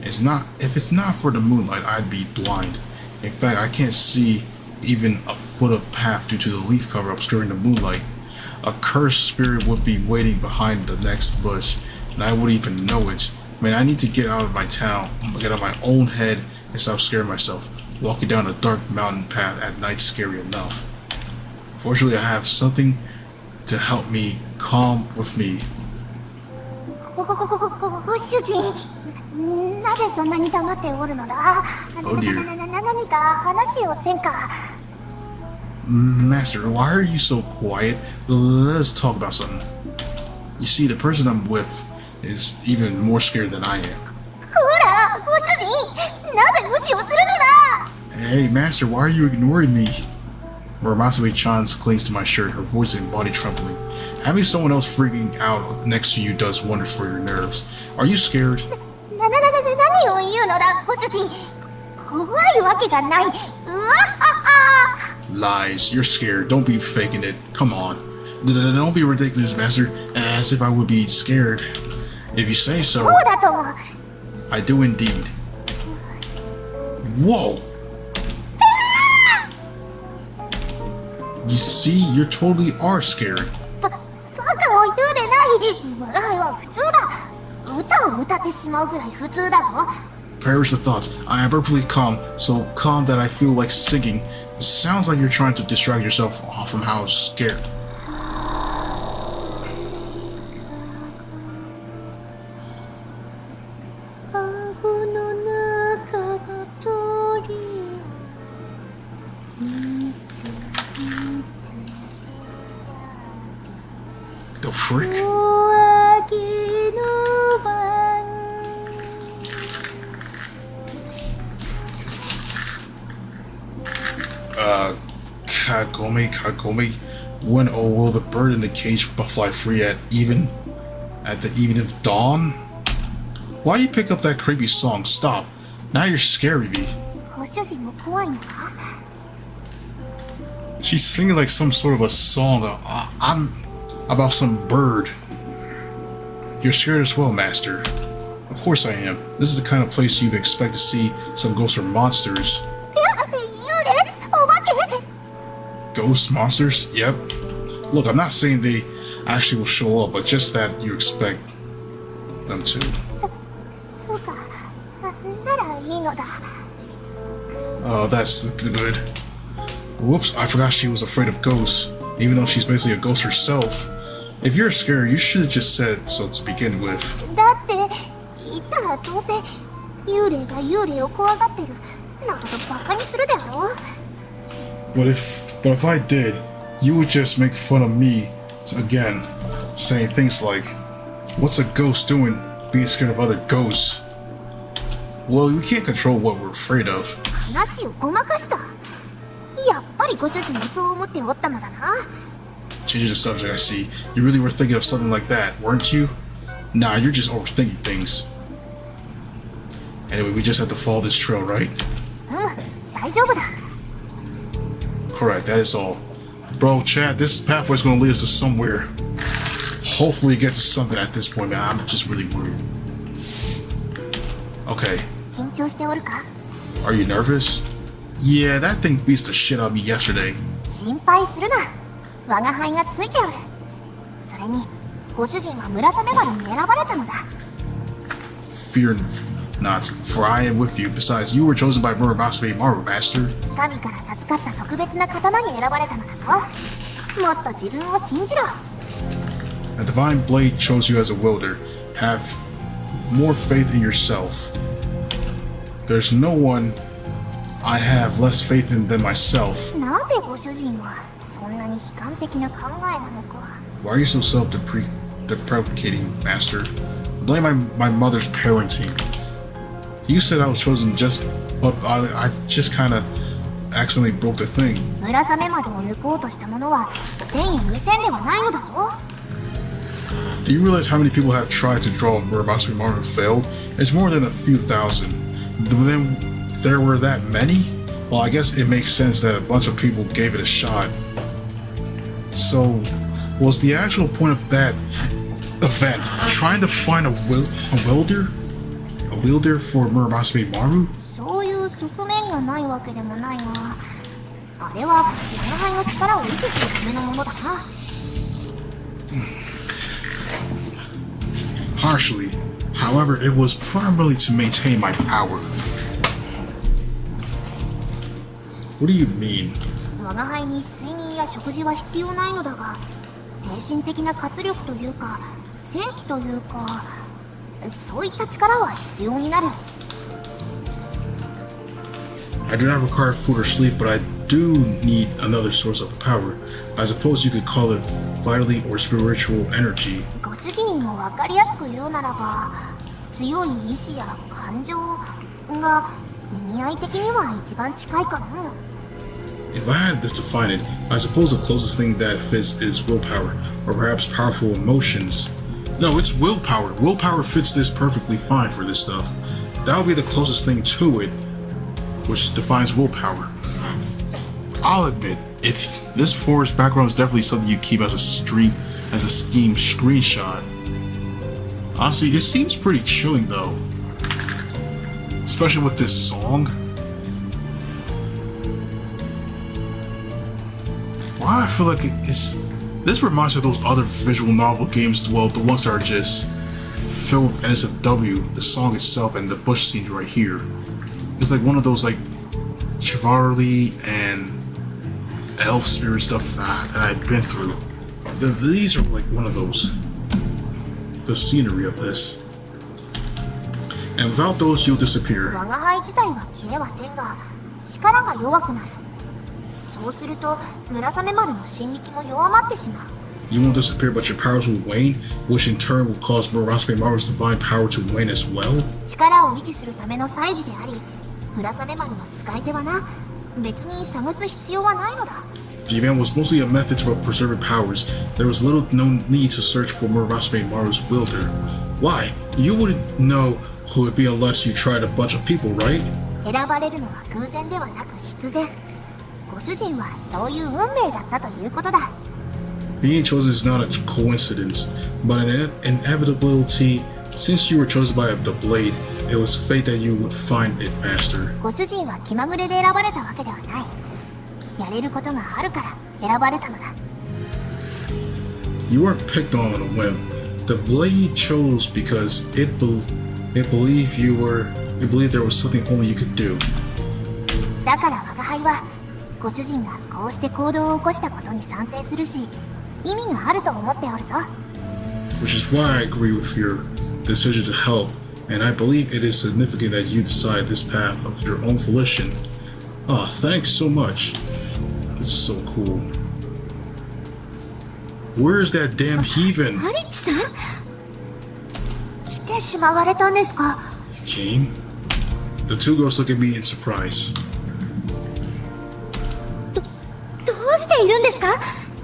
If it's not for the moonlight, I'd be blind. In fact, I can't see even a foot of path due to the leaf cover obscuring the moonlight. A cursed spirit would be waiting behind the next bush, and I wouldn't even know it. Man, I need to get out of my town, get out of my own head, and stop scaring myself. Walking down a dark mountain path at night's scary enough. Fortunately, I have something to help me calm with me. ご主人。なぜそんなに黙っておるのだ。Oh dear. 何か話をせんか。 Master, why are you so quiet? Let's talk about something. You see, the person I'm with is even more scared than I am. ほら、ご主人。なぜ無視をするのだ。 Hey, Master, why are you ignoring me? Muramasame-chan clings to my shirt, her voice and body trembling. Having someone else freaking out next to you does wonders for your nerves. Are you scared? 何を言うのだ、ご主人。怖いわけがない。うわはは。 Lies. You're scared. Don't be faking it. Come on. Don't be ridiculous, Master. As if I would be scared. If you say so. そうだとも。 I do indeed. Whoa! You see, you totally are scared. バカを言うでない。笑いは普通だ。歌を歌ってしまうぐらい普通だぞ。 Perish the thoughts. I am perfectly calm, so calm that I feel like singing. It sounds like you're trying to distract yourself from how scared. The frick? Kagome. When will the bird in the cage fly free at the even of dawn? Why you pick up that creepy song? Stop. Now you're scaring me. ご主人も怖いのか。 She's singing like some sort of a song I'm about some bird. You're scared as well, Master. Of course I am. This is the kind of place you'd expect to see some ghosts or monsters. 幽霊？お化け？ Ghosts, monsters? Yep. Look, I'm not saying they actually will show up, but just that you expect them to. そうか。ならいいのだ。 Oh, that's good. Whoops, I forgot she was afraid of ghosts, even though she's basically a ghost herself. If you're scared, you should have just said so to begin with. だって言ったらどうせ幽霊が幽霊を怖がってるなどとバカにするであろう。But if I did, you would just make fun of me again, saying things like, "What's a ghost doing being scared of other ghosts?" Well, we can't control what we're afraid of. 話をごまかした。やっぱりご主人もそう思っておったのだな。 Changing the subject, I see. You really were thinking of something like that, weren't you? Nah, you're just overthinking things. Anyway, we just have to follow this trail, right? 大丈夫だ。 Correct, that is all. Bro, Chad, this pathway is going to lead us to somewhere. Hopefully it gets to something at this point, man. I'm just really worried. Okay. 緊張しておるか？ Are you nervous? Yeah, that thing beats the shit out of me yesterday. 心配するな。我が輩がついておる。それに、ご主人は村雨丸に選ばれたのだ。Fear not, for I am with you. Besides, you were chosen by Murabasume Maru, Master. 神から授かった特別な刀に選ばれたのだぞ。もっと自分を信じろ。 The divine blade chose you as a wielder. Have more faith in yourself. There's no one I have less faith in than myself. なぜご主人はそんなに悲観的な考えなのか。 Why are you so self-deprecating, Master? Blame my mother's parenting. You said I was chosen but I just kind of accidentally broke the thing. 村雨丸を抜こうとした者は1000や2000ではないのだぞ。 Do you realize how many people have tried to draw Murabasume Maru and failed? It's more than a few thousand. Then there were that many? Well, I guess it makes sense that a bunch of people gave it a shot. So, was the actual point of that event trying to find a wielder? A wielder for Murabasume Maru? そういう側面がないわけでもないが、あれは我が輩の力を維持するためのものだな。Partially. However, it was primarily to maintain my power. What do you mean? 我が輩に睡眠や食事は必要ないのだが、精神的な活力というか、正気というか、そういった力は必要になる。I do not require food or sleep, but I do need another source of power. I suppose you could call it vitally or spiritual energy. ご主人にも分かりやすく言うならば、強い意志や感情が意味合い的には一番近いかな。If I had to define it, I suppose the closest thing that fits is willpower, or perhaps powerful emotions. No, it's willpower. Willpower fits this perfectly fine for this stuff. That would be the closest thing to it, which defines willpower. I'll admit, if this forest background is definitely something you keep as a Steam screenshot. Honestly, it seems pretty chilling though. Especially with this song. Why I feel like this reminds me of those other visual novel games, well, the ones that are just filled with NSFW, the song itself and the bush scenes right here. It's like one of those like chivalry and elf spirit stuff that I've been through. These are like one of those. The scenery of this. And without those, you'll disappear. 我が輩自体は消えはせんが、力が弱くなる。そうすると、村雨丸の進撃も弱まってしまう。You won't disappear, but your powers will wane, which in turn will cause Murabasume Maru's divine power to wane as well. 力を維持するための祭事であり、村雨丸の使い手はな、別に探す必要はないのだ。The event was mostly a method to preserve powers. There was little no need to search for Murabasume Maru's wielder. Why? You wouldn't know who it'd be unless you tried a bunch of people, right? 選ばれるのは偶然ではなく必然。ご主人はそういう運命だったということだ。Being chosen is not a coincidence, but an inevitability. Since you were chosen by the blade, it was fate that you would find it, Master. ご主人は気まぐれで選ばれたわけではない。やれることがあるから選ばれたのだ。You weren't picked on a whim. The blade chose because it believed there was something only you could do. だから我が輩はご主人がこうして行動を起こしたことに賛成するし、意味があると思っておるぞ。Which is why I agree with your decision to help, and I believe it is significant that you decide this path of your own volition. Ah, thanks so much. This is so cool. Where is that damn heathen? アリッチさん来てしまわれたんですか？ King? The two girls look at me in surprise. どうしているんですか？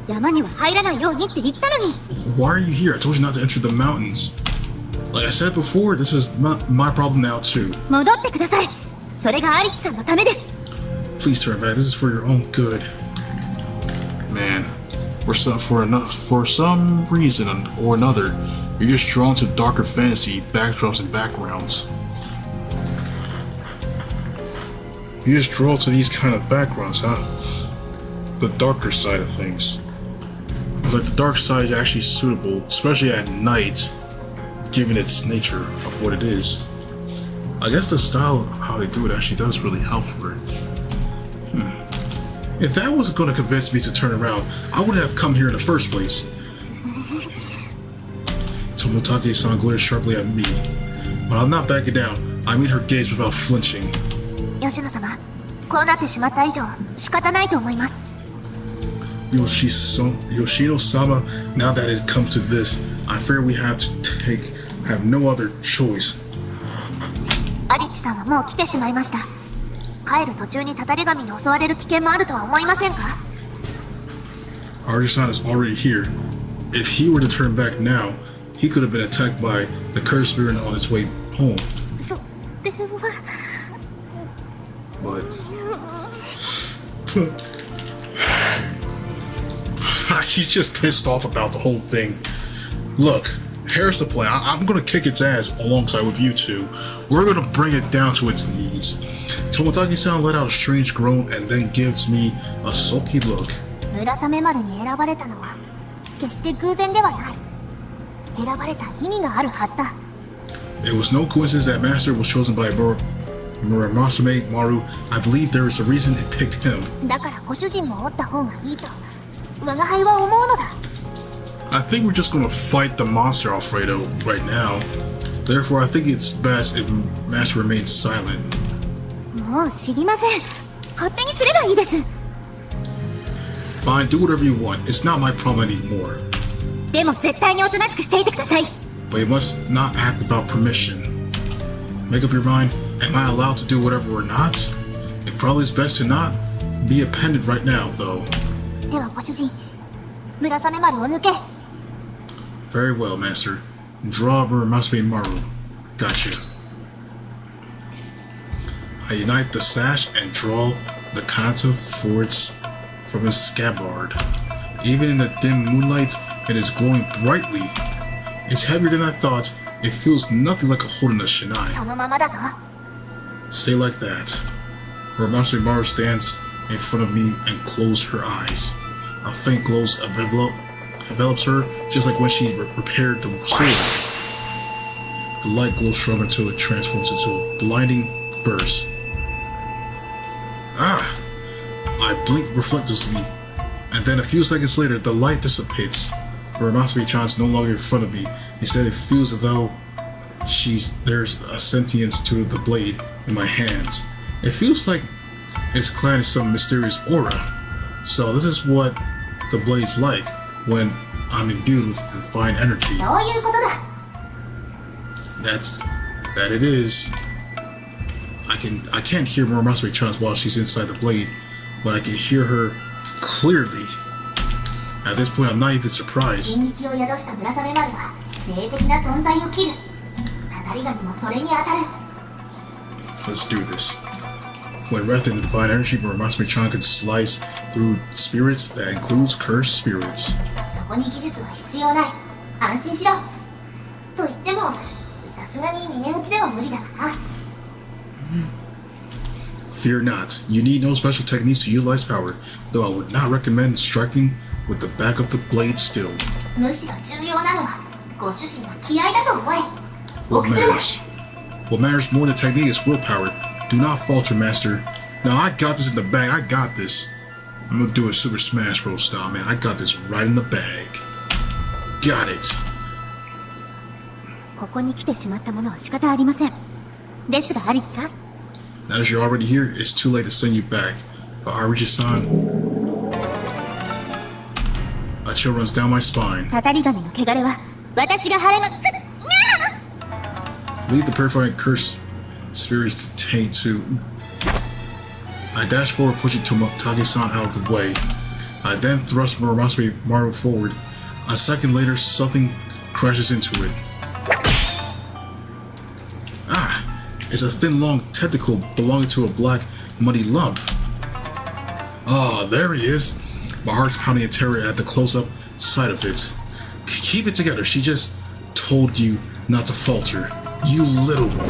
山には入らないようにって言ったのに。 Why are you here? I told you not to enter the mountains. Like I said before, this is my problem now too. 戻ってください。それがアリッチさんのためです。 Please turn back. This is for your own good. Man, for some reason or another, you're just drawn to darker fantasy backdrops and backgrounds. You just draw to these kind of backgrounds, huh? The darker side of things. It's like the dark side is actually suitable, especially at night, given its nature of what it is. I guess the style of how they do it actually does really help for it. If that wasn't going to convince me to turn around, I wouldn't have come here in the first place. Tomotake-san glared sharply at me, but I'm not backing down. I meet her gaze without flinching. 吉野様、こうなってしまった以上仕方ないと思います。 Yoshino-sama, now that it comes to this, I fear we have no other choice. アリッチさんはもう来てしまいました。帰る途中にたたり神に襲われる危険もあるとは思いませんか？ Artisan is already here. If he were to turn back now, he could have been attacked by the cursed spirit on his way home. それは。 But she's just pissed off about the whole thing. Look, here's the plan. I'm gonna kick its ass alongside with you two. We're gonna bring it down to its knees. Tomotake-san let out a strange groan and then gives me a sulky look. 村雨丸に選ばれたのは決して偶然ではない。選ばれた意味があるはずだ。 It was no coincidence that Master was chosen by Murasame Maru. I believe there is a reason it picked him. だからご主人もおった方がいいと我が輩は思うのだ。 I think we're just gonna fight the monster Alfredo right now. Therefore, I think it's best if Master remains silent. もう知りません。勝手にすればいいです。 Fine, do whatever you want. It's not my problem anymore. でも絶対におとなしくしていてください。 But you must not act without permission. Make up your mind. Am I allowed to do whatever or not? It probably is best to not be appended right now, though. ではご主人、村雨丸を抜け。 Very well, Master. Draw Murasame Maru. Gotcha. I unite the sash and draw the kanata from his scabbard. Even in the dim moonlight, it is glowing brightly. It's heavier than I thought. It feels nothing like a holding a shinai. そのままだぞ。 Stay like that. Murasame Maru stands in front of me and closes her eyes. A faint glow envelops her, just like when she repaired the sword. The light glows stronger until it transforms into a blinding burst. I blink reflectively, and then a few seconds later, the light dissipates. Murasame-chan is no longer in front of me. Instead, it feels as though there's a sentience to the blade in my hands. It feels like it's clad in some mysterious aura. So this is what the blade's like when I'm imbued with divine energy. そういうことだ。 That it is. I can't hear Murasame-chan's while she's inside the blade, but I can hear her clearly. At this point, I'm not even surprised. 神力を宿した村雨丸は霊的な存在を切る。たたり神もそれに当たる。 Let's do this. When wrapped in divine energy, Murasame-chan can slice through spirits. That includes cursed spirits. そこに技術は必要ない。安心しろ。と言っても、さすがに逃げ打ちでは無理だからな。 Fear not. You need no special techniques to utilize power, though I would not recommend striking with the back of the blade still. むしろ重要なのはご主人の気合だと思え。 What 臆するな。 What matters more than technique is willpower. Do not falter, Master. Now I got this in the bag. I got this. I'm gonna do a Super Smash Bros. Style, man. I got this right in the bag. Got it. ここに来てしまったものは仕方ありません。ですがアリスさん、 Now that you're already here, it's too late to send you back. But Arichi-san, chill runs down my spine. たたり神の汚れは私が晴れのLeave the purified curse spirits to taint too. I dash forward, pushing Tomotage-san out of the way. I then thrust Maru forward. A second later, something crashes into it. Ah! It's a thin, long tentacle belonging to a black, muddy lump. Ah, there he is. My heart's pounding in terror at the close-up sight of it. Keep it together. She just told you not to falter. You little one.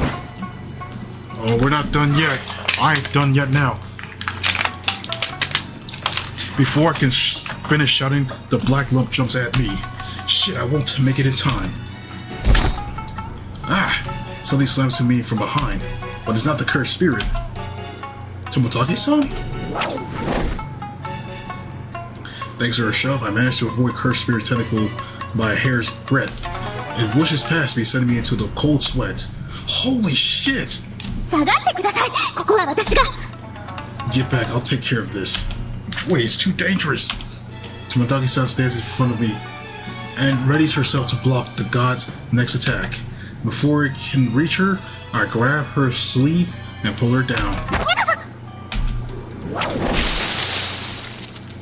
Oh, we're not done yet. I ain't done yet now. Before I can finish shouting, the black lump jumps at me. Shit, I won't make it in time. Ah! Something slams to me from behind, but it's not the cursed spirit. Tomotage-san? Thanks to her shove, I managed to avoid cursed spirit's tentacle by a hair's breadth. It whooshes past me, sending me into the cold sweat. Holy shit! 下がってください。ここは私が。 Get back, I'll take care of this. Wait, it's too dangerous. Tomotage-san stands in front of me and readies herself to block the god's next attack. Before it can reach her, I grab her sleeve and pull her down.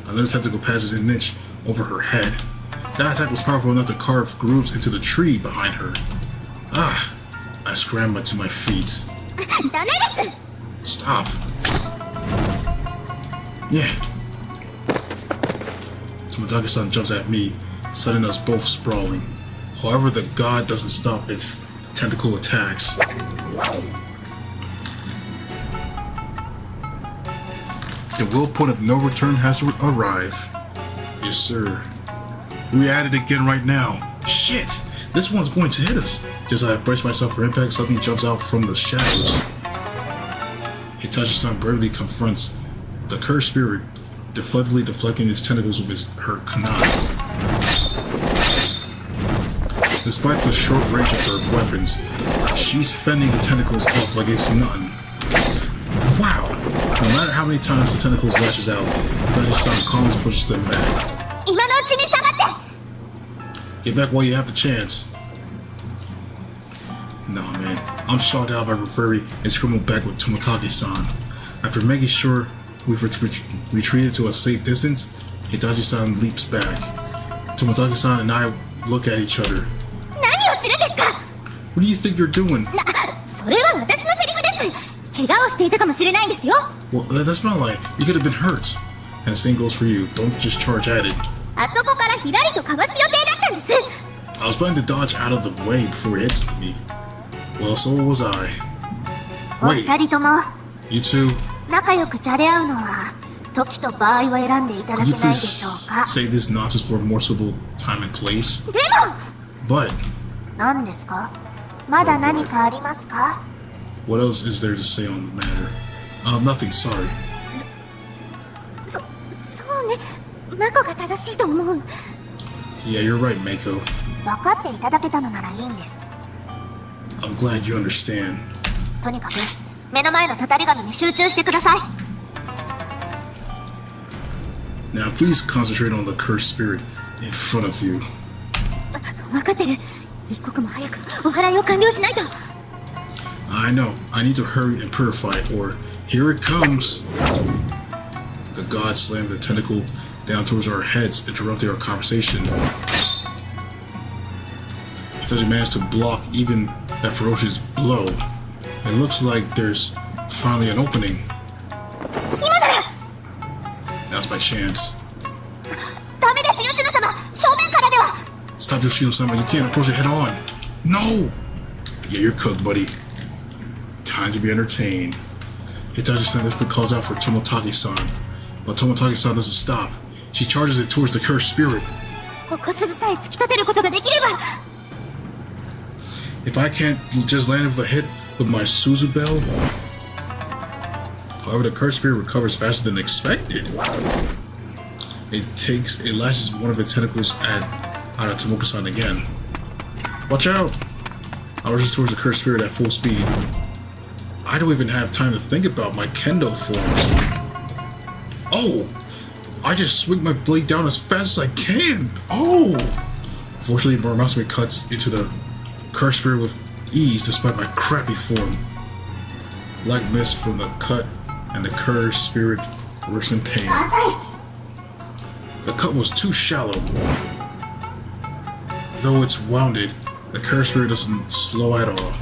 Another tentacle passes an inch over her head. That attack was powerful enough to carve grooves into the tree behind her. Ah! I scramble to my feet. ダメです。 Stop. Yeah. Tomotage-san jumps at me, sending us both sprawling. However, the god doesn't stop its tentacle attacks. The will point of no return has arrived. Yes, sir. We're at it again right now. Shit! This one's going to hit us. Just as I brace myself for impact, something jumps out from the shadows. Hitachi-san bravely confronts the cursed spirit, deflecting its tentacles with her kunai. Despite the short range of her weapons, she's fending the tentacles off like it's nothing. Wow! No matter how many times the tentacles lashes out, Hitachi-san calmly pushes them back. 今のうちに下がって。 Get back while you have the chance. Nah, man. I'm shot out by Reverie and scrambled back with Tomotage-san. After making sure we've retreated to a safe distance, Hitachi-san leaps back. Tomotage-san and I look at each other. 何をするんですか。 What do you think you're doing? それは私のセリフです。怪我をしていたかもしれないんですよ。 Well, that's not like you could have been hurt. And the same goes for you. Don't just charge at it. あそこからひらりとかわす予定だったんです。 I was planning to dodge out of the way before it hits me. Well, so was I. お二人とも You two, 仲良くじゃれ合うのは時と場合を選んでいただ could け you ないで please しょうか。 say this nonsense for a more suitable time and place? でも But 何ですか。まだ何かありますか。 what else is there to say on the matter? Nothing, sorry. そうね。マコが正しいと思う。 Yeah, you're right, Mako. 分かっていただけたのならいいんです。 I'm glad you understand. とにかく目の前のたたり神に集中してください。 Now, please concentrate on the cursed spirit in front of you. 分かってる。一刻も早くお祓いを完了しないと。 I know. I need to hurry and purify it, or here it comes. The god slammed the tentacle down towards our heads, interrupting our conversation. I thought you managed to block even that ferocious blow. It looks like there's finally an opening. 今なら。 Now's my chance. ダメですよ、シュノ様。正面からでは。 Stop Yoshino-sama, you can't approach it head on. No! Yeah, you're cooked, buddy. Time to be entertained. Hitachi-san definitely calls out for Tomotage-san, but Tomotage-san doesn't stop. She charges it towards the cursed spirit. お小鈴さえ突き立てることができれば。 If I can't just land with a hit with my Suzu bell. However, the cursed spirit recovers faster than expected. It lashes one of its tentacles out of Tomoka-san again. Watch out! I rushes towards the cursed spirit at full speed. I don't even have time to think about my kendo forms. Oh! I just swing my blade down as fast as I can. Oh! Fortunately, Muramasame cuts into the cursed spirit with ease despite my crappy form. Black mist from the cut and the cursed spirit works in pain. 浅い。 The cut was too shallow. Though it's wounded, the cursed spirit doesn't slow at all.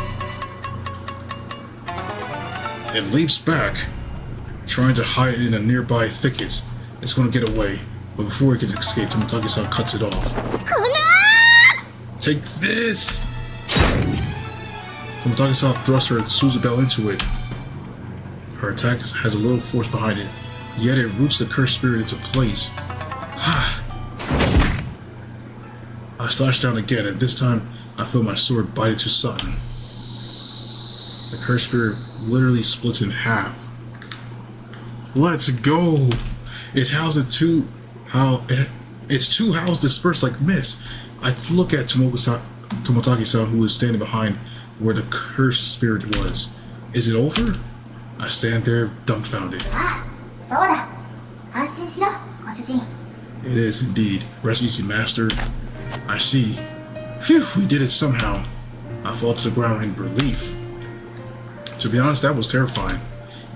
It leaps back, trying to hide in the nearby thickets. It's going to get away, but before it can escape, Tomotage-san cuts it off. こな Take this! Tomotage-san thrusts her Suzubel into it. Her attack has a little force behind it, yet it roots the cursed spirit into place. I slash down again, and this time I feel my sword bite into something. The cursed spirit literally splits in half. Let's go! Its two howls dispersed like mist. I look at Tomotage-san, who is standing behind where the cursed spirit was. Is it over? I stand there dumbfounded. そうだ。安心しろ、ご主人。 It is indeed. Rest easy, master. I see. Phew, we did it somehow. I fall to the ground in relief. To be honest, that was terrifying.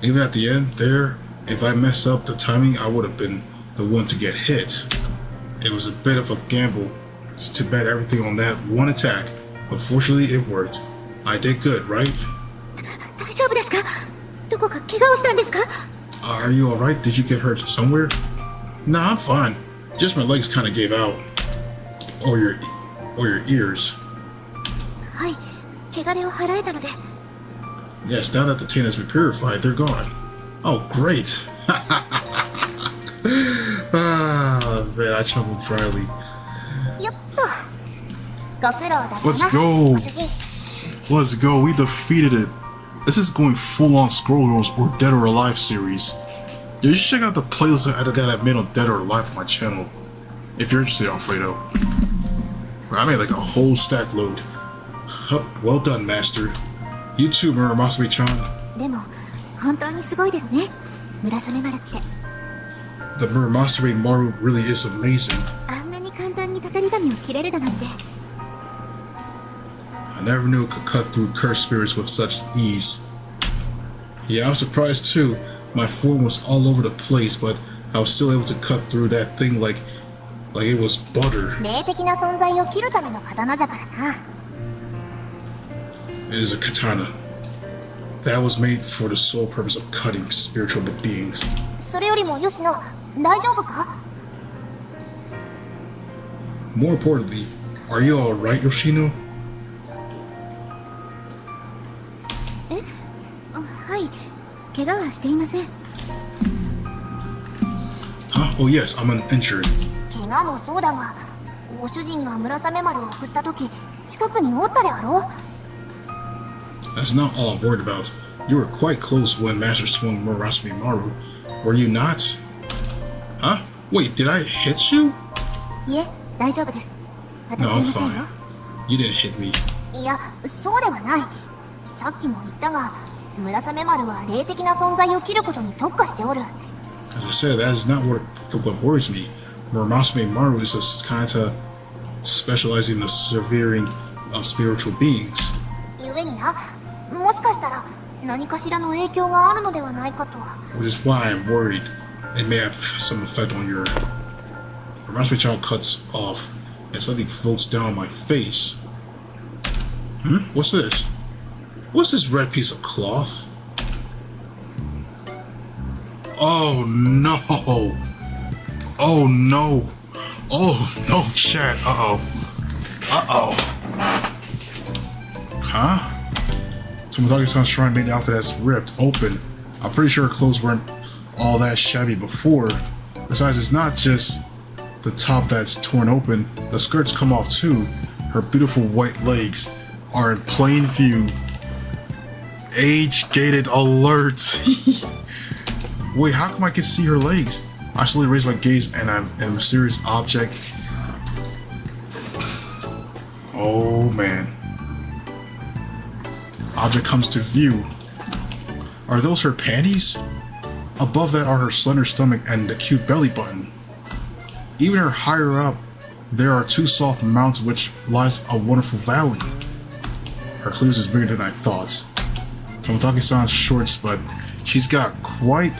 Even at the end there, if I mess up the timing, I would have been the one to get hit. It was a bit of a gamble to bet everything on that one attack, but fortunately it worked. I did good, right? 大丈夫ですか？どこか怪我をしたんですか？ Are you alright? Did you get hurt somewhere? Nah, I'm fine. Just my legs kind of gave out. Or your ears. はい、汚れを払えたので。 Yes, now that the tin has been purified, they're gone. Oh, great. Ah, man, I chuckled dryly. よっと。ご苦労だったな。 Let's go. ご主人。 Let's go, we defeated it. This is going full on Scroll Girls or Dead or Alive series. You should check out the playlist that I made on Dead or Alive on my channel. If you're interested, Alfredo. I made like a whole stack load. Well done, master. You too, Muramasame-chan. でも、本当にすごいですね。村雨丸って。 The Muramasame Maru really is amazing. あんなに簡単にたたり紙を切れるだなんて。 I never knew it could cut through cursed spirits with such ease. Yeah, I was surprised too. My form was all over the place, but I was still able to cut through that thing like it was butter. 霊的な存在を切るための刀じゃからな。 It is a katana. That was made for the sole purpose of cutting spiritual beings. それよりも吉野、大丈夫か？ More importantly, are you alright, Yoshino? はい、怪我はしていません。 Huh? Oh yes, I'm uninjured. 怪我もそうだが、ご主人が村雨丸を振った時、近くにおったであろう。 That's not all I'm worried about. You were quite close when Master swung Muramasame Maru. Were you not? Huh? Wait, did I hit you? いえ、大丈夫です。当た No, ってい I'm ませんよ。 fine. You didn't hit me. いや、そうではない。さっきも言ったが、村雨丸は霊的な存在を切ることに特化しておる。 As I said, that is not what worries me. Muramasame Maru is just kinda specializing in the severing of spiritual beings. 故にな、もしかしたら何かしらの影響があるのではないかと。 Which is why I'm worried it may have some effect on your... Muramasame-chan cuts off and something floats down my face. What's this? What's this red piece of cloth? Oh no! Oh no! Oh no, chat! Uh-oh. Uh-oh. Huh? Tomotage-san's shrine made the outfit that's ripped open. I'm pretty sure her clothes weren't all that shabby before. Besides, it's not just the top that's torn open. The skirts come off too. Her beautiful white legs are in plain view. Age-gated alert! Wait, how come I can see her legs? I slowly raise my gaze and I'm a mysterious object. Oh man. Object comes to view. Are those her panties? Above that are her slender stomach and the cute belly button. Even her higher up, there are two soft mountains which lies a wonderful valley. Her clitoris is bigger than I thought. Tomotaki-san's shorts, but she's got quite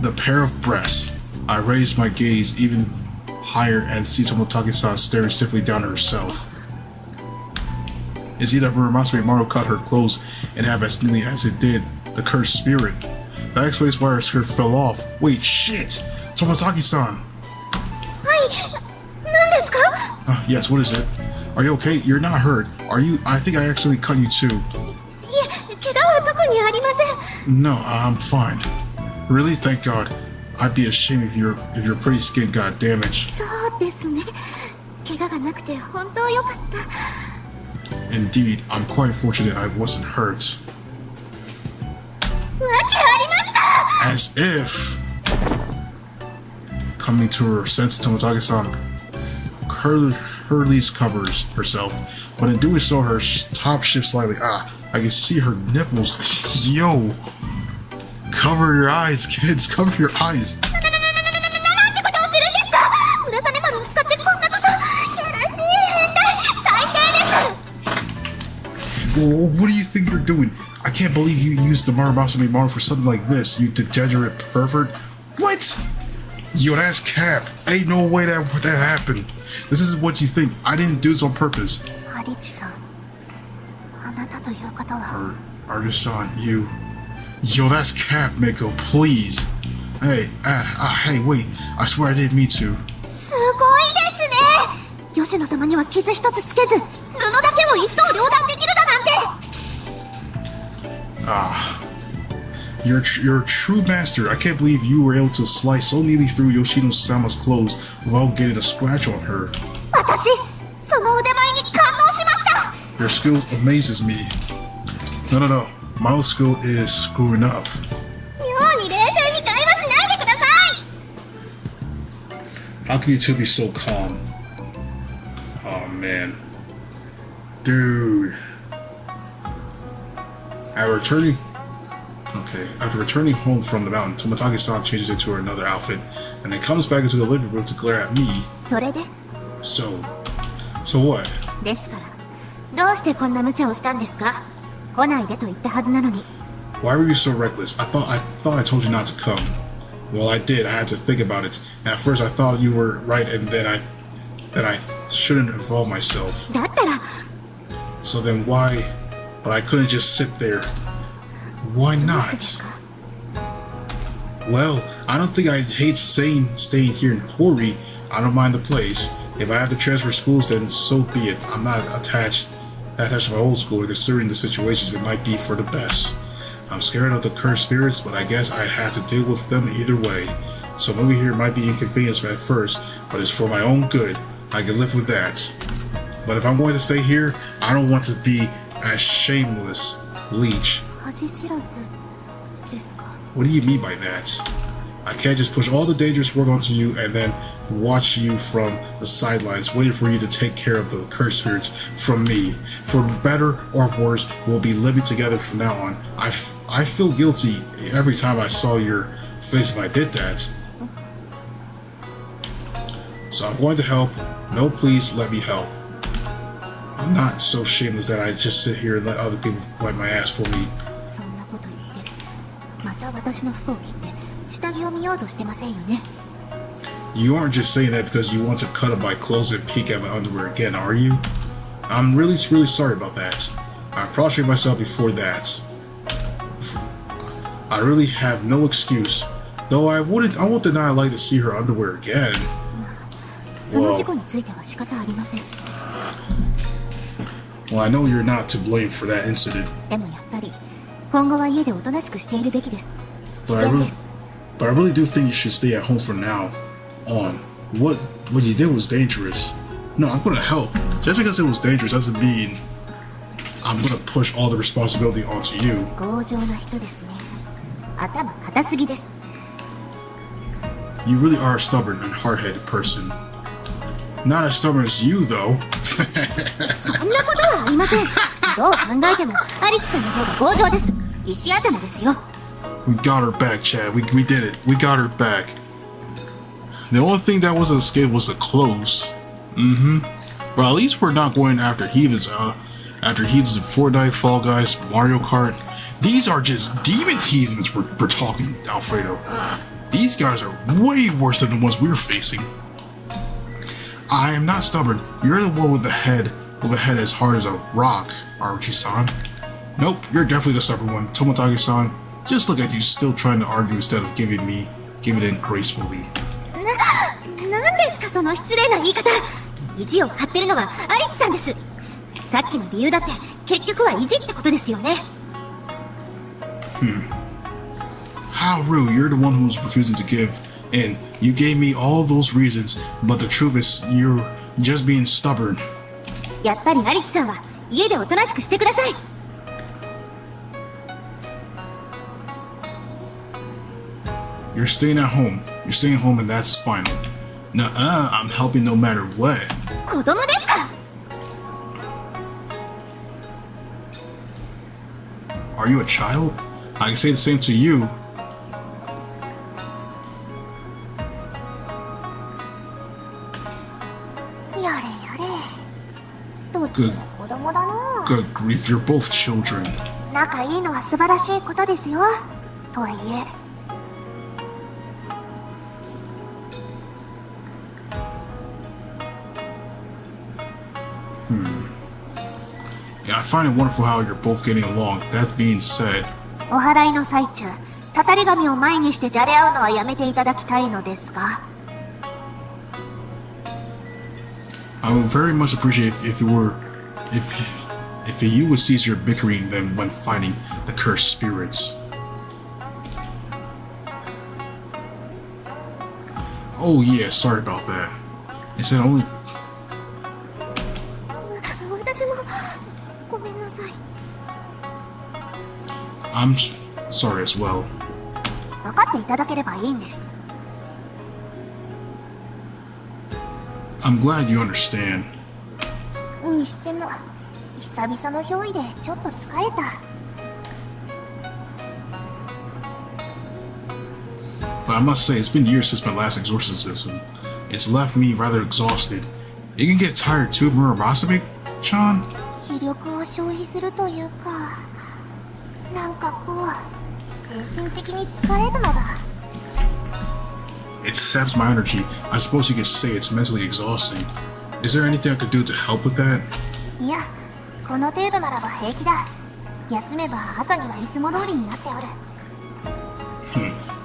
the pair of breasts. I raise my gaze even higher and see Tomotaki-san staring stiffly down at herself. It's either Murasame Maru cut her clothes in half as neatly as it did the cursed spirit. That explains why her skirt fell off. Wait, shit! Tomotaki-san! Yes, what is it? Are you okay? You're not hurt. Are you? I think I actually cut you too. No, I'm fine. Really? Thank God. I'd be ashamed if your pretty skin got damaged. そうですね。怪我がなくて本当良かった。 Indeed, I'm quite fortunate I wasn't hurt. 訳ありました。 As if coming to her sense, Tomotage-san Hurley's covers herself, but in doing so, her top shifts slightly. I can see her nipples. Yo, cover your eyes, kids. Cover your eyes. なんてことをするんですか。村雨丸を使ってこんなこと。やらしい変態。最低です。 Well, what do you think you're doing? I can't believe you used the Murasame Maru for something like this, you degenerate pervert. What? Yo, that's cap. Ain't no way that happened. This is what you think. I didn't do this on purpose. ハリチさん、あなたという方は。Artisan, you. Yo, that's cap, Miko. Please. Hey, hey, wait. I swear I didn't mean to. すごいですね。吉野様には傷一つつけず、布だけを一刀両断できるだなんて。You're a true master. I can't believe you were able to slice so neatly through Yoshino-sama's clothes without getting a scratch on her. 私、その腕前に感動しました。 Your skill amazes me. No. My skill is screwing up. 妙に冷静に会話しないでください。 How can you two be so calm? Oh man. Dude. After returning home from the mountain, Tomotage-san changes into another outfit and then comes back into the living room to glare at me. それで So what? ですからどうしてこんな無茶をしたんですか。来ないでと言ったはずなのに。 Why were you so reckless? I thought I told you not to come. Well, I did. I had to think about it. And at first I thought you were right and then I shouldn't involve myself. だったら So then why? But I couldn't just sit there. Why どう not? してですか。 Well, I don't think I hate staying here in Hori. I don't mind the place. If I have to transfer schools, then so be it. I'm not attached to my old school, and considering the situations, it might be for the best. I'm scared of the cursed spirits, but I guess I'd have to deal with them either way. So moving here might be inconvenience at first, but it's for my own good. I can live with that. But if I'm going to stay here, I don't want to be a shameless leech. 恥知らずですか。 What do you mean by that? I can't just push all the dangerous work onto you and then watch you from the sidelines waiting for you to take care of the cursed spirits from me. For better or worse, we'll be living together from now on. I feel guilty every time I saw your face if I did that. So I'm going to help. No, please let me help. I'm not so shameless that I just sit here and let other people wipe my ass for me. そんなこと言ってまた私の服を切って下着を見ようとしてませんよね。 You aren't just saying that because you want to cut up my clothes and peek at my underwear again, are you? I'm really sorry about that. I prostrate myself before that. I really have no excuse. Though I won't deny I like to see her underwear again. その事故については仕方ありません。 Well, I know you're not to blame for that incident. でもやっぱり今後は家でおとなしくしているべきです。危 But I 険 really, です。 but I really do think you should stay at home for now on. What you did was dangerous. No, I'm gonna help. Just because it was dangerous doesn't mean I'm gonna push all the responsibility onto you. 強情な人ですね。頭固すぎです。 You really are a stubborn and hard-headed person. Not as stubborn as you, though. そんなことはありません。どう考えてもアリキさんの方が強情です。石頭ですよ。 We got her back, Chad. We did it. We got her back. The only thing that was an escape was the clothes. But at least we're not going after heathens. After heathens in Fortnite, Fall Guys, Mario Kart. These are just demon heathens we're talking, Alfredo. These guys are way worse than the ones we're facing. I am not stubborn. You're the one with a head as hard as a rock, Aruchi-san. Nope, you're definitely the stubborn one. Tomotage-san, just look at you still trying to argue instead of giving in gracefully. なんですかその失礼な言い方。意地を張ってるのはアリキさんです。さっきの理由だって結局は意地ってことですよね。How rude, you're the one who's refusing to give, and you gave me all those reasons, but the truth is, you're just being stubborn. やっぱりアリキさんは家でおとなしくしてください。You're staying at home. You're staying at home and that's final. Nuh-uh, I'm helping no matter what. 子供ですか。 Are you a child? I can say the same to you. やれやれ。どっちも子供だな。 Good grief, you're both children. 仲いいのは素晴らしいことですよ。とはいえ。Yeah, I find it wonderful how you're both getting along. That being said, お祓いの最中、たたり神を前にしてじゃれ合うのはやめていただきたいのですか。 I would very much appreciate if you would cease your bickering then when fighting the cursed spirits. Oh yeah, sorry about that. It said only. 私もごめんなさい。 I'm sorry as well. 分かっていただければいいんです。 I'm glad you understand. にしても久々の憑依でちょっと疲れた。 But I must say, it's been years since my last exorcism. It's left me rather exhausted. It can get tired too, Murasame-chan? 気力を消費するというか、なんかこう精神的に疲れるのだ。 It saps my energy. I suppose you could say it's mentally exhausting. Is there anything I could do to help with that? いや、この程度ならば平気だ。休めば朝にはいつも通りになっておる。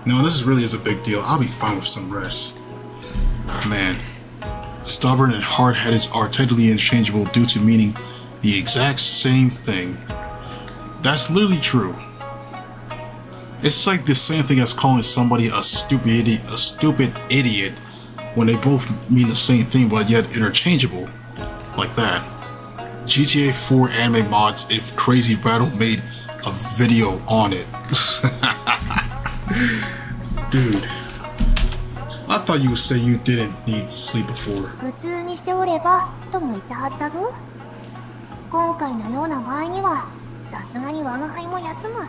No, this really is a big deal. I'll be fine with some rest. Man, stubborn and hard-headed are technically interchangeable due to meaning the exact same thing. That's literally true. It's like the same thing as calling somebody a stupid idiot when they both mean the same thing but yet interchangeable. Like that. GTA 4 anime mods if Crazy Rattle made a video on it. Dude, I thought you would say you didn't need sleep before. 普通にしておればとも言ったはずだぞ。今回のような場合にはさすがに我が輩も休む。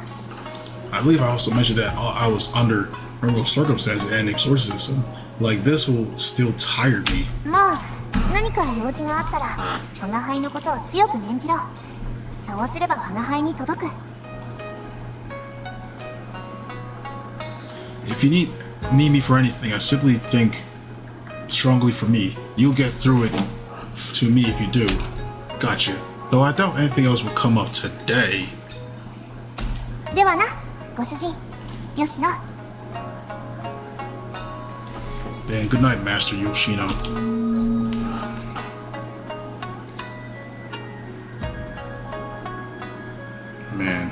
I believe I also mentioned that I was under normal circumstances and exorcism. Like this will still tire me. まあ何か用事があったら我が輩のことを強く念じろ。そうすれば我が輩に届く。 If you need me for anything, I simply think strongly for me. You'll get through it to me if you do. Gotcha. Though I doubt anything else will come up today. ではな、ご主人。よしな。 Then good night, Master Yoshino. Man.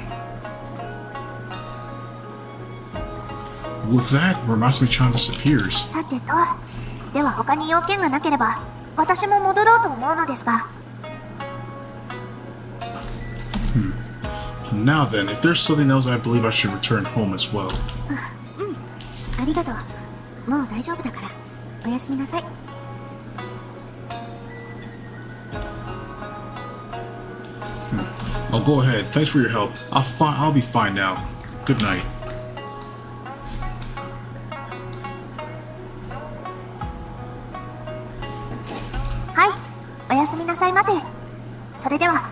With that, Murasame-chan disappears. さてと、では他に要件がなければ私も戻ろうと思うのですが。 Now then, if there's something else, I believe I should return home as well. ありがとう。もう大丈夫だから。おやすみなさい。 Oh, go ahead. Thanks for your help. I'll be fine now. Good night. やすみなさいませ。それでは。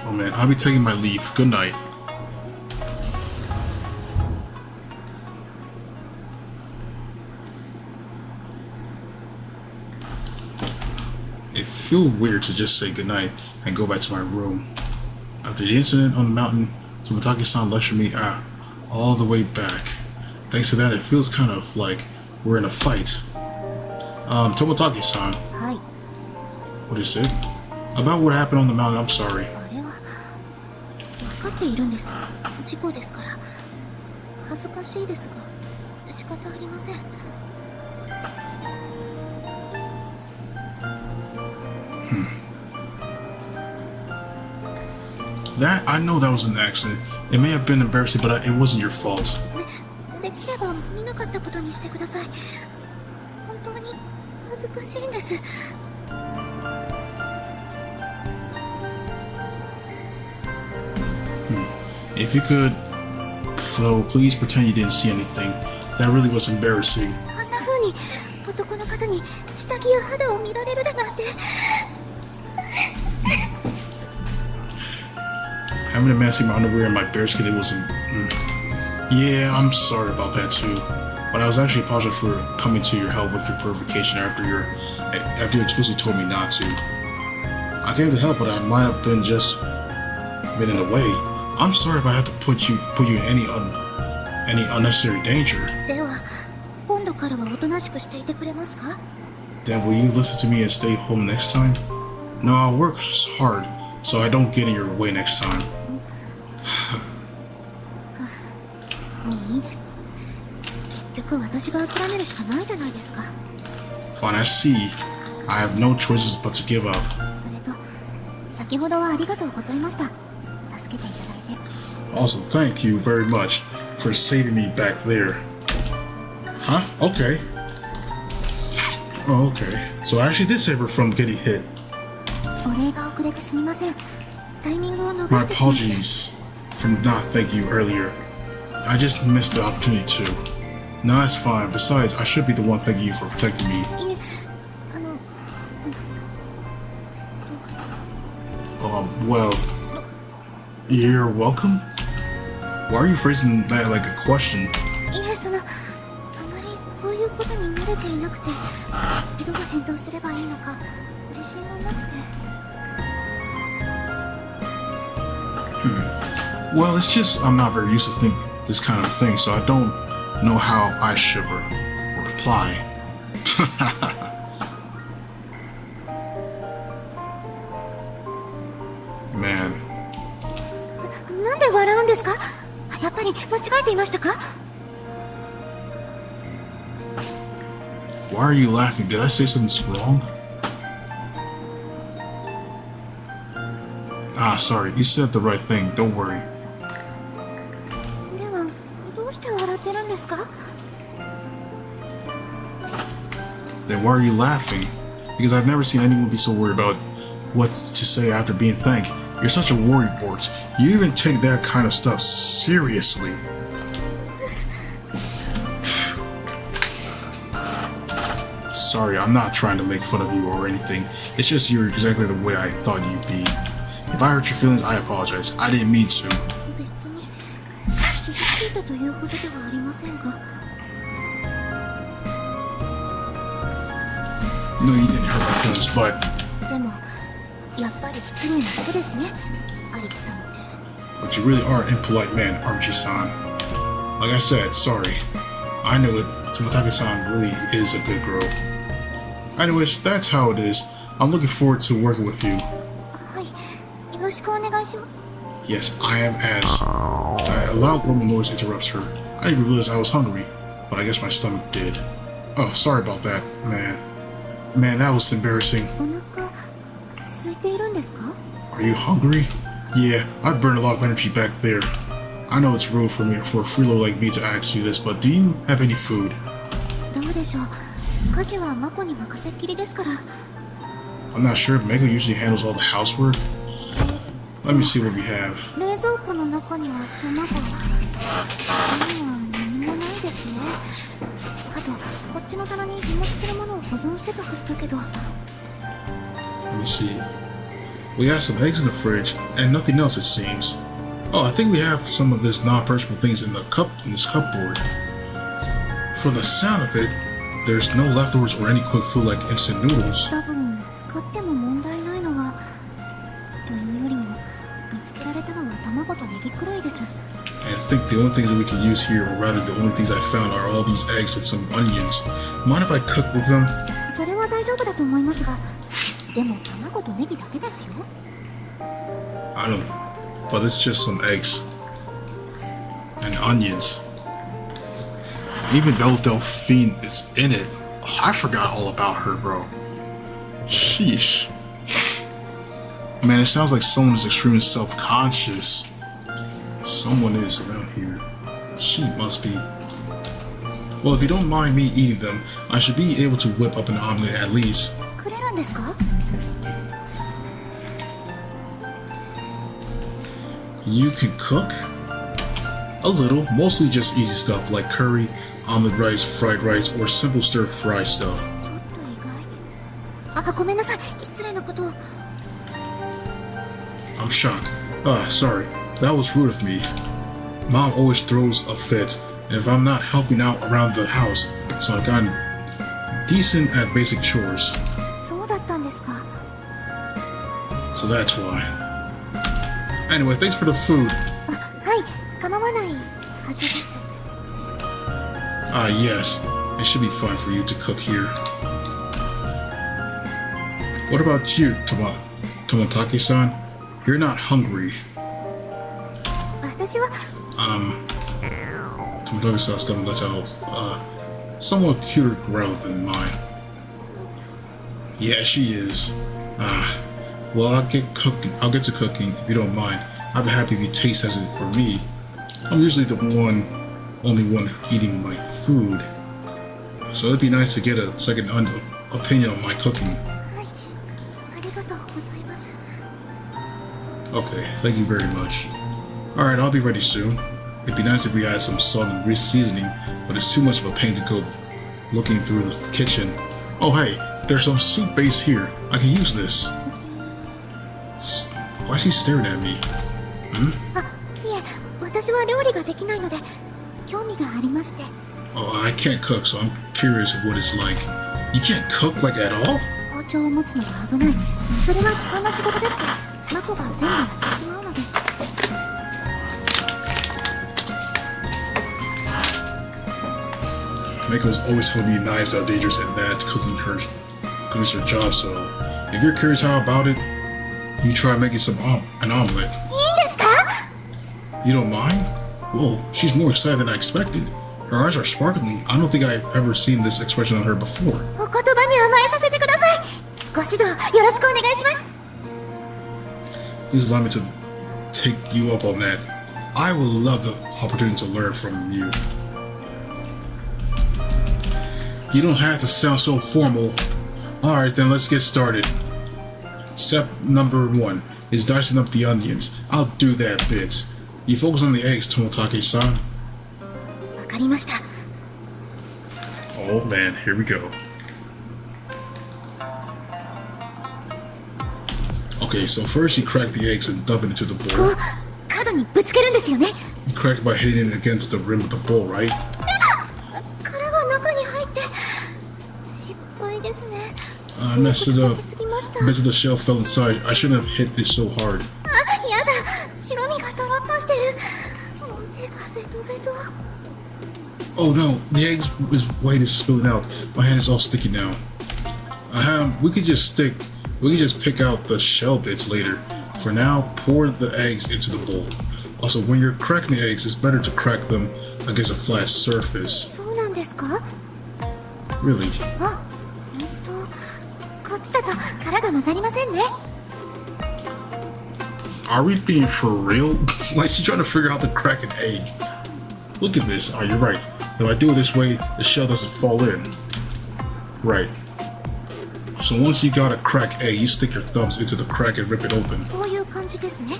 Oh man, I'll be taking my leave. Good night. It feels weird to just say goodnight and go back to my room. After the incident on the mountain, Tomataki-san lectured me all the way back. Thanks to that, it feels kind of like we're in a fight. Tomataki-san, はい。 what is it? About what happened on the mountain, I'm sorry. あれは分かっているんです。事故ですから。恥ずかしいですが仕方ありません。 That, I know that was an accident. It may have been embarrassing, but it wasn't your fault. できれば見なかったことにしてください。本当に恥ずかしいんです。 If you could, so please pretend you didn't see anything. That really was embarrassing. あんな風に男の方に下着や肌を見られるだなんて。 Having a man see my underwear and my bearskin, it wasn't. Yeah, I'm sorry about that too. But I was actually apologetic for coming to your help with your purification after you explicitly told me not to. I gave the help, but I might have been in the way. I'm sorry if I had to put you in any unnecessary danger. では今度からはおとなしくしていてくれますか？ Then will you listen to me and stay home next time? No, I'll work hard so I don't get in your way next time. もういいです。結局私が諦めるしかないじゃないですか。 Fine, I see. I have no choices but to give up. それと先ほどはありがとうございました。助けていただいて。 Also, thank you very much for saving me back there. Huh? Okay. Oh, okay. So I actually did save her from getting hit. お礼が遅れてすみません。タイミングを逃 My してしまって。 apologies for not thanking you earlier. I just missed the opportunity to. No, that's fine. Besides, I should be the one thanking you for protecting me. いえ、Well, you're welcome? Why are you phrasing that like a question? いえ、あまりこういうことに慣れていなくて、どう返答すればいいのか自信がなくて。 Well, it's just I'm not very used to this kind of thing, so I don't know how I should reply. Man, なんで笑うんですか？やっぱり間違えていましたか？ why are you laughing? Did I say something wrong? Ah, sorry. You said the right thing. Don't worry. ではどうして笑ってるんですか？ Then why are you laughing? Because I've never seen anyone be so worried about what to say after being thanked. You're such a worrywart. You even take that kind of stuff seriously. Sorry, I'm not trying to make fun of you or anything. It's just you're exactly the way I thought you'd be. If I hurt your feelings, I apologize. I didn't mean to. 別に傷ついたというほどではありませんが。 No, you didn't hurt my feelings, but でもやっぱり失礼な人ですね、アリキさんって。 but you really are an impolite man, aren't you, san? Like I said, sorry. I knew it. Tomatake-san really is a good girl. Anyways, that's how it is. I'm looking forward to working with you. はい、よろしくお願いします。 Yes, I am as. A loud grumble noise interrupts her. I didn't even realize I was hungry, but I guess my stomach did. Oh, sorry about that, man. Man, that was embarrassing. お腹空いているんですか？ Are you hungry? Yeah, I burned a lot of energy back there. I know it's rude for a freeloader like me to ask you this, but do you have any food? どうでしょう。家事はマコに任せっきりですから。 I'm not sure, but Mako usually handles all the housework. Let me see what we have. 冷蔵庫の中には卵。パンは何もないですね。あとこっちの棚に日持ちするものを保存してたはずだけど。Let me see. We have some eggs in the fridge and nothing else, it seems. Oh, I think we have some of this non-perishable things in this cupboard. For the sound of it, there's no leftovers or any quick food like instant noodles. 多分使っても問題ないのはというよりも見つけられたのは卵とネギくらいです。 I think the only things that we can use here, or rather the only things I found, are all these eggs and some onions. Mind if I cook with them? それは大丈夫だと思いますが、でも卵とネギだけですよ。 I don't know. But it's just some eggs. And onions. Even though Delphine is in it, I forgot all about her, bro. Sheesh. Man, it sounds like someone is extremely self-conscious. Someone is around here. She must be. Well, if you don't mind me eating them, I should be able to whip up an omelet at least. 作れるんですか？ You can cook? A little, mostly just easy stuff like curry, omelet rice, fried rice, or simple stir-fry stuff. ちょっと意外。あ、ごめんなさい。失礼なことを。 I'm shocked. Sorry. That was rude of me. Mom always throws a fit if I'm not helping out around the house, so I've gotten decent at basic chores. そうだったんですか。 So that's why. Anyway, thanks for the food. あ、はい、構わないはずです。 Yes. It should be fun for you to cook here. What about you, Tomatake-san? You're not hungry. 私は Tomatake-san's stomach lets out somewhat cuter growl than mine. Yeah, she is. Well, I'll get to cooking if you don't mind. I'd be happy if you taste test it for me. I'm usually the only one eating my food, so it'd be nice to get a second opinion on my cooking. はい、ありがとうございます。 Okay, thank you very much. Alright, I'll be ready soon. It'd be nice if we had some salt and seasoning, but it's too much of a pain to go looking through the kitchen. Oh hey, there's some soup base here. I can use this. Why is she staring at me? あ、いえ、私は料理ができないので興味がありまして。 Oh, I can't cook, so I'm curious of what it's like. You can't cook like at all? 包丁を持つのが危ない。それは時間の仕事だってマコが全部やってしまうので。 Mako's always told me knives are dangerous and that cooking her job, so if you're curious how about it, you try making an omelet. いいんですか？ You don't mind? Whoa, she's more excited than I expected. Her eyes are sparkling. I don't think I've ever seen this expression on her before. お言葉に甘えさせてください。ご指導よろしくお願いします。 Please allow me to take you up on that. I would love the opportunity to learn from you. You don't have to sound so formal. Alright then, let's get started. Step number 1 is dicing up the onions. I'll do that bit. You focus on the eggs, Tomatake-san. わかりました。 Oh man, here we go. Okay, so first you crack the eggs and dump it into the こ bowl. う角にぶつけるんですよね。 You crack it by hitting it against the rim of the bowl, right? 殻が中に入って失敗ですね。 I messed it up. すぎました。 Bits of the shell fell inside. I shouldn't have hit this so hard. あ、やだ。白身がとろっとしてる。もう手がベトベト。 Oh no, the egg white is spilling out. My hand is all sticky now. We could just pick out the shell bits later. For now, pour the eggs into the bowl. Also, when you're cracking the eggs, it's better to crack them against a flat surface. そうなんですか？ Really? あ、本当。こっちだと殻が混ざりませんね。 Are we being for real? Like she's trying to figure out how to crack an egg. Look at this. Oh, you're right. If I do it this way, the shell doesn't fall in. Right. So once you got a cracked egg, you stick your thumbs into the crack and rip it open. こういう感じですね。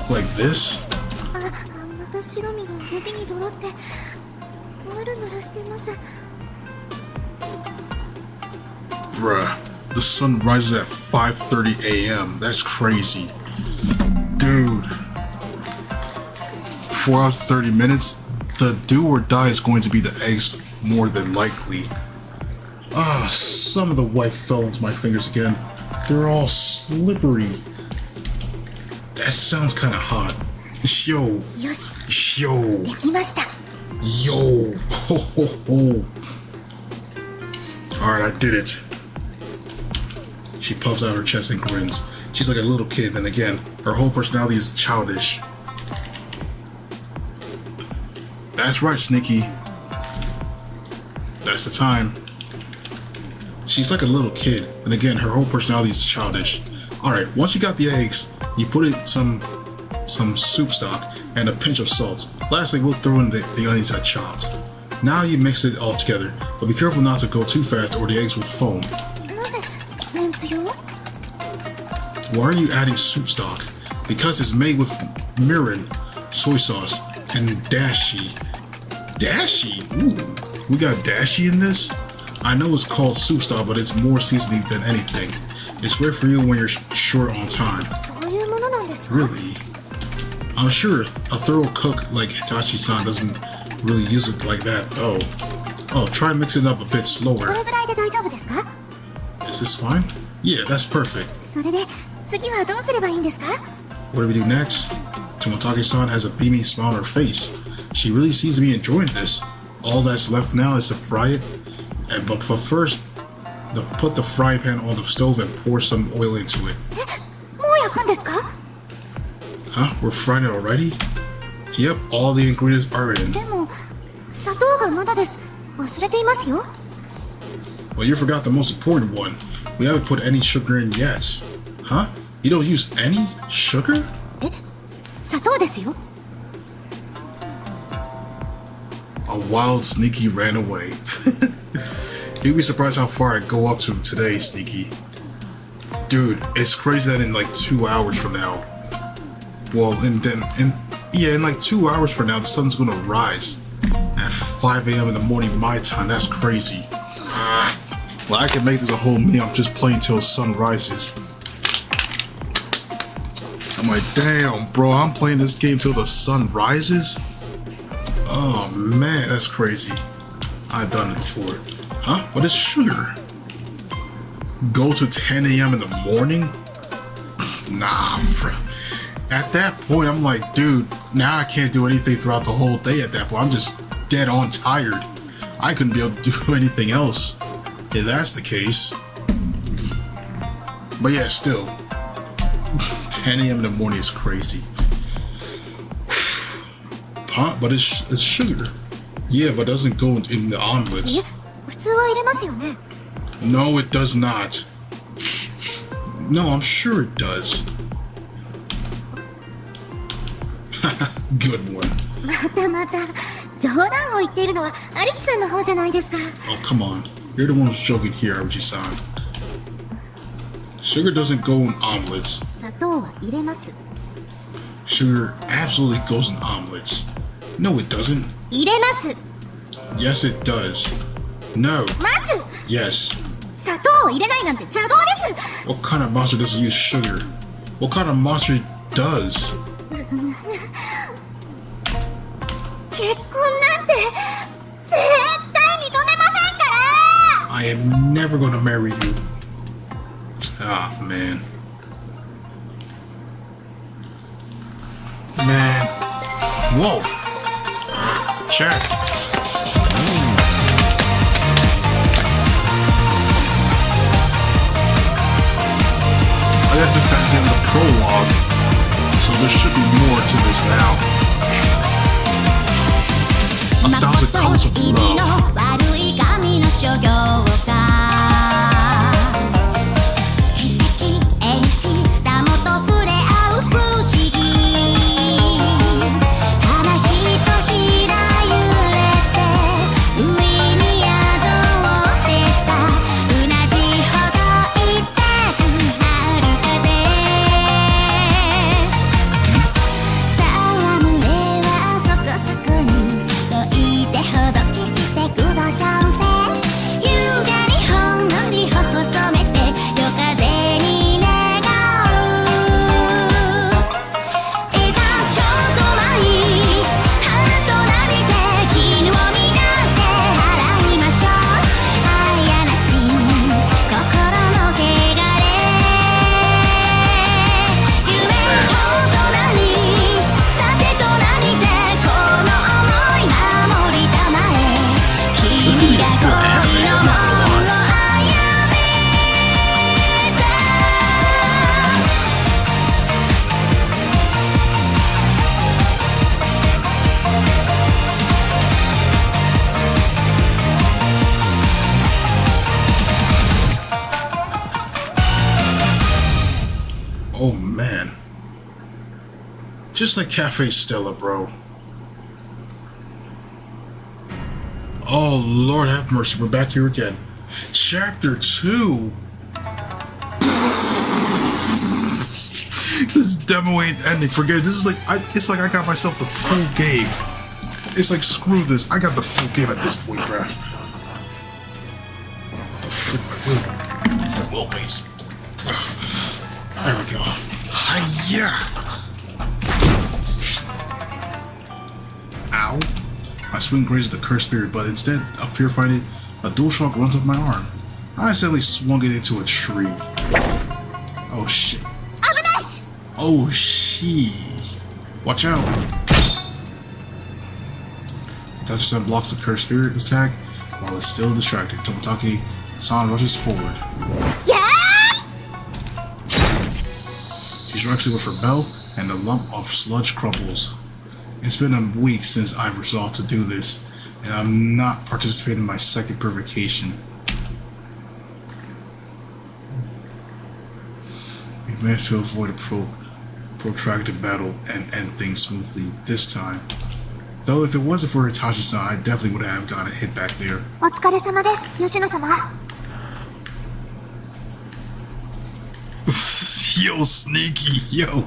Like this? あ、また白身が指にドロって。鳴らしてます。 Bruh, the sun rises at 5:30 a.m. That's crazy. Dude. 4 hours 30 minutes? The do or die is going to be the eggs more than likely. Ah, some of the white fell into my fingers again. They're all slippery. That sounds kind of hot. Yo. よし、 Yo. できました。 Yo. Ho, ho, ho. Alright, I did it. She puffs out her chest and grins. She's like a little kid, and again, her whole personality is childish. That's right, Sneaky. That's the time. She's like a little kid, and again, her whole personality is childish. Alright, once you got the eggs, you put in some soup stock and a pinch of salt. Lastly, we'll throw in the onions I chopped. Now you mix it all together, but be careful not to go too fast or the eggs will foam. なぜめんつゆを？ Why are you adding soup stock? Because it's made with mirin, soy sauce, and dashi. Dashi? Ooh, we got dashi in this? I know it's called soup stock, but it's more seasoning than anything. It's great for you when you're short on time. そういうものなんですか？ Really? I'm sure a thorough cook like Hitachi-san doesn't really use it like that, though. Oh, try mixing it up a bit こ slower. れぐらいで大丈夫ですか？ Is this fine? Yeah, that's perfect. それで次はどうすればいいんですか？ What do we do next? Tomotage-san has a beaming smile on her face. She really seems to be enjoying this. All that's left now is to fry it. But first, put the frying pan on the stove and pour some oil into it. もう焼くんですか？ Huh? We're frying it already? Yep, all the ingredients are in. でも砂糖がまだです。忘れていますよ。 Well, you forgot the most important one. We haven't put any sugar in yet. Huh? You don't use any sugar? え、砂糖ですよ。 A wild Sneaky ran away. You'd be surprised how far I go up to today, Sneaky. Dude, it's crazy that in like 2 hours from now. Well, in like 2 hours from now, the sun's gonna rise at 5 a.m. in the morning my time. That's crazy. Well, I can make this a whole meal. I'm just playing till sun rises. I'm like, damn, bro, I'm playing this game till the sun rises? Oh man, that's crazy. I've done it before. Huh? What is sugar? Go to 10 a.m. in the morning? Nah, bro. At that point, I'm like, dude, now I can't do anything throughout the whole day at that point. I'm just dead on tired. I couldn't be able to do anything else if that's the case. But yeah, still. 10 a.m. in the morning is crazy. Huh? But it's sugar. Yeah, but it doesn't go in the omelets. え、普通は入れますよね。 No, it does not. No, I'm sure it does. Good one. またまた冗談を言っているのはアリッチさんの方じゃないですか。 Oh, come on. You're the one who's joking here, Aruji-san. Sugar doesn't go in omelets. 砂糖は入れます。 Sugar absolutely goes in omelets. No, it doesn't. 入れます。 Yes, it does. No. まず Yes. 砂糖を入れないなんて邪道です。 What kind of monster doesn't use sugar? What kind of monster does? 結婚なんて絶対認めませんから。 I am never gonna marry you. Ah, man. Man. Whoa. Check. I guess that's the end of the prologue. So there should be more to this now. 1,000 colors of love. 悪い神の所業か。奇跡演しダモと触れ合う不思議。花ひとひら揺れて不意に宿ってた。うなじほど痛く春風。戯れはそこそこに恋でほどけして Oh man. Just like Cafe Stella, bro. Oh Lord have mercy, we're back here again. Chapter 2. This demo ain't ending. Forget it. This is like it's like I got myself the full game. It's like screw this. I got the full game at this point, bruh. What the frick, my will base. There we go. Hiya! Ow. My swing grazes the cursed spirit, but instead of purifying it, a dual shock runs up my arm. I accidentally swung it into a tree. Oh shit. Oh shit. Watch out. He touches and blocks the cursed spirit attack while it's still distracted. Tomotaki-san rushes forward. She strikes it with her bell, and a lump of sludge crumbles. It's been a week since I've resolved to do this, and I'm not participating in my second purification. We managed to avoid a protracted battle and end things smoothly this time. Though if it wasn't for Hitachi-san, I definitely would have gotten hit back there. お疲れ様です、吉野様。 Yo, sneaky, yo.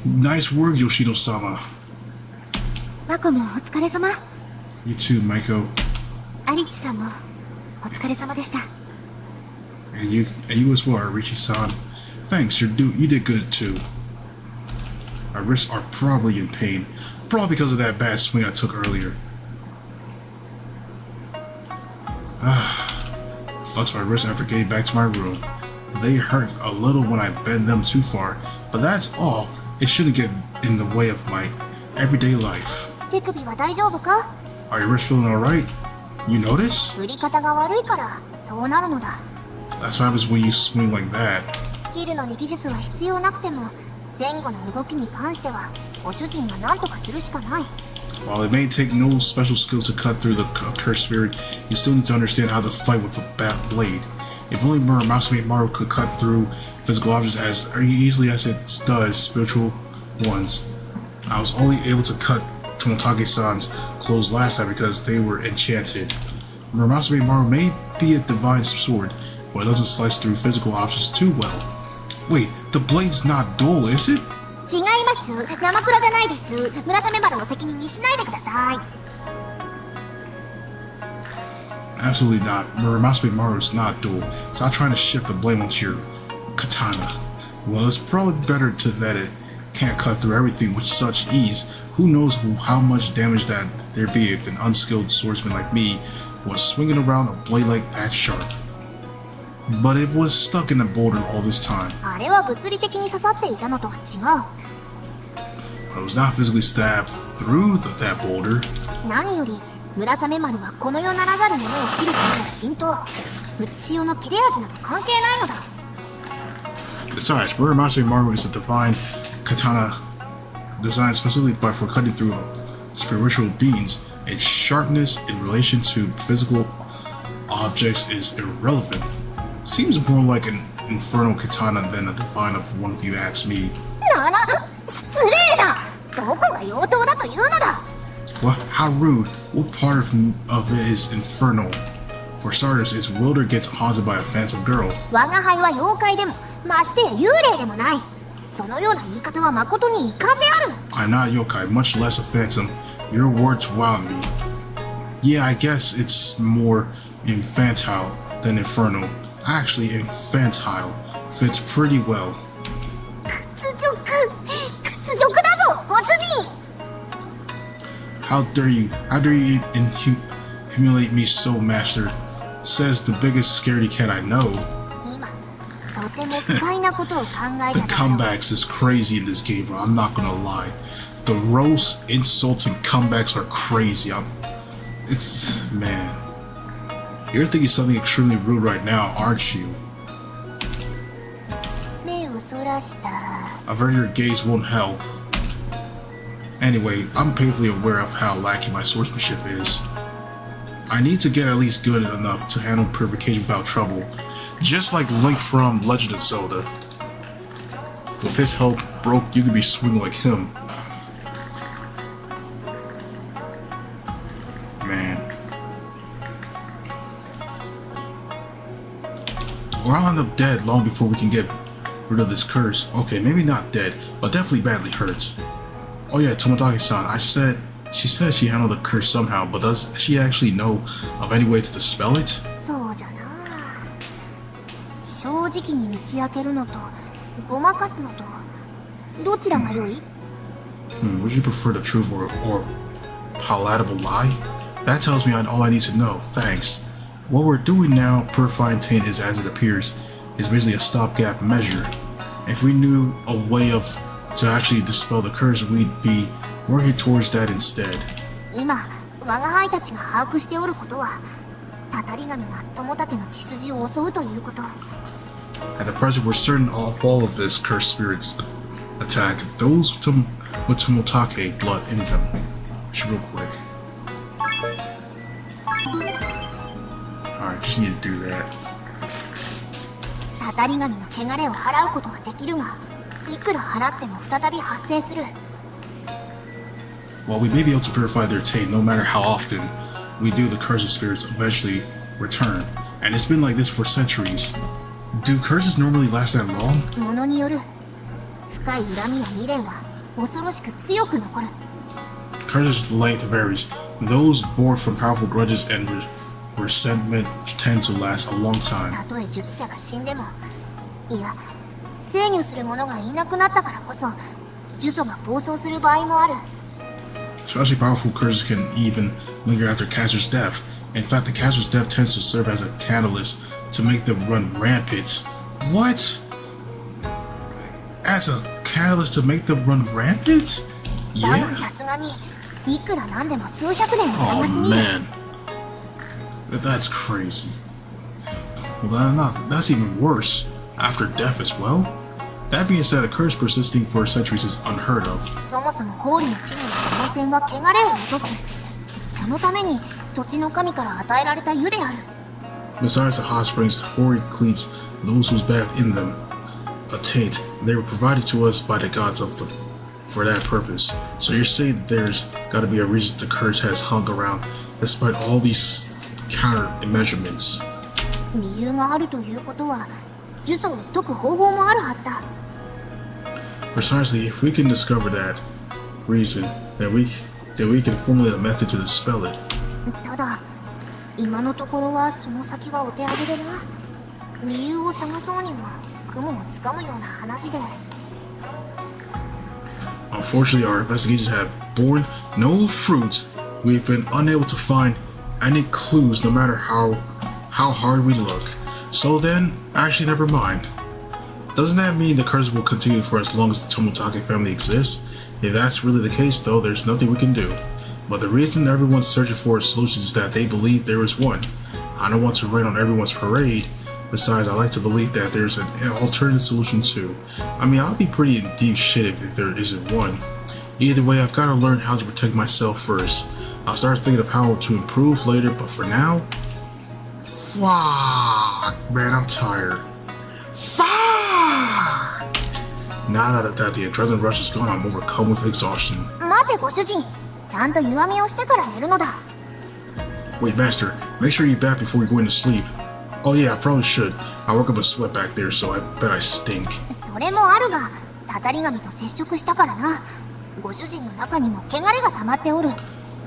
Nice work, Yoshino-sama. マコもお疲れ様。 You too, Maiko. アリッチさんもお疲れ様でした。 And you as well, Arichi-san. Thanks, you did good too. My wrists are probably in pain, probably because of that bad swing I took earlier. Flexed my wrists after getting back to my room. They hurt a little when I bend them too far, but that's all. It shouldn't get in the way of my everyday life. 手首は大丈夫か？ Are your wrists feeling alright? You notice? 振り方が悪いからそうなるのだ。 That's what happens when you swing like that. 切るのに技術は必要なくても、前後の動きに関してはご主人が何とかするしかない。 While it may take no special skills to cut through the cursed spirit, you still need to understand how to fight with a blade. If only Masume Maru could cut through physical objects as easily as it does spiritual ones. I was only able to cut Tomotage-san's clothes last time because they were enchanted. Masume Maru may be a divine sword, but it doesn't slice through physical objects too well. Wait, the blade's not dull, is it? 違います。山倉じゃないです。村雨丸の責任にしないでください。 Absolutely not. Masume Maru is not dual. Stop trying to shift the blame onto your katana. Well, it's probably better that it can't cut through everything with such ease. Who knows how much damage that there'd be if an unskilled swordsman like me was swinging around a blade like that sharp. But it was stuck in the boulder all this time. あれは物理的に刺さっていたのとは違う。 I was not physically stabbed through that boulder. 何より村雨丸はこの世ならざるものを切るための浸透、写し用の切れ味なんか関係ないのだ。 Besides, Masume Maru is a divine katana designed specifically for cutting through spiritual beings. Its sharpness in relation to physical objects is irrelevant. Seems more like an infernal katana than a divine of one if you ask me. 失礼だ。どこが妖刀だというのだ。 What? How rude. What part of it is infernal? For starters, its wielder gets haunted by a phantom girl. 我が輩は妖怪でも、ましてや幽霊でもない。そのような言い方は誠に遺憾である。 I'm not yokai, much less a phantom. Your words wow me. Yeah, I guess it's more infantile than infernal. Actually, infantile fits pretty well. 屈辱だぞ、ご主人。 How dare you humiliate me so, master? Says the biggest scaredy cat I know. 今、とても不快なことを考え The ただろう。 comebacks is crazy in this game, bro. I'm not gonna lie. The roast insulting comebacks are crazy. It's... man. You're thinking something extremely rude right now, aren't you? 目をそらした。 Averting your gaze won't help. Anyway, I'm painfully aware of how lacking my swordsmanship is. I need to get at least good enough to handle purification without trouble, just like Link from Legend of Zelda. If his help broke, you could be swinging like him. Man. Or I'll end up dead long before we can get rid of this curse. Okay, maybe not dead, but definitely badly hurt. Oh yeah, Tomotake-san, she said she handled the curse somehow, but does she actually know of any way to dispel it? そうじゃな。正直に打ち明けるのとごまかすのとどちらが良い？ Would you prefer the truth or palatable lie? That tells me all I need to know, thanks. What we're doing now, purifying taint, is as it appears, is basically a stopgap measure. If we knew a way to actually dispel the curse, we'd be working towards that instead. 今我が輩たちが把握しておることは、たたり神が友武の血筋を襲うということ。 At the present, we're certain of all of this cursed spirits attacked those with Tomotake blood in them. Just real quick. Alright, just need to do that. たたり神の汚れを払うことはできるが、いくら払っても再び発生する。 While we may be able to purify their taint, no matter how often we do, the cursed spirits eventually return. And it's been like this for centuries. Do curses normally last that long? ものによる。深い恨みや未練は恐ろしく強く残る。 Curses' length varies. Those born from powerful grudges and resentment tend to last a long time. たとえ術者が死んでも、いや、制御する者がいなくなったからこそ、呪詛が暴走する場合もある。 Especially powerful curses can even linger after caster's death. In fact, the caster's death tends to serve as a catalyst to make them run rampant. What? As a catalyst to make them run rampant? だが Yeah. さすがに、いくらなんでも数百年は Oh 長すぎる。 man. That's crazy. Well, that's even worse. After death as well? That being said, a curse persisting for centuries is unheard of. そもそも法理の地には当然は汚れを落とす。そのために土地の神から与えられた湯である。 Besides the hot springs, Hori cleans those whose bathe in them. A taint. They were provided to us by the gods of them for that purpose. So you're saying there's gotta be a reason the curse has hung around despite all these counter measurements. 理由があるということは、呪詛を解く方法もあるはずだ。 Precisely, if we can discover that reason, then we can formulate a method to dispel it. ただ、今のところはその先はお手上げでな。理由を探そうにも雲をつかむような話で。 Unfortunately, our investigations have borne no fruit. We've been unable to find any clues, no matter how hard we look. So then, actually, never mind. Doesn't that mean the curse will continue for as long as the Tomotake family exists? If that's really the case, though, there's nothing we can do. But the reason everyone's searching for a solution is that they believe there is one. I don't want to rain on everyone's parade. Besides, I like to believe that there's an alternative solution too. I mean, I'll be pretty in deep shit if there isn't one. Either way, I've got to learn how to protect myself first. I'll start thinking of how to improve later, but for now... Fuck! Man, I'm tired. Fuck! Now that the adrenaline rush is gone, I'm overcome with exhaustion. 待てご主人、ちゃんと湯あみをしてから寝るのだ。 Wait, Master, make sure you eat bath before you go into sleep. Oh yeah, I probably should. I work up a sweat back there, so I bet I stink. それもあるが、たたり神と接触したからな。ご主人の中にも汚れが溜まっておる。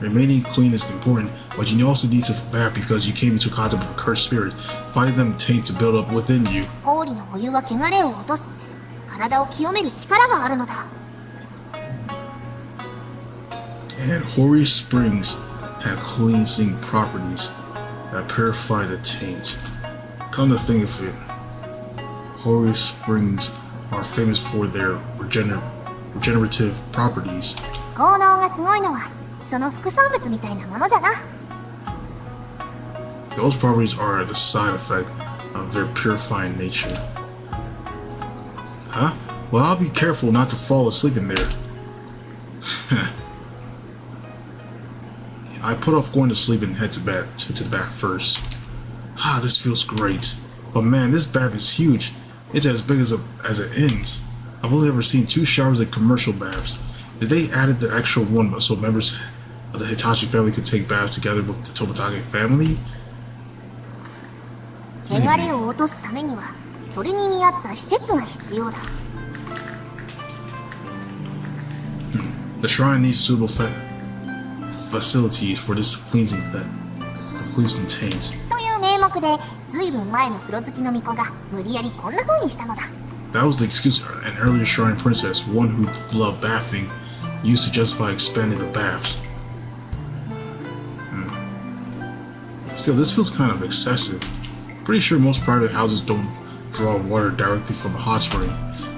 Remaining clean is important, but you also need to bath because you came into contact with a cursed spirit, finding them taint to build up within you. 法理のお湯は汚れを落とす。体を清める力があるのだ。 And Hori springs have cleansing properties that purify the taint. Come to think of it, Hori springs are famous for their regenerative properties. 効能がすごいのは、その副産物みたいなものじゃな。Those properties are the side effect of their purifying nature. Huh? Well, I'll be careful not to fall asleep in there. I put off going to sleep and head to bed, to the bath first. Ah, this feels great. But man, this bath is huge. It's as big as it ends. I've only ever seen 2 showers in commercial baths. Did they added the extra one so members of the Hitachi family could take baths together with the Tomotage family? 汚れを落とすためにはそれに見合った施設が必要だ。The shrine needs suitable facilities for this cleansing taint. という名目で、ずいぶん前の風呂好きの巫女が無理やりこんな風にしたのだ。That was the excuse an earlier shrine princess, one who loved bathing, used to justify expanding the baths. Still, this feels kind of excessive. Pretty sure most private houses don't draw water directly from a hot spring.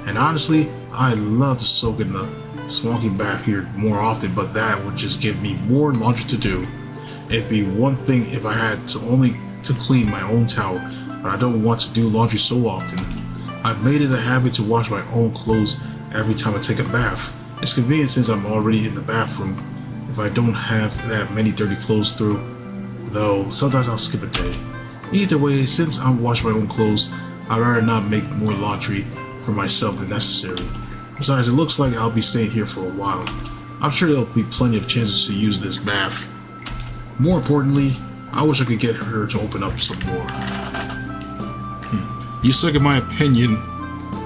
And honestly, I'd love to soak in the swanky bath here more often, but that would just give me more laundry to do. It'd be one thing if I had to clean my own towel, but I don't want to do laundry so often. I've made it a habit to wash my own clothes every time I take a bath. It's convenient since I'm already in the bathroom if I don't have that many dirty clothes through, though sometimes I'll skip a day. Either way, since I'm washing my own clothes, I'd rather not make more laundry for myself than necessary. Besides, it looks like I'll be staying here for a while. I'm sure there'll be plenty of chances to use this bath. More importantly, I wish I could get her to open up some more. You second my opinion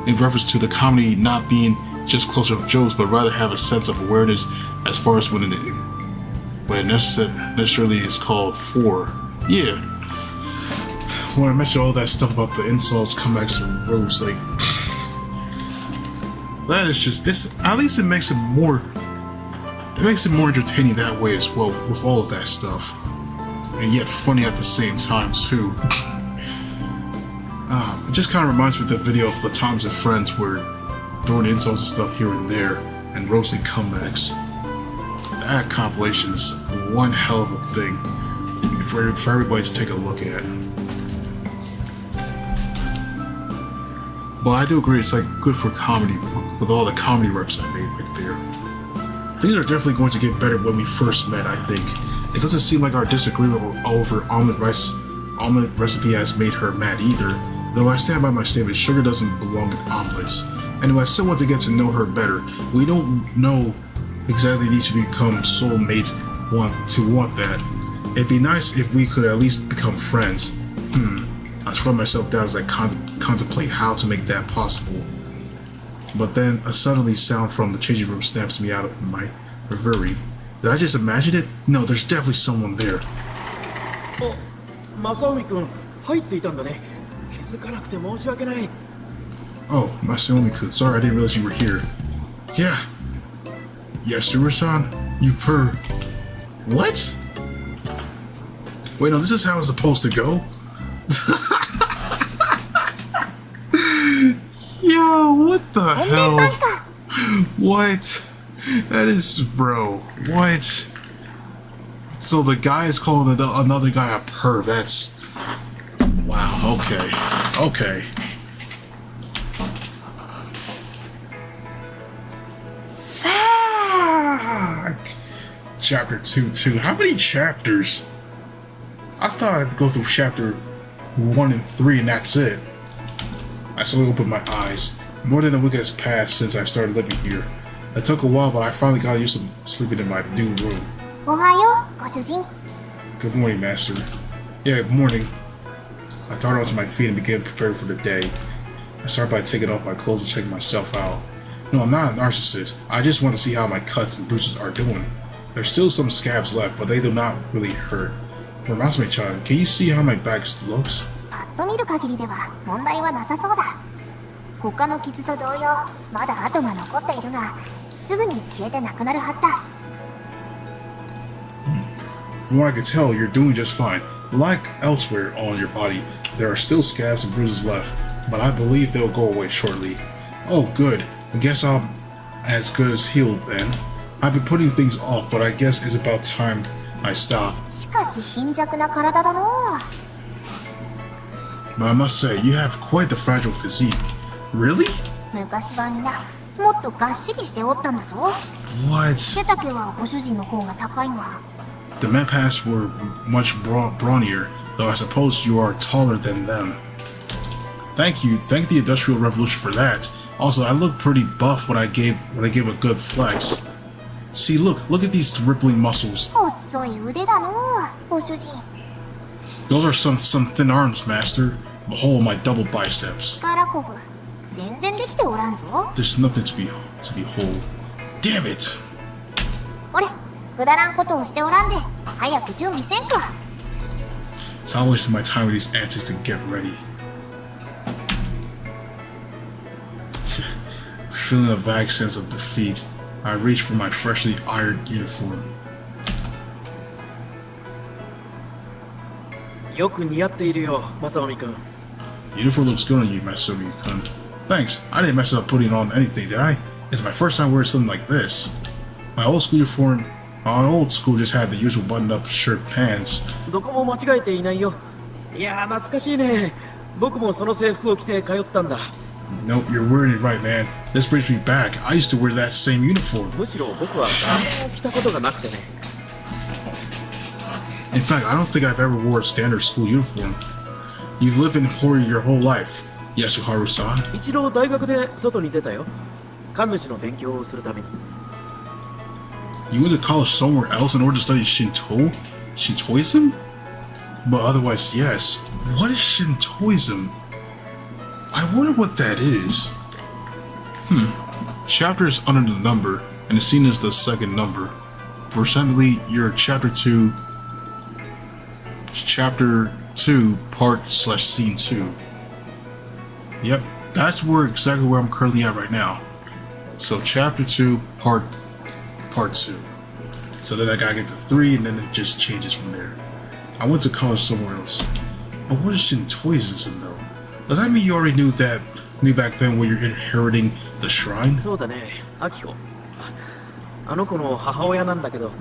in reference to the comedy not being just closer jokes, but rather have a sense of awareness as far as when it necessarily is called for. Yeah. When I mentioned all that stuff about the insults, comebacks, and roasts, like that is just at least it makes it more entertaining that way as well with all of that stuff, and yet funny at the same time too. It just kind of reminds me of the video of the times of friends where throwing insults and stuff here and there and roasting comebacks. That compilation is one hell of a thing for everybody to take a look at. But I do agree, it's like good for comedy with all the comedy refs I made right there. Things are definitely going to get better when we first met, I think. It doesn't seem like our disagreement over omelet recipe has made her mad either, though I stand by my statement, sugar doesn't belong in omelets. Anyway, I still want to get to know her better. We don't know exactly need to become soulmates to want that. It'd be nice if we could at least become friends. I scrub myself down as I contemplate how to make that possible. But then a suddenly sound from the changing room snaps me out of my reverie. Did I just imagine it? No, there's definitely someone there. 正臣君入っていたんだね。気づかなくて申し訳ない。 Oh, Masaomi-kun, sorry, I didn't realize you were here. Yeah. Yasura-san, you What? Wait, no, this is how it's supposed to go? Yo, what the hell? What? That is, bro, what? So the guy is calling another guy a perv, that's... Wow, okay. Okay. Fuck! Chapter 2. How many chapters? I thought I'd go through chapter 1 and 3 and that's it. I slowly opened my eyes. More than a week has passed since I started living here. It took a while, but I finally got used to sleeping in my new room. おはよう、ご主人。 Good morning, Master. Yeah, good morning. I darted onto my feet and began preparing for the day. I started by taking off my clothes and checking myself out. No, I'm not a narcissist. I just want to see how my cuts and bruises are doing. There's still some scabs left, but they do not really hurt. Masame-chan, can you see how my back looks? パッと見る限りでは問題はなさそうだ。他の傷と同様、まだ跡が残っているが、すぐに消えてなくなるはずだ。From what I can tell, you're doing just fine. Like elsewhere on your body, there are still scabs and bruises left, but I believe they'll go away shortly. Oh, good. I guess I'm as good as healed then. I've been putting things off, but I guess it's about time I stop. しかし貧弱な体だのう。 But I must say, you have quite the fragile physique. Really? 昔は皆もっとがっしりしておったんだぞ。 What? 背丈はご主人の方が高いが。 The Menpass were much brawnier, though I suppose you are taller than them. Thank you. Thank the Industrial Revolution for that. Also, I look pretty buff when I gave a good flex. See, look at these rippling muscles. 細い腕だのう、ご主人。 Those are some thin arms, Master. Behold my double biceps. 力こぶ全然できておらんぞ。 There's nothing to behold. Damn it! 俺くだらんことをしておらんで早く準備せんか。 Stop wasting my time with these antics to get ready. Feeling a vague sense of defeat, I reach for my freshly ironed uniform. よく似合っているよ、正臣君。 Uniform looks good on you, Masumi-kun. Thanks. I didn't mess up putting on anything, did I? It's my first time wearing something like this. My old school just had the usual buttoned-up shirt pants. どこも間違えていないよ。いやー、懐かしいね。僕もその制服を着て通ったんだ。 Nope, you're wearing it right, man. This brings me back. I used to wear that same uniform. むしろ僕は何も着たことがなくてね。 In fact, I don't think I've ever wore a standard school uniform. You've lived in Hori your whole life, Yasuharu-san. 一度大学で外に出たよ。神主の勉強をするために。 You went to college somewhere else in order to study Shintoism? But otherwise, yes. What is Shintoism? I wonder what that is. Chapter is under the number, and the scene is the second number. Presently, you're Chapter 2, part/scene 2. Yep, that's exactly where I'm currently at right now. So Chapter 2, part 2. So then I gotta get to 3, and then it just changes from there. I went to college somewhere else. But what is Shintoism though? Does that mean you already knew back then when you're inheriting the shrine? そうだね、アキホ。あの子の母親なんだけど、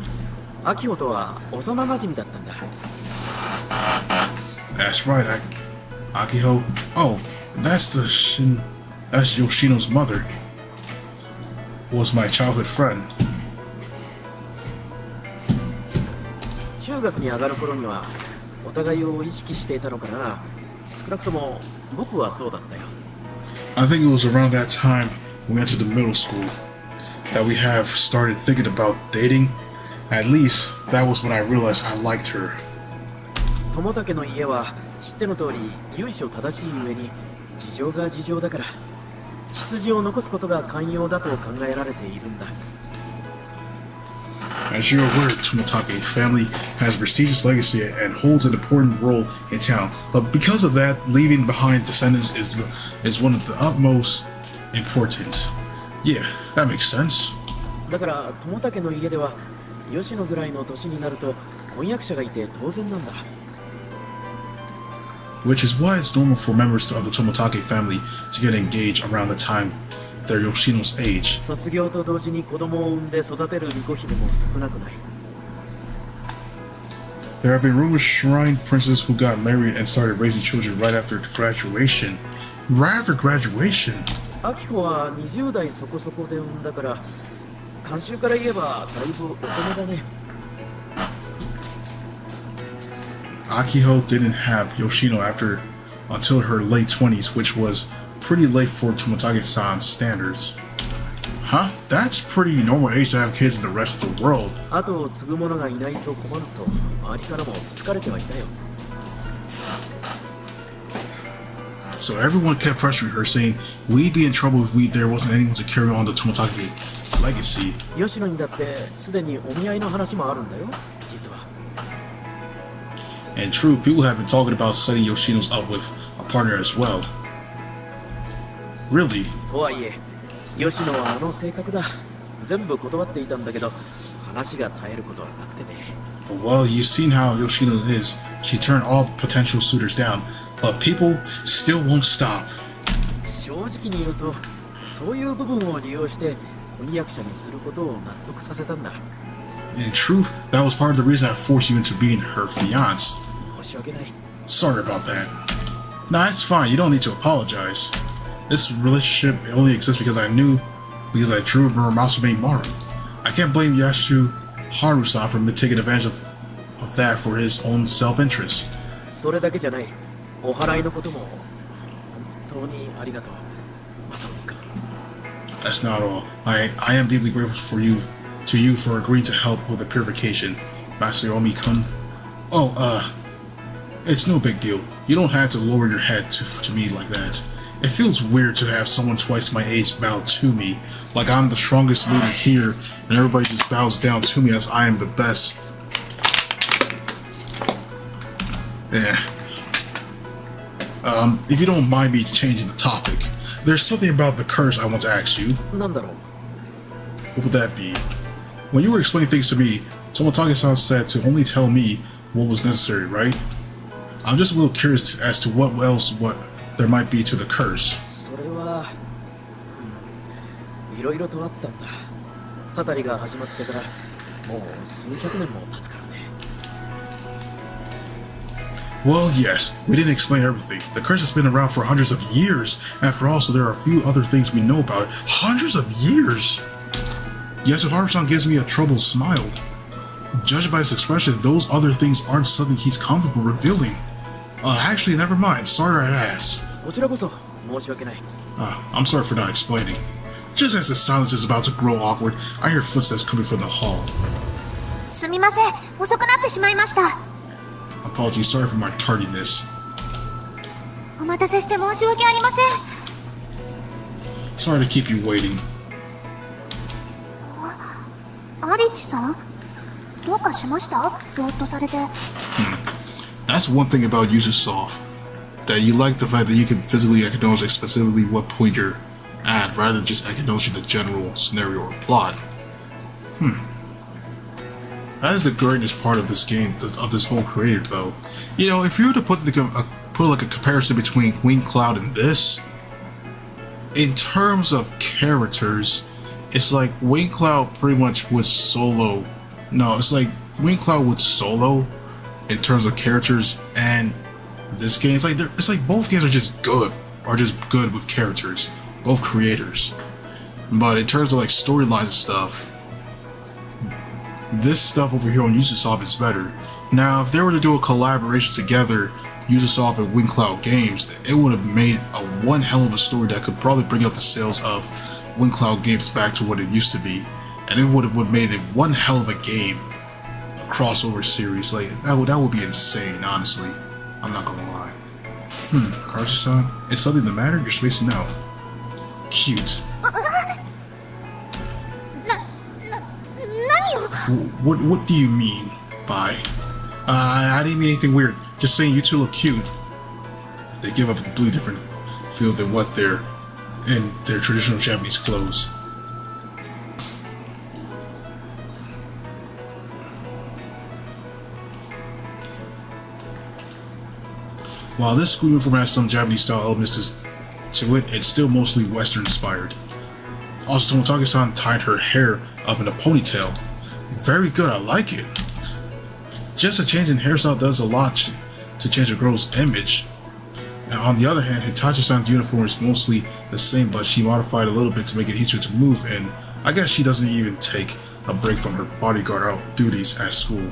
アキホとは幼馴染だったんだ。 That's right, Akiho. Oh, that's Yoshino's mother. Was my childhood friend. 中学に上がる頃にはお互いを意識していたのかな。少なくとも僕はそうだったよ。 I think it was around that time we entered the middle school that we have started thinking about dating. At least that was when I realized I liked her. 友武の家は知っての通り由緒正しい上に事情が事情だから血筋を残すことが寛容だと考えられているんだ。 As you're aware, Tomotage family has a prestigious legacy and holds an important role in town. But because of that, leaving behind descendants is one of the utmost importance. Yeah, that makes sense. だから友武の家では吉野ぐらいの年になると婚約者がいて当然なんだ。 Which is why it's normal for members of the Tomotage family to get engaged around the time they're Yoshino's age. 卒業と同時に子供を産んで育てる巫女姫も少なくない。 There have been rumored shrine princes who got married and started raising children right after graduation. Right after graduation? アキホは20代そこそこで産んだから慣習から言えばだいぶ遅めだね。 Akiho didn't have Yoshino until her late 20s, which was pretty late for Tomotage-san's standards. Huh? That's pretty normal age to have kids in the rest of the world. 後を継ぐ者がいないと困ると周りからもつつかれてはいたよ。 So everyone kept pressuring her, saying we'd be in trouble if there wasn't anyone to carry on the Tomotage legacy. 吉野にだってすでにお見合いの話もあるんだよ、実は。 And true, people have been talking about setting Yoshino's up with a partner as well. Really? とはいえ、吉野はあの性格だ。全部断っていたんだけど、話が絶えることはなくてね。 But well, you've seen how Yoshino is. She turned all potential suitors down, but people still won't stop. 正直に言うと、そういう部分を利用して婚約者にすることを納得させたんだ。In truth, that was part of the reason I forced you into being her fiance. 申し訳ない。 Sorry about that. Nah, it's fine. You don't need to apologize. This relationship only exists because I drew Muramasu Maru. I can't blame Yasu Haru-san for taking advantage of that for his own self-interest. それだけじゃない。お祓いのことも本当にありがとう。正臣君。 That's not all. I am deeply grateful to you for agreeing to help with the purification, Masayomi-kun. Oh, it's no big deal. You don't have to lower your head to me like that. It feels weird to have someone twice my age bow to me, like I'm the strongest leader here, and everybody just bows down to me as I am the best. Yeah. If you don't mind me changing the topic, there's something about the curse I want to ask you. なんだろう。 What would that be? When you were explaining things to me, Tomotage-san said to only tell me what was necessary, right? I'm just a little curious as to what there might be to the curse. それは、いろいろとあったんだ。たたりが始まってからもう数百年も経つからね。 Well, yes, we didn't explain everything. The curse has been around for hundreds of years. After all, so there are a few other things we know about it. Hundreds of years? Yasuharu-san gives me a troubled smile. Judging by his expression, those other things aren't something he's comfortable revealing. Actually, never mind. Sorry I asked. こちらこそ申し訳ない。 I'm sorry for not explaining. Just as the silence is about to grow awkward, I hear footsteps coming from the hall. すみません、遅くなってしまいました。 Apologies, sorry for my tardiness. お待たせして申し訳ありません。 Sorry to keep you waiting. アリッチさん、どうかしました？ぼーっとされて。 That's one thing about Ubisoft, that you like the fact that you can physically acknowledge specifically what point you're at, rather than just acknowledging the general scenario or plot. That is the greatest part of this game, of this whole creator, though. You know, if you were to put like a comparison between Queen Cloud and this, in terms of characters, it's like Wing Cloud pretty much would solo. No, it's like Wing Cloud would solo in terms of characters, and this game, it's like both games are just good with characters, both creators. But in terms of like storylines and stuff, this stuff over here on Ubisoft is better. Now, if they were to do a collaboration together, Ubisoft and Wing Cloud Games, it would have made one hell of a story that could probably bring up the sales of Wing Cloud Games back to what it used to be, and it would have made it one hell of a game, a crossover series. Like that would be insane, honestly. I'm not gonna lie. Karchi-san, is something the matter? You're spacing out. Cute. What do you mean by? I didn't mean anything weird. Just saying you two look cute. They give up a completely different feel than what they're in their traditional Japanese clothes. While this school uniform has some Japanese style elements to it, it's still mostly Western inspired. Also, Tomotage-san tied her hair up in a ponytail. Very good, I like it. Just a change in hairstyle does a lot to change a girl's image. Now, on the other hand, Hitachi-san's uniform is mostly the same, but she modified a little bit to make it easier to move, and I guess she doesn't even take a break from her bodyguard out duties at school.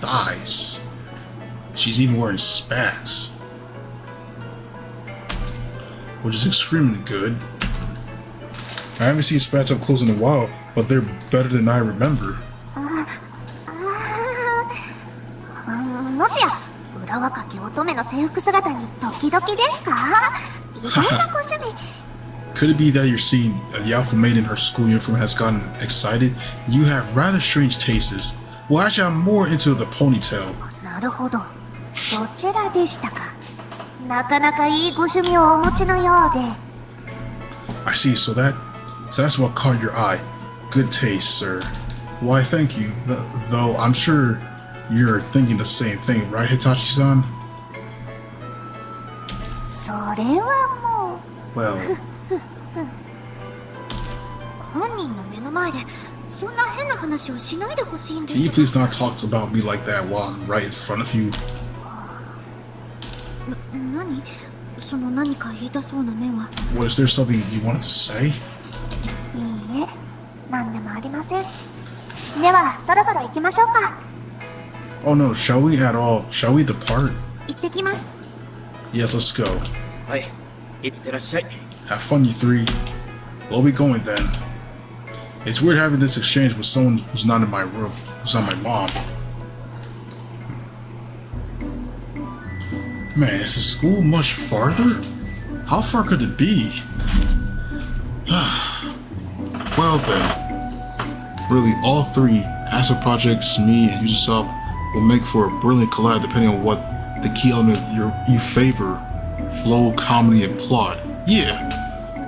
Thighs. She's even wearing spats, which is extremely good. I haven't seen spats up close in a while, but they're better than I remember. もしや裏若き乙女の制服姿にドキドキですか？意外なご趣味。 Could it be that you're seeing the alpha maid in her school uniform has gotten excited? You have rather strange tastes. Well, actually, I'm more into the ponytail. なるほど、そちらでしたか。なかなかいいご趣味をお持ちのようで。 I see. So that's what caught your eye. Good taste, sir. Why, thank you. Though I'm sure you're thinking the same thing, right, Hitachi-san? それはもう。 Well, 本人の目の前でそんな変な話をしないでほしいんで Can you す please not talk about me like that while I'm right in front of you? 何その何か言いたそうな目は。 What, is there something you wanted to say? いいえ、何でもありません。ではそろそろ行きましょうか。 Oh no, shall we at all? Shall we depart? 行ってきます。 Yes, let's go. はい、行ってらっしゃい。 Have fun, you three. Where are we going then? It's weird having this exchange with someone who's not in my room, who's not my mom. Man, is the school much farther? How far could it be? Well then, really all three, Acid Projects, me, and yourself, will make for a brilliant collab depending on what the key element you favor. Flow, comedy, and plot. Yeah.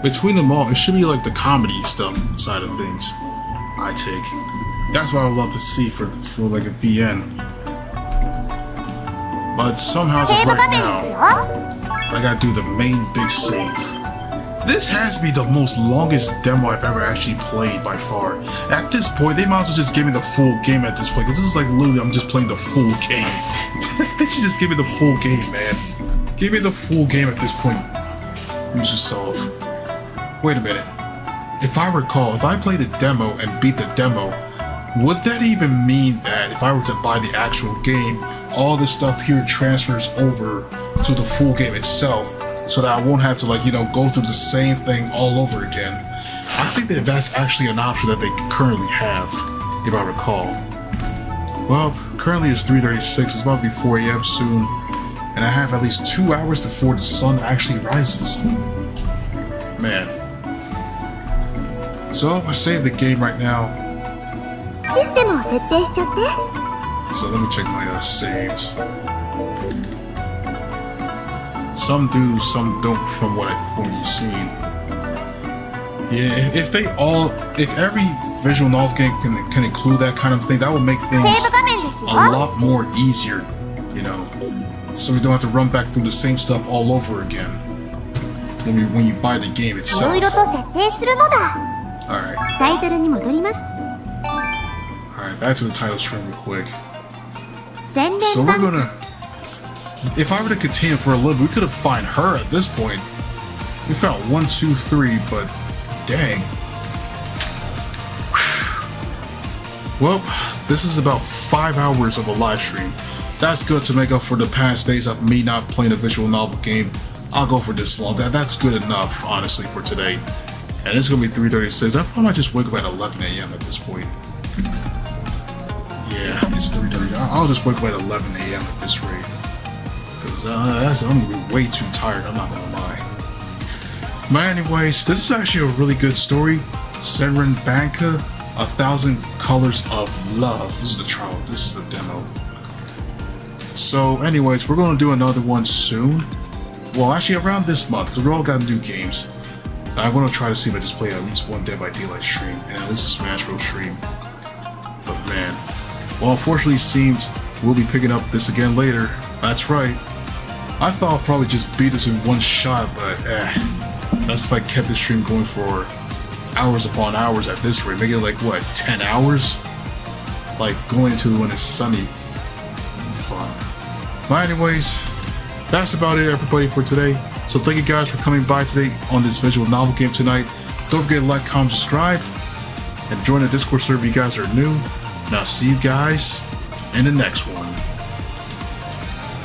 Between them all, it should be like the comedy stuff side of things. I take. That's what I would love to see for like a VN. But somehow as セー of ブ画 right 面ですよ。 now, I gotta do the main big save. This has to be the most longest demo I've ever actually played by far. At this point, they might as well just give me the full game at this point, because this is like literally I'm just playing the full game. They should just give me the full game, man. Give me the full game at this point. Use yourself. Wait a minute. If I recall, if I played the demo and beat the demo, would that even mean that if I were to buy the actual game, all this stuff here transfers over to the full game itself, so that I won't have to, like, you know, go through the same thing all over again? I think that that's actually an option that they currently have, if I recall. Well, currently it's 3:36, it's about to be 4 a.m. soon, and I have at least 2 hours before the sun actually rises. Man. So, I saved the game right now. システムを設定しちゃって。 So let me check my saves. Some do, some don't from what you've seen. Yeah, if every visual novel game can include that kind of thing, that would make セ things ーブ画面ですよ。 a lot more easier, you know. So we don't have to run back through the same stuff all over again when you buy the game い itself. ろいろと設定するのだ。 Alright, タイトルに戻ります。 alright, back to the title screen real quick. 洗 So 練 we're 版 gonna. If I were to continue for a little bit, we could have found her at this point. We found 1, 2, 3, but dang. Well, this is about 5 hours of a live stream. That's good to make up for the past days of me not playing a visual novel game. I'll go for this long. That's good enough, honestly, for today. And it's gonna be 3:36. I probably might just wake up at 11 a.m. at this point. Yeah, it's 3:30. I'll just wake up at 11 a.m. at this rate. Because I'm gonna be way too tired, I'm not gonna lie. But anyways, this is actually a really good story. Senren Banka, 1,000 Colors of Love. This is the trial, this is the demo. So anyways, we're gonna do another one soon. Well, actually around this month, because we all got new games. I'm gonna try to see if I just play at least one Dead by Daylight stream, and at least a Smash Bros stream. But man, well, unfortunately it seems we'll be picking up this again later. That's right. I thought I'd probably just beat this in one shot, but that's if I kept this stream going for hours upon hours at this rate. Make it like, what, 10 hours? Like, going into when it's sunny. Fun. But anyways, that's about it, everybody, for today. So thank you guys for coming by today on this visual novel game tonight. Don't forget to like, comment, subscribe, and join the Discord server if you guys are new. And I'll see you guys in the next one.